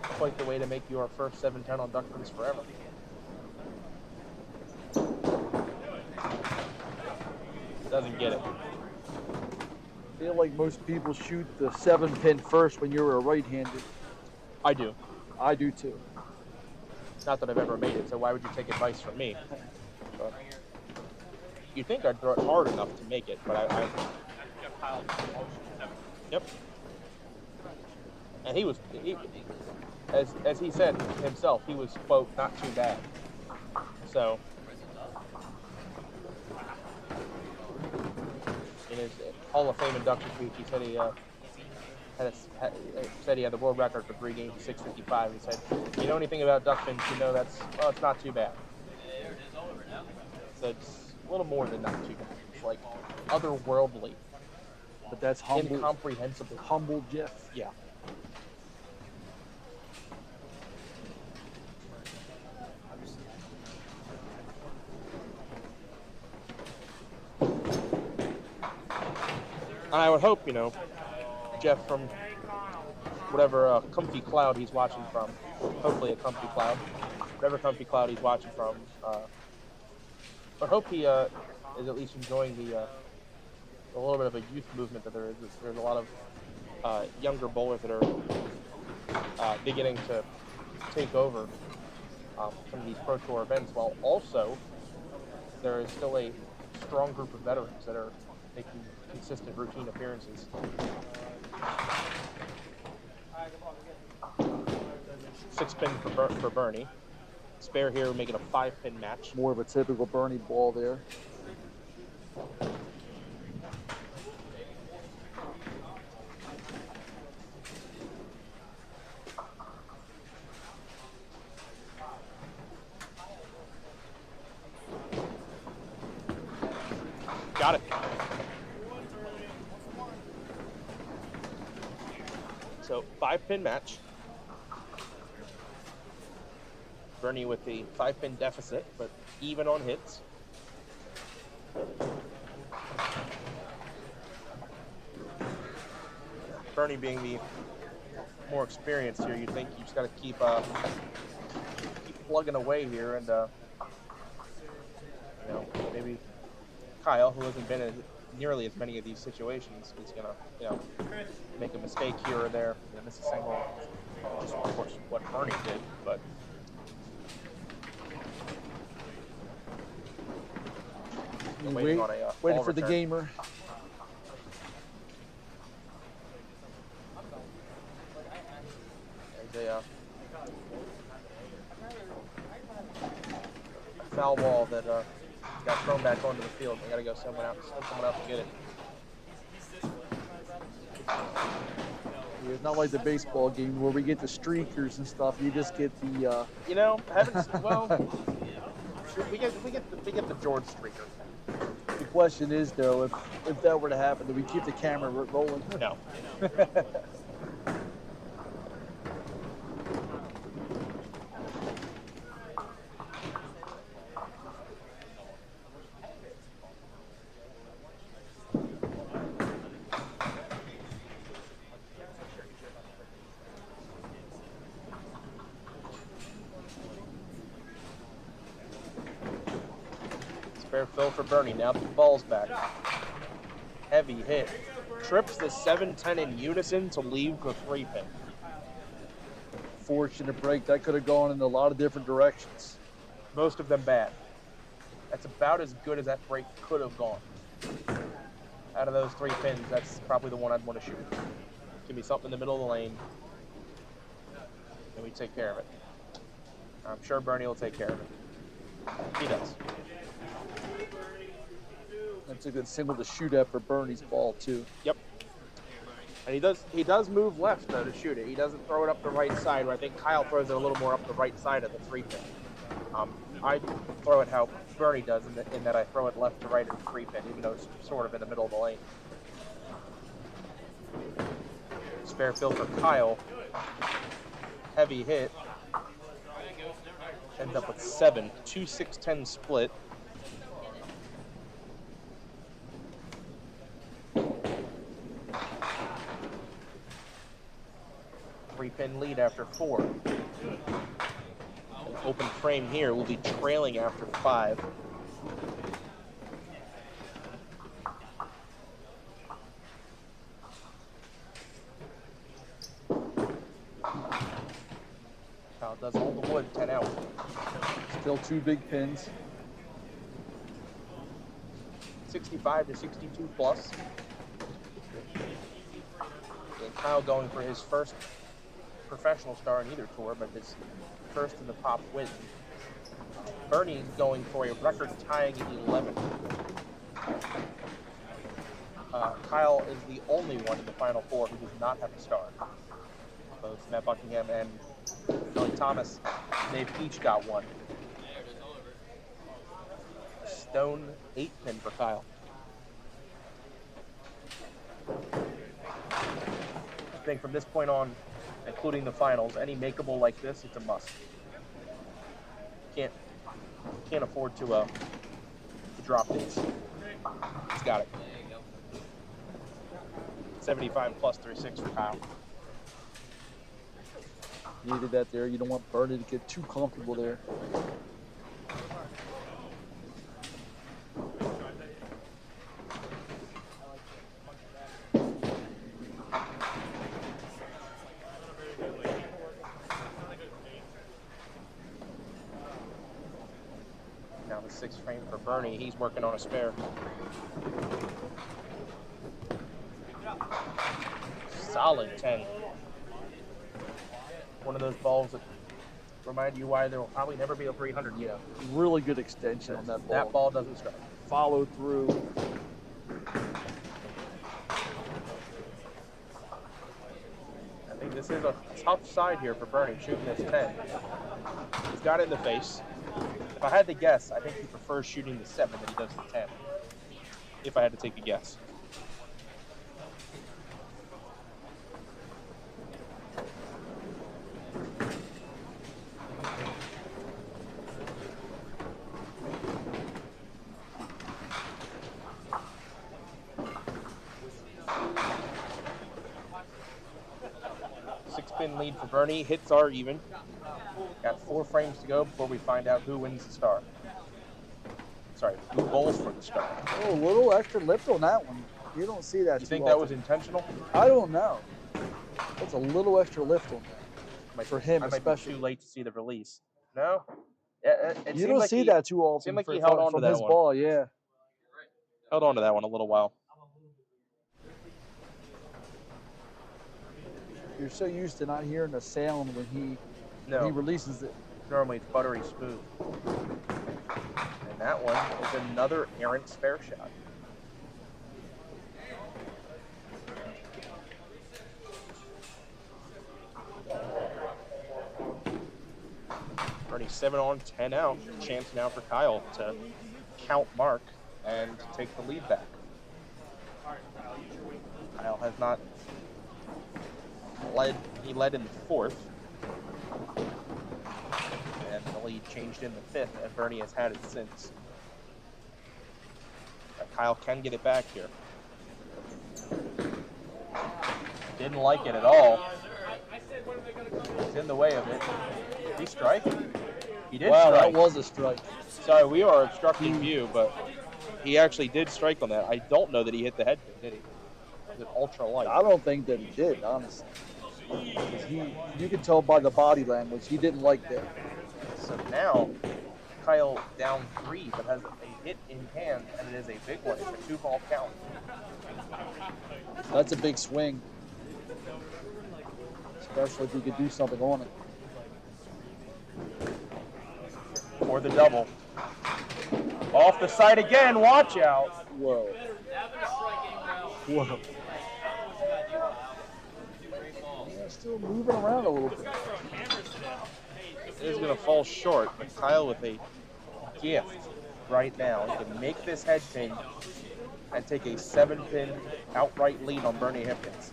quite the way to make your first 7-10 on Duck Pins Forever. Doesn't get it. I feel like most people shoot the 7-pin first when you're a right-handed. I do. I do too. Not that I've ever made it, so why would you take advice from me? But you'd think I'd throw it hard enough to make it, but I Yep. And as he said himself, he was, quote, not too bad. So, in his Hall of Fame induction speech, he said he had the world record for 3 games, 6:55. He said, "You know anything about duck pins? You know it's not too bad." that's a little more than not too bad. It's like otherworldly, But that's humble, incomprehensible. humble Jeff. Yeah. And I would hope, Jeff from whatever comfy cloud he's watching from, hopefully a comfy cloud, whatever comfy cloud he's watching from, but hope he is at least enjoying the a little bit of a youth movement that there is. There's a lot of younger bowlers that are beginning to take over some of these Pro Tour events, while also there is still a strong group of veterans that are making consistent routine appearances. Six pin for Bernie. Spare here making a 5-pin match. More of a typical Bernie ball there. Got it. So 5-pin match. Bernie with the 5-pin deficit, but even on hits. Bernie being the more experienced here, you think you just got to keep plugging away here, and maybe Kyle, who hasn't been in nearly as many of these situations, is gonna make a mistake here or there, miss a single. Just of course what Bernie did, but. Waiting for the gamer. There's a foul ball that got thrown back onto the field. They got to go someone out to get it. It's not like the baseball game where we get the streakers and stuff. You just get the. We get the George streaker. The question is, though, if that were to happen, do we keep the camera rolling? No. Spare fill for Bernie. Now the ball's back. Heavy hit. Trips the 7-10 in unison to leave the 3-pin. Fortunate break. That could have gone in a lot of different directions. Most of them bad. That's about as good as that break could have gone. Out of those 3 pins, that's probably the one I'd want to shoot. Give me something in the middle of the lane, and we take care of it. I'm sure Bernie will take care of it. He does. That's a good single to shoot at for Bernie's ball, too. Yep. And he does move left, though, to shoot it. He doesn't throw it up the right side, where I think Kyle throws it a little more up the right side of the 3-pin. I throw it how Bernie does, in that I throw it left to right at the 3-pin, even though it's sort of in the middle of the lane. Spare fill for Kyle. Heavy hit. Ends up with 7. 2-6-10 split. Three-pin lead after 4. An open frame here. We'll be trailing after 5. Kyle does hold the wood, 10 out. Still 2 big pins. 65 to 62 plus. And Kyle going for his first professional star in either tour, but his first in the pop win. Bernie's going for a record-tying 11. Kyle is the only one in the Final Four who does not have a star. Both Matt Buckingham and Billy Thomas, they've each got one. stone 8-pin for Kyle. I think from this point on, including the finals, any makeable like this, it's a must. Can't afford to drop these. He's got it. 75 plus 3.6 for Kyle. Needed that there. You don't want Bernie to get too comfortable there. Now the 6th frame for Bernie. He's working on a spare. Solid 10. One of those balls that remind you why there will probably never be a 300. Yeah, really good extension on that ball. That ball doesn't strike. Follow through. I think this is a tough side here for Bernie, shooting this 10. He's got it in the face. If I had to guess, I think he prefers shooting the 7 than he does the 10. If I had to take a guess. Six-pin lead for Bernie. Hits are even. Got 4 frames to go before we find out who wins the star. Sorry, who bowls for the star. Oh, a little extra lift on that one. You don't see that You too think often. that was intentional? I don't know. That's a little extra lift on that. For him, I might especially. be too late to see the release. No? It You don't see that too often seemed like for, he held on to from that his one. ball, yeah. Held on to that one a little while. You're so used to not hearing the sound when he releases it. Normally it's buttery smooth. And that one is another errant spare shot. Bernie 7 on, 10 out. Chance now for Kyle to count Mark and take the lead back. Kyle has not led. He led in the 4th. And the lead changed in the 5th, and Bernie has had it since. But Kyle can get it back here. Didn't like it at all. He's in the way of it. Did he strike? He did strike. That was a strike. Sorry, we are obstructing view, but he actually did strike on that. I don't know that he hit the head pin, did he? Was it ultra light? I don't think that he did, honestly. You can tell by the body language, he didn't like that. So now, Kyle down 3, but has a hit in hand, and it is a big one. It's a 2-ball count. That's a big swing. Especially if you could do something on it. For the double. Off the side again, watch out. Whoa. Whoa. Yeah, still moving around a little bit. It is going to fall short, but Kyle with a gift right now. He can make this head pin and take a 7-pin outright lead on Bernie Hipkins.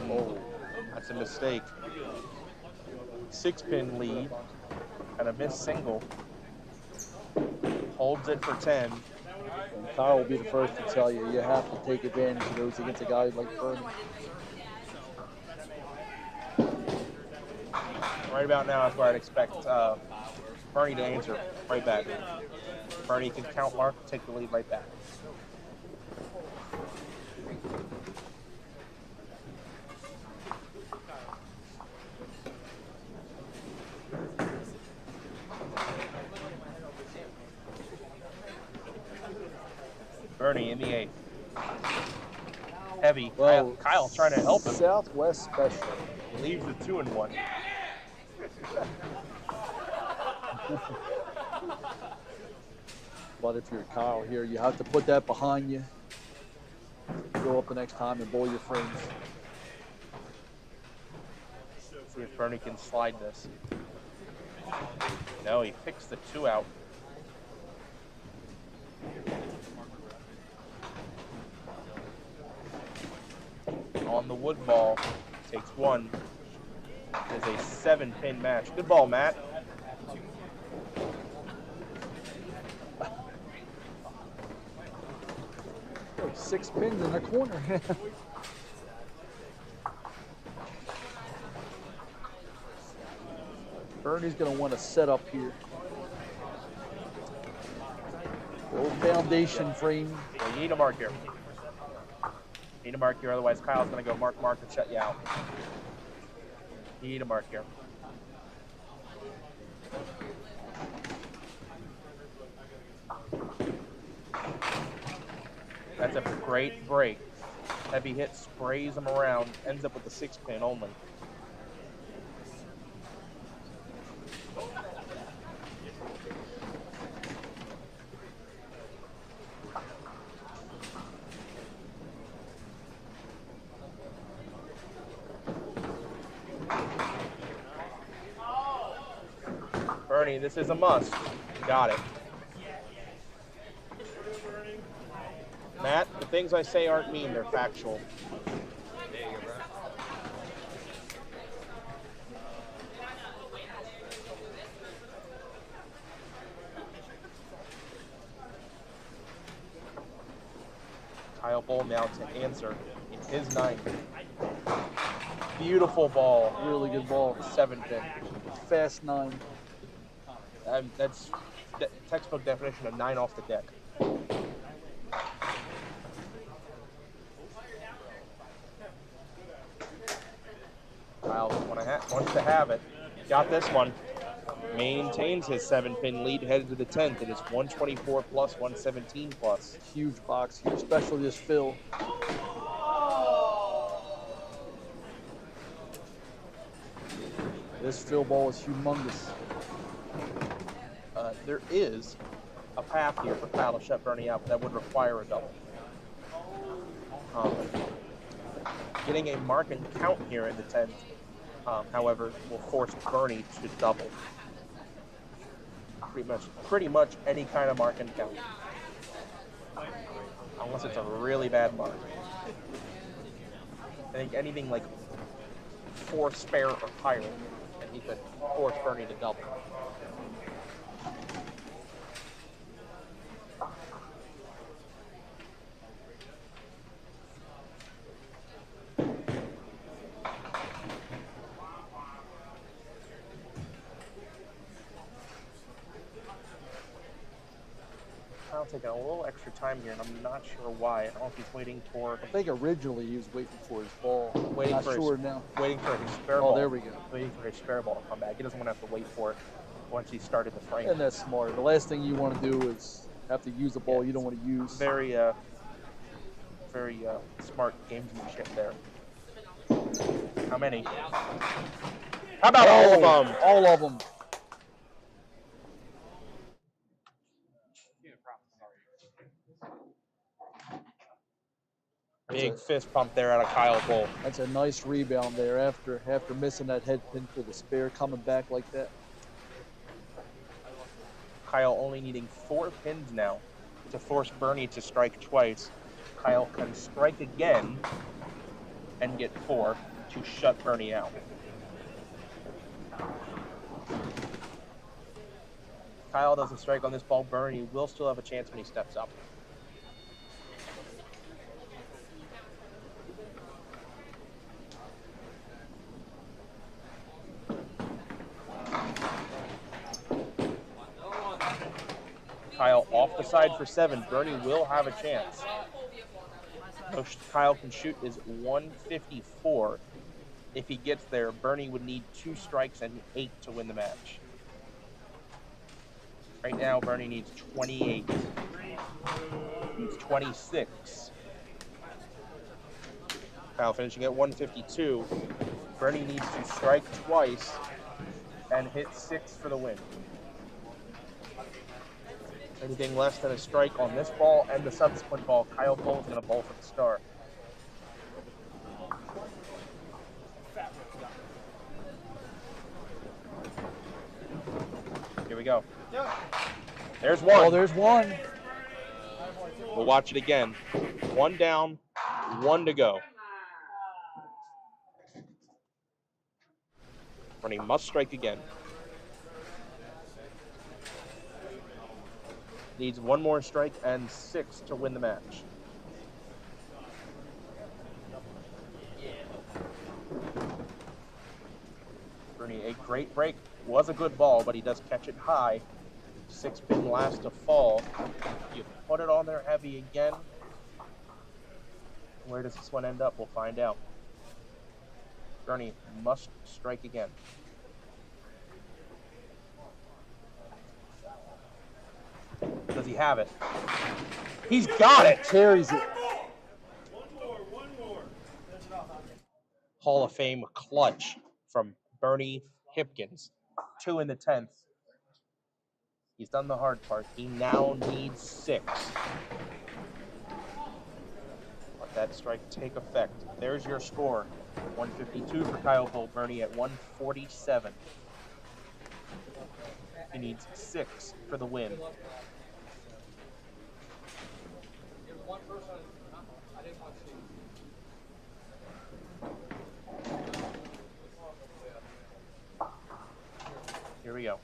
Oh, that's a mistake. 6-pin lead and a missed single. Holds it for 10. And Kyle will be the first to tell you, you have to take advantage of those against a guy like Bernie. Right about now is where I'd expect Bernie to answer right back. Bernie can count Mark, take the lead right back. Bernie in the 8th. Heavy. Well, Kyle trying to help him. Southwest special. Leaves the 2-1. But if you're Kyle here, you have to put that behind you. Go up the next time and bowl your frames. See if Bernie can slide this. No, he picks the 2 out. On the wood ball, takes 1. It is a 7-pin match. Good ball, Matt. Oh, 6 pins in the corner. Bernie's going to want to set up here. Old foundation frame. Well, you need a mark here. You need a mark here, otherwise Kyle's going to go mark and shut you out. You need a mark here. That's a great break. Heavy hit sprays him around, ends up with a 6-pin only. Bernie, this is a must. Got it. Matt, the things I say aren't mean, they're factual. There you go, bro. Kyle Bull now to answer in his 9th. Beautiful ball. Really good ball. 7-pin. Fast 9. That's textbook definition of 9 off the deck. Kyle wants to have it. Got this one. Maintains his 7-pin lead headed to the 10th. It is 124 plus, 117 plus. Huge box here, especially this fill. This fill ball is humongous. There is a path here for Kyle to shut Bernie out, but that would require a double. Getting a mark and count here in the 10th, however, will force Bernie to double. Pretty much any kind of mark and count. Unless it's a really bad mark. I think anything like 4 spare or higher, and he could force Bernie to double. Taking a little extra time here, and I'm not sure why. I don't know if he's waiting for. I think originally he was waiting for his ball. Waiting not for sure his, now. Waiting for his spare ball. Oh, there we go. Waiting for his spare ball to come back. He doesn't want to have to wait for it once he started the frame. And that's smart. The last thing you want to do is have to use a ball you don't want to use. Very, very smart gamesmanship there. How many? How about all of them? All of them. Big fist pump there out of Kyle Bull. That's a nice rebound there after missing that head pin for the spare, coming back like that. Kyle only needing 4 pins now to force Bernie to strike twice. Kyle can strike again and get 4 to shut Bernie out. Kyle doesn't strike on this ball. Bernie will still have a chance when he steps up. Kyle off the side for 7. Bernie will have a chance. Most Kyle can shoot is 154. If he gets there, Bernie would need 2 strikes and 8 to win the match. Right now, Bernie needs 28. Needs 26. Kyle finishing at 152. Bernie needs to strike twice and hit 6 for the win. Anything less than a strike on this ball and the subsequent ball, Kyle Bull is going to bowl for the star. go. There's one. Oh, there's one. We'll watch it again. One down, one to go. Bernie must strike again. Needs one more strike and 6 to win the match. Bernie, a great break. Was a good ball, but he does catch it high. 6-pin last to fall. You put it on there heavy again. Where does this one end up? We'll find out. Bernie must strike again. Does he have it? He's got it! Carries it. One more. Hall of Fame clutch from Bernie Hipkins. 2 in the 10th. He's done the hard part. He now needs 6. Let that strike take effect. There's your score. 152 for Kyle Bull. Bernie at 147. He needs 6 for the win. Here we go.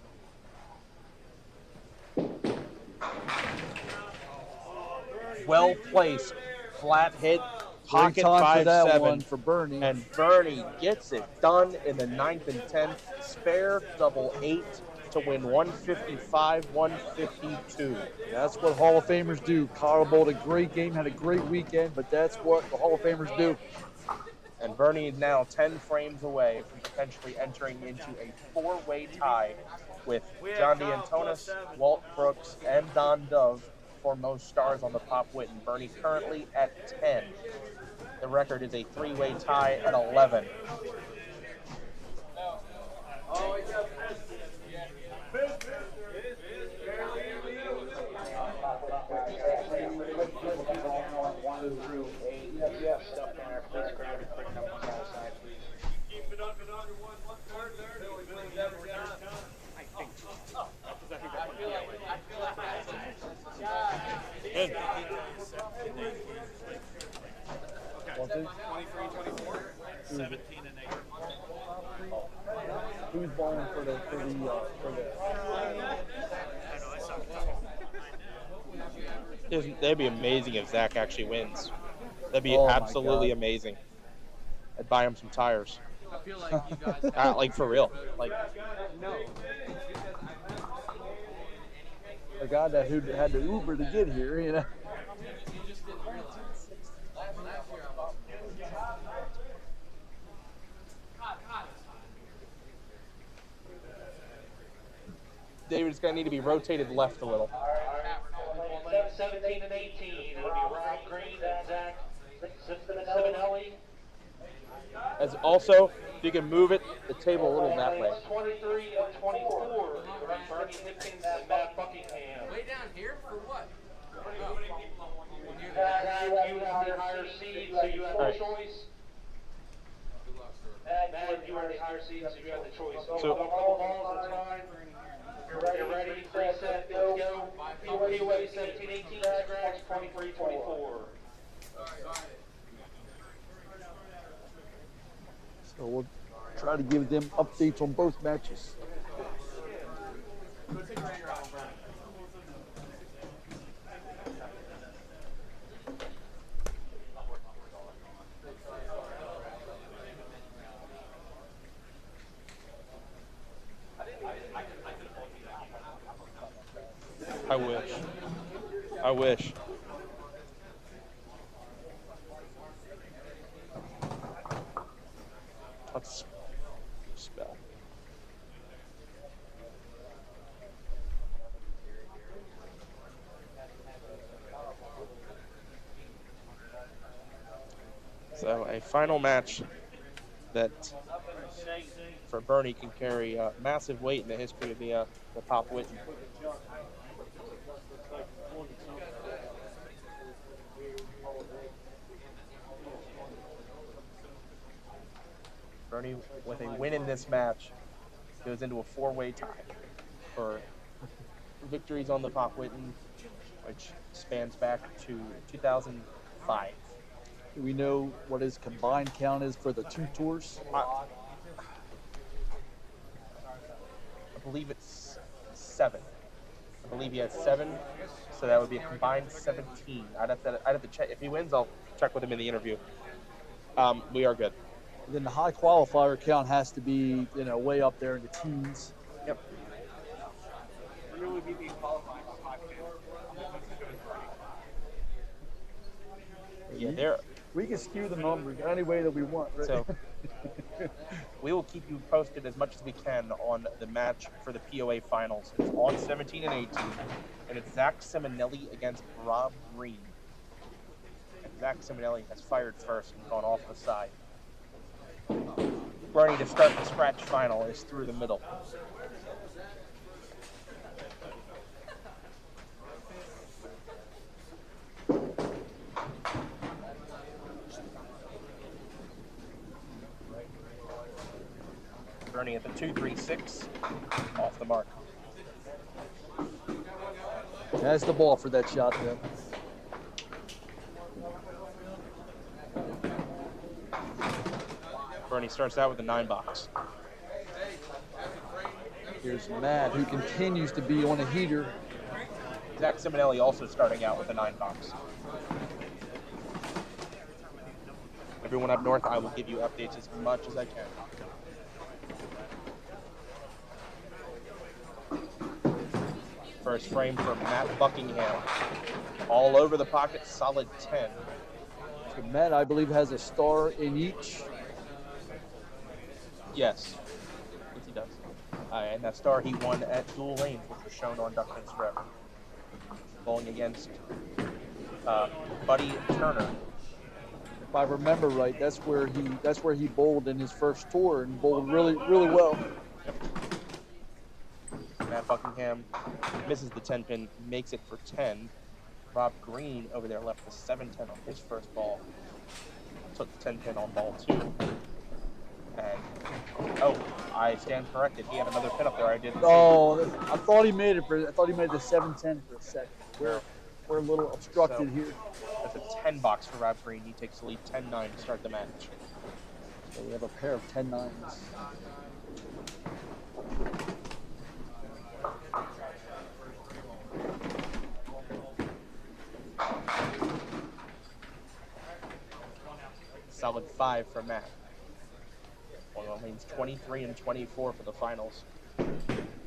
Well placed, flat hit, pocket time for that 5-7, one for Bernie. and Bernie gets it done in the 9th and 10th. Spare double 8 to win 155-152. That's what Hall of Famers do. Kyle bowled a great game, had a great weekend, but that's what the Hall of Famers do. And Bernie is now 10 frames away from potentially entering into a 4-way tie with John D'Antonis, Walt Brooks, and Don Dove for most stars on the Pop Whitten. Bernie currently at 10. The record is a 3-way tie at 11. Okay. 23-24. 17 and 8. Who's bowling for the That'd be amazing if Zach actually wins. That'd be Oh my absolutely God. amazing. I'd buy him some tires. I feel like you guys Like for real. Like a guy that who had to Uber to get here, you know. David's gonna need to be rotated left a little. 17 and 18. It'll be Rob Green and Zach Simonelli. As also, if you can move it, the table a little that way. 23 and 24. Bernie Hipkins and Matt Buckingham. Way down here for what? Matt, you have the higher seed, so you have the Alright. choice. Matt, you are the higher seed, so you have the choice. So- Don't call balls, that's fine. You're ready, 3 set, let's go. POA 17-18, scratch 23-24. So we'll try to give them updates on both matches. I wish. I wish. Let's spell. So a final match that for Bernie can carry massive weight in the history of the Pop Whitten. Bernie, with a win in this match, goes into a 4-way tie for victories on the Whitten, which spans back to 2005. Do we know what his combined count is for the 2 tours? I believe it's 7. I believe he has 7, so that would be a combined 17. I'd have to check. If he wins, I'll check with him in the interview. We are good. Then the high qualifier count has to be, you know, way up there in the teens. Yep. Who would be qualifying on podcast? Yeah, there. We can skew the numbers any way that we want, right? So we will keep you posted as much as we can on the match for the POA finals. It's on 17 and 18, and it's Zach Simonelli against Rob Green. And Zach Simonelli has fired first and gone off the side. Bernie, to start the scratch final, is through the middle. Bernie at the 2-3-6, off the mark. Has the ball for that shot there. Bernie starts out with the 9-box. Here's Matt, who continues to be on a heater. Zach Simonelli also starting out with the 9-box. Everyone up north, I will give you updates as much as I can. First frame from Matt Buckingham. All over the pocket, solid 10. So Matt, I believe, has a star in each. Yes, he does. And that star he won at Dual Lanes, which was shown on Duckpins Forever. Bowling against Buddy Turner. If I remember right, that's where he bowled in his first tour and bowled really well. Yep. Matt Buckingham misses the 10-pin, makes it for 10. Rob Green over there left the 7-10 on his first ball. Took the 10-pin on ball 2. And, oh, I stand corrected. He had another pin up there. I didn't see. I thought he made it the 7-10 for a second. We're a little obstructed here. That's a 10-box for Rob Green. He takes the lead 10-9 to start the match. So we have a pair of 10-9s. Solid 5 for Matt. Well, that means 23 and 24 for the finals.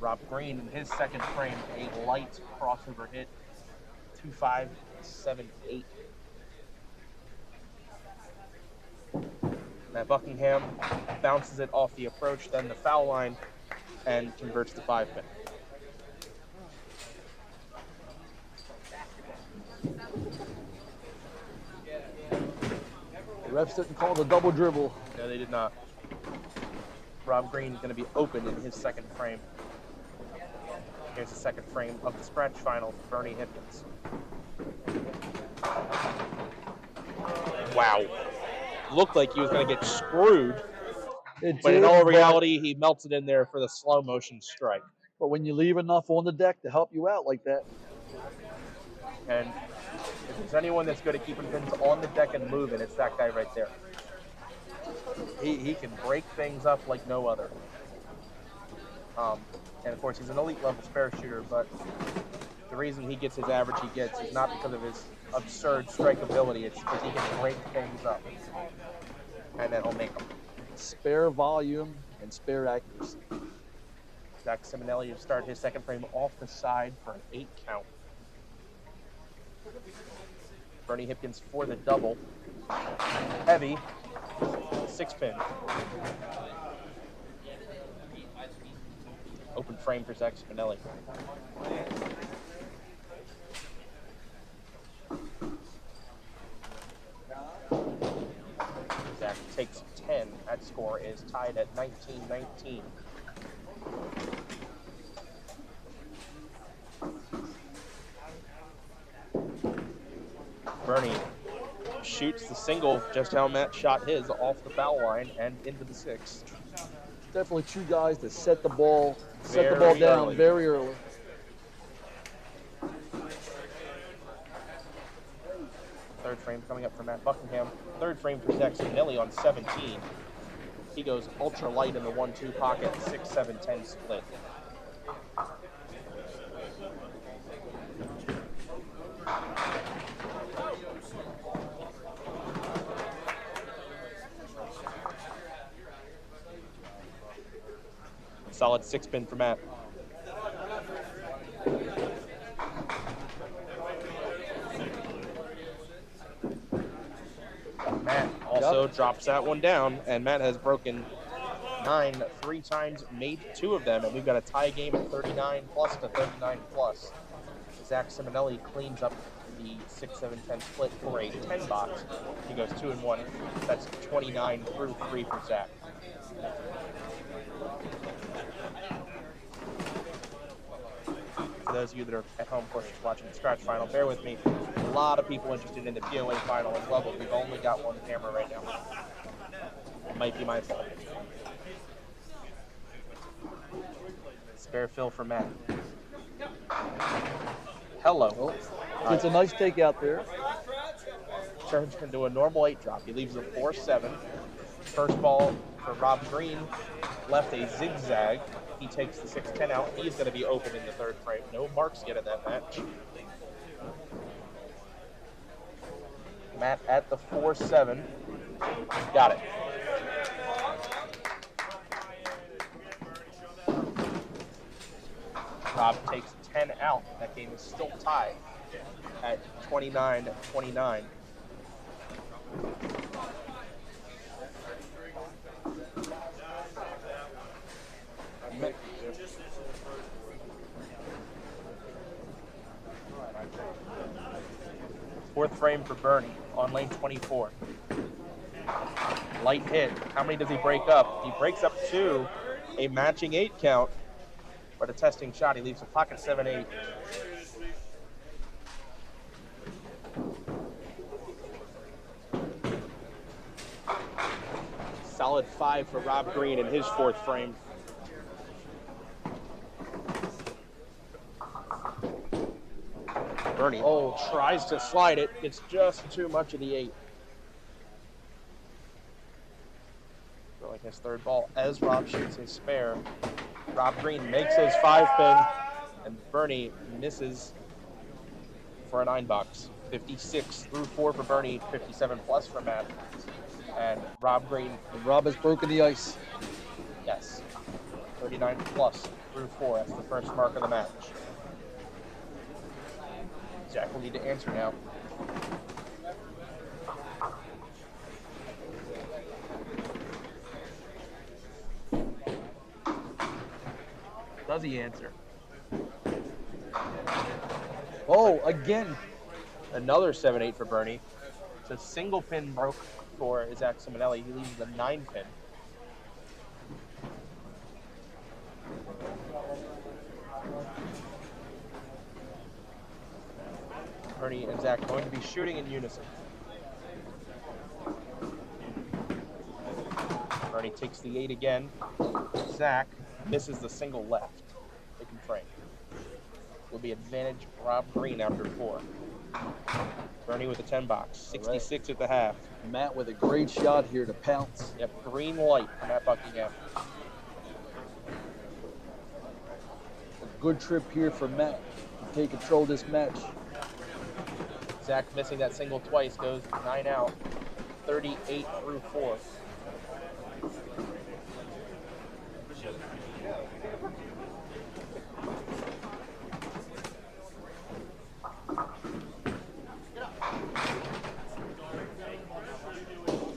Rob Green in his second frame, a light crossover hit. 2-5, 7-8. Matt Buckingham bounces it off the approach, then the foul line, and converts the 5-pin. The refs didn't call the double dribble. No, they did not. Rob Green is going to be open in his second frame. Here's the second frame of the scratch final for Bernie Hipkins. Wow. Looked like he was going to get screwed, but in all reality, he melted in there for the slow motion strike. But when you leave enough on the deck to help you out like that. And if there's anyone that's good at keeping pins on the deck and moving, it's that guy right there. He can break things up like no other. And of course, he's an elite level spare shooter, but the reason he gets his average he gets is not because of his absurd strike ability, it's because he can break things up. And then he'll make them. Spare volume and spare accuracy. Zach Simonelli will start his second frame off the side for an 8 count. Bernie Hipkins for the double. Heavy. 6-pin. Open frame for Zach Simonelli. Zach takes 10. That score is tied at 19-19. Bernie shoots the single just how Matt shot his off the foul line and into the 6. Definitely two guys that set the ball Very down early. very early. third frame coming up for Matt Buckingham. Third frame for Zach Spinelli on 17. He goes ultra light in the 1-2 pocket, 6-7-10 split. Solid 6-pin for Matt. Matt also drops that one down, and Matt has broken 9 3 times, made 2 of them, and we've got a tie game at 39 plus to 39 plus. Zach Simonelli cleans up the 6-7-10 split for a 10 box. He goes 2-1. That's 29 through 3 for Zach. For those of you that are at home, of course, just watching the scratch final, bear with me. A lot of people interested in the POA final as well, but we've only got one camera right now. It might be my fault. Spare fill for Matt. Hello. Oh, it's a nice takeout there. Turns into a normal 8 drop. He leaves a 4-7. First ball for Rob Green. Left a zigzag. He takes the 6-10 out. He's going to be open in the third frame. No marks yet in that match. Matt at the 4-7. Got it. Rob takes 10 out. That game is still tied at 29-29. Fourth frame for Bernie on lane 24. Light hit. How many does he break up? He breaks up 2, a matching 8 count, but a testing shot. He leaves a pocket 7-8. Solid 5 for Rob Green in his fourth frame. Bernie tries to slide it. It's just too much of the 8. Throwing his third ball as Rob shoots his spare. Rob Green makes his 5-pin, and Bernie misses for a 9 box. 56 through 4 for Bernie, 57 plus for Matt. And Rob Green. And Rob has broken the ice. Yes. 39 plus through 4. That's the first mark of the match. Jack will need to answer now. Does he answer? Oh, again. Another 7-8 for Bernie. So single pin broke for Zach Simonelli. He leaves the 9-pin. Bernie and Zach going to be shooting in unison. Bernie takes the 8 again. Zach misses the single left. They can frame. Will be advantage Rob Green after 4. Bernie with a 10 box. 66 at the half. Matt with a great shot here to pounce. Yep, green light for Matt Buckingham. A good trip here for Matt to take control of this match. Zach missing that single twice, goes 9 out. 38 through 4.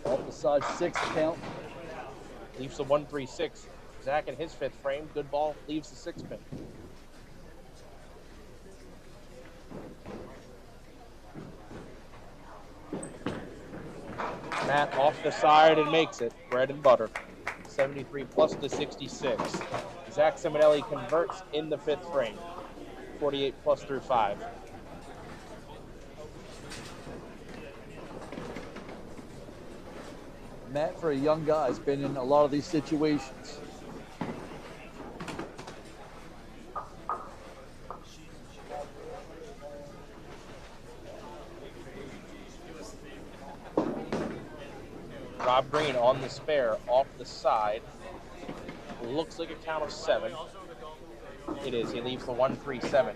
Off the side, 6 count. Leaves the 1-3-6. Zach in his 5th frame. Good ball. Leaves the 6-pin. Matt off the side and makes it. Bread and butter. 73 plus to 66. Zach Simonelli converts in the 5th frame. 48 plus through 5. Matt, for a young guy, has been in a lot of these situations. Rob Green on the spare, off the side. Looks like a count of 7. It is. He leaves the 1-3-7.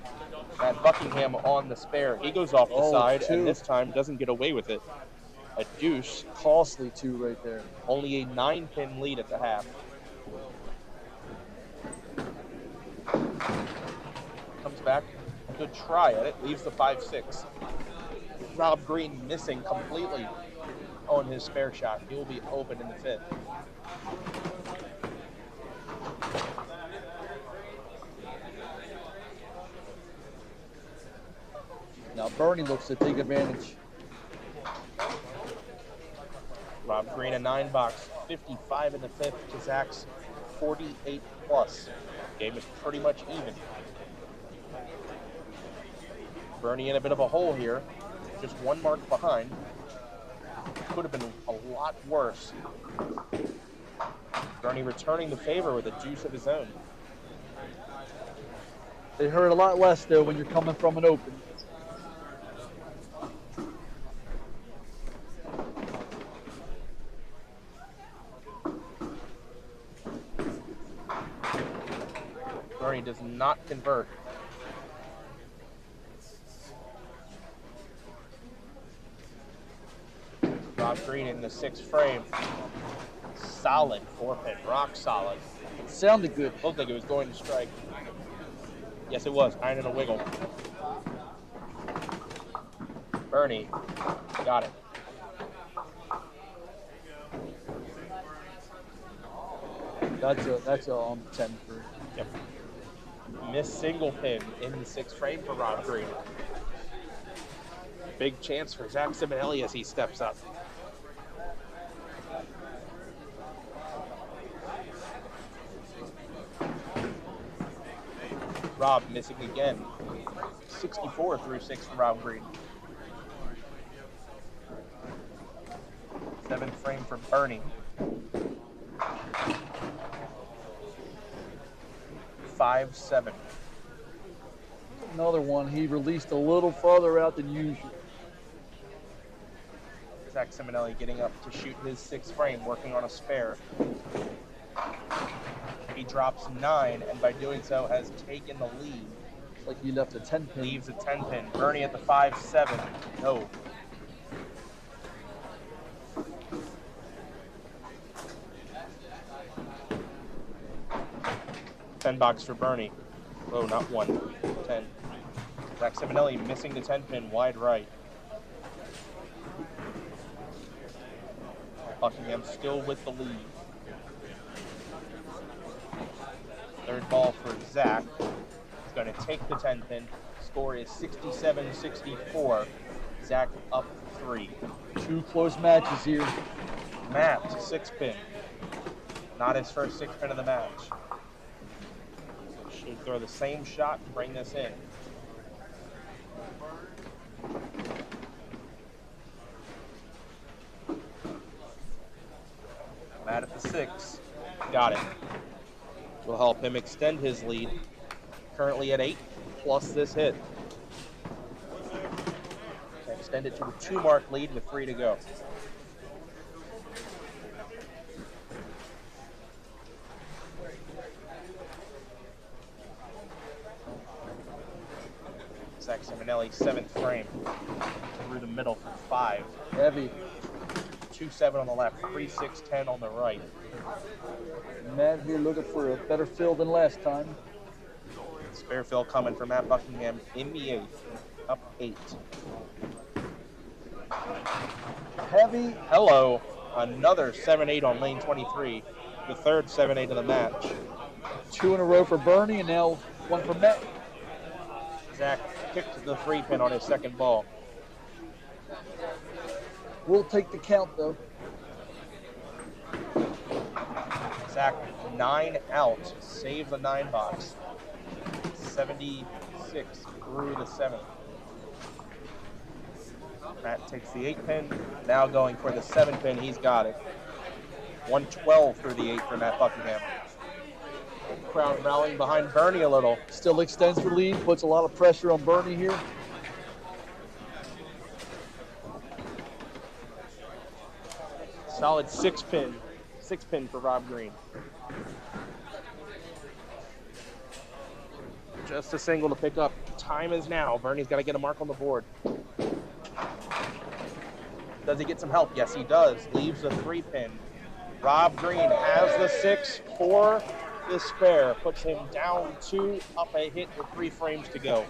Matt Buckingham on the spare. He goes off the side, 2. and this time doesn't get away with it. A deuce. Costly 2 right there. Only a 9-pin lead at the half. Comes back. Good try at it. Leaves the 5-6. Rob Green missing completely on his spare shot. He will be open in the 5th. Now Bernie looks to take advantage. Rob Green a 9-box, 55 in the 5th to Zach's 48 plus. Game is pretty much even. Bernie in a bit of a hole here, just 1 mark behind. Could have been a lot worse. Bernie returning the favor with a deuce of his own. They hurt a lot less though when you're coming from an open. Bernie does not convert. Rob Green in the 6th frame. Solid 4-pin, rock solid. It sounded good. Looked like it was going to strike. Yes, it was. 9 and a wiggle. Bernie got it. That's a 10 for. Yep. Missed single pin in the 6th frame for Rob Green. Big chance for Zach Simonelli as he steps up. Rob missing again. 64 through 6 for Rob Green. 7th frame for Bernie. 5-7. Another one he released a little farther out than usual. Zach Simonelli getting up to shoot his 6th frame, working on a spare. He drops 9, and by doing so has taken the lead. Like he left a 10 pin. Leaves a 10 pin. Bernie at the 5-7. No. $10 for Bernie. Oh, not 1. 10. Zach Simonelli missing the 10 pin wide right. Buckingham still with the lead. 3rd ball for Zach. He's going to take the 10 pin. Score is 67-64. Zach up 3. 2 close matches here. Matt, 6 pin. Not his first 6 pin of the match. Should throw the same shot and bring this in. Matt at the 6. Got it. Will help him extend his lead. Currently at 8, plus this hit. Extend it to a 2-mark lead with 3 to go. Zach Simonelli, 7th frame. Through the middle for 5. Heavy. 2-7 on the left, 3-6-10 on the right. Matt here looking for a better fill than last time. Spare fill coming from Matt Buckingham in the 8th, up 8. Heavy. Hello, another 7-8 on lane 23, the 3rd 7-8 of the match. 2 in a row for Bernie, and now 1 for Matt. Zach kicked the 3 pin on his 2nd ball. We'll take the count though. Zach 9 out, saves the 9 box. 76 through the 7th. Matt takes the 8 pin, now going for the 7 pin, he's got it. 112 through the 8 for Matt Buckingham. Crowd rallying behind Bernie a little. Still extends the lead, puts a lot of pressure on Bernie here. Solid 6 pin for Rob Green. Just a single to pick up. Time is now. Bernie's got to get a mark on the board. Does he get some help? Yes, he does. Leaves a 3 pin. Rob Green has the 6 for the spare. Puts him down 2, up a hit with 3 frames to go.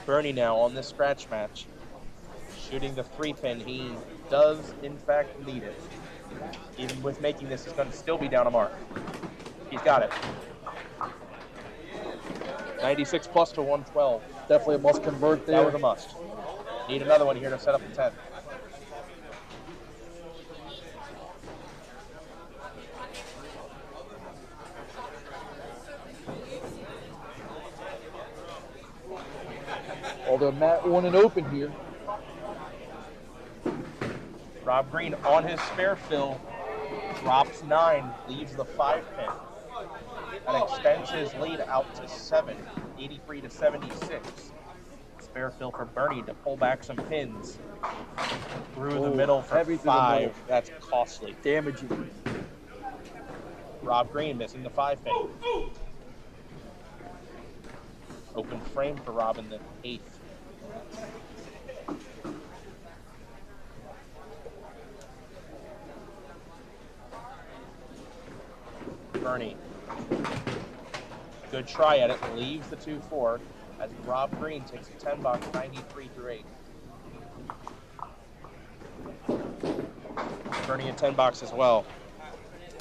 Bernie now on this scratch match. Shooting the 3 pin. He does, in fact, need it. Even with making this, he's going to still be down a mark. He's got it. 96 plus to 112. Definitely a must convert there. That was a must. Need another one here to set up the 10. Although Matt on and open here. Rob Green on his spare fill. Drops 9, leaves the 5 pin. That extends his lead out to 7, 83 to 76. Spare fill for Bernie to pull back some pins. Through the middle for 5. That's costly. Damaging. Rob Green missing the 5 pin. Open frame for Rob in the 8th. Bernie. Good try at it. Leaves the 2-4 as Rob Green takes a 10 box 93 through 8. Bernie a 10 box as well.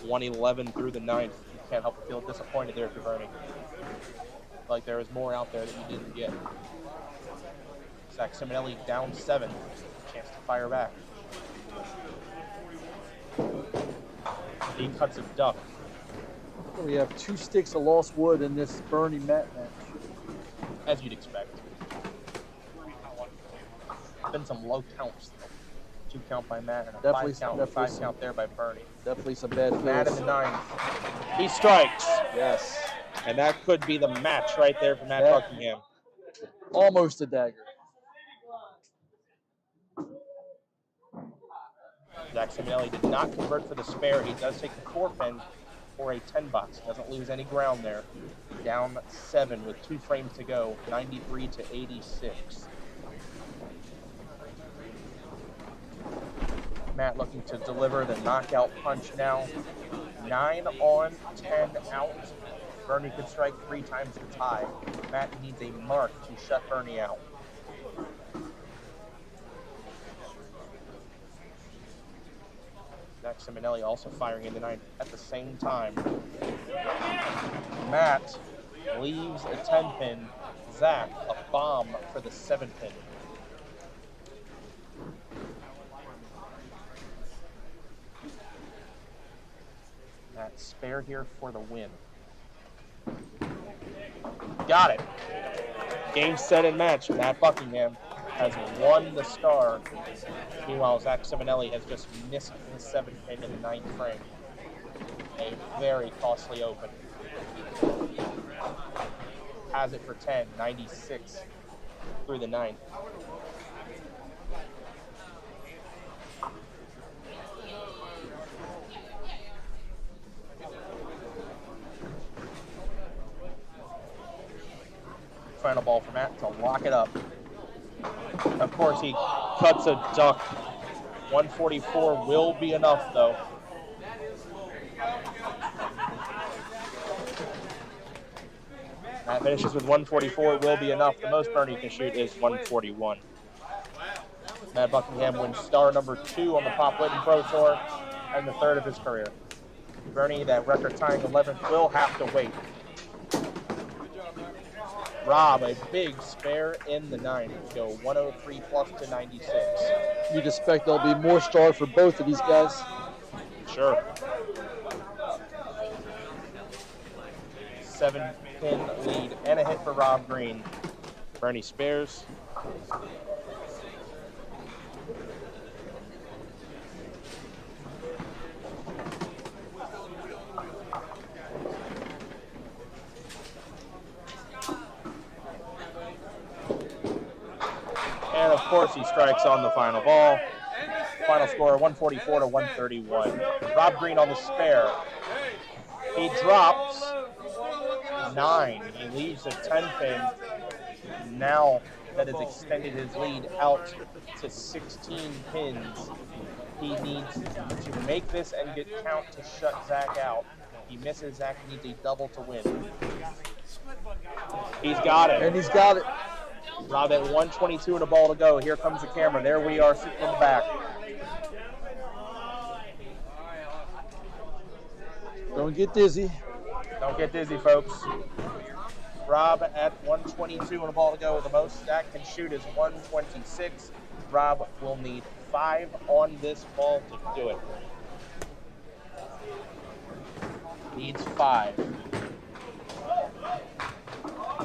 111 through the 9th. You can't help but feel disappointed there for Bernie. Like there was more out there that you didn't get. Zach Simonelli down 7. Chance to fire back. He cuts a duck. We have 2 sticks of lost wood in this Bernie Matt match. As you'd expect. Been some low counts though. 2 count by Matt and a 5 count there by Bernie. Definitely some bad Matt in the 9th. He strikes. Yes. And that could be the match right there for Matt Buckingham. Almost a dagger. Zach Simonelli did not convert for the spare. He does take the 4 pin for a 10 box. Doesn't lose any ground there. Down 7 with 2 frames to go. 93 to 86. Matt looking to deliver the knockout punch now. 9 on, 10 out. Bernie could strike 3 times to tie. Matt needs a mark to shut Bernie out. Zach Simonelli also firing in the 9th at the same time. Matt leaves a 10 pin. Zach a bomb for the 7 pin. Matt spare here for the win. Got it. Game, set, and match. Matt Buckingham has won the star. Meanwhile, Zach Simonelli has just missed his 7 pin in the 9th frame. A very costly open. Has it for 10, 96 through the 9th. Final ball for Matt to lock it up. Of course, he cuts a duck. 144 will be enough, though. Matt finishes with 144, will be enough. The most Bernie can shoot is 141. Matt Buckingham wins star number 2 on the Pop Whitten Pro Tour and the 3rd of his career. Bernie, that record-tying 11th, will have to wait. Rob, a big spare in the 9th. Go 103 plus to 96. You'd expect there'll be more star for both of these guys. Sure. 7 pin lead and a hit for Rob Green. Bernie spares. And of course, he strikes on the final ball. Final score 144 to 131. Rob Green on the spare. He drops 9. He leaves a 10 pin. Now that has extended his lead out to 16 pins. He needs to make this and get count to shut Zach out. If he misses, Zach needs a double to win. He's got it. And he's got it. Rob at 122 and a ball to go. Here comes the camera. There we are sitting in the back. Don't get dizzy. Don't get dizzy, folks. Rob at 122 and a ball to go. The most Zach can shoot is 126. Rob will need 5 on this ball to do it. Needs 5.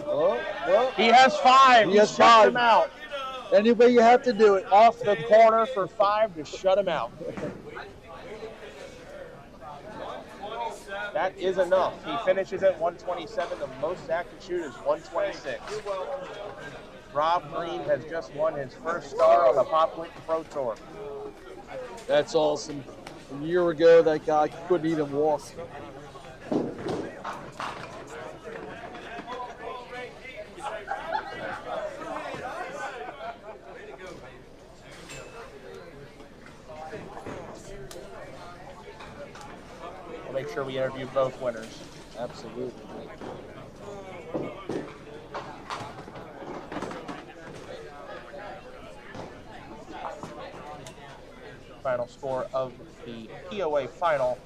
Well, he has 5. He has shut 5. him out. Any way you have to do it. Off the corner for 5 to shut him out. That is enough. He finishes at 127. The most Zach can shoot is 126. Rob Green has just won his first star on the Parkville Pro Tour. That's awesome. A year ago, that guy couldn't even walk. We'll make sure we interview both winners. Absolutely. Final score of the POA final.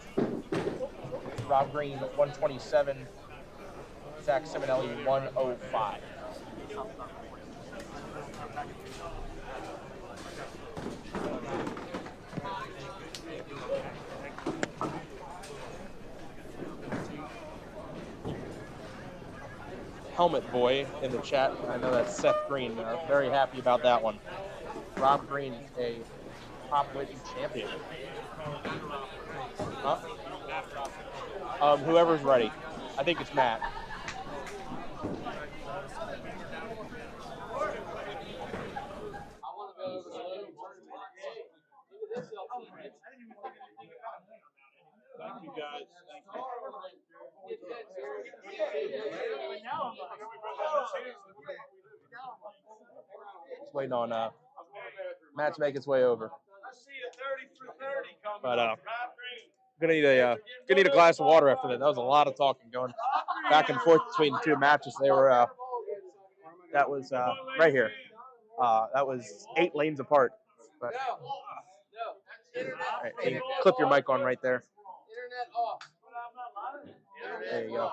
Rob Green 127, Zach Simonelli 105. Helmet Boy in the chat. I know that's Seth Green. Very happy about that one. Rob Green, a top Whitten champion. Huh? Whoever's ready. I think it's Matt. Thank you, guys. Thank you. Just waiting on Matt to make his way over. But gonna need a glass of water after that. That was a lot of talking going back and forth between the two matches. They were that was right here. That was 8 lanes apart. But, right, you can clip your mic on right there. There you go.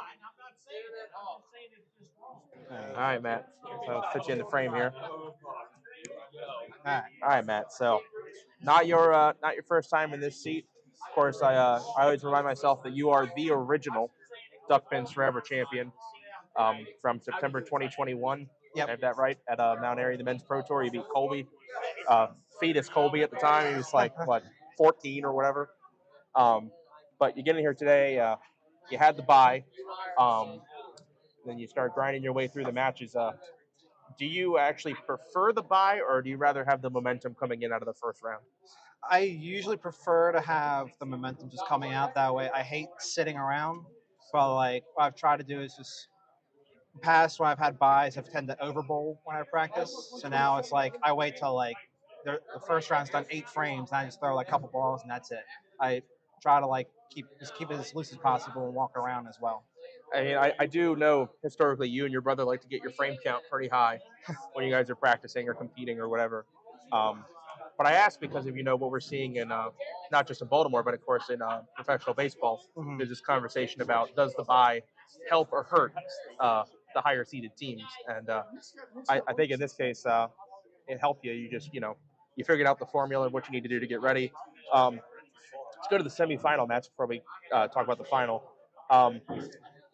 All right, Matt. So I'll put you in the frame here. All right, Matt. So not your first time in this seat. Of course, I always remind myself that you are the original Duck Pins Forever champion from September 2021. Yep. I have that right at Mount Airy, the men's pro tour. You beat Colby, fetus Colby at the time. He was like what 14 or whatever. But you get in here today. You had the bye. Then you start grinding your way through the matches. Do you actually prefer the bye, or do you rather have the momentum coming in out of the first round? I usually prefer to have the momentum just coming out that way. I hate sitting around, but like what I've tried to do is just past when I've had buys, I've tended to overbowl when I practice. So now it's like I wait till like the first round's done 8 frames, and I just throw like a couple balls and that's it. I try to like keep it as loose as possible and walk around as well. I mean, I do know historically you and your brother like to get your frame count pretty high when you guys are practicing or competing or whatever. But I ask because of what we're seeing in not just in Baltimore, but of course in professional baseball. Mm-hmm. There's this conversation about does the bye help or hurt the higher seeded teams, and I think in this case it helped you. You just you figured out the formula, what you need to do to get ready. Let's go to the semifinal match before we talk about the final.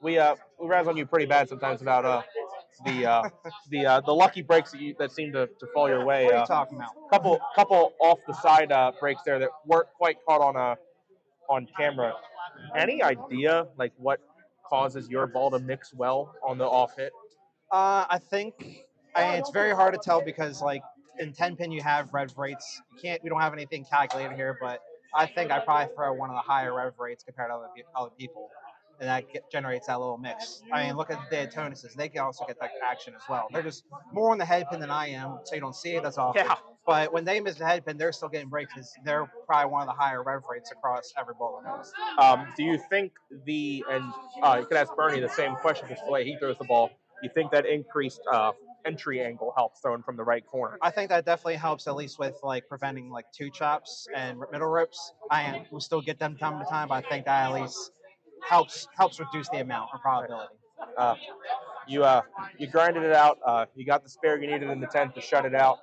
We razz on you pretty bad sometimes about the lucky breaks that seem to fall your way. What are you talking about? Couple off the side breaks there that weren't quite caught on camera. Any idea like what causes your ball to mix well on the off hit? I think it's very hard to tell because like in 10 pin you have rev rates. We don't have anything calculated here, but I think I probably throw one of the higher rev rates compared to other people, and that generates that little mix. I mean, look at the Daytonuses; they can also get that action as well. They're just more on the head pin than I am, so you don't see it as often. Yeah. But when they miss the head pin, they're still getting breaks because they're probably one of the higher rev rates across every bowler. Do you think you could ask Bernie the same question just the way he throws the ball? You think that increased entry angle helps throwing from the right corner? I think that definitely helps, at least with like preventing like two chops and middle rips. We'll still get them time to time, but I think that at least helps reduce the amount or probability. You grinded it out. You got the spare you needed in the 10th to shut it out.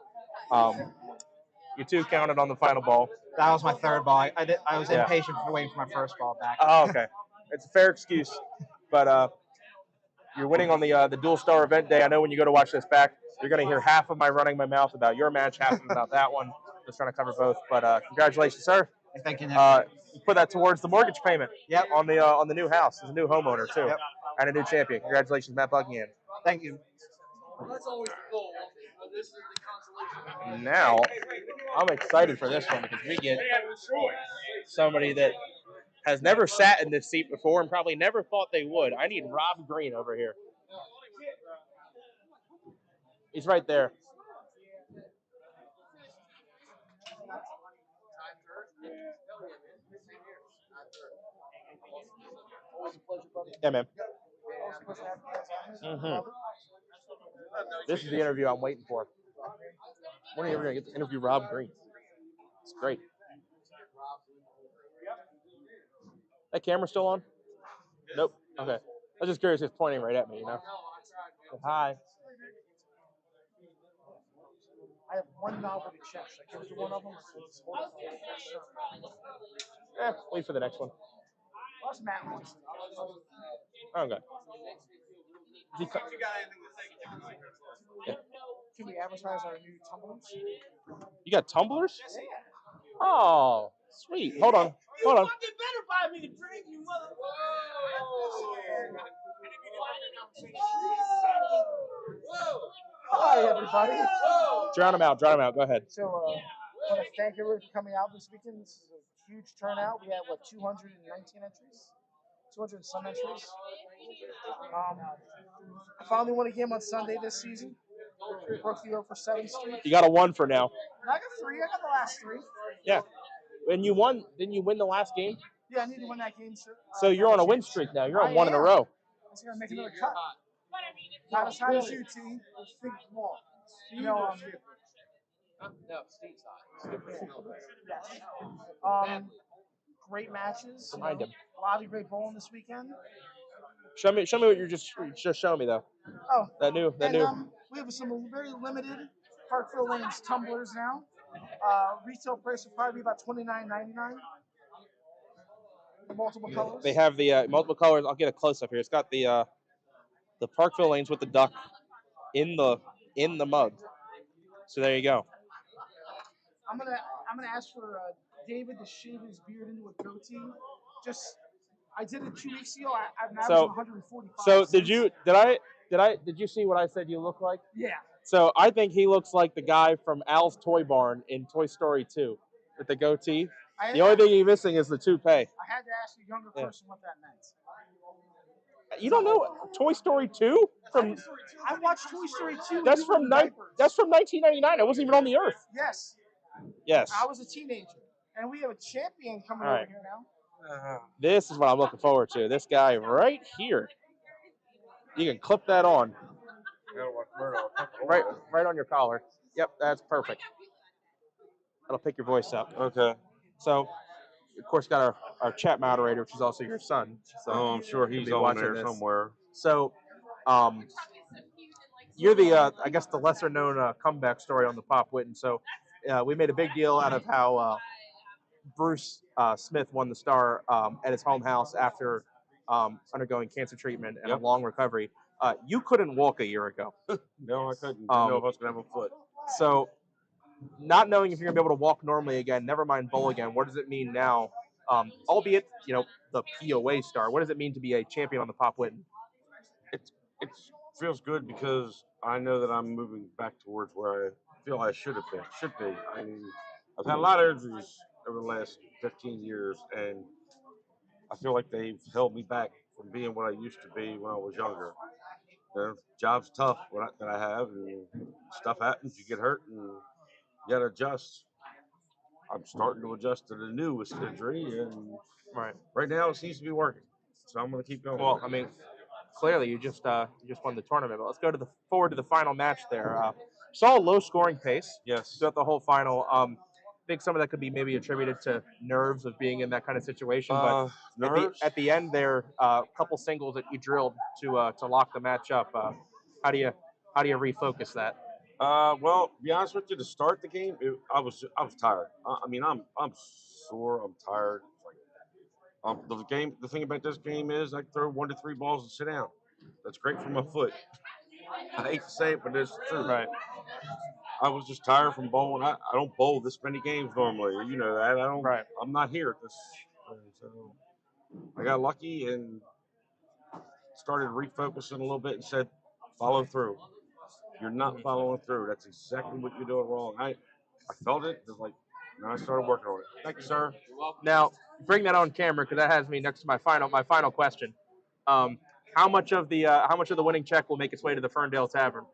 You two counted on the final ball. That was my third ball. I was impatient for waiting for my first ball back. Oh, okay. It's a fair excuse, but you're winning on the dual star event day. I know when you go to watch this back, you're going to hear half of my running my mouth about your match, half about that one. Just trying to cover both. But congratulations, sir. Thank you, Nick. You put that towards the mortgage payment. Yep. On the new house as a new homeowner too. Yep. And a new champion. Congratulations, Matt Buckingham. Thank you. That's always the goal. This is the consolation. Now, I'm excited for this one because we get somebody that has never sat in this seat before and probably never thought they would. I need Rob Green over here. He's right there. Yeah, man. This is the interview I'm waiting for. When are you ever going to get to interview Rob Green? It's great. That camera still on? Nope. Okay. I was just curious if it's pointing right at me, you know? Hi. I have one novelty check. Should I give you one of them? Wait for the next one. What's Matt wants? Okay. You got anything to say? Yeah. Can we advertise our new tumblers? You got tumblers? Oh, sweet. Hold on. You fucking better buy me a drink, you mother. Whoa. Hi, everybody. Drown him out. Go ahead. So, I want to thank everyone for coming out this weekend. This is a huge turnout. We had, 219 entries? 200 and some entries. I finally won a game on Sunday this season. Broke the over for 7th Street. You got a 1 for now. I got 3. I got the last 3. Yeah. And you won. Didn't you win the last game? Yeah, I need to win that game, sir. So you're on a win streak now. You're on 1 in a row. I'm just going to make another cut. Not as high as you, T. Think more. You know, No, Steve's great matches. Remind him. A lot of great bowling this weekend. Show me what you're just showing me though. Oh, that new. We have some very limited Parkville Lanes tumblers now. Retail price will probably be about $29.99. Multiple colors. They have the multiple colors. I'll get a close up here. It's got the Parkville Lanes with the duck in the mug. So there you go. I'm gonna ask for David to shave his beard into a goatee. I did it 2 weeks ago. I've now 145. So did you see what I said you look like? Yeah. So I think he looks like the guy from Al's Toy Barn in Toy Story 2 with the goatee. The only thing he's missing is the toupee. I had to ask a younger person what that meant. You don't know Toy Story 2 from? I watched Toy Story 2. That's from 1999. I wasn't even on the earth. Yes. Yes. I was a teenager, and we have a champion coming over here now. This is what I'm looking forward to. This guy right here. You can clip that on. Right on your collar. Yep, that's perfect. That'll pick your voice up. Okay. So, of course, got our chat moderator, which is also your son. So I'm sure he's on there somewhere. So, you're the, I guess, the lesser-known comeback story on the Pop Whitten. So, we made a big deal out of how Bruce Smith won the star at his home house after undergoing cancer treatment and a long recovery. You couldn't walk a year ago. No, I couldn't. I didn't know if I was going to have a foot. So, not knowing if you're going to be able to walk normally again, never mind bowl again, what does it mean now? Albeit, the POA star, what does it mean to be a champion on the Pop Whitten? It feels good because I know that I'm moving back towards where I feel I should be. I mean, I've had a lot of injuries over the last 15 years, and I feel like they've held me back from being what I used to be when I was younger. The job's tough that I have, and stuff happens. You get hurt, and you got to adjust. I'm starting to adjust to the newest injury, and right now it seems to be working. So I'm going to keep going. Well, I mean, clearly you just won the tournament. But let's go forward to the final match there. Saw a low scoring pace. Yes. Throughout the whole final. I think some of that could be maybe attributed to nerves of being in that kind of situation. But at the end there, a couple singles that you drilled to lock the match up. How do you refocus that? Well, to be honest with you, to start the game, I was tired. I mean, I'm sore. I'm tired. The thing about this game is I throw 1 to 3 balls and sit down. That's great for my foot. I hate to say it, but it's true. Right. I was just tired from bowling. I don't bowl this many games normally. You know that. I don't. Right. I'm not here at this. So I got lucky and started refocusing a little bit and said, follow through. You're not following through. That's exactly what you're doing wrong. I felt it. Just like, now I started working on it. Thank you, sir. Now, bring that on camera because that has me next to my final question. How much of the winning check will make its way to the Ferndale Tavern?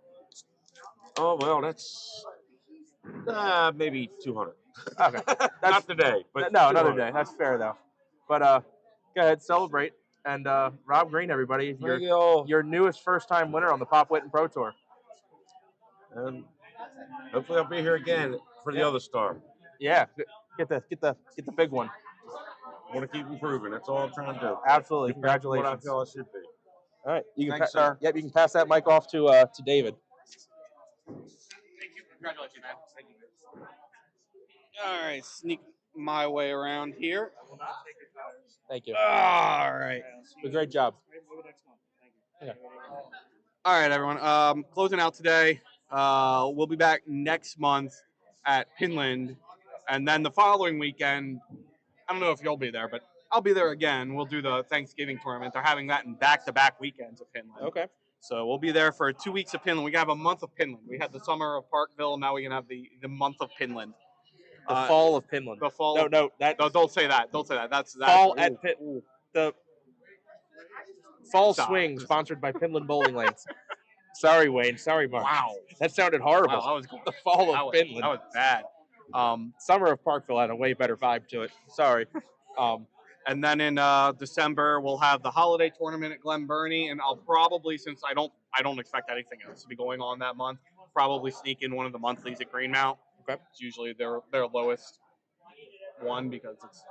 Oh well, that's maybe 200. Okay, not today, but no, another day. That's fair though. But go ahead, celebrate. And Rob Green, everybody, your newest first-time winner on the Pop Whitten Pro Tour. And hopefully, I'll be here again for the other star. Yeah, get the big one. I want to keep improving. That's all I'm trying to do. Absolutely, Get back to congratulations. what I feel I should be. All right, you can Thanks, sir. Yep, you can pass that mic off to David. Thank you. Congratulations, man. Thank you. All right, sneak my way around here. Thank you. All right. Great job. Okay. All right, everyone. Closing out today. We'll be back next month at Pinland, and then the following weekend. I don't know if you'll be there, but I'll be there again. We'll do the Thanksgiving tournament. They're having that in back-to-back weekends of Pinland. Okay. So we'll be there for 2 weeks of Pinland. We have a month of Pinland. We had the summer of Parkville. Now we can have the month of Pinland. The fall of Pinland. The fall. No, don't say that. Don't say that. That's fall at the fall swing sponsored by Pinland Bowling Lanes. Sorry, Wayne. Sorry, Mark. Wow, that sounded horrible. Wow, that was the fall of Pinland. That was bad. Summer of Parkville had a way better vibe to it. Sorry. And then in December we'll have the holiday tournament at Glen Burnie, and I'll probably, since I don't expect anything else to be going on that month, probably sneak in one of the monthlies at Greenmount. Okay. It's usually their lowest one because it's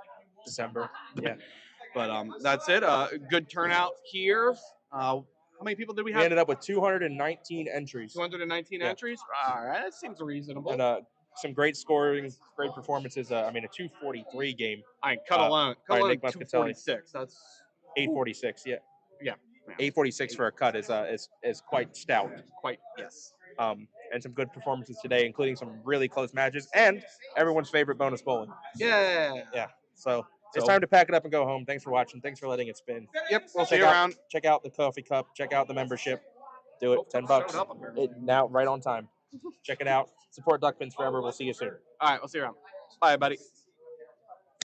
December. Yeah. But that's it. Good turnout here. How many people did we have? We ended up with 219 entries. 219 entries? All right, that seems reasonable. And some great scoring, great performances. A 243 game. Cut alone 246. That's 846. Yeah. Yeah. 846 for a cut is quite stout. Quite, yes. And some good performances today, including some really close matches and everyone's favorite bonus bowling. Yeah. Yeah. So it's time to pack it up and go home. Thanks for watching. Thanks for letting it spin. Yep. We'll see you around. Check out the coffee cup. Check out the membership. Do it. $10. Now right on time. Check it out. Support Duck Pins forever. We'll see you soon. All right. We'll see you around. Bye, buddy.